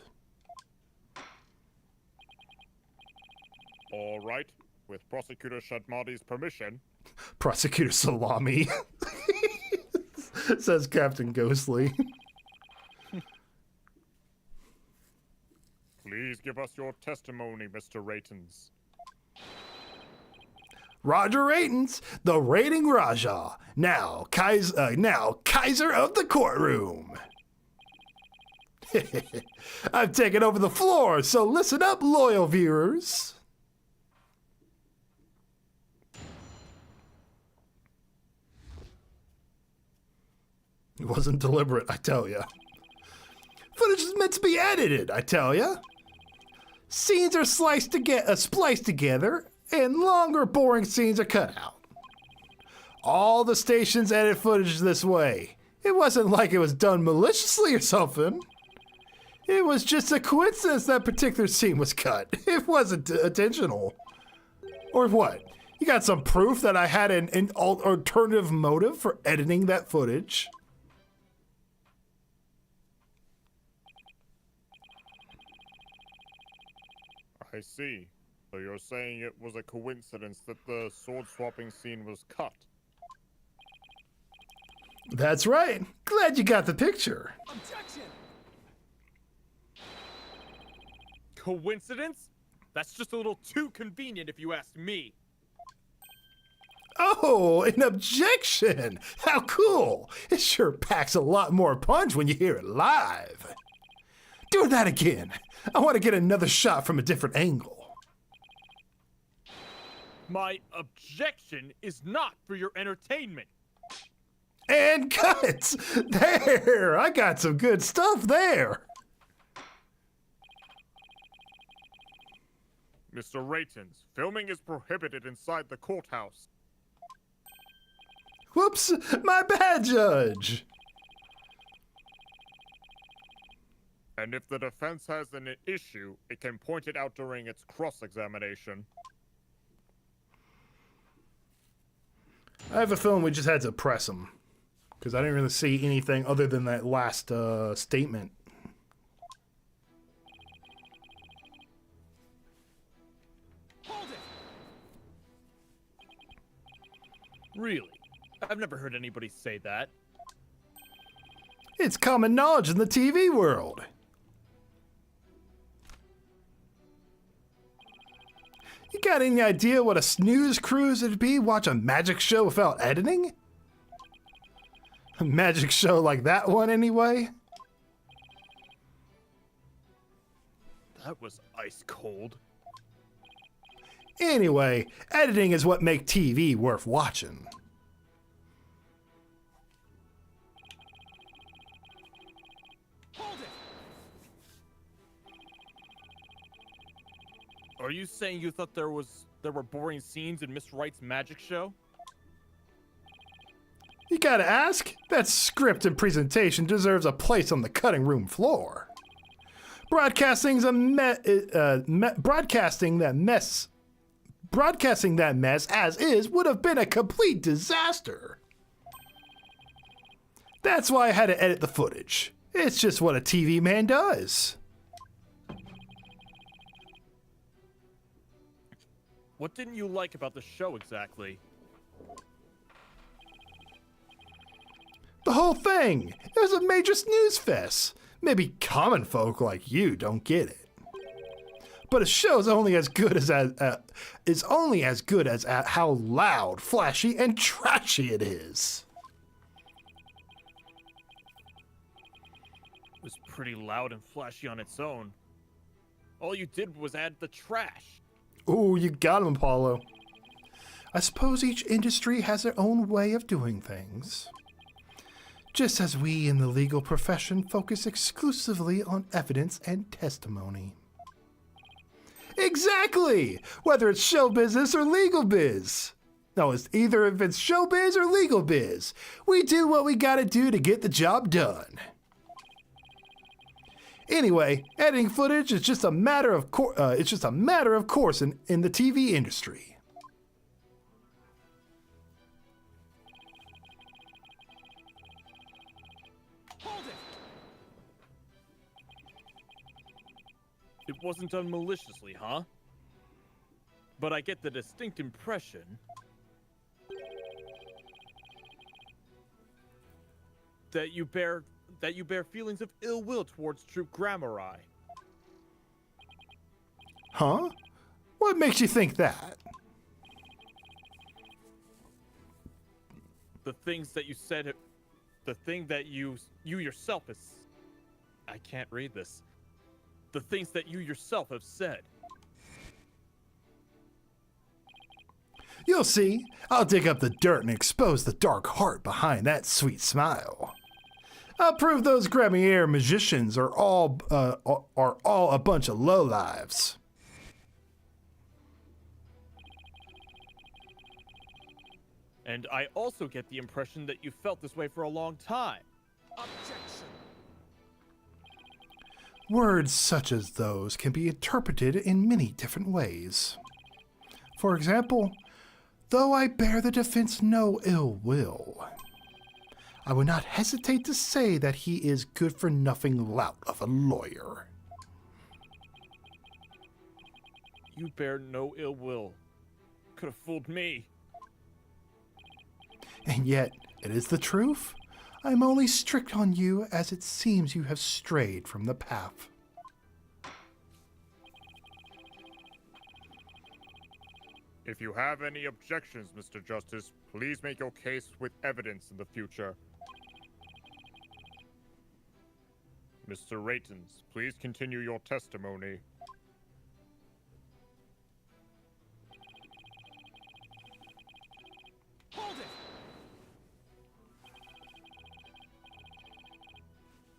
[SPEAKER 4] All right, with Prosecutor Shamadi's permission.
[SPEAKER 1] Prosecutor Salami, says Captain Ghostly.
[SPEAKER 4] Please give us your testimony, Mr. Ratons.
[SPEAKER 1] Roger Ratons, the rating Raja, now Kaiser of the courtroom. I've taken over the floor, so listen up, loyal viewers. It wasn't deliberate, I tell ya. Footage is meant to be edited, I tell ya. Scenes are spliced together, and longer, boring scenes are cut out. All the stations edit footage this way. It wasn't like it was done maliciously or something. It was just a coincidence that particular scene was cut. It wasn't intentional. Or what? You got some proof that I had an alternative motive for editing that footage?
[SPEAKER 4] I see. So you're saying it was a coincidence that the sword-swapping scene was cut?
[SPEAKER 1] That's right. Glad you got the picture.
[SPEAKER 2] Objection! Coincidence? That's just a little too convenient if you ask me.
[SPEAKER 1] Oh, an objection! How cool! It sure packs a lot more punch when you hear it live. Do that again. I want to get another shot from a different angle.
[SPEAKER 2] My objection is not for your entertainment.
[SPEAKER 1] And cut! There! I got some good stuff there.
[SPEAKER 4] Mr. Ratons, filming is prohibited inside the courthouse.
[SPEAKER 1] Whoops! My bad, Judge!
[SPEAKER 4] And if the defense has an issue, it can point it out during its cross-examination.
[SPEAKER 1] I have a feeling we just had to press him. Because I didn't really see anything other than that last statement.
[SPEAKER 2] Hold it! Really? I've never heard anybody say that.
[SPEAKER 1] It's common knowledge in the TV world. You got any idea what a snooze cruise it'd be watch a magic show without editing? A magic show like that one, anyway?
[SPEAKER 2] That was ice cold.
[SPEAKER 1] Anyway, editing is what makes TV worth watching.
[SPEAKER 2] Hold it!
[SPEAKER 3] Are you saying you thought there were boring scenes in Miss Wright's magic show?
[SPEAKER 1] You gotta ask? That script and presentation deserves a place on the cutting room floor. Broadcasting that mess as is would have been a complete disaster. That's why I had to edit the footage. It's just what a TV man does.
[SPEAKER 3] What didn't you like about the show exactly?
[SPEAKER 1] The whole thing. It was a major snooze fest. Maybe common folk like you don't get it. But a show's only as good as how loud, flashy, and trashy it is.
[SPEAKER 3] It was pretty loud and flashy on its own. All you did was add the trash.
[SPEAKER 1] Ooh, you got him, Apollo. I suppose each industry has their own way of doing things. Just as we in the legal profession focus exclusively on evidence and testimony. Exactly! Whether it's show business or legal biz. No, it's either if it's show biz or legal biz. We do what we gotta do to get the job done. Anyway, editing footage is just a matter of course in the TV industry.
[SPEAKER 3] It wasn't done maliciously, huh? But I get the distinct impression that you bear feelings of ill will towards Troop Grammari.
[SPEAKER 1] Huh? What makes you think that?
[SPEAKER 3] The things that you said, the thing that you yourself is, I can't read this. The things that you yourself have said.
[SPEAKER 1] You'll see. I'll dig up the dirt and expose the dark heart behind that sweet smile. I'll prove those Gremier magicians are all a bunch of lowlives.
[SPEAKER 3] And I also get the impression that you felt this way for a long time.
[SPEAKER 2] Objection.
[SPEAKER 1] Words such as those can be interpreted in many different ways. For example, though I bear the defense no ill will, I would not hesitate to say that he is good-for-nothing lout of a lawyer.
[SPEAKER 3] You bear no ill will. Could have fooled me.
[SPEAKER 1] And yet, it is the truth. I am only strict on you as it seems you have strayed from the path.
[SPEAKER 4] If you have any objections, Mr. Justice, please make your case with evidence in the future. Mr. Raytons, please continue your testimony.
[SPEAKER 2] Hold it!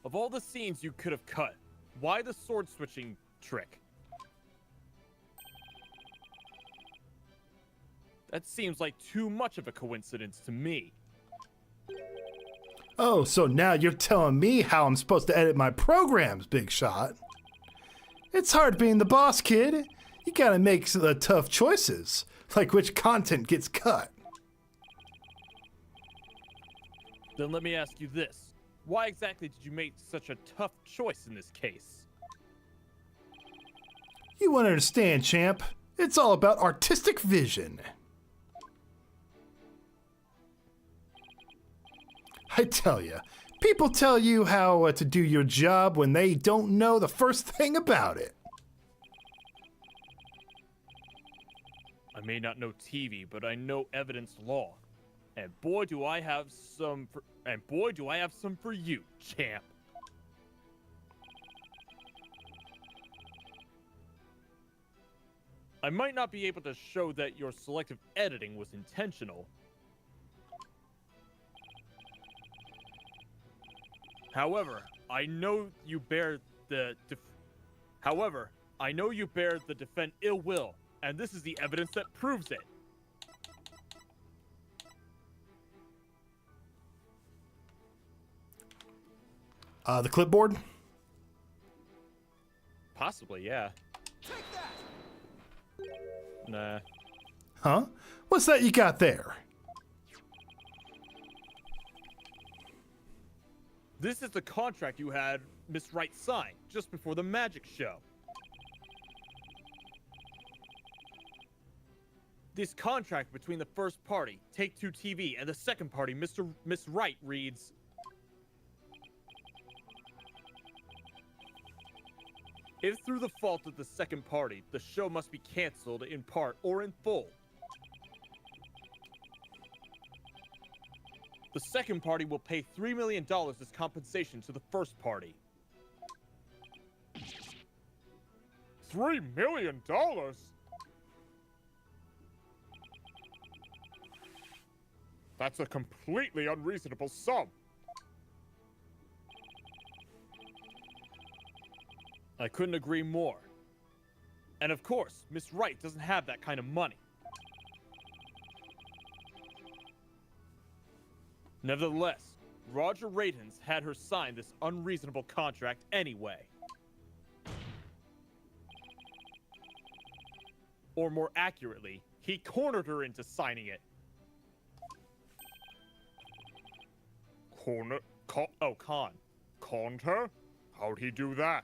[SPEAKER 3] Of all the scenes you could have cut, why the sword switching trick? That seems like too much of a coincidence to me.
[SPEAKER 1] Oh, so now you're telling me how I'm supposed to edit my programs, Big Shot. It's hard being the boss, kid. You gotta make the tough choices, like which content gets cut.
[SPEAKER 3] Then let me ask you this. Why exactly did you make such a tough choice in this case?
[SPEAKER 1] You won't understand, champ. It's all about artistic vision. I tell you, people tell you how to do your job when they don't know the first thing about it.
[SPEAKER 3] I may not know TV, but I know evidence law. And boy do I have some for you, champ. I might not be able to show that your selective editing was intentional. However, I know you bear the I know you bear the defend ill will, and this is the evidence that proves it.
[SPEAKER 1] The clipboard?
[SPEAKER 3] Possibly, yeah. Nah.
[SPEAKER 1] Huh? What's that you got there?
[SPEAKER 3] This is the contract you had Miss Wright sign just before the magic show. This contract between the first party, Take-Two TV, and the second party, Miss Wright, reads... If through the fault of the second party, the show must be canceled in part or in full. The second party will pay $3 million as compensation to the first party.
[SPEAKER 4] $3 million? That's a completely unreasonable sum.
[SPEAKER 3] I couldn't agree more. And of course, Miss Wright doesn't have that kind of money. Nevertheless, Roger Radens had her sign this unreasonable contract anyway. Or more accurately, he cornered her into signing it.
[SPEAKER 4] Conned her? How'd he do that?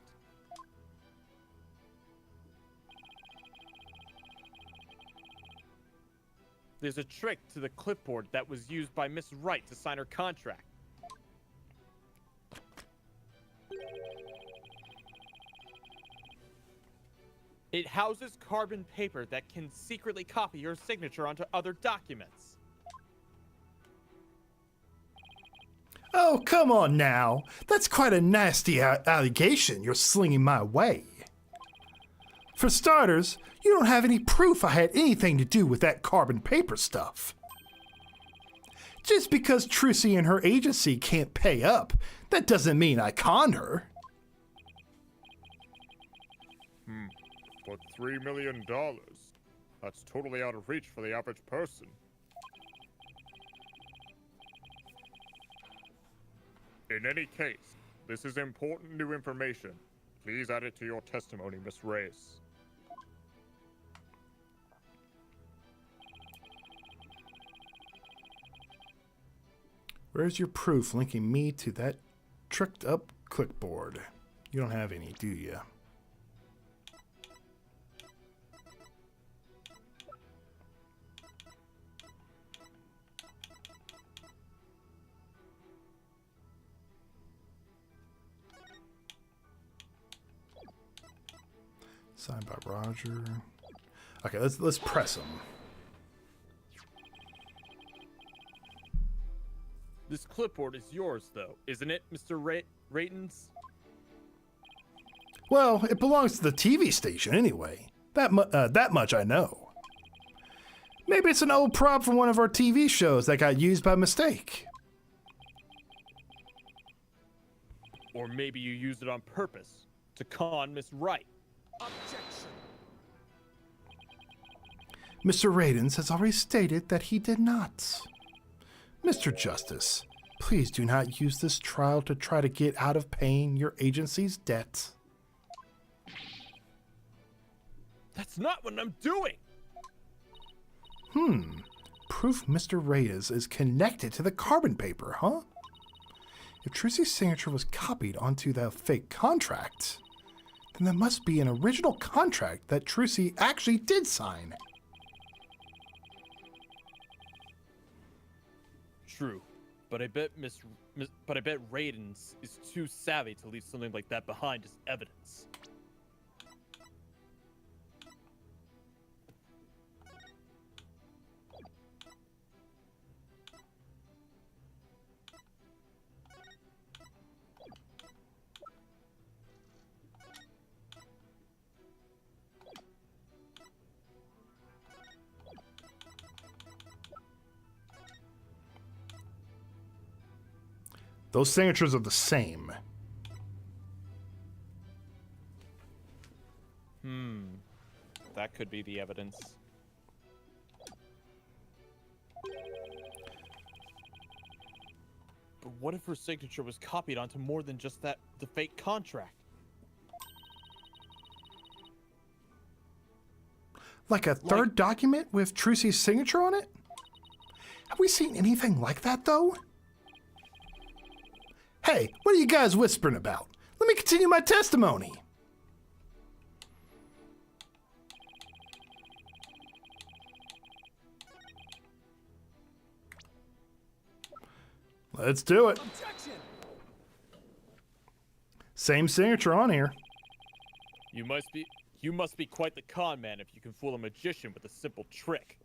[SPEAKER 3] There's a trick to the clipboard that was used by Miss Wright to sign her contract. It houses carbon paper that can secretly copy your signature onto other documents.
[SPEAKER 1] Oh, come on now. That's quite a nasty allegation you're slinging my way. For starters, you don't have any proof I had anything to do with that carbon paper stuff. Just because Trucy and her agency can't pay up, that doesn't mean I conned her.
[SPEAKER 4] But $3 million? That's totally out of reach for the average person. In any case, this is important new information. Please add it to your testimony, Miss Reyes.
[SPEAKER 1] Where's your proof linking me to that tricked up clipboard? You don't have any, do you? Signed by Roger. Okay, let's press him.
[SPEAKER 3] This clipboard is yours, though, isn't it, Mr. Radens?
[SPEAKER 1] Well, it belongs to the TV station anyway. That much I know. Maybe it's an old prop from one of our TV shows that got used by mistake.
[SPEAKER 3] Or maybe you used it on purpose to con Miss Wright.
[SPEAKER 2] Objection.
[SPEAKER 1] Mr. Radens has already stated that he did not. Mr. Justice, please do not use this trial to try to get out of paying your agency's debt.
[SPEAKER 3] That's not what I'm doing!
[SPEAKER 1] Proof Mr. Reyes is connected to the carbon paper, huh? If Trucy's signature was copied onto the fake contract, then there must be an original contract that Trucy actually did sign.
[SPEAKER 3] True, but I bet Radens is too savvy to leave something like that behind as evidence.
[SPEAKER 1] Those signatures are the same.
[SPEAKER 3] could be the evidence. But what if her signature was copied onto more than just the fake contract?
[SPEAKER 1] Like a third document with Trucy's signature on it? Have we seen anything like that, though? Hey, what are you guys whispering about? Let me continue my testimony. Let's do it.
[SPEAKER 7] Objection!
[SPEAKER 1] Same signature on here.
[SPEAKER 3] You must be quite the con man if you can fool a magician with a simple trick.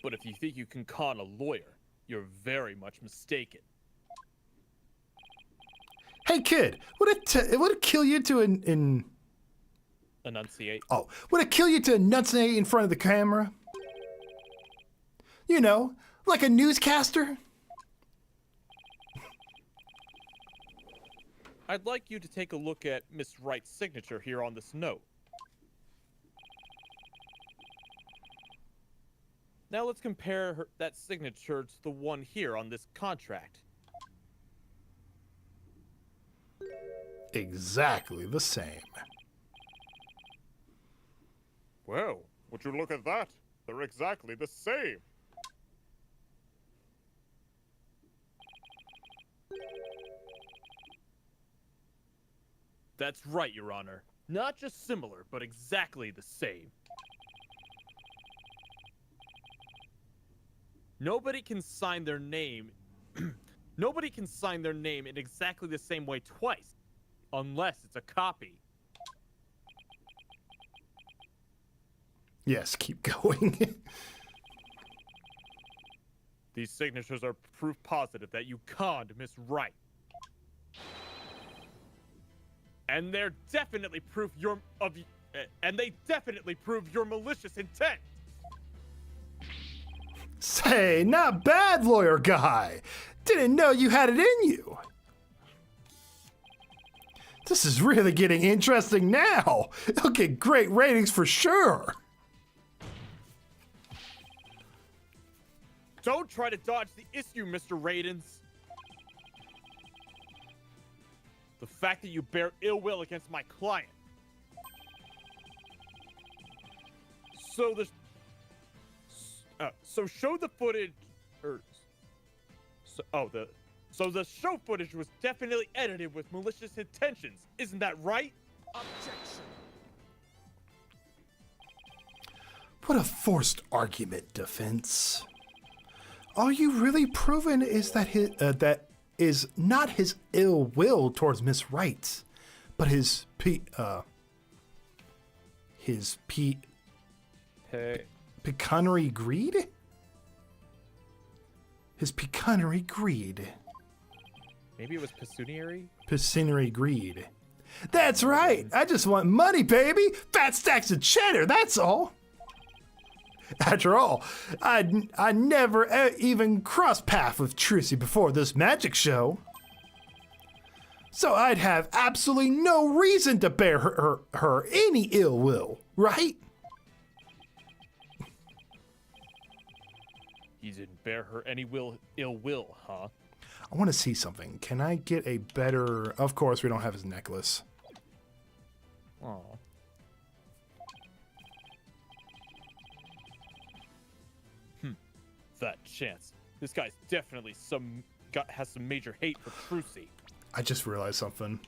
[SPEAKER 3] But if you think you can con a lawyer, you're very much mistaken.
[SPEAKER 1] Hey kid, would it kill you to
[SPEAKER 3] Enunciate.
[SPEAKER 1] would it kill you to enunciate in front of the camera? You know, like a newscaster?
[SPEAKER 3] I'd like you to take a look at Miss Wright's signature here on this note. Now let's compare that signature to the one here on this contract.
[SPEAKER 1] Exactly the same.
[SPEAKER 4] Well, would you look at that? They're exactly the same.
[SPEAKER 3] That's right, Your Honor. Not just similar, but exactly the same. Nobody can sign their name. Nobody can sign their name in exactly the same way twice, unless it's a copy.
[SPEAKER 1] Yes, keep going.
[SPEAKER 3] These signatures are proof positive that you conned Miss Wright. And they're definitely proof and they definitely prove your malicious intent.
[SPEAKER 1] Say, not bad, lawyer guy. Didn't know you had it in you. This is really getting interesting now. It'll get great ratings for sure.
[SPEAKER 3] Don't try to dodge the issue, Mr. Radens. The fact that you bear ill will against my client. So show the footage, so the show footage was definitely edited with malicious intentions, isn't that right?
[SPEAKER 7] Objection!
[SPEAKER 1] What a forced argument, defense. All you really proven is that that is not his ill will towards Miss Wright, but his pecuniary greed? His pecuniary greed.
[SPEAKER 3] Maybe it was pecuniary?
[SPEAKER 1] Pecuniary greed. That's right. I just want money, baby. Fat stacks of cheddar, that's all. After all, I never even crossed paths with Trucy before this magic show. So I'd have absolutely no reason to bear her any ill will, right?
[SPEAKER 3] You didn't bear her any ill will, huh?
[SPEAKER 1] I want to see something. Can I get a better... Of course, we don't have his necklace.
[SPEAKER 3] Aw. That chance. This guy's definitely has some major hate for Trucy.
[SPEAKER 1] I just realized something.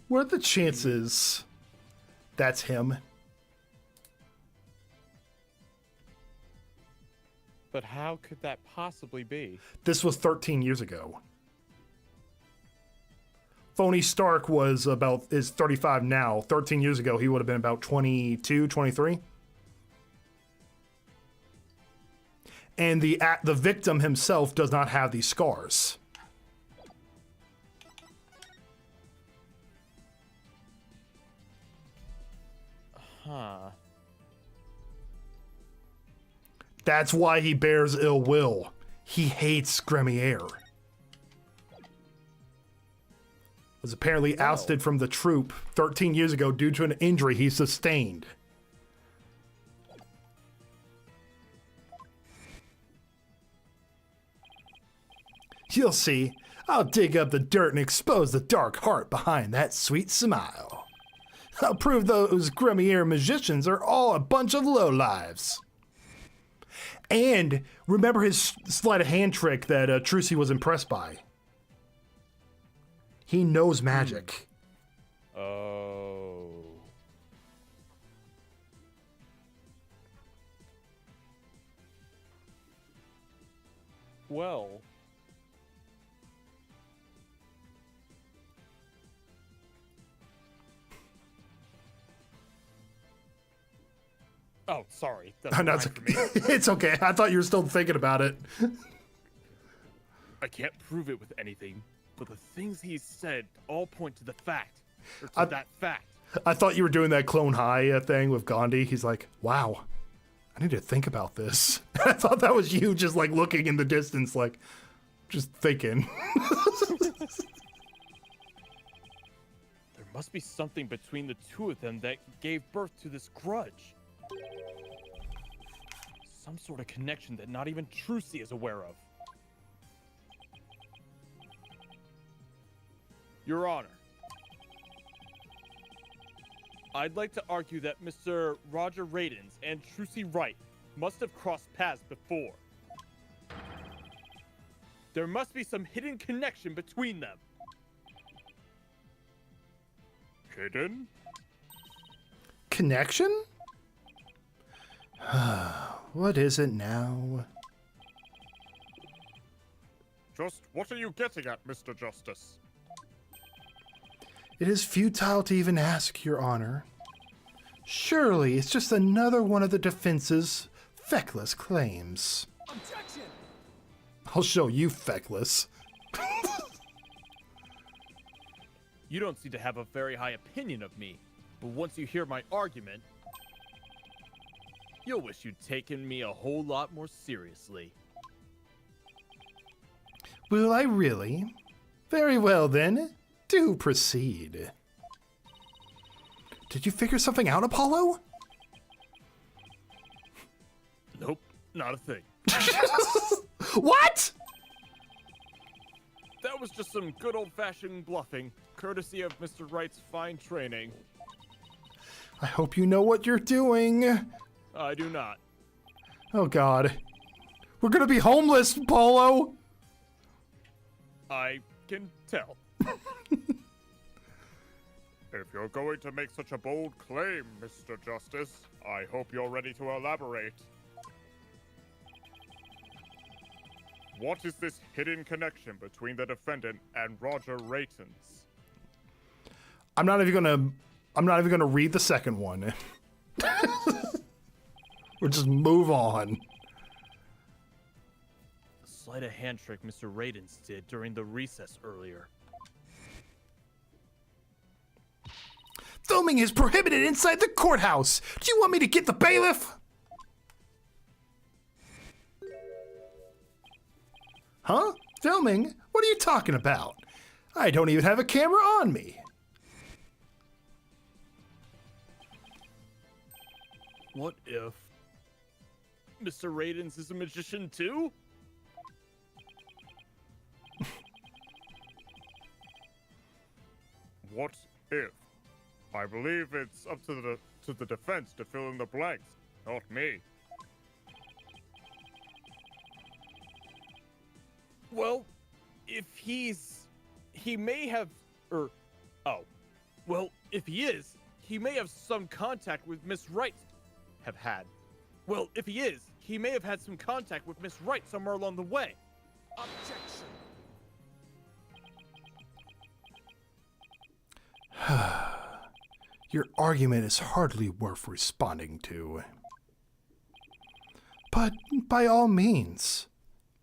[SPEAKER 1] What are the chances that's him?
[SPEAKER 3] But how could that possibly be?
[SPEAKER 1] This was 13 years ago. Phony Stark is 35 now. 13 years ago, he would have been about 22, 23. And the victim himself does not have these scars.
[SPEAKER 3] Huh.
[SPEAKER 1] That's why he bears ill will. He hates Gremier. was apparently ousted from the troop 13 years ago due to an injury he sustained. You'll see. I'll dig up the dirt and expose the dark heart behind that sweet smile. I'll prove those Grimier magicians are all a bunch of lowlives. And remember his sleight of hand trick that Trucy was impressed by. He knows magic.
[SPEAKER 3] Oh. Well. Oh, sorry. That's
[SPEAKER 1] No,
[SPEAKER 3] fine for me.
[SPEAKER 1] it's okay. I thought you were still thinking about it.
[SPEAKER 3] I can't prove it with anything, but the things he said all point to the fact, or to that fact.
[SPEAKER 1] I thought you were doing that Clone High thing with Gandhi. He's like, wow, I need to think about this. I thought that was you just like looking in the distance, like, just thinking.
[SPEAKER 3] There must be something between the two of them that gave birth to this grudge. Some sort of connection that not even Trucy is aware of. Your Honor, I'd like to argue that Mr. Roger Radens and Trucy Wright must have crossed paths before. There must be some hidden connection between them.
[SPEAKER 4] Hidden?
[SPEAKER 1] Connection? What is it now?
[SPEAKER 4] Just what are you getting at, Mr. Justice?
[SPEAKER 1] It is futile to even ask, Your Honor. Surely it's just another one of the defense's feckless claims.
[SPEAKER 2] Objection!
[SPEAKER 1] I'll show you feckless.
[SPEAKER 3] You don't seem to have a very high opinion of me, but once you hear my argument, you'll wish you'd taken me a whole lot more seriously.
[SPEAKER 1] Will I really? Very well then. Do proceed. Did you figure something out, Apollo?
[SPEAKER 3] Nope, not a thing.
[SPEAKER 1] What?
[SPEAKER 3] That was just some good old-fashioned bluffing, courtesy of Mr. Wright's fine training.
[SPEAKER 1] I hope you know what you're doing.
[SPEAKER 3] I do not.
[SPEAKER 1] Oh God. We're gonna be homeless, Apollo.
[SPEAKER 3] I can tell.
[SPEAKER 4] If you're going to make such a bold claim, Mr. Justice, I hope you're ready to elaborate. What is this hidden connection between the defendant and Roger Raytons?
[SPEAKER 1] I'm not even gonna read the second one. Or just move on.
[SPEAKER 3] The sleight of hand trick Mr. Radens did during the recess earlier.
[SPEAKER 1] Filming is prohibited inside the courthouse. Do you want me to get the bailiff? Huh? Filming? What are you talking about? I don't even have a camera on me.
[SPEAKER 3] What if Mr. Radens is a magician too?
[SPEAKER 4] What if? I believe it's up to the defense to fill in the blanks, not me.
[SPEAKER 3] Well, if he may have, if he is, he may have some contact with Miss Wright. If he is, he may have had some contact with Miss Wright somewhere along the way.
[SPEAKER 2] Objection!
[SPEAKER 1] Your argument is hardly worth responding to. But by all means,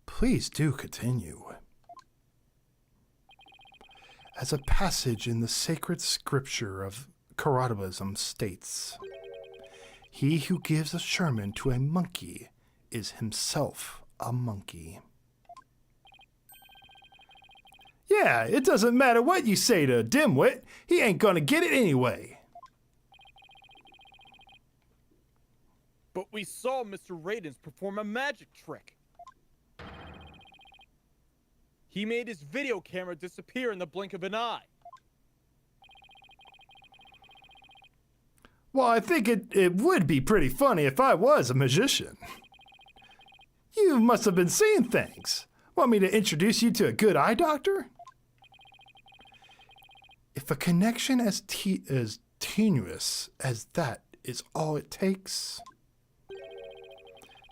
[SPEAKER 1] please do continue. As a passage in the sacred scripture of Karatalism states, he who gives a Sherman to a monkey is himself a monkey. Yeah, it doesn't matter what you say to Dimwit. He ain't gonna get it anyway.
[SPEAKER 3] But we saw Mr. Radens perform a magic trick. He made his video camera disappear in the blink of an eye.
[SPEAKER 1] Well, I think it would be pretty funny if I was a magician. You must have been seeing things. Want me to introduce you to a good eye doctor? If a connection as tenuous as that is all it takes,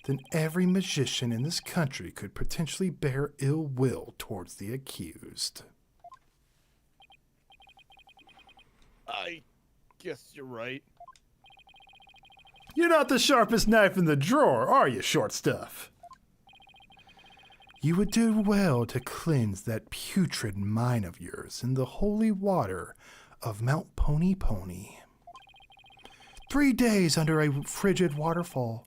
[SPEAKER 1] then every magician in this country could potentially bear ill will towards the accused.
[SPEAKER 3] I guess you're right.
[SPEAKER 1] You're not the sharpest knife in the drawer, are you, short stuff? You would do well to cleanse that putrid mind of yours in the holy water of Mount Pony Pony. 3 days under a frigid waterfall,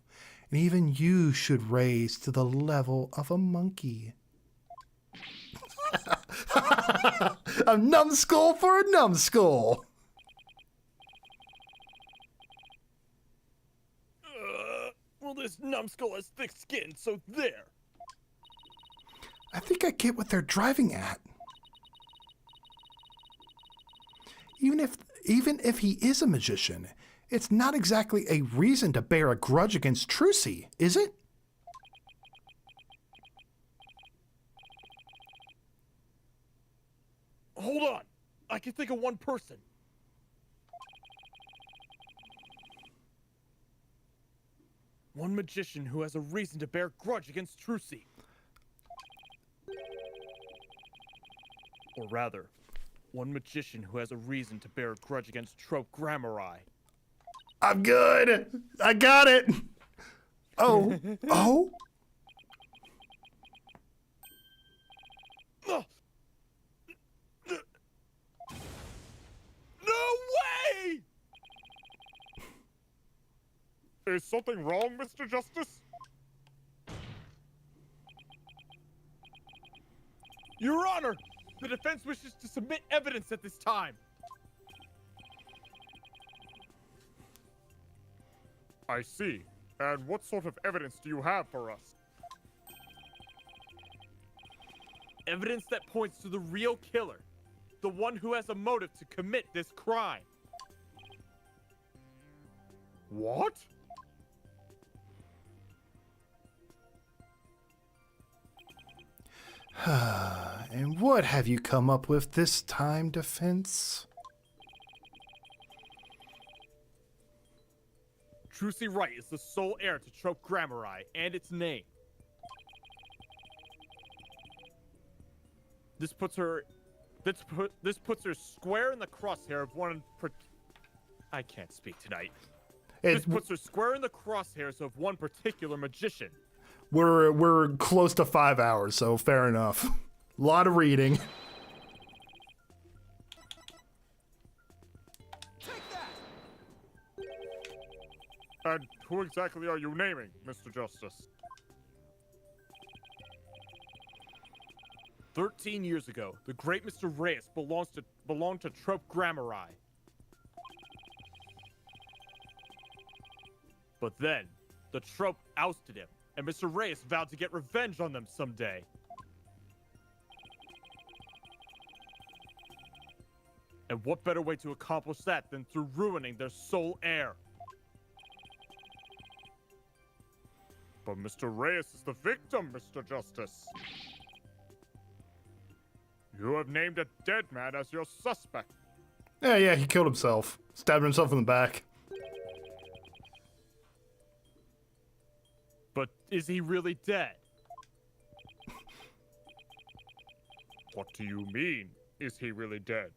[SPEAKER 1] and even you should raise to the level of a monkey. A numbskull for a numbskull.
[SPEAKER 3] Well, this numbskull has thick skin, so there.
[SPEAKER 6] I think I get what they're driving at. Even if he is a magician, it's not exactly a reason to bear a grudge against Trucy, is it?
[SPEAKER 3] Hold on. I can think of one person. One magician who has a reason to bear grudge against Trucy. Or rather, one magician who has a reason to bear a grudge against Trope Grammari.
[SPEAKER 1] I'm good. I got it.
[SPEAKER 6] Oh, oh?
[SPEAKER 3] No way!
[SPEAKER 4] Is something wrong, Mr. Justice?
[SPEAKER 3] Your Honor, the defense wishes to submit evidence at this time.
[SPEAKER 4] I see. And what sort of evidence do you have for us?
[SPEAKER 3] Evidence that points to the real killer. The one who has a motive to commit this crime.
[SPEAKER 4] What?
[SPEAKER 1] And what have you come up with this time, defense?
[SPEAKER 3] Trucy Wright is the sole heir to Trope Grammari and its name. This puts her square in the crosshair of one. I can't speak tonight. This puts her square in the crosshairs of one particular magician.
[SPEAKER 1] We're close to 5 hours, so fair enough. A lot of reading.
[SPEAKER 4] And who exactly are you naming, Mr. Justice?
[SPEAKER 3] 13 years ago, the great Mr. Reyes belonged to Trope Grammari. But then, the Trope ousted him, and Mr. Reyes vowed to get revenge on them someday. And what better way to accomplish that than through ruining their sole heir?
[SPEAKER 4] But Mr. Reyes is the victim, Mr. Justice. You have named a dead man as your suspect.
[SPEAKER 1] Yeah, he killed himself. Stabbed himself in the back.
[SPEAKER 3] But is he really dead?
[SPEAKER 4] What do you mean, is he really dead?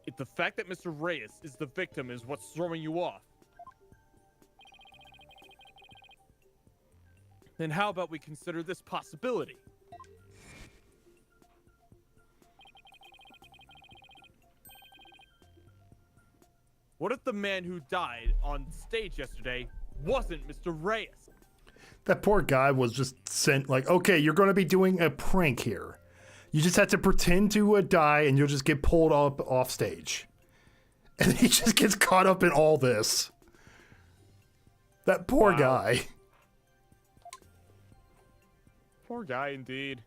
[SPEAKER 3] If the fact that Mr. Reyes is the victim is what's throwing you off, then how about we consider this possibility? What if the man who died on stage yesterday wasn't Mr. Reyes?
[SPEAKER 1] That poor guy was just sent like, okay, you're going to be doing a prank here. You just have to pretend to die and you'll just get pulled up off stage. And he just gets caught up in all this. That poor guy.
[SPEAKER 3] Poor guy, indeed.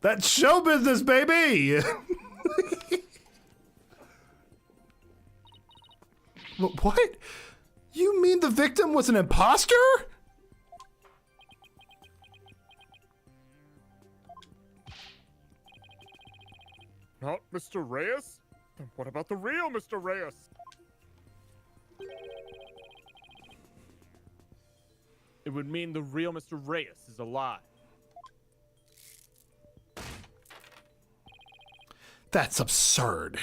[SPEAKER 1] That's show business, baby! What? You mean the victim was an imposter?
[SPEAKER 4] Not Mr. Reyes? Then what about the real Mr. Reyes?
[SPEAKER 3] It would mean the real Mr. Reyes is alive.
[SPEAKER 1] That's absurd.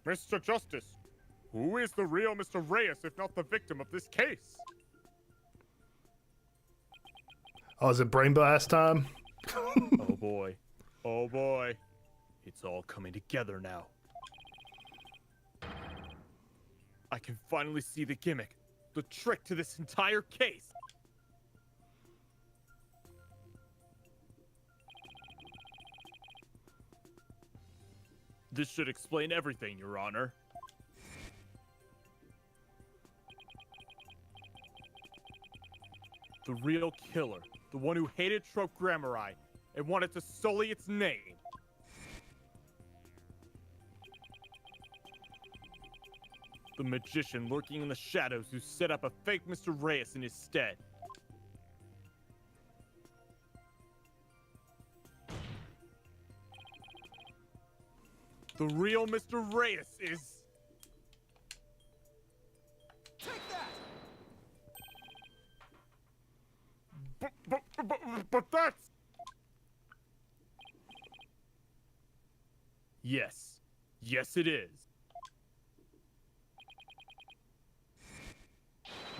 [SPEAKER 4] Mr. Justice, who is the real Mr. Reyes if not the victim of this case?
[SPEAKER 1] Oh, is it Brain Blast time?
[SPEAKER 3] Oh boy. Oh boy. It's all coming together now. I can finally see the gimmick, the trick to this entire case. This should explain everything, Your Honor. The real killer, the one who hated Trope Grammari and wanted to sully its name. The magician lurking in the shadows who set up a fake Mr. Reyes in his stead. The real Mr. Reyes is...
[SPEAKER 4] But that's...
[SPEAKER 3] Yes. Yes, it is.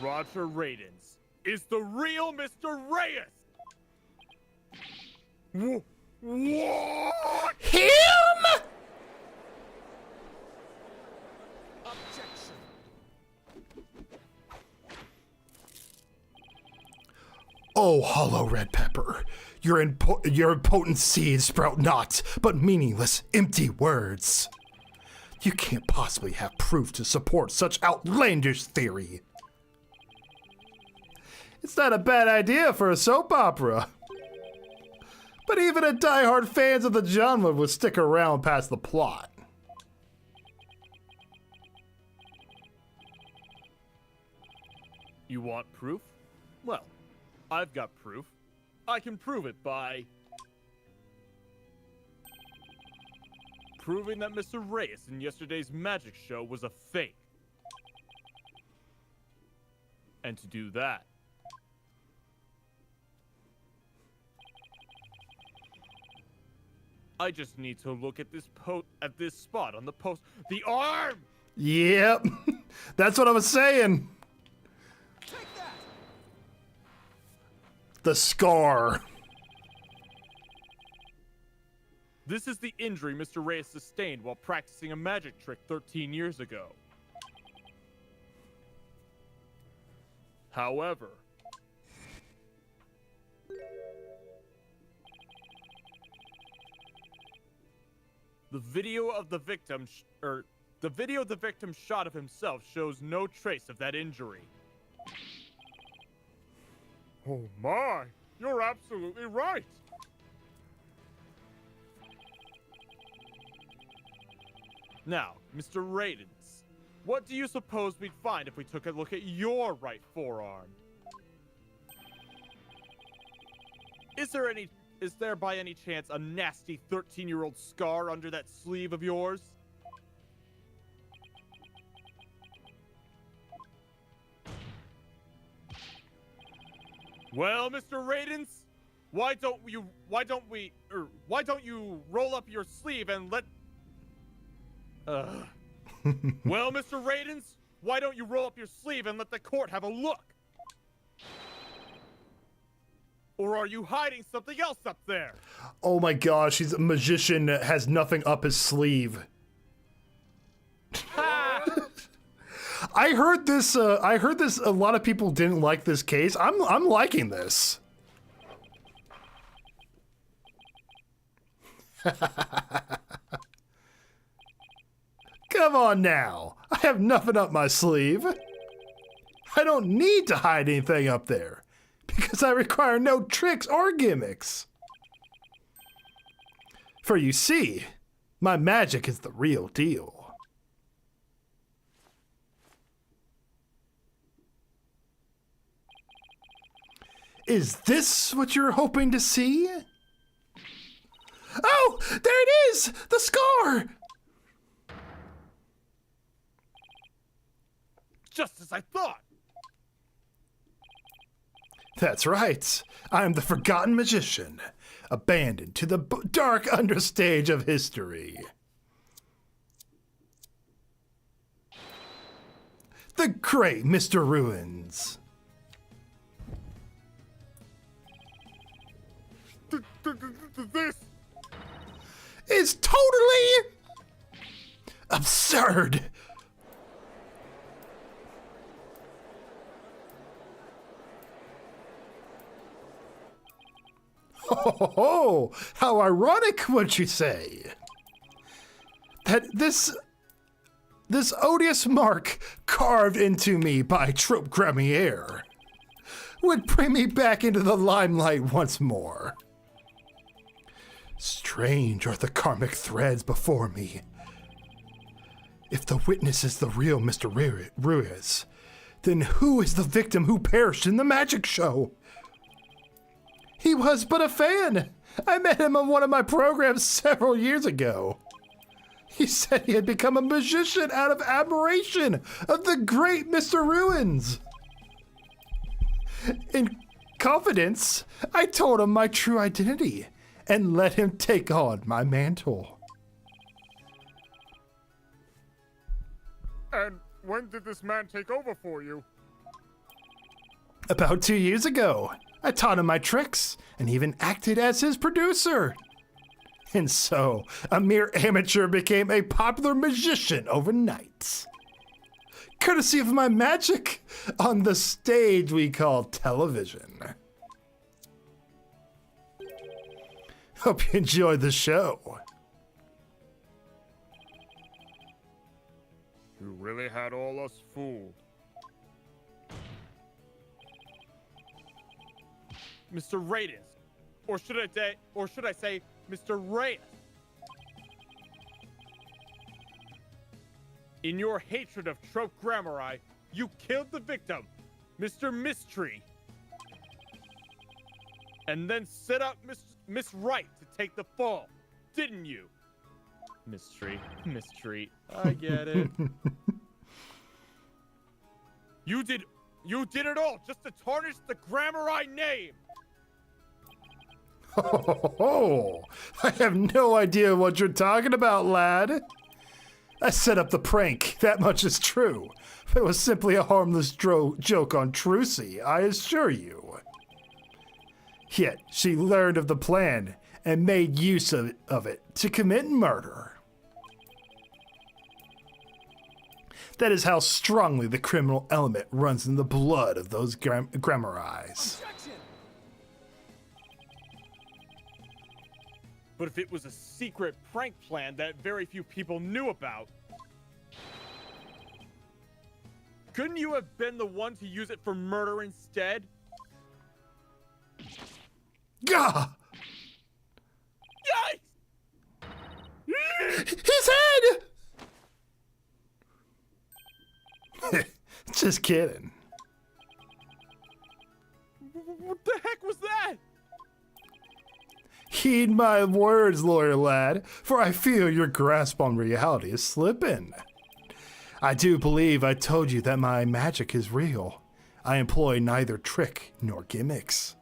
[SPEAKER 3] Roger Radens is the real Mr. Reyes!
[SPEAKER 4] What?
[SPEAKER 1] Him? Oh, hollow red pepper, your impotent seeds sprout not, but meaningless, empty words. You can't possibly have proof to support such outlandish theory. It's not a bad idea for a soap opera. But even a diehard fans of the genre would stick around past the plot.
[SPEAKER 3] You want proof? Well, I've got proof. I can prove it by... proving that Mr. Reyes in yesterday's magic show was a fake. And to do that, I just need to look at this spot on the post. The arm!
[SPEAKER 1] Yep, that's what I was saying. The scar.
[SPEAKER 3] This is the injury Mr. Reyes sustained while practicing a magic trick 13 years ago. However, the video of the victim shot of himself shows no trace of that injury.
[SPEAKER 4] Oh my, you're absolutely right.
[SPEAKER 3] Now, Mr. Radens, what do you suppose we'd find if we took a look at your right forearm? Is there by any chance a nasty 13-year-old scar under that sleeve of yours? Well, Mr. Radens, why don't you roll up your sleeve and let... Well, Mr. Radens, why don't you roll up your sleeve and let the court have a look?
[SPEAKER 2] Or are you hiding something else up there?
[SPEAKER 1] Oh my gosh, he's a magician that has nothing up his sleeve. I heard this. A lot of people didn't like this case. I'm liking this. Come on now. I have nothing up my sleeve. I don't need to hide anything up there because I require no tricks or gimmicks. For you see, my magic is the real deal. Is this what you're hoping to see? Oh, there it is! The scar!
[SPEAKER 2] Just as I thought.
[SPEAKER 1] That's right. I am the forgotten magician, abandoned to the dark understage of history. The great Mr. Ruins.
[SPEAKER 4] This
[SPEAKER 1] Is totally absurd. Oh, how ironic, would you say? That this odious mark carved into me by Trope Gremier would bring me back into the limelight once more. Strange are the karmic threads before me. If the witness is the real Mr. Ruiz, then who is the victim who perished in the magic show? He was but a fan. I met him on one of my programs several years ago. He said he had become a magician out of admiration of the great Mr. Ruins. In confidence, I told him my true identity and let him take on my mantle.
[SPEAKER 4] and when did this man take over for you?
[SPEAKER 1] About 2 years ago, I taught him my tricks and even acted as his producer. And so, a mere amateur became a popular magician overnight. Courtesy of my magic on the stage we call television. Hope you enjoyed the show.
[SPEAKER 4] You really had all us fooled.
[SPEAKER 2] Mr. Reyes. Or should I say Mr. Reyes? In your hatred of Trope Grammari, you killed the victim, Mr. Mystery. And then set up Miss Wright to take the fall, didn't you? Mystery. I get it. You did it all just to tarnish the Grammari name.
[SPEAKER 1] Oh, I have no idea what you're talking about, lad. I set up the prank, that much is true. It was simply a harmless joke on Trucy, I assure you. Yet, she learned of the plan and made use of it to commit murder. That is how strongly the criminal element runs in the blood of those Grammari's.
[SPEAKER 2] But if it was a secret prank plan that very few people knew about, couldn't you have been the one to use it for murder instead?
[SPEAKER 1] Gah!
[SPEAKER 2] Yikes!
[SPEAKER 1] His head! Just kidding.
[SPEAKER 2] What the heck was that?
[SPEAKER 1] Heed my words, lawyer lad, for I feel your grasp on reality is slipping. I do believe I told you that my magic is real. I employ neither trick nor gimmicks.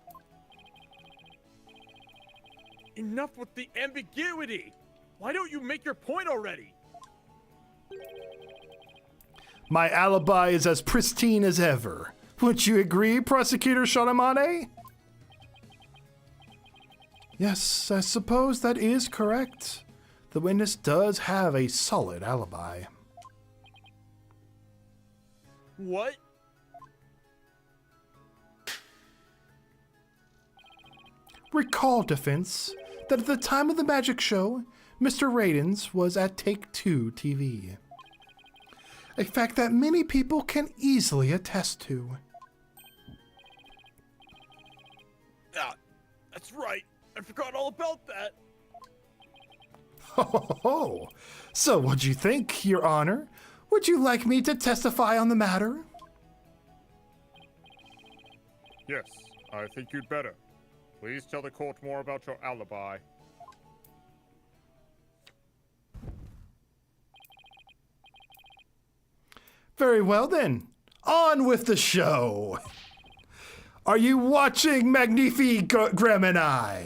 [SPEAKER 2] Enough with the ambiguity! Why don't you make your point already?
[SPEAKER 1] My alibi is as pristine as ever. Wouldn't you agree, Prosecutor Shawnamane? Yes, I suppose that is correct. The witness does have a solid alibi.
[SPEAKER 3] What?
[SPEAKER 1] Recall, defense, that at the time of the magic show, Mr. Radens was at Take Two TV. A fact that many people can easily attest to.
[SPEAKER 3] Ah, that's right. I forgot all about that.
[SPEAKER 1] Oh, so what'd you think, Your Honor? Would you like me to testify on the matter?
[SPEAKER 4] Yes, I think you'd better. Please tell the court more about your alibi.
[SPEAKER 1] Very well then, on with the show. Are you watching Magnifique Gemini?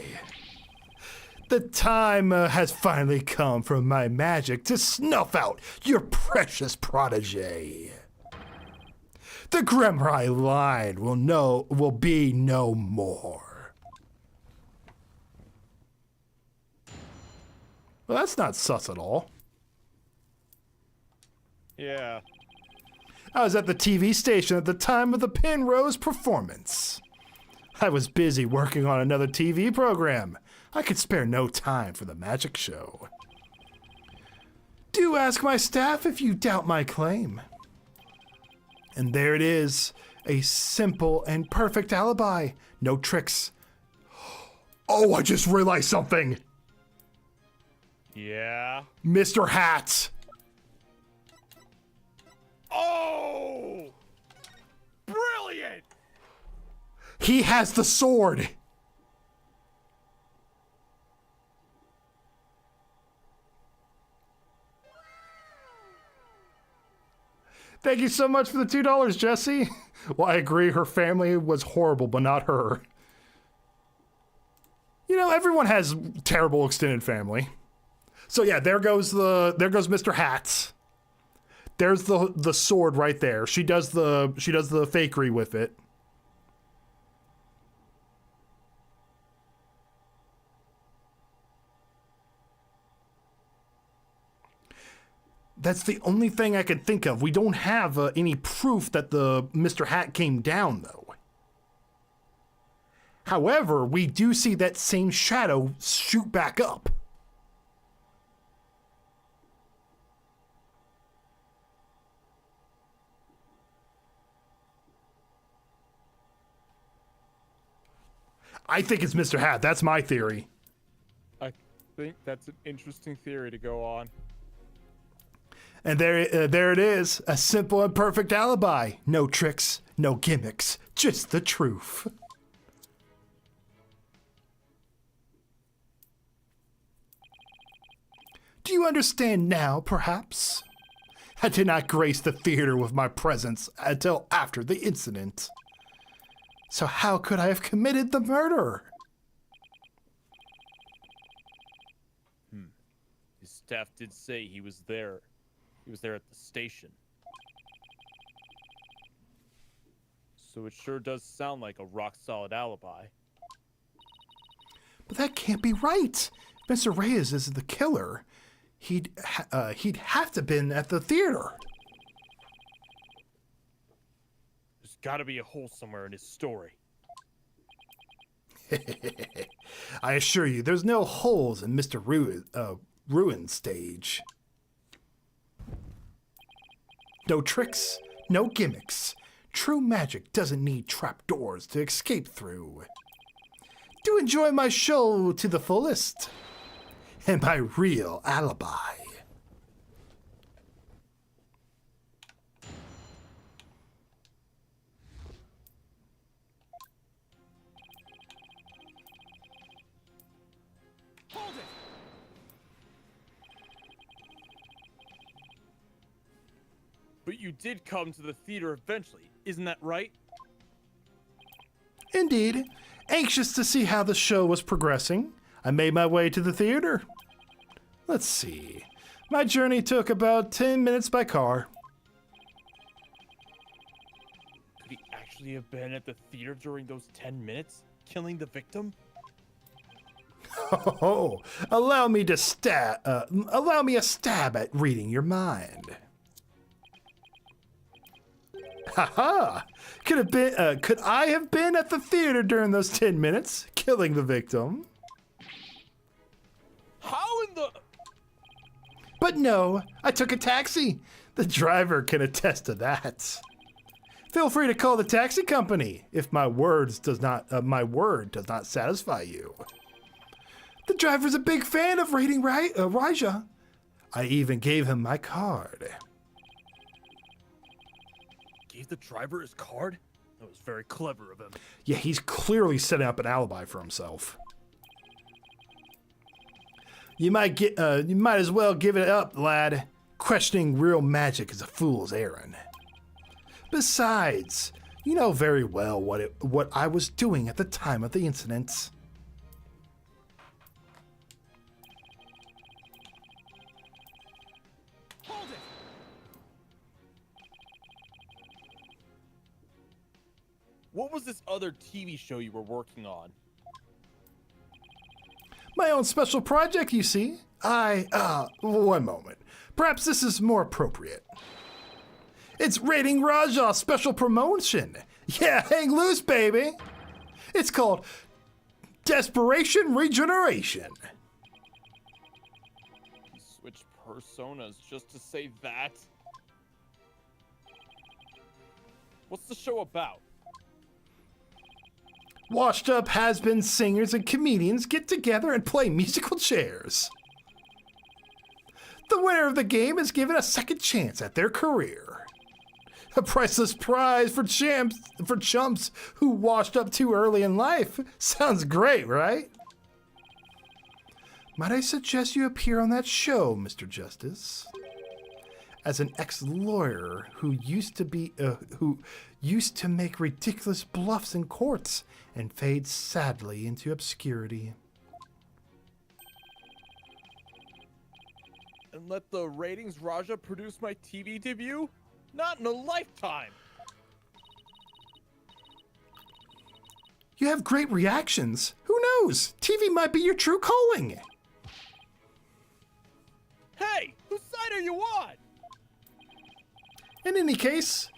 [SPEAKER 1] The time has finally come for my magic to snuff out your precious protege. The Gremri line will be no more. Well, that's not sus at all.
[SPEAKER 3] Yeah.
[SPEAKER 1] I was at the TV station at the time of the Penrose performance. I was busy working on another TV program. I could spare no time for the magic show. Do ask my staff if you doubt my claim. And there it is, a simple and perfect alibi. No tricks. Oh, I just realized something.
[SPEAKER 3] Yeah.
[SPEAKER 1] Mr. Hat.
[SPEAKER 2] Oh! Brilliant!
[SPEAKER 1] He has the sword. Thank you so much for the $2, Jesse. Well, I agree, her family was horrible, but not her. You know, everyone has terrible extended family. So yeah, there goes Mr. Hats. There's the sword right there. She does the fakery with it. That's the only thing I could think of. We don't have any proof that the Mr. Hat came down, though. However, we do see that same shadow shoot back up. I think it's Mr. Hat. That's my theory.
[SPEAKER 3] I think that's an interesting theory to go on.
[SPEAKER 1] And there it is, a simple and perfect alibi. No tricks, no gimmicks, just the truth. Do you understand now, perhaps? I did not grace the theater with my presence until after the incident. So how could I have committed the murder?
[SPEAKER 3] His staff did say he was there. He was there at the station. So it sure does sound like a rock-solid alibi.
[SPEAKER 1] But that can't be right. If Mr. Reyes is the killer, he'd have to been at the theater.
[SPEAKER 3] There's gotta be a hole somewhere in his story.
[SPEAKER 1] I assure you, there's no holes in Mr. Ruin's stage. No tricks, no gimmicks. True magic doesn't need trapdoors to escape through. Do enjoy my show to the fullest. And my real alibi.
[SPEAKER 2] Hold it!
[SPEAKER 3] But you did come to the theater eventually, isn't that right?
[SPEAKER 1] Indeed. Anxious to see how the show was progressing, I made my way to the theater. Let's see. My journey took about 10 minutes by car.
[SPEAKER 3] Could he actually have been at the theater during those 10 minutes, killing the victim?
[SPEAKER 1] Oh, allow me a stab at reading your mind. Haha! Could I have been at the theater during those 10 minutes, killing the victim?
[SPEAKER 3] How in the...
[SPEAKER 1] But no, I took a taxi. The driver can attest to that. Feel free to call the taxi company if my word does not satisfy you. The driver's a big fan of raiding Raja. I even gave him my card.
[SPEAKER 3] Gave the driver his card? That was very clever of him.
[SPEAKER 1] Yeah, he's clearly setting up an alibi for himself. You might as well give it up, lad. Questioning real magic is a fool's errand. Besides, you know very well what I was doing at the time of the incident.
[SPEAKER 2] Hold it!
[SPEAKER 3] What was this other TV show you were working on?
[SPEAKER 1] My own special project, you see. One moment. Perhaps this is more appropriate. It's Raiding Raja special promotion. Yeah, hang loose, baby. It's called Desperation Regeneration.
[SPEAKER 3] You switched personas just to say that? What's the show about?
[SPEAKER 1] Washed up has-been singers and comedians get together and play musical chairs. The winner of the game is given a second chance at their career. A priceless prize for chumps who washed up too early in life. Sounds great, right? Might I suggest you appear on that show, Mr. Justice? As an ex-lawyer who used to make ridiculous bluffs in courts and fade sadly into obscurity.
[SPEAKER 3] And let the Ratings Raja produce my TV debut? Not in a lifetime!
[SPEAKER 1] You have great reactions. Who knows? TV might be your true calling.
[SPEAKER 3] Hey! Whose side are you on?
[SPEAKER 1] In any case,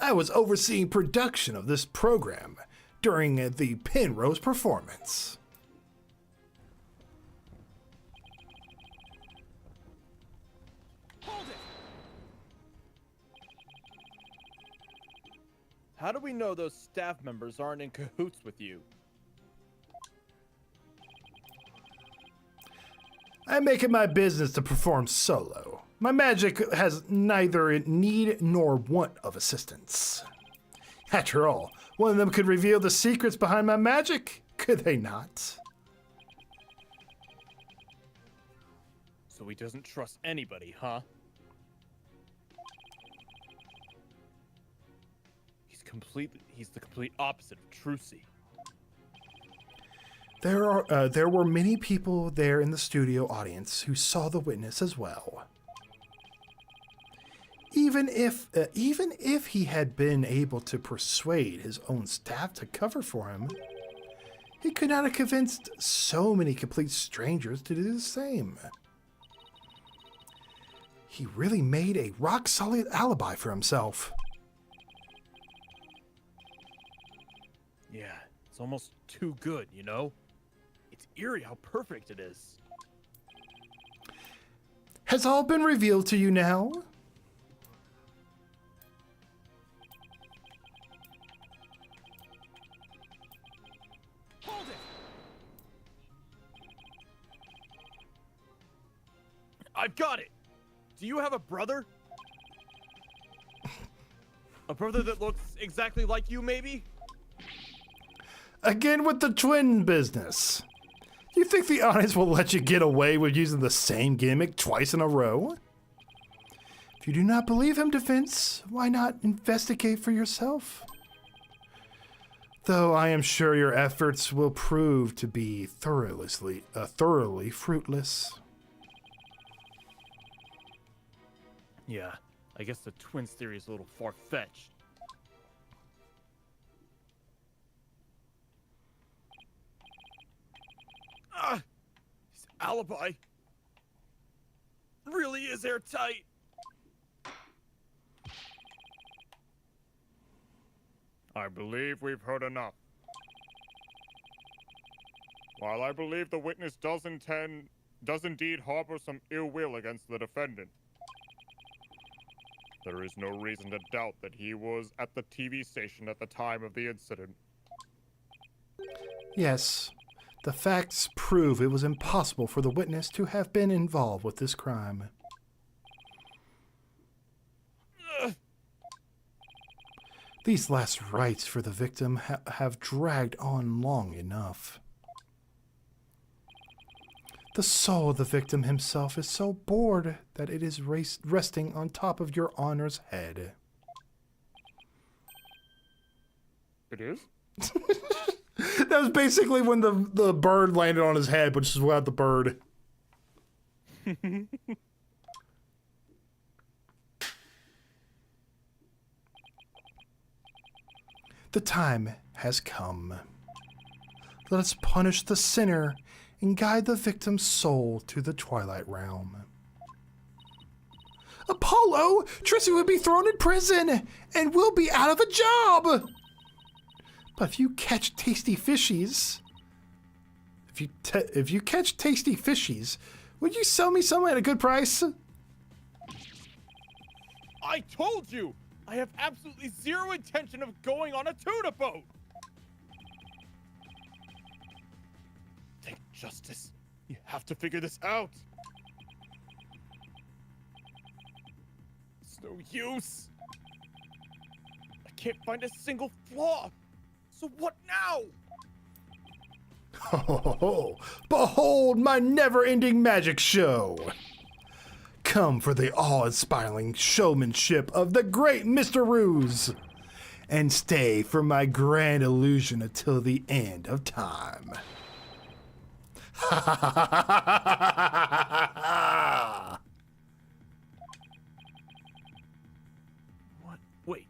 [SPEAKER 1] I was overseeing production of this program during the Penrose performance.
[SPEAKER 2] Hold it!
[SPEAKER 3] How do we know those staff members aren't in cahoots with you?
[SPEAKER 1] I make it my business to perform solo. My magic has neither need nor want of assistance. After all, one of them could reveal the secrets behind my magic, could they not?
[SPEAKER 3] So he doesn't trust anybody, huh? He's the complete opposite of Trucy.
[SPEAKER 1] There were many people there in the studio audience who saw the witness as well. Even if he had been able to persuade his own staff to cover for him, he could not have convinced so many complete strangers to do the same. He really made a rock-solid alibi for himself.
[SPEAKER 3] Yeah, it's almost too good, you know? It's eerie how perfect it is.
[SPEAKER 1] Has all been revealed to you now?
[SPEAKER 2] Hold it!
[SPEAKER 3] I've got it! Do you have a brother? A brother that looks exactly like you, maybe?
[SPEAKER 1] Again with the twin business. You think the audience will let you get away with using the same gimmick twice in a row? If you do not believe him, Defense, why not investigate for yourself? Though I am sure your efforts will prove to be thoroughly fruitless.
[SPEAKER 3] Yeah, I guess the twins theory is a little far-fetched. alibi really is airtight.
[SPEAKER 4] I believe we've heard enough. While I believe the witness does indeed harbor some ill will against the defendant, there is no reason to doubt that he was at the TV station at the time of the incident.
[SPEAKER 1] Yes, the facts prove it was impossible for the witness to have been involved with this crime. These last rites for the victim have dragged on long enough. The soul of the victim himself is so bored that it is resting on top of your honor's head.
[SPEAKER 4] It is?
[SPEAKER 1] That was basically when the bird landed on his head, but just without the bird. The time has come. Let us punish the sinner and guide the victim's soul to the Twilight Realm. Apollo! Trissy would be thrown in prison, and we'll be out of a job! But if you catch tasty fishies... If you catch tasty fishies, would you sell me some at a good price?
[SPEAKER 2] I told you! I have absolutely zero intention of going on a tuna boat!
[SPEAKER 3] Think justice. You have to figure this out. It's no use. I can't find a single flaw. So what now?
[SPEAKER 1] Ho, ho, ho. Behold my never-ending magic show! Come for the awe-inspiring showmanship of the great Mr. Ruse, and stay for my grand illusion until the end of time. Ha ha ha ha ha ha!
[SPEAKER 3] What? Wait.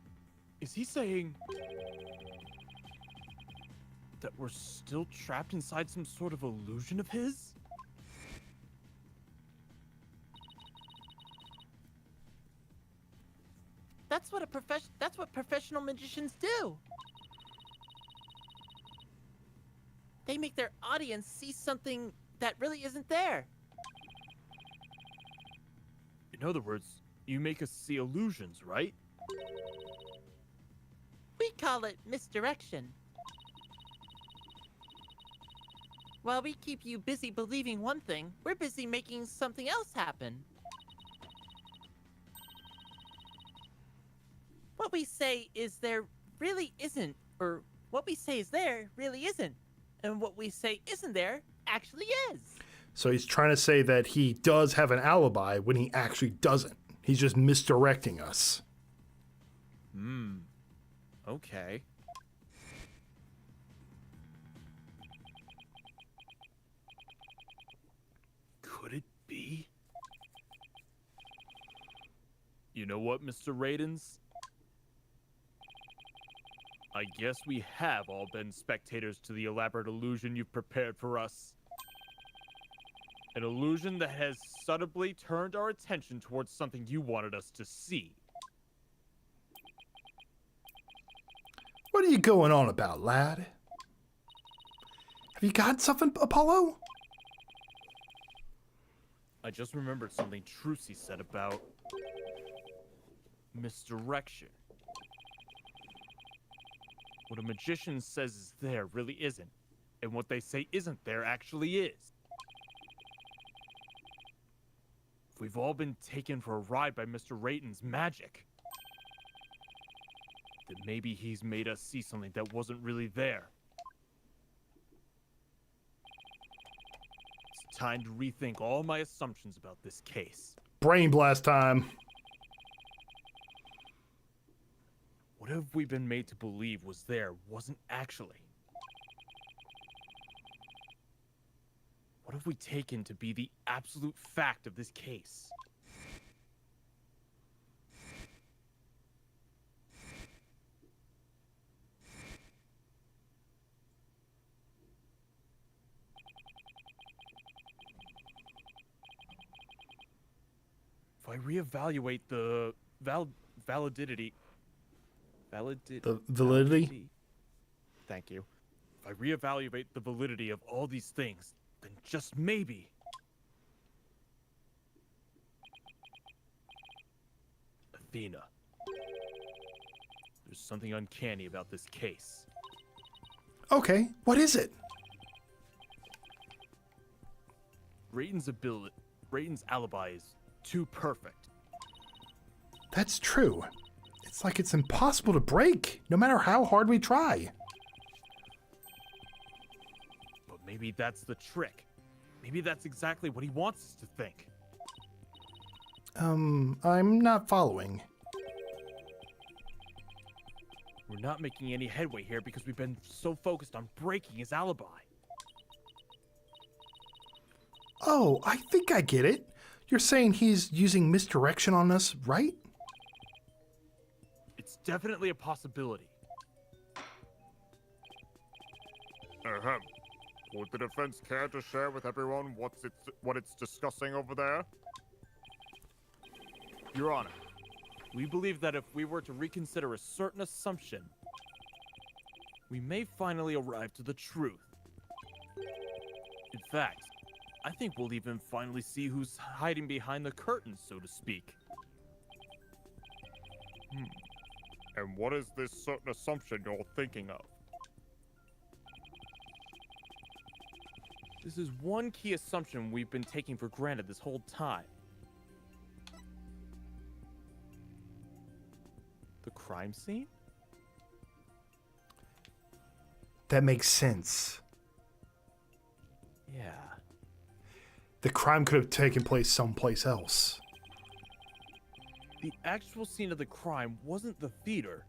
[SPEAKER 3] Is he saying that we're still trapped inside some sort of illusion of his?
[SPEAKER 5] That's what professional magicians do. They make their audience see something that really isn't there.
[SPEAKER 3] In other words, you make us see illusions, right?
[SPEAKER 5] We call it misdirection. While we keep you busy believing one thing, we're busy making something else happen. What we say is there really isn't, or what we say is there really isn't, and what we say isn't there actually is.
[SPEAKER 1] So he's trying to say that he does have an alibi when he actually doesn't. He's just misdirecting us.
[SPEAKER 3] Okay. Could it be? You know what, Mr. Raidens? I guess we have all been spectators to the elaborate illusion you've prepared for us. An illusion that has subtly turned our attention towards something you wanted us to see.
[SPEAKER 1] What are you going on about, lad? Have you got something, Apollo?
[SPEAKER 3] I just remembered something Trucy said about misdirection. What a magician says is there really isn't, and what they say isn't there actually is. We've all been taken for a ride by Mr. Rayton's magic. Then maybe he's made us see something that wasn't really there. It's time to rethink all my assumptions about this case.
[SPEAKER 1] Brain blast time.
[SPEAKER 3] What have we been made to believe was there wasn't actually? What have we taken to be the absolute fact of this case? If I reevaluate the validity.
[SPEAKER 1] The validity?
[SPEAKER 3] Thank you. If I reevaluate the validity of all these things, then just maybe. Athena. There's something uncanny about this case.
[SPEAKER 1] Okay, what is it?
[SPEAKER 3] Rayton's alibi is too perfect.
[SPEAKER 1] That's true. It's like it's impossible to break, no matter how hard we try.
[SPEAKER 3] But maybe that's the trick. Maybe that's exactly what he wants us to think.
[SPEAKER 1] I'm not following.
[SPEAKER 3] We're not making any headway here because we've been so focused on breaking his alibi.
[SPEAKER 1] Oh, I think I get it. You're saying he's using misdirection on us, right?
[SPEAKER 3] It's definitely a possibility.
[SPEAKER 4] Ahem. Would the defense care to share with everyone what it's discussing over there?
[SPEAKER 3] Your Honor, we believe that if we were to reconsider a certain assumption, we may finally arrive to the truth. In fact, I think we'll even finally see who's hiding behind the curtain, so to speak.
[SPEAKER 4] And what is this certain assumption you're thinking of?
[SPEAKER 3] This is one key assumption we've been taking for granted this whole time. The crime scene?
[SPEAKER 1] That makes sense.
[SPEAKER 3] Yeah.
[SPEAKER 1] The crime could have taken place someplace else.
[SPEAKER 3] The actual scene of the crime wasn't the theater,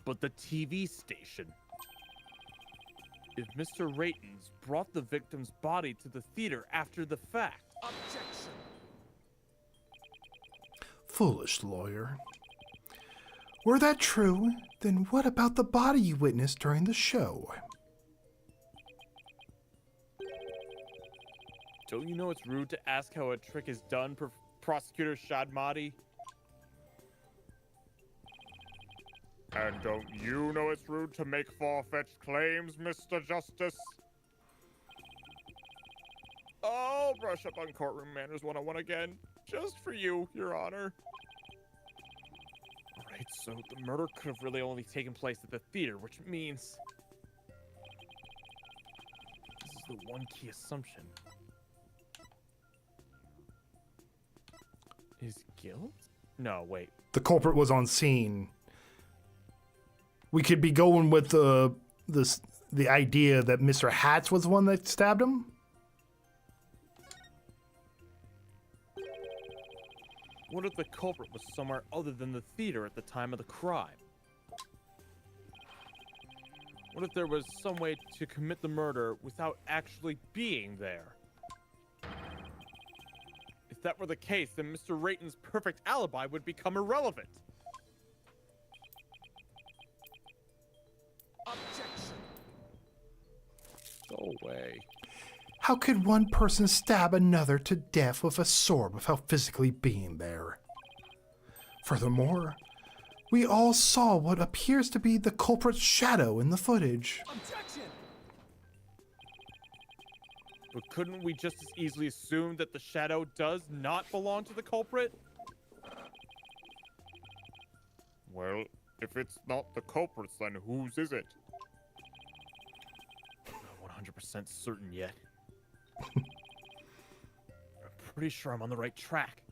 [SPEAKER 3] but the TV station. If Mr. Raytons brought the victim's body to the theater after the fact. Objection!
[SPEAKER 1] Foolish lawyer. Were that true, then what about the body you witnessed during the show?
[SPEAKER 3] Don't you know it's rude to ask how a trick is done, Prosecutor Shadmati?
[SPEAKER 4] And don't you know it's rude to make far-fetched claims, Mr. Justice?
[SPEAKER 3] I'll brush up on courtroom manners 101 again, just for you, Your Honor. Alright, so the murder could have really only taken place at the theater, which means... this is the one key assumption. His guilt? No, wait.
[SPEAKER 1] The culprit was on scene. We could be going with the idea that Mr. Hatch was the one that stabbed him.
[SPEAKER 3] What if the culprit was somewhere other than the theater at the time of the crime? What if there was some way to commit the murder without actually being there? If that were the case, then Mr. Rayton's perfect alibi would become irrelevant. Objection! Go away.
[SPEAKER 1] How could one person stab another to death with a sword without physically being there? Furthermore, we all saw what appears to be the culprit's shadow in the footage.
[SPEAKER 3] Objection! But couldn't we just as easily assume that the shadow does not belong to the culprit?
[SPEAKER 4] Well, if it's not the culprit's, then whose is it?
[SPEAKER 3] I'm not 100% certain yet. I'm pretty sure I'm on the right track.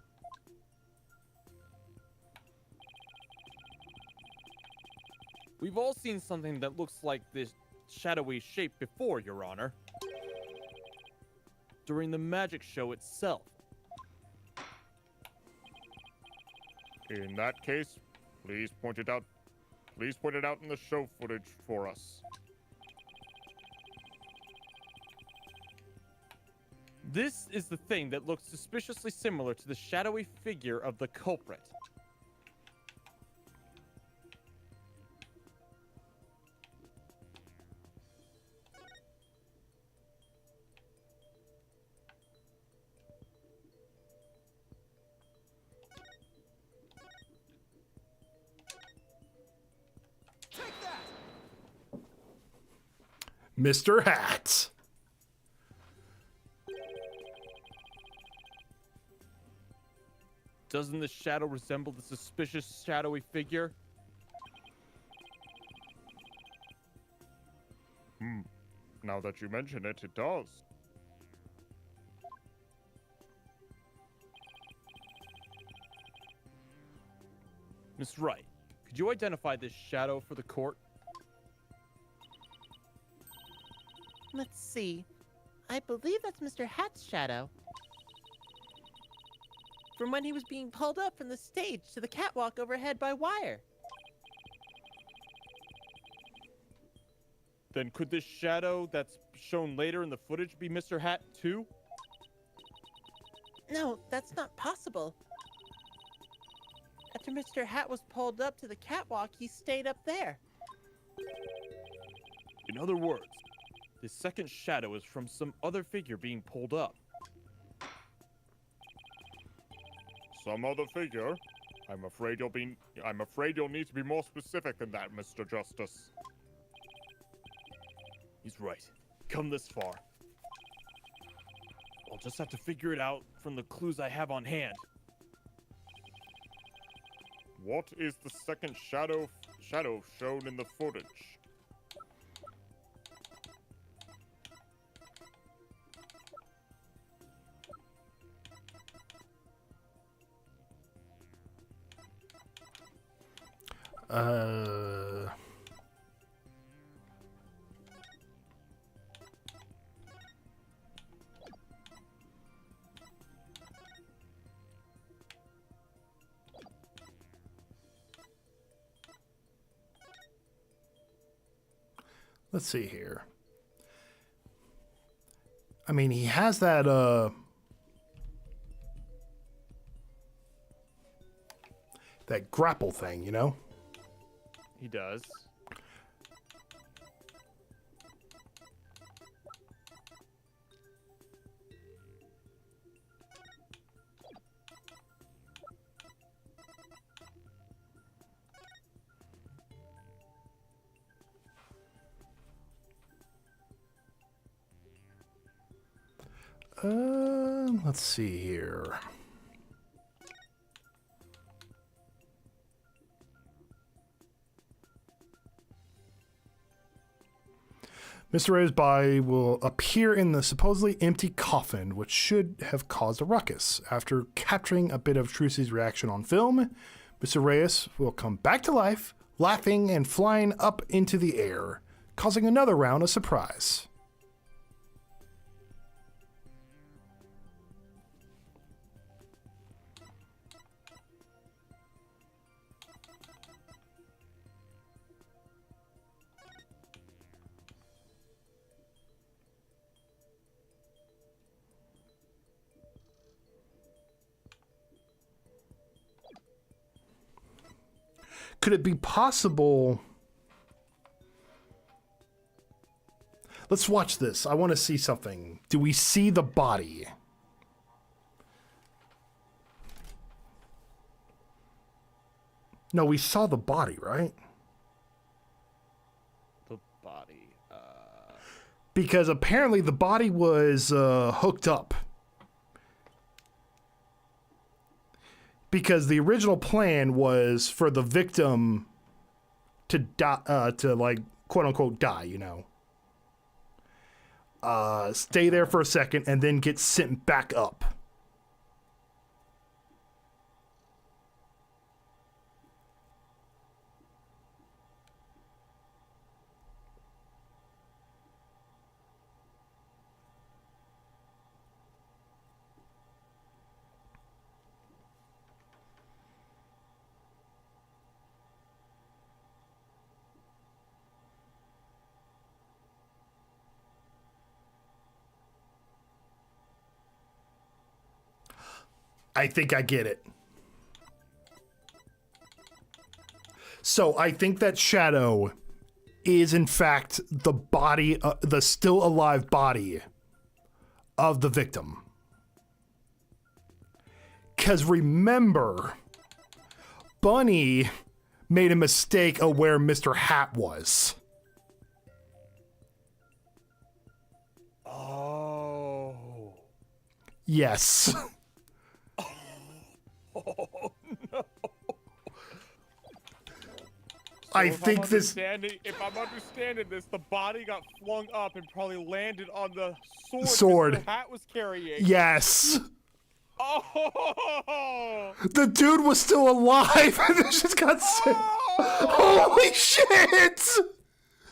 [SPEAKER 3] We've all seen something that looks like this shadowy shape before, Your Honor. During the magic show itself.
[SPEAKER 4] In that case, please point it out. Please point it out in the show footage for us.
[SPEAKER 3] This is the thing that looks suspiciously similar to the shadowy figure of the culprit.
[SPEAKER 1] Mr. Hat.
[SPEAKER 3] Doesn't the shadow resemble the suspicious shadowy figure?
[SPEAKER 4] Now that you mention it, it does.
[SPEAKER 3] Miss Wright, could you identify this shadow for the court?
[SPEAKER 5] Let's see. I believe that's Mr. Hat's shadow. From when he was being pulled up from the stage to the catwalk overhead by wire.
[SPEAKER 3] Then could this shadow that's shown later in the footage be Mr. Hat too?
[SPEAKER 5] No, that's not possible. After Mr. Hat was pulled up to the catwalk, he stayed up there.
[SPEAKER 3] In other words, this second shadow is from some other figure being pulled up.
[SPEAKER 4] Some other figure? I'm afraid you'll need to be more specific than that, Mr. Justice.
[SPEAKER 3] He's right. Come this far. I'll just have to figure it out from the clues I have on hand.
[SPEAKER 4] What is the second shadow shown in the footage?
[SPEAKER 1] Let's see here. I mean, he has that, that grapple thing, you know?
[SPEAKER 3] He does.
[SPEAKER 1] Let's see here. Mr. Ray's body will appear in the supposedly empty coffin, which should have caused a ruckus. After capturing a bit of Trucy's reaction on film, Mr. Reyes will come back to life, laughing and flying up into the air, causing another round of surprise. Could it be possible? Let's watch this. I want to see something. Do we see the body? No, we saw the body, right?
[SPEAKER 3] The body.
[SPEAKER 1] Because apparently the body was hooked up. Because the original plan was for the victim to die, to like quote unquote die, you know. Stay there for a second and then get sent back up. I think I get it. So I think that shadow is in fact the body, the still alive body of the victim. Because remember, Bunny made a mistake of where Mr. Hat was. Yes.
[SPEAKER 3] Oh no!
[SPEAKER 1] I
[SPEAKER 2] So
[SPEAKER 1] think this.
[SPEAKER 2] If I'm understanding this, the body got flung up and probably landed on the
[SPEAKER 1] Sword.
[SPEAKER 2] Mr. Hat was carrying.
[SPEAKER 1] Yes.
[SPEAKER 2] Oh!
[SPEAKER 1] The dude was still alive and it just got sick.
[SPEAKER 2] Oh!
[SPEAKER 1] Holy shit!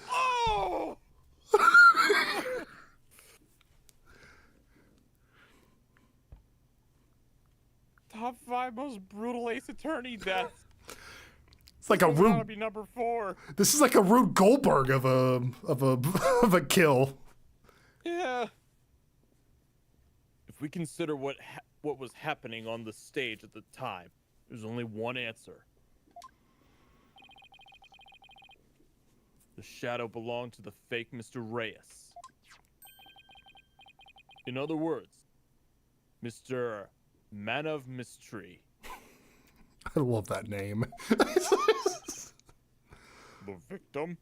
[SPEAKER 2] Oh! Top 5 most brutal Ace Attorney deaths.
[SPEAKER 1] It's like a
[SPEAKER 2] This gotta
[SPEAKER 1] Rube.
[SPEAKER 2] be number 4.
[SPEAKER 1] This is like a Rube Goldberg of a of a kill.
[SPEAKER 2] Yeah.
[SPEAKER 3] If we consider what was happening on the stage at the time, there's only one answer. The shadow belonged to the fake Mr. Reyes. In other words, Mr. Man of Mystery.
[SPEAKER 1] I love that name.
[SPEAKER 4] The victim?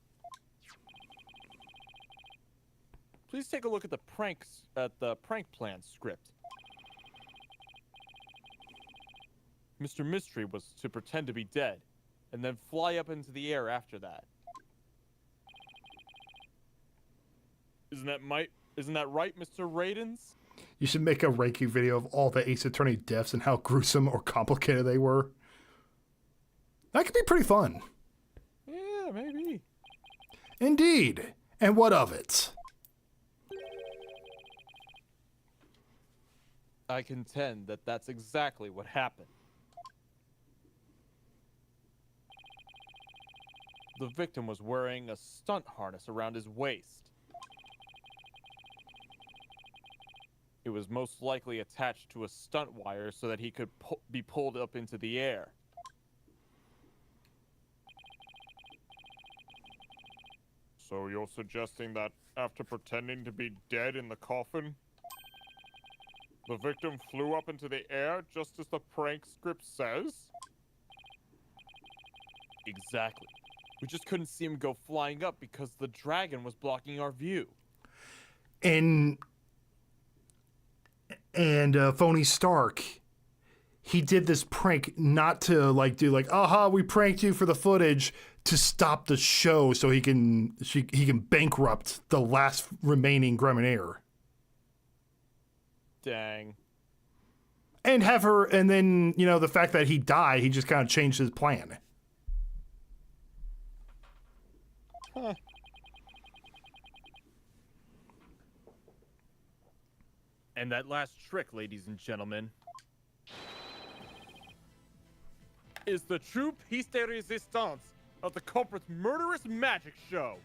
[SPEAKER 3] Please take a look at the prank plan script. Mr. Mystery was to pretend to be dead, and then fly up into the air after that. Isn't that right, Mr. Radens?
[SPEAKER 1] You should make a ranking video of all the Ace Attorney deaths and how gruesome or complicated they were. That could be pretty fun.
[SPEAKER 3] Yeah, maybe.
[SPEAKER 1] Indeed. And what of it?
[SPEAKER 3] I contend that that's exactly what happened. The victim was wearing a stunt harness around his waist. It was most likely attached to a stunt wire so that he could be pulled up into the air.
[SPEAKER 4] So you're suggesting that after pretending to be dead in the coffin, the victim flew up into the air just as the prank script says?
[SPEAKER 3] Exactly. We just couldn't see him go flying up because the dragon was blocking our view.
[SPEAKER 1] And Phony Stark, he did this prank not to do aha, we pranked you for the footage, to stop the show so he can bankrupt the last remaining Gremlinator.
[SPEAKER 3] Dang.
[SPEAKER 1] And have her, and then, the fact that he died, he just kind of changed his plan.
[SPEAKER 3] Huh. And that last trick, ladies and gentlemen, is the true piece de resistance of the culprit's murderous magic show.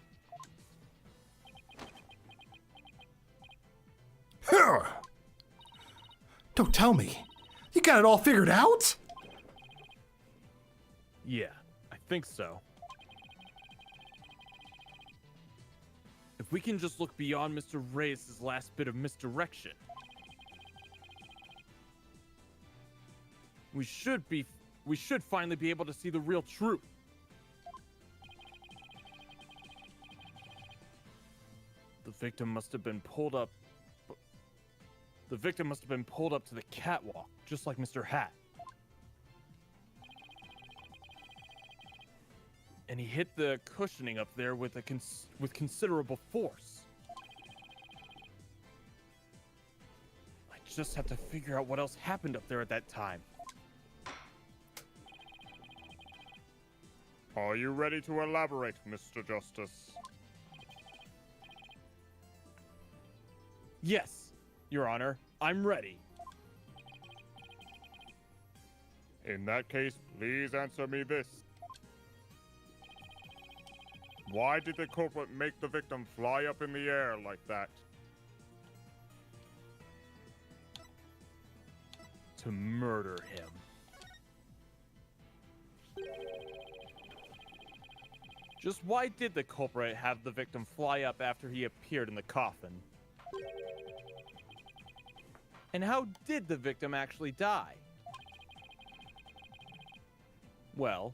[SPEAKER 1] Huh. Don't tell me. You got it all figured out?
[SPEAKER 3] Yeah, I think so. If we can just look beyond Mr. Reyes' last bit of misdirection, we should finally be able to see the real truth. The victim must have been pulled up to the catwalk, just like Mr. Hat. And he hit the cushioning up there with considerable force. I just have to figure out what else happened up there at that time.
[SPEAKER 4] Are you ready to elaborate, Mr. Justice?
[SPEAKER 3] Yes, Your Honor, I'm ready.
[SPEAKER 4] In that case, please answer me this. Why did the culprit make the victim fly up in the air like that?
[SPEAKER 3] To murder him. Just why did the culprit have the victim fly up after he appeared in the coffin? And how did the victim actually die? Well,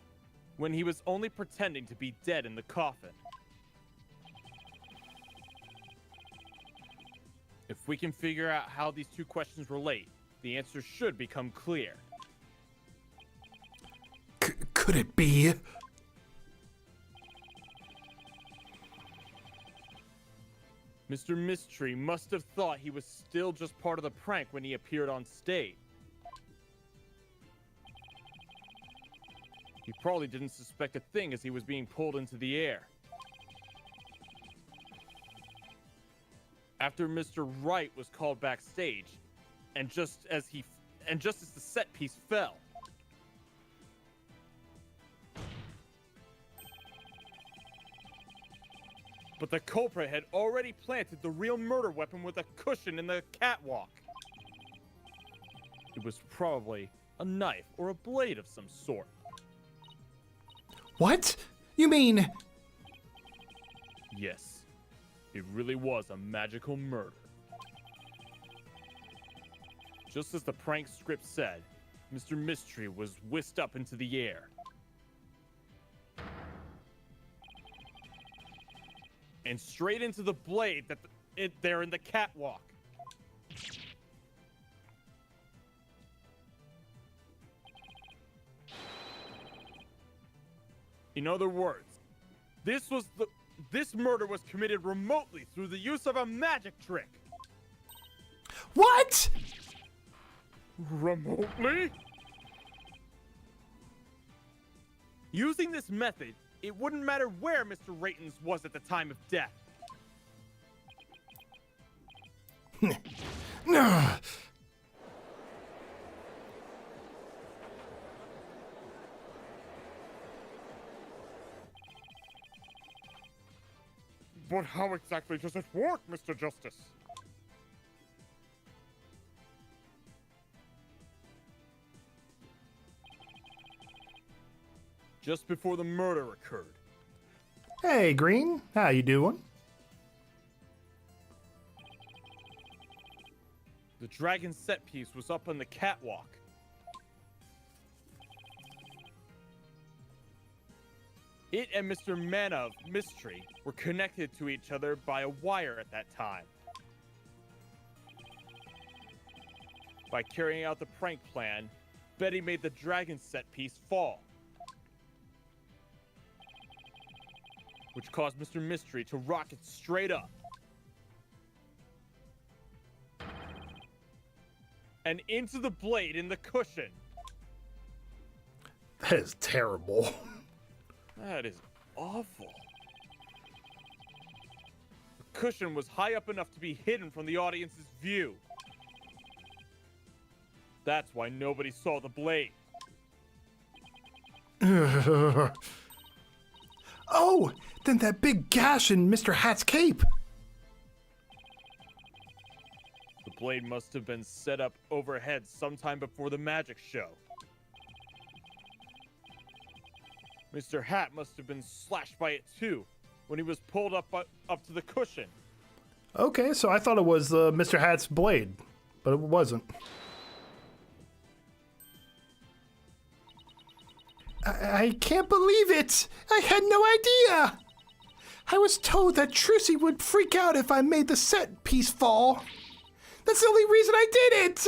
[SPEAKER 3] when he was only pretending to be dead in the coffin. If we can figure out how these two questions relate, the answer should become clear.
[SPEAKER 6] Could it be?
[SPEAKER 3] Mr. Mystery must have thought he was still just part of the prank when he appeared on stage. He probably didn't suspect a thing as he was being pulled into the air. After Mr. Wright was called backstage, and just as the set piece fell, but the culprit had already planted the real murder weapon with a cushion in the catwalk. It was probably a knife or a blade of some sort.
[SPEAKER 6] What? You mean...
[SPEAKER 3] Yes, it really was a magical murder. Just as the prank script said, Mr. Mystery was whisked up into the air. And straight into the blade there in the catwalk. In other words, this murder was committed remotely through the use of a magic trick.
[SPEAKER 6] What?
[SPEAKER 4] Remotely?
[SPEAKER 3] Using this method, it wouldn't matter where Mr. Raytons was at the time of death.
[SPEAKER 4] But how exactly does it work, Mr. Justice?
[SPEAKER 3] Just before the murder occurred,
[SPEAKER 1] Hey, Green. How you doing?
[SPEAKER 3] the dragon set piece was up on the catwalk. It and Mr. Mana of Mystery were connected to each other by a wire at that time. By carrying out the prank plan, Betty made the dragon set piece fall, which caused Mr. Mystery to rocket straight up and into the blade in the cushion.
[SPEAKER 1] That is terrible.
[SPEAKER 3] That is awful. The cushion was high up enough to be hidden from the audience's view. That's why nobody saw the blade.
[SPEAKER 6] Oh, then that big gash in Mr. Hat's cape.
[SPEAKER 3] The blade must have been set up overhead sometime before the magic show. Mr. Hat must have been slashed by it too, when he was pulled up to the cushion.
[SPEAKER 1] Okay, so I thought it was Mr. Hat's blade, but it wasn't.
[SPEAKER 6] I can't believe it. I had no idea. I was told that Trucy would freak out if I made the set piece fall. That's the only reason I did it.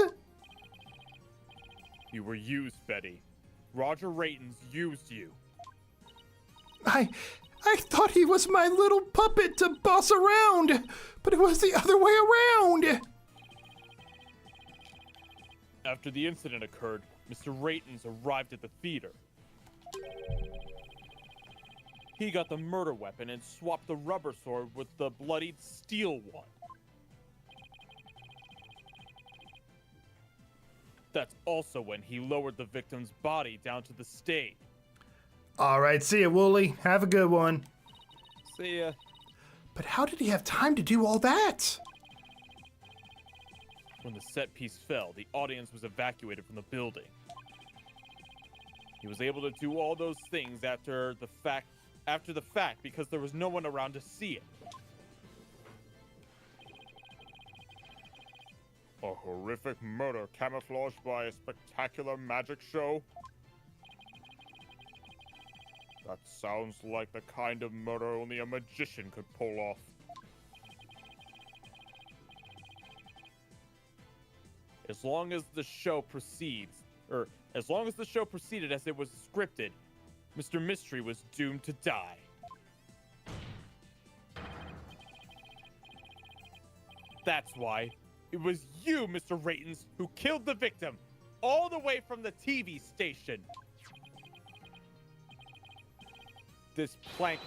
[SPEAKER 3] You were used, Betty. Roger Raytons used you.
[SPEAKER 6] I thought he was my little puppet to boss around, but it was the other way around.
[SPEAKER 3] After the incident occurred, Mr. Raytons arrived at the theater. He got the murder weapon and swapped the rubber sword with the bloodied steel one. That's also when he lowered the victim's body down to the stage.
[SPEAKER 1] All right, see ya, Wooly. Have a good one.
[SPEAKER 3] See ya.
[SPEAKER 6] But how did he have time to do all that?
[SPEAKER 3] When the set piece fell, the audience was evacuated from the building. He was able to do all those things after the fact because there was no one around to see it.
[SPEAKER 4] A horrific murder camouflaged by a spectacular magic show? That sounds like the kind of murder only a magician could pull off.
[SPEAKER 3] As long as the show proceeds, or as long as the show proceeded as it was scripted, Mr. Mystery was doomed to die. That's why it was you, Mr. Raytons, who killed the victim, all the way from the TV station. This prank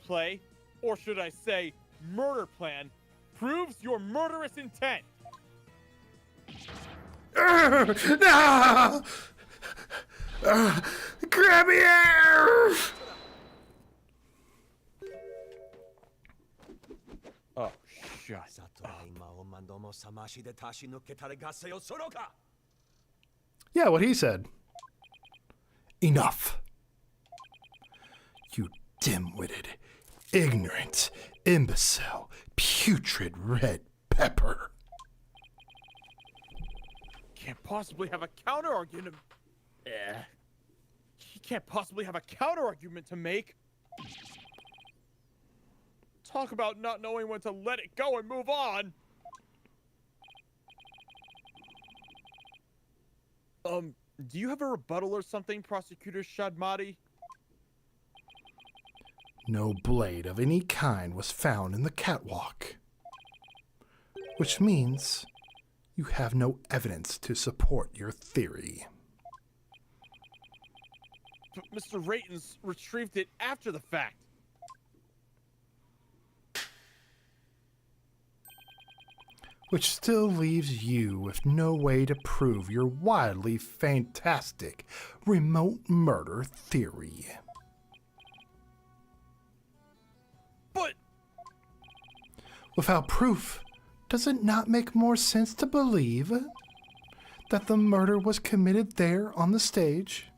[SPEAKER 3] play, or should I say, murder plan, proves your murderous intent.
[SPEAKER 6] No! Grab me here!
[SPEAKER 3] Oh, shut.
[SPEAKER 1] Yeah, what he said.
[SPEAKER 6] Enough. You dim-witted, ignorant, imbecile, putrid red pepper.
[SPEAKER 3] Can't possibly have a counter argument. He can't possibly have a counter argument to make. Talk about not knowing when to let it go and move on. Do you have a rebuttal or something, Prosecutor Shadmati?
[SPEAKER 6] No blade of any kind was found in the catwalk. Which means you have no evidence to support your theory.
[SPEAKER 3] But Mr. Raytons retrieved it after the fact.
[SPEAKER 6] Which still leaves you with no way to prove your wildly fantastic remote murder theory.
[SPEAKER 3] But
[SPEAKER 6] Without proof, does it not make more sense to believe that the murder was committed there on the stage?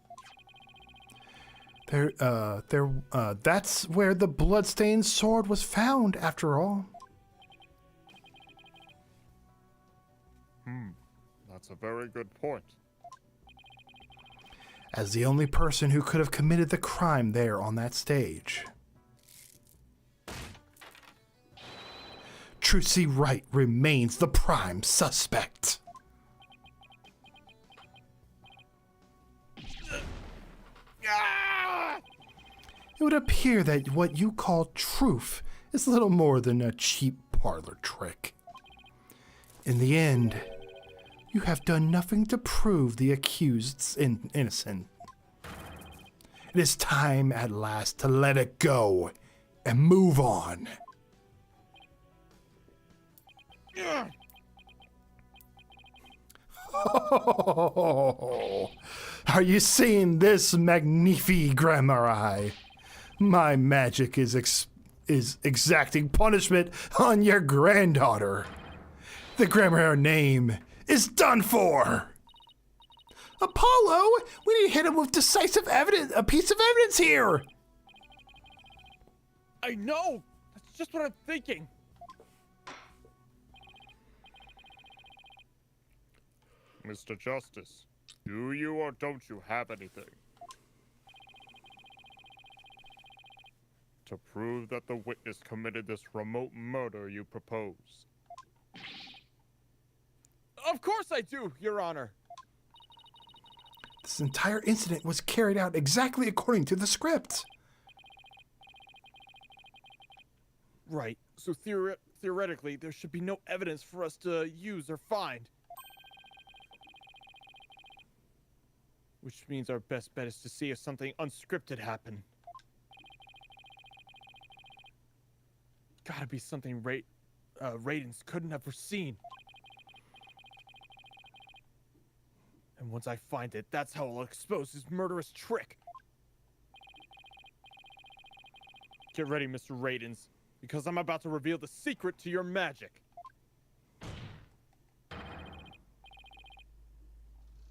[SPEAKER 6] That's where the bloodstained sword was found, after all.
[SPEAKER 4] That's a very good point.
[SPEAKER 6] As the only person who could have committed the crime there on that stage. Trucy Wright remains the prime suspect. It would appear that what you call truth is little more than a cheap parlor trick. In the end, you have done nothing to prove the accused's innocent. It is time at last to let it go and move on. Are you seeing this, magnifique Grammari? My magic is exacting punishment on your granddaughter. The Grammar name is done for. Apollo, we need to hit him with decisive evidence, a piece of evidence here.
[SPEAKER 3] I know! That's just what I'm thinking.
[SPEAKER 4] Mr. Justice, do you or don't you have anything to prove that the witness committed this remote murder you propose?
[SPEAKER 3] Of course I do, Your Honor.
[SPEAKER 6] This entire incident was carried out exactly according to the script.
[SPEAKER 3] Right. So theoretically, there should be no evidence for us to use or find. Which means our best bet is to see if something unscripted happened. Gotta be something Raytons couldn't have foreseen. And once I find it, that's how I'll expose his murderous trick. Get ready, Mr. Raytons, because I'm about to reveal the secret to your magic.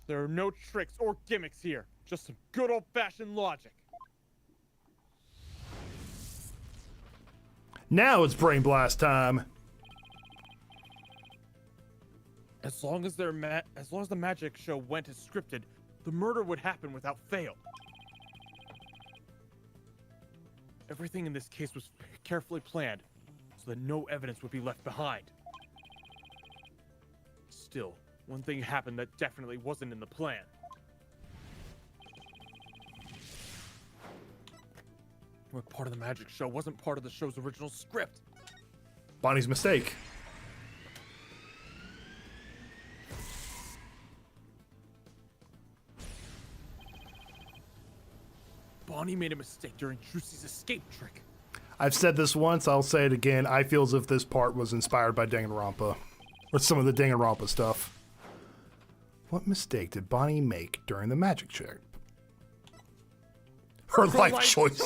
[SPEAKER 3] There are no tricks or gimmicks here, just some good old-fashioned logic.
[SPEAKER 1] Now it's brain blast time.
[SPEAKER 3] As long as the magic show went as scripted, the murder would happen without fail. Everything in this case was carefully planned, so that no evidence would be left behind. Still, one thing happened that definitely wasn't in the plan. What part of the magic show wasn't part of the show's original script?
[SPEAKER 1] Bonnie's mistake.
[SPEAKER 3] Bonnie made a mistake during Trucy's escape trick.
[SPEAKER 1] I've said this once, I'll say it again. I feel as if this part was inspired by Danganronpa. Or some of the Danganronpa stuff. What mistake did Bonnie make during the magic trick? Her life choice.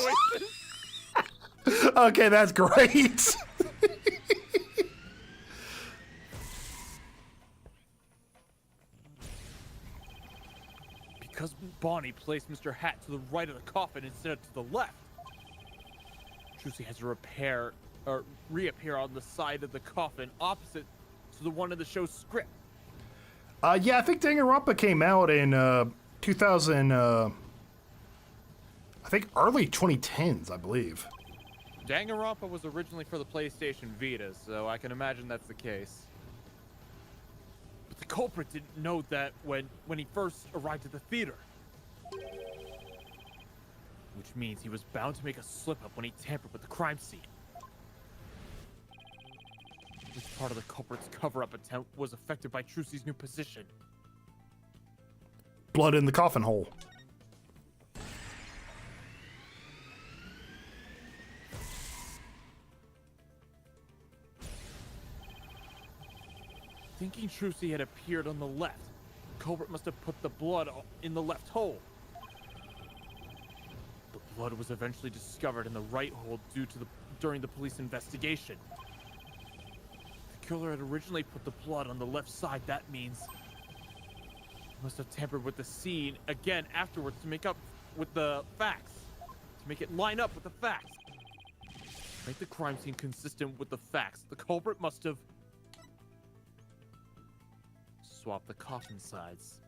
[SPEAKER 1] Okay, that's great.
[SPEAKER 3] Because Bonnie placed Mr. Hat to the right of the coffin instead of to the left, Trucy has to reappear on the side of the coffin opposite to the one in the show's script.
[SPEAKER 1] Yeah, I think Danganronpa came out in 2000. I think early 2010s, I believe.
[SPEAKER 3] Danganronpa was originally for the PlayStation Vita, so I can imagine that's the case. But the culprit didn't know that when he first arrived at the theater. Which means he was bound to make a slip-up when he tampered with the crime scene. Which part of the culprit's cover-up attempt was affected by Trucy's new position?
[SPEAKER 1] Blood in the coffin hole.
[SPEAKER 3] Thinking Trucy had appeared on the left, the culprit must have put the blood in the left hole. The blood was eventually discovered in the right hole during the police investigation. The killer had originally put the blood on the left side. That means he must have tampered with the scene again afterwards to make up with the facts. To make it line up with the facts. To make the crime scene consistent with the facts, the culprit must have swapped the coffin sides.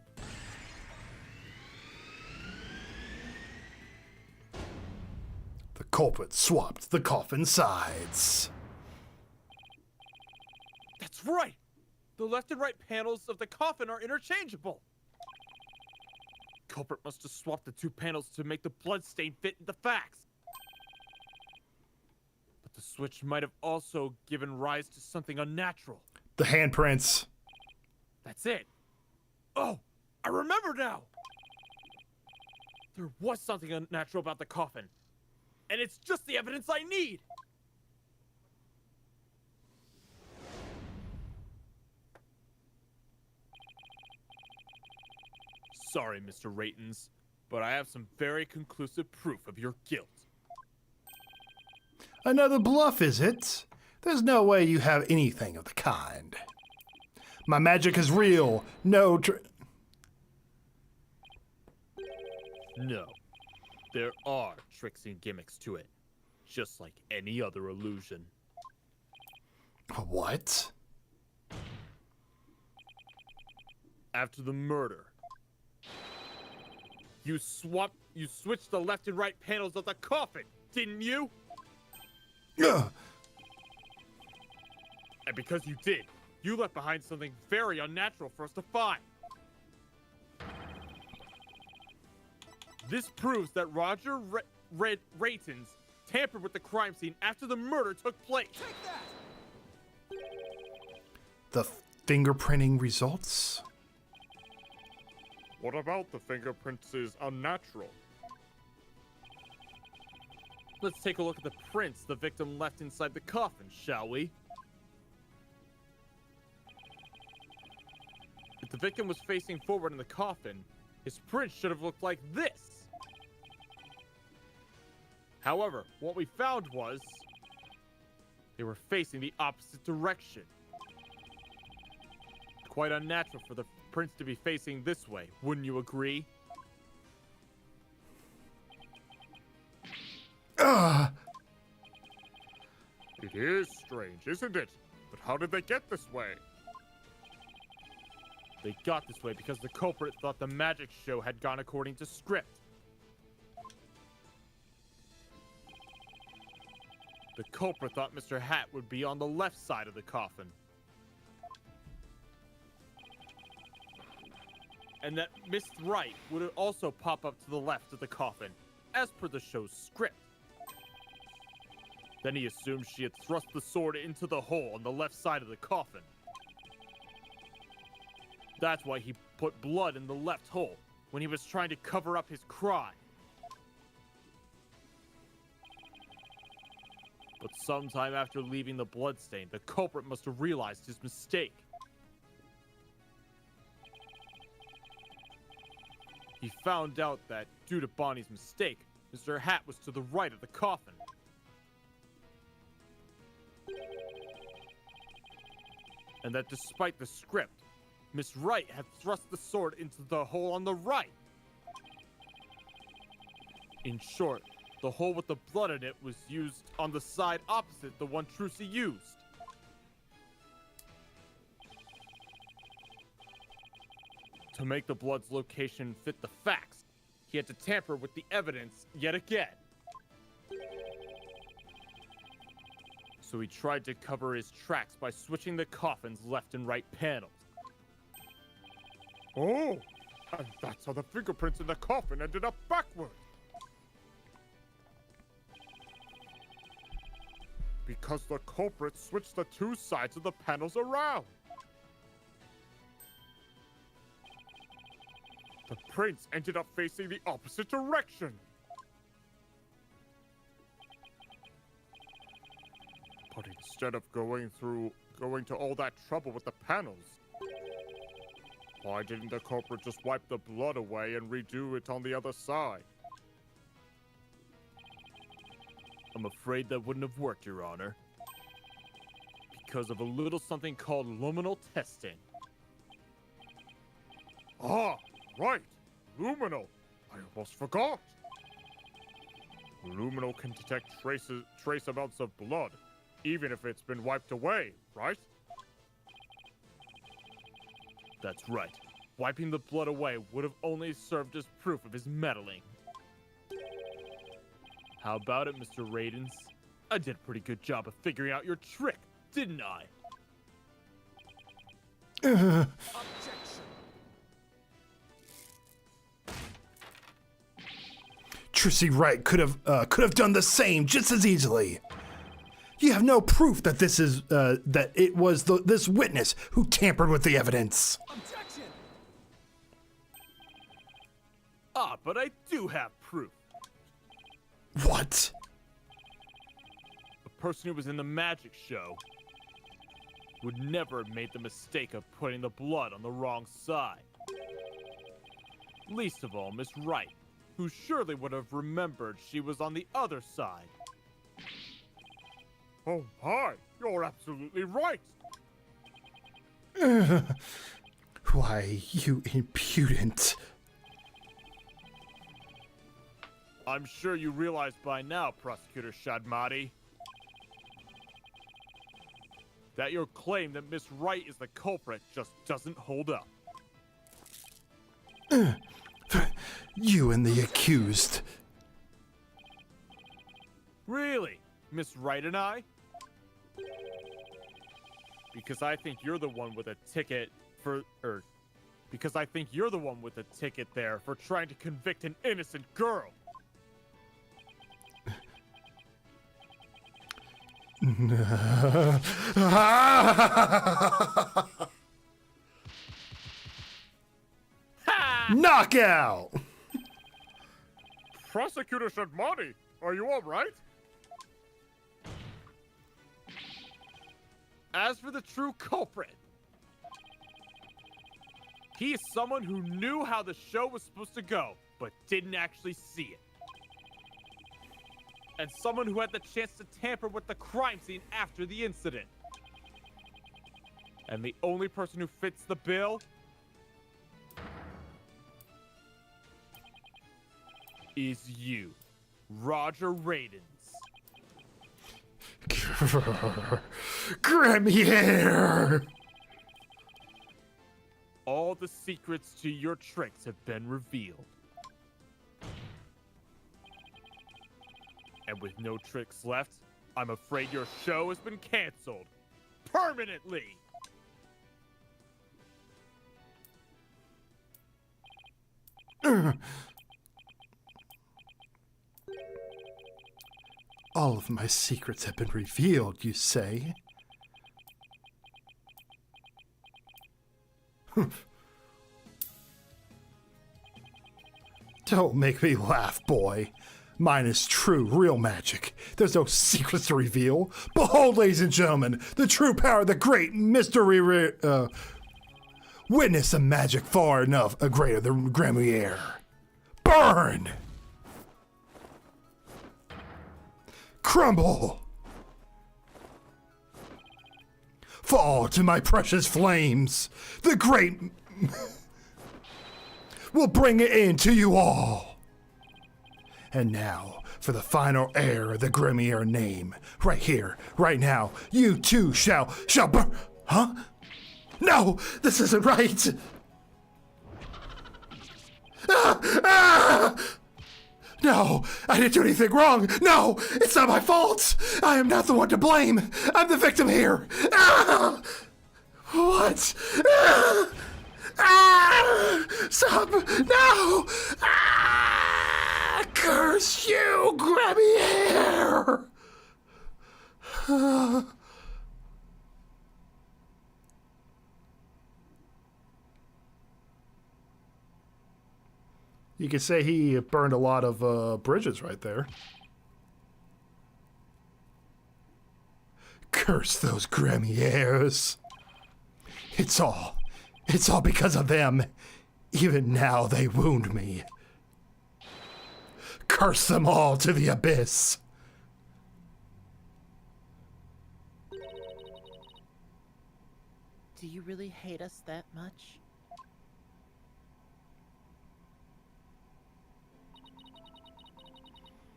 [SPEAKER 1] The culprit swapped the coffin sides.
[SPEAKER 3] That's right! The left and right panels of the coffin are interchangeable. Culprit must have swapped the two panels to make the bloodstain fit the facts. But the switch might have also given rise to something unnatural.
[SPEAKER 1] The handprints.
[SPEAKER 3] That's it. Oh, I remember now. There was something unnatural about the coffin. And it's just the evidence I need. Sorry, Mr. Raytons, but I have some very conclusive proof of your guilt.
[SPEAKER 1] Another bluff, is it? There's no way you have anything of the kind. My magic is real. No
[SPEAKER 3] No, there are tricks and gimmicks to it, just like any other illusion.
[SPEAKER 1] What?
[SPEAKER 3] After the murder, you switched the left and right panels of the coffin, didn't you?
[SPEAKER 1] Ugh.
[SPEAKER 3] And because you did, you left behind something very unnatural for us to find. This proves that Roger Raytons tampered with the crime scene after the murder took place.
[SPEAKER 1] The fingerprinting results?
[SPEAKER 4] What about the fingerprints is unnatural?
[SPEAKER 3] Let's take a look at the prints the victim left inside the coffin, shall we? If the victim was facing forward in the coffin, his prints should have looked like this. However, what we found was they were facing the opposite direction. Quite unnatural for the prints to be facing this way, wouldn't you agree?
[SPEAKER 4] It is strange, isn't it? But how did they get this way?
[SPEAKER 3] They got this way because the culprit thought the magic show had gone according to script. The culprit thought Mr. Hat would be on the left side of the coffin. and that Miss Wright would also pop up to the left of the coffin, as per the show's script. Then he assumed she had thrust the sword into the hole on the left side of the coffin. That's why he put blood in the left hole when he was trying to cover up his crime. But sometime after leaving the bloodstain, the culprit must have realized his mistake. He found out that, due to Bonnie's mistake, Mr. Hat was to the right of the coffin. And that despite the script, Miss Wright had thrust the sword into the hole on the right. In short, the hole with the blood in it was used on the side opposite the one Trucy used. To make the blood's location fit the facts, he had to tamper with the evidence yet again. So he tried to cover his tracks by switching the coffin's left and right panels.
[SPEAKER 4] Oh, and that's how the fingerprints in the coffin ended up backward. Because the culprit switched the two sides of the panels around. The prints ended up facing the opposite direction. But instead of going to all that trouble with the panels, why didn't the culprit just wipe the blood away and redo it on the other side?
[SPEAKER 3] I'm afraid that wouldn't have worked, Your Honor. Because of a little something called luminal testing.
[SPEAKER 4] Ah, right. Luminal. I almost forgot. Luminal can detect trace amounts of blood, even if it's been wiped away, right?
[SPEAKER 3] That's right. Wiping the blood away would have only served as proof of his meddling. How about it, Mr. Radens? I did a pretty good job of figuring out your trick, didn't I?
[SPEAKER 6] Trucy Wright could have done the same just as easily. You have no proof that this is that it was this witness who tampered with the evidence.
[SPEAKER 2] Objection!
[SPEAKER 3] Ah, but I do have proof.
[SPEAKER 6] What?
[SPEAKER 3] A person who was in the magic show would never have made the mistake of putting the blood on the wrong side. Least of all, Miss Wright, who surely would have remembered she was on the other side.
[SPEAKER 4] Oh my, you're absolutely right.
[SPEAKER 6] Why, you impudent.
[SPEAKER 3] I'm sure you realize by now, Prosecutor Shadmati, that your claim that Miss Wright is the culprit just doesn't hold up.
[SPEAKER 6] You and the accused.
[SPEAKER 3] Really, Miss Wright and I? Because I think you're the one with a ticket because I think you're the one with a ticket there for trying to convict an innocent girl.
[SPEAKER 6] Knockout!
[SPEAKER 4] Prosecutor Shadmati, are you all right?
[SPEAKER 3] As for the true culprit, he is someone who knew how the show was supposed to go, but didn't actually see it. And someone who had the chance to tamper with the crime scene after the incident. And the only person who fits the bill is you, Roger Radens.
[SPEAKER 6] Gremier!
[SPEAKER 3] All the secrets to your tricks have been revealed. And with no tricks left, I'm afraid your show has been canceled. Permanently!
[SPEAKER 1] All of my secrets have been revealed, you say? Don't make me laugh, boy. Mine is true, real magic. There's no secrets to reveal. Behold, ladies and gentlemen, the true power of the great mystery. Witness a magic far enough, greater than Gremier. Burn! Crumble! Fall to my precious flames. The great will bring it in to you all. And now, for the final heir of the Gremier name. Right here, right now, you too shall burn. Huh? No, this isn't right. No, I didn't do anything wrong. No, it's not my fault. I am not the one to blame. I'm the victim here. What? Stop. No. Curse you, Gremier. You could say he burned a lot of bridges right there. Curse those Gremiers. It's all because of them. Even now they wound me. Curse them all to the abyss.
[SPEAKER 5] Do you really hate us that much?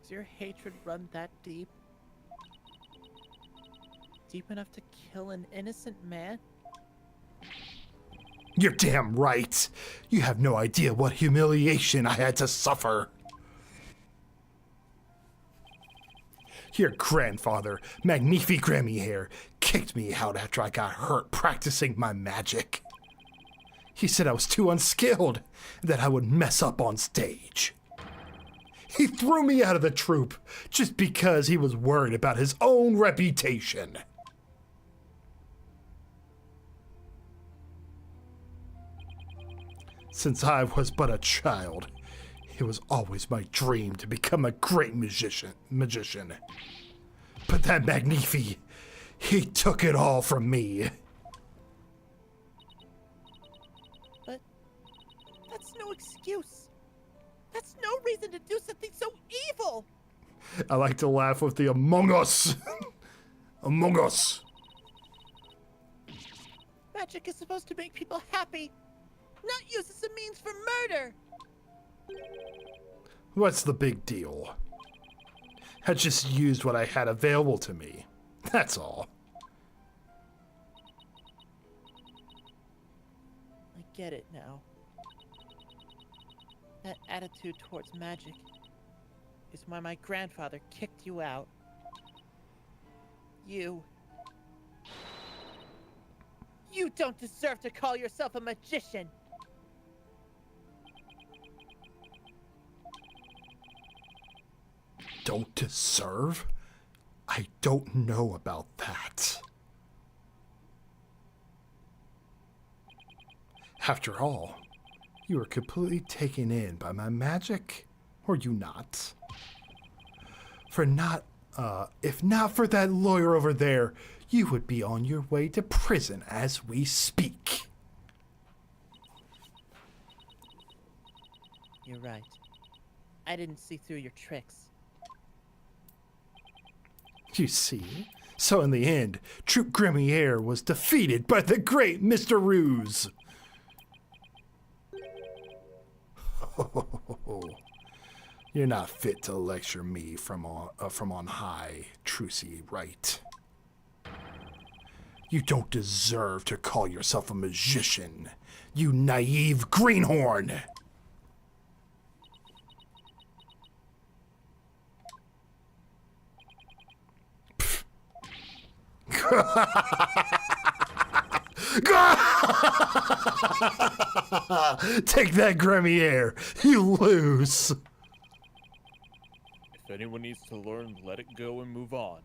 [SPEAKER 5] Does your hatred run that deep? Deep enough to kill an innocent man?
[SPEAKER 1] You're damn right. You have no idea what humiliation I had to suffer. Your grandfather, Magnifique Gremier, kicked me out after I got hurt practicing my magic. He said I was too unskilled, that I would mess up on stage. He threw me out of the troupe just because he was worried about his own reputation. Since I was but a child, it was always my dream to become a great magician. But that Magnifi, he took it all from me.
[SPEAKER 5] But that's no excuse. That's no reason to do something so evil.
[SPEAKER 1] I like to laugh with the Among Us. Among Us.
[SPEAKER 5] Magic is supposed to make people happy, not used as a means for murder.
[SPEAKER 1] What's the big deal? I just used what I had available to me. That's all.
[SPEAKER 5] I get it now. That attitude towards magic is why my grandfather kicked you out. You don't deserve to call yourself a magician.
[SPEAKER 1] Don't deserve? I don't know about that. After all, you were completely taken in by my magic, were you not? If not for that lawyer over there, you would be on your way to prison as we speak.
[SPEAKER 5] You're right. I didn't see through your tricks.
[SPEAKER 1] You see? So in the end, Troupe Gremier was defeated by the great Mr. Ruse. You're not fit to lecture me from on high, Trucy Wright. You don't deserve to call yourself a magician, you naive greenhorn! Take that, Gremier. You lose.
[SPEAKER 3] If anyone needs to learn, let it go and move on.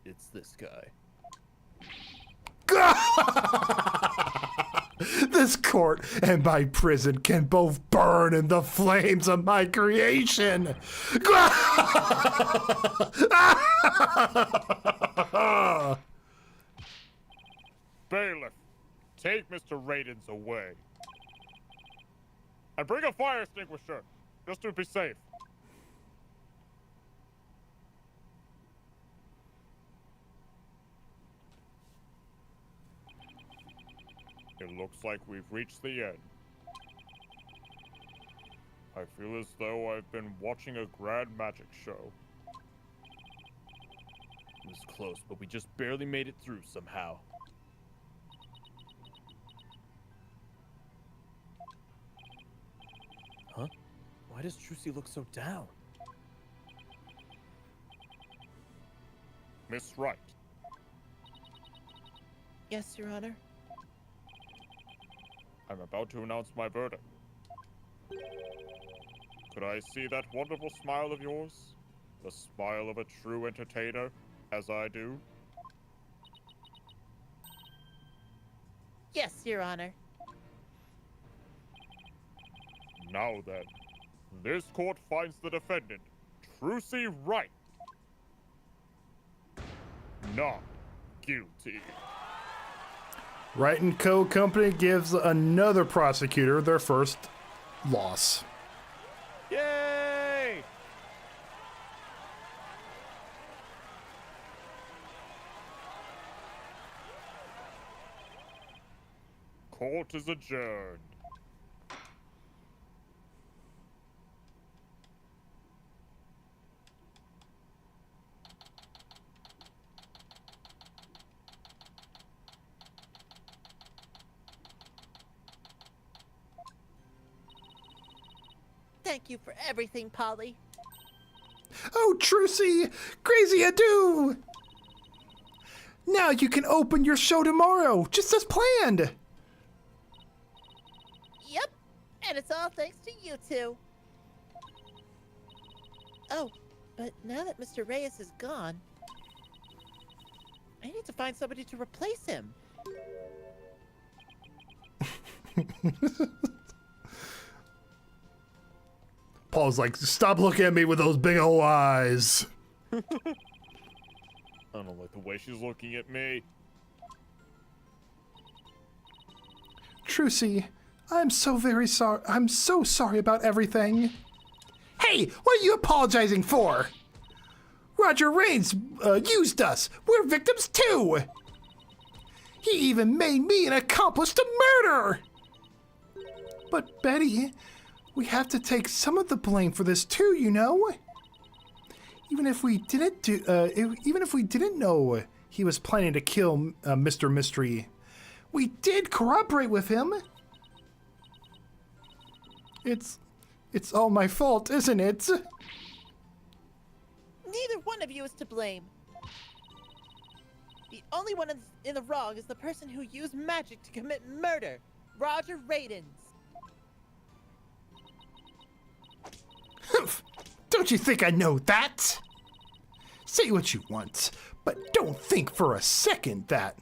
[SPEAKER 3] It's this guy.
[SPEAKER 1] This court and my prison can both burn in the flames of my creation.
[SPEAKER 4] Bailiff, take Mr. Raidens away. And bring a fire extinguisher, just to be safe. It looks like we've reached the end. I feel as though I've been watching a grand magic show.
[SPEAKER 3] It was close, but we just barely made it through somehow. Huh? Why does Trucy look so down?
[SPEAKER 4] Miss Wright,
[SPEAKER 5] Yes, Your Honor.
[SPEAKER 4] I'm about to announce my verdict. Could I see that wonderful smile of yours? The smile of a true entertainer, as I do?
[SPEAKER 5] Yes, Your Honor.
[SPEAKER 4] Now then, this court finds the defendant, Trucy Wright, not guilty.
[SPEAKER 1] Wright & Co. Company gives another prosecutor their first loss.
[SPEAKER 2] Yay!
[SPEAKER 4] Court is adjourned.
[SPEAKER 5] Thank you for everything, Polly.
[SPEAKER 1] Oh, Trucy! Crazy adieu! Now you can open your show tomorrow, just as planned.
[SPEAKER 5] Yep, and it's all thanks to you two. Oh, but now that Mr. Reyes is gone, I need to find somebody to replace him.
[SPEAKER 1] Paul's like, stop looking at me with those big ol' eyes.
[SPEAKER 3] I don't like the way she's looking at me.
[SPEAKER 1] Trucy, I'm so very sorry. I'm so sorry about everything. Hey, what are you apologizing for? Roger Raines used us. We're victims too. He even made me an accomplice to murder. But Betty, we have to take some of the blame for this too, you know. Even if we didn't know he was planning to kill Mr. Mystery, we did cooperate with him. It's all my fault, isn't it?
[SPEAKER 5] Neither one of you is to blame. The only one in the wrong is the person who used magic to commit murder, Roger Raidens.
[SPEAKER 1] Don't you think I know that? Say what you want, but don't think for a second that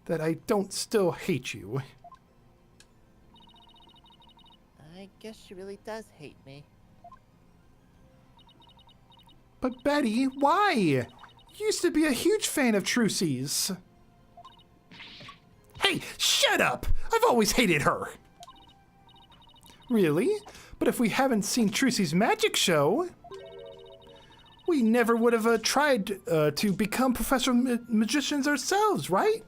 [SPEAKER 1] I don't still hate you.
[SPEAKER 5] I guess she really does hate me.
[SPEAKER 1] But Betty, why? You used to be a huge fan of Trucy's. Hey, shut up! I've always hated her. Really? But if we haven't seen Trucy's magic show, we never would have tried to become professional magicians ourselves, right?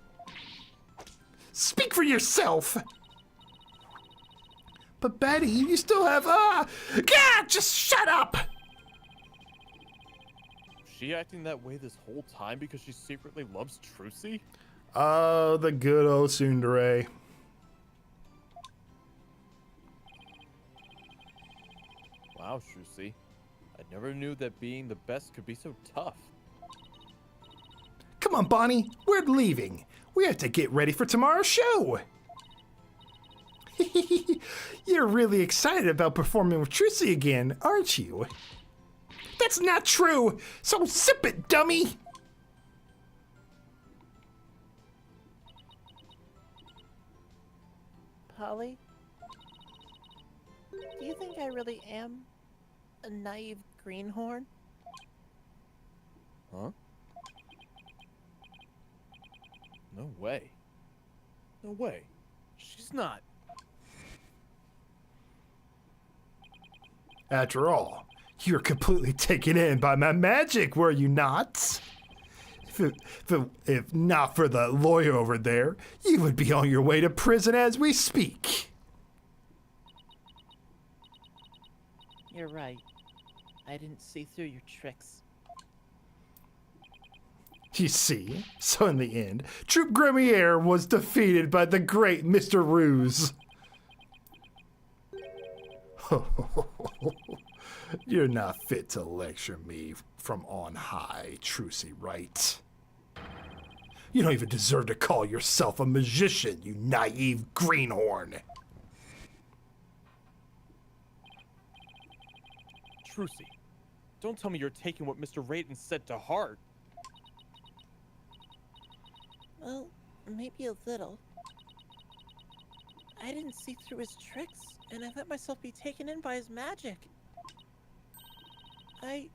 [SPEAKER 1] Speak for yourself! But Betty, you still have, just shut up!
[SPEAKER 3] Was she acting that way this whole time because she secretly loves Trucy?
[SPEAKER 1] Oh, the good old tsundere.
[SPEAKER 3] Wow, Trucy. I never knew that being the best could be so tough.
[SPEAKER 1] Come on, Bonnie, we're leaving. We have to get ready for tomorrow's show.
[SPEAKER 6] You're really excited about performing with Trucy again, aren't you? That's not true! So zip it, dummy!
[SPEAKER 5] Polly? Do you think I really am a naive greenhorn?
[SPEAKER 3] Huh? No way. No way. She's not.
[SPEAKER 6] After all, you're completely taken in by my magic, were you not? If not for the lawyer over there, you would be on your way to prison as we speak.
[SPEAKER 5] You're right. I didn't see through your tricks.
[SPEAKER 6] You see, so in the end, Troop Grimier was defeated by the great Mr. Ruse. You're not fit to lecture me from on high, Trucy, right? You don't even deserve to call yourself a magician, you naive greenhorn.
[SPEAKER 3] Trucy, don't tell me you're taking what Mr. Raiden said to heart.
[SPEAKER 5] Well, maybe a little. I didn't see through his tricks, and I let myself be taken in by his magic. I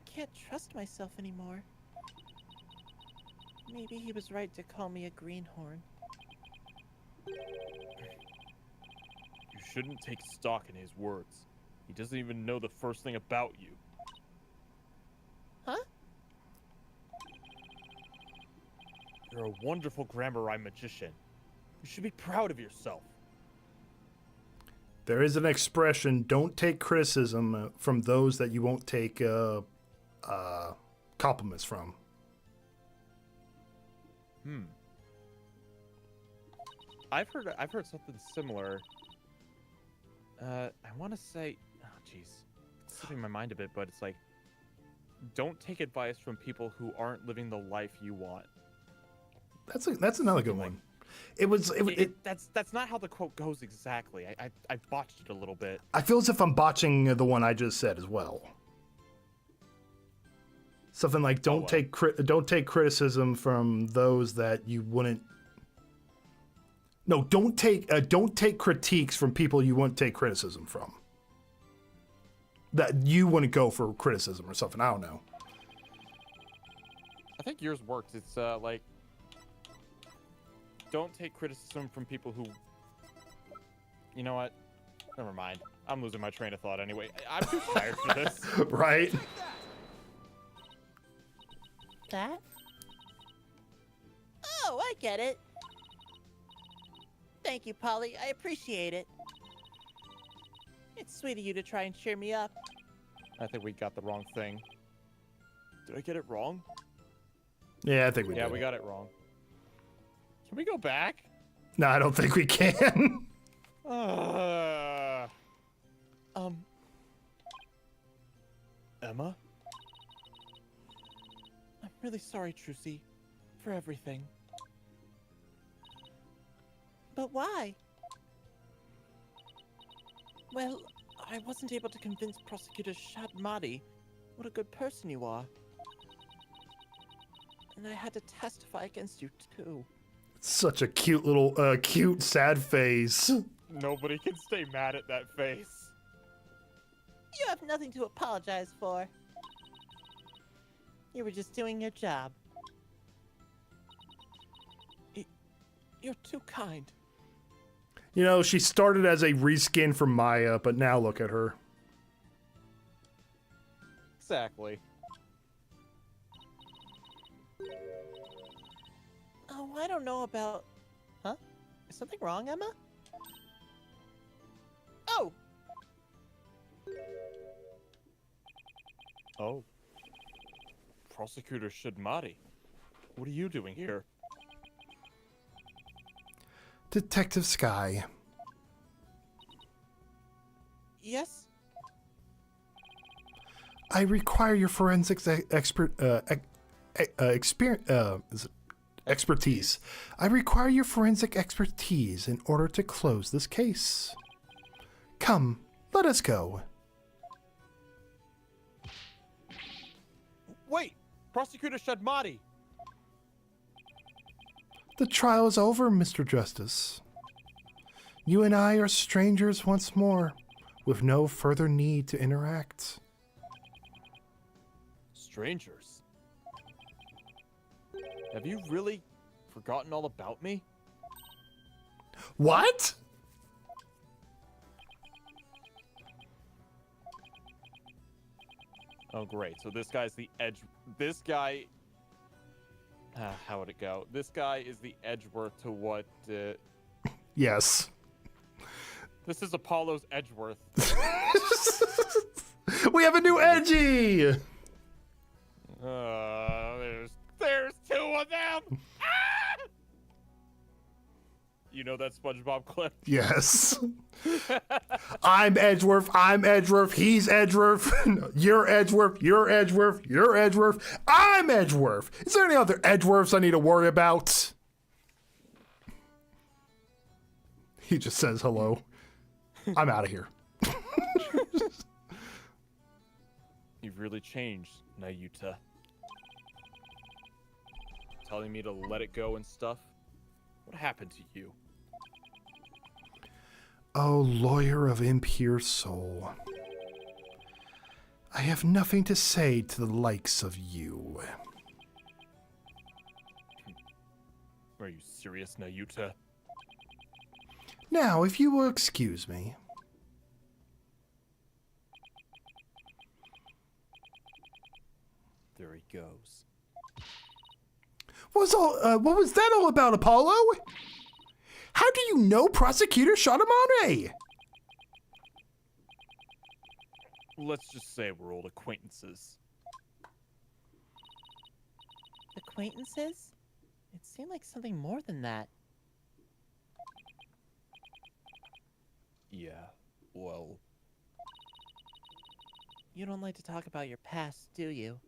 [SPEAKER 5] can't trust myself anymore. Maybe he was right to call me a greenhorn.
[SPEAKER 3] You shouldn't take stock in his words. He doesn't even know the first thing about you.
[SPEAKER 5] Huh?
[SPEAKER 3] You're a wonderful grammar rhyme magician. You should be proud of yourself.
[SPEAKER 1] There is an expression, don't take criticism from those that you won't take compliments from.
[SPEAKER 3] I've heard something similar. I want to say, oh jeez, it's slipping my mind a bit, but it's like, don't take advice from people who aren't living the life you want.
[SPEAKER 1] That's another good one.
[SPEAKER 3] That's not how the quote goes exactly. I botched it a little bit.
[SPEAKER 1] I feel as if I'm botching the one I just said as well. Something like don't take criticism from those that you wouldn't. No, don't take critiques from people you wouldn't take criticism from. That you wouldn't go for criticism or something. I don't know.
[SPEAKER 3] I think yours works. It's like, don't take criticism from people who. You know what? Never mind. I'm losing my train of thought anyway. I'm too tired for this.
[SPEAKER 1] Right?
[SPEAKER 5] That? Oh, I get it. Thank you, Polly. I appreciate it. It's sweet of you to try and cheer me up.
[SPEAKER 3] I think we got the wrong thing. Did I get it wrong?
[SPEAKER 1] Yeah, I think we did.
[SPEAKER 3] Yeah, we got it wrong. Can we go back?
[SPEAKER 1] No, I don't think we can.
[SPEAKER 3] Emma? I'm really sorry, Trucy, for everything.
[SPEAKER 5] But why? Well, I wasn't able to convince Prosecutor Shadmati what a good person you are. And I had to testify against you, too.
[SPEAKER 1] Such a cute little, cute, sad face.
[SPEAKER 3] Nobody can stay mad at that face.
[SPEAKER 5] You have nothing to apologize for. You were just doing your job. You're too kind.
[SPEAKER 1] You know, she started as a reskin for Maya, but now look at her.
[SPEAKER 3] Exactly.
[SPEAKER 5] Oh, I don't know about... Huh? Is something wrong, Emma? Oh!
[SPEAKER 3] Oh. Prosecutor Shadmati. What are you doing here?
[SPEAKER 6] Detective Sky.
[SPEAKER 5] Yes?
[SPEAKER 6] I require your forensics expert
[SPEAKER 1] Expertise. I require your forensic expertise in order to close this case. Come, let us go.
[SPEAKER 3] Wait! Prosecutor Shadmati!
[SPEAKER 1] The trial is over, Mr. Justice. You and I are strangers once more, with no further need to interact.
[SPEAKER 3] Strangers? Have you really forgotten all about me?
[SPEAKER 1] What?
[SPEAKER 3] Oh, great. So this guy's the edge. This guy. How would it go? This guy is the Edgeworth to what?
[SPEAKER 1] Yes.
[SPEAKER 3] This is Apollo's Edgeworth.
[SPEAKER 1] We have a new Edgy!
[SPEAKER 3] There's two of them. Ah! You know that SpongeBob clip?
[SPEAKER 1] Yes. I'm Edgeworth, he's Edgeworth, you're Edgeworth, you're Edgeworth, you're Edgeworth, I'm Edgeworth. Is there any other Edgeworths I need to worry about? He just says hello. I'm out of here.
[SPEAKER 3] You've really changed, Nayuta. Telling me to let it go and stuff? What happened to you?
[SPEAKER 1] Oh, lawyer of impure soul. I have nothing to say to the likes of you.
[SPEAKER 3] Are you serious, Nayuta?
[SPEAKER 1] Now, if you will excuse me.
[SPEAKER 3] There he goes.
[SPEAKER 1] What was that all about, Apollo? How do you know Prosecutor Shadamane?
[SPEAKER 3] Let's just say we're old acquaintances.
[SPEAKER 5] Acquaintances? It seemed like something more than that.
[SPEAKER 3] Yeah, well...
[SPEAKER 5] You don't like to talk about your past, do you?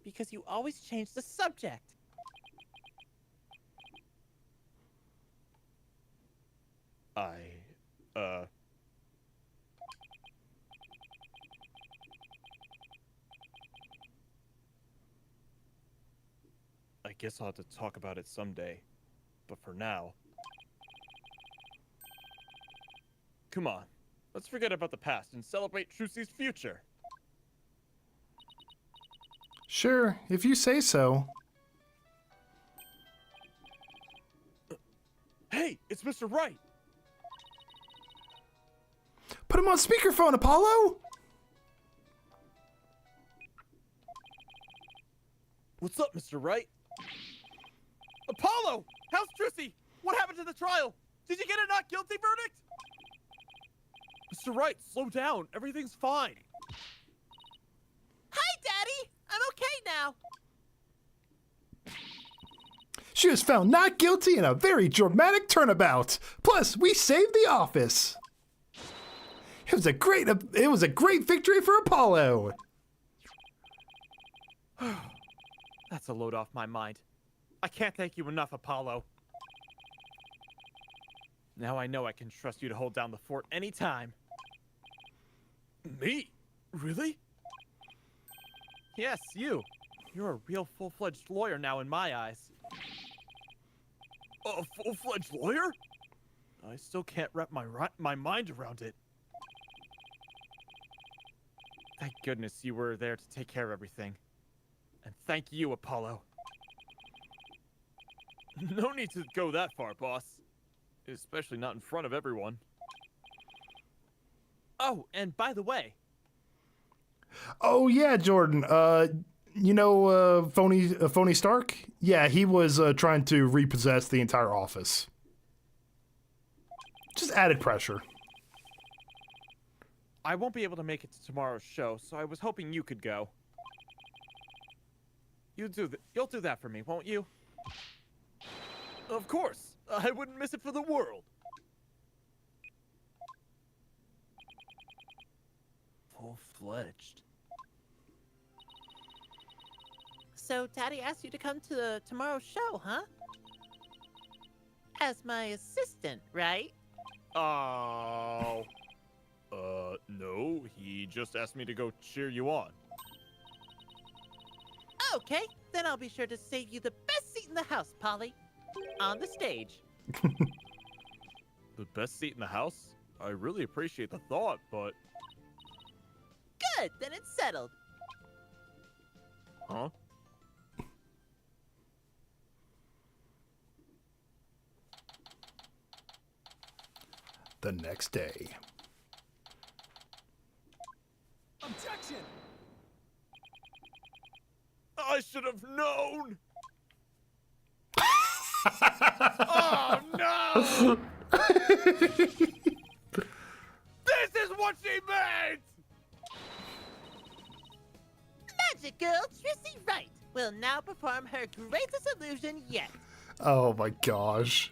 [SPEAKER 5] Because you always change the subject.
[SPEAKER 3] I guess I'll have to talk about it someday. But for now... Come on. Let's forget about the past and celebrate Trucy's future.
[SPEAKER 1] Sure, if you say so.
[SPEAKER 3] Hey, it's Mr. Wright!
[SPEAKER 1] Put him on speakerphone, Apollo!
[SPEAKER 3] What's up, Mr. Wright? Apollo! How's Trucy? What happened to the trial? Did you get a not guilty verdict? Mr. Wright, slow down. Everything's fine.
[SPEAKER 5] Hi, Daddy! I'm okay now.
[SPEAKER 1] She was found not guilty in a very dramatic turnabout. Plus, we saved the office. It was a great victory for Apollo.
[SPEAKER 3] That's a load off my mind. I can't thank you enough, Apollo. Now I know I can trust you to hold down the fort anytime. Me? Really? Yes, you. You're a real full-fledged lawyer now in my eyes. A full-fledged lawyer? I still can't wrap my mind around it. Thank goodness you were there to take care of everything. And thank you, Apollo. No need to go that far, boss. Especially not in front of everyone. Oh, and by the way...
[SPEAKER 1] Oh yeah, Jordan. You know, Phony Stark? Yeah, he was trying to repossess the entire office. Just added pressure.
[SPEAKER 3] I won't be able to make it to tomorrow's show, so I was hoping you could go. You'll do that for me, won't you? Of course. I wouldn't miss it for the world. Full-fledged.
[SPEAKER 5] So Daddy asked you to come to tomorrow's show, huh? As my assistant, right?
[SPEAKER 3] Oh. No. He just asked me to go cheer you on.
[SPEAKER 5] Okay, then I'll be sure to save you the best seat in the house, Polly. On the stage.
[SPEAKER 3] The best seat in the house? I really appreciate the thought, but...
[SPEAKER 5] Good, then it's settled.
[SPEAKER 3] Huh?
[SPEAKER 1] The next day.
[SPEAKER 2] Objection!
[SPEAKER 3] I should have known! Oh, no! This is what she meant!
[SPEAKER 5] Magic Girl Trissy Wright will now perform her greatest illusion yet.
[SPEAKER 1] Oh my gosh.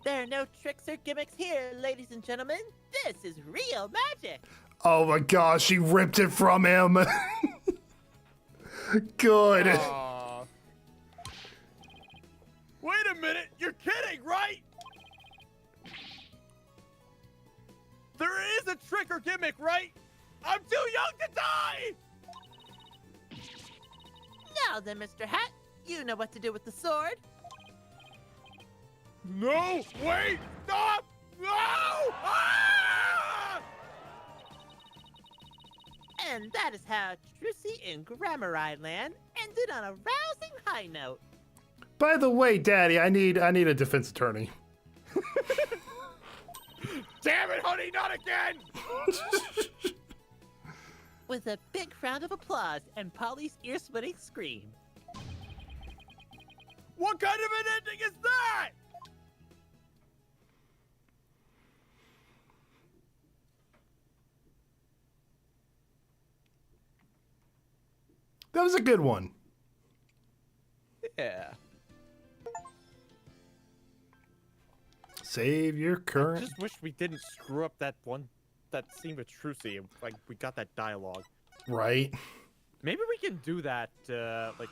[SPEAKER 5] There are no tricks or gimmicks here, ladies and gentlemen. This is real magic.
[SPEAKER 1] Oh my gosh, she ripped it from him. Good.
[SPEAKER 3] Aw. Wait a minute, you're kidding, right? There is a trick or gimmick, right? I'm too young to die!
[SPEAKER 5] Now then, Mr. Hat, you know what to do with the sword.
[SPEAKER 3] No! Wait! Stop! No! Ah!
[SPEAKER 5] And that is how Trissy in Grammar Land ended on a rousing high note.
[SPEAKER 1] By the way, Daddy, I need a defense attorney.
[SPEAKER 3] Damn it, honey, not again!
[SPEAKER 5] With a big round of applause and Polly's ear-splitting scream.
[SPEAKER 3] What kind of an ending is that?
[SPEAKER 1] That was a good one.
[SPEAKER 3] Yeah.
[SPEAKER 1] Save your
[SPEAKER 2] I
[SPEAKER 1] current.
[SPEAKER 2] just wish we didn't screw up that scene with Trucy. Like, we got that dialogue.
[SPEAKER 1] Right.
[SPEAKER 2] Maybe we can do that, like,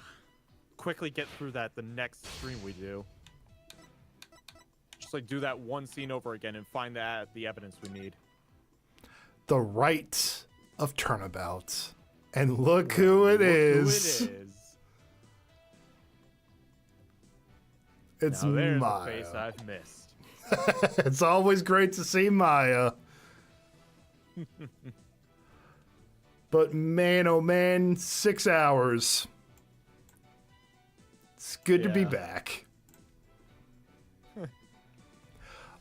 [SPEAKER 2] quickly get through that the next stream we do. Just, like, do that one scene over again and find the evidence we need.
[SPEAKER 1] The right of turnabout. And look who it is.
[SPEAKER 2] Who it is.
[SPEAKER 1] It's
[SPEAKER 2] Now there's
[SPEAKER 1] Maya.
[SPEAKER 2] a face I've missed.
[SPEAKER 1] It's always great to see Maya. But man, oh man, 6 hours. It's good to be
[SPEAKER 2] Yeah.
[SPEAKER 1] back.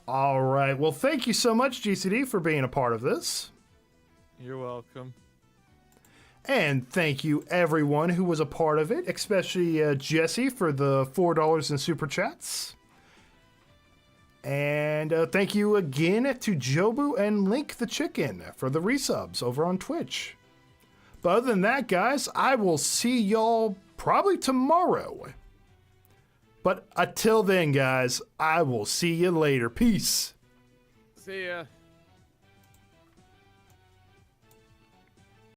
[SPEAKER 1] All right. Well, thank you so much, GCD, for being a part of this.
[SPEAKER 2] You're welcome.
[SPEAKER 1] And thank you, everyone who was a part of it, especially Jesse for the $4 in super chats. And thank you again to Jobu and Link the Chicken for the resubs over on Twitch. But other than that, guys, I will see y'all probably tomorrow. But until then, guys, I will see you later. Peace.
[SPEAKER 2] See ya.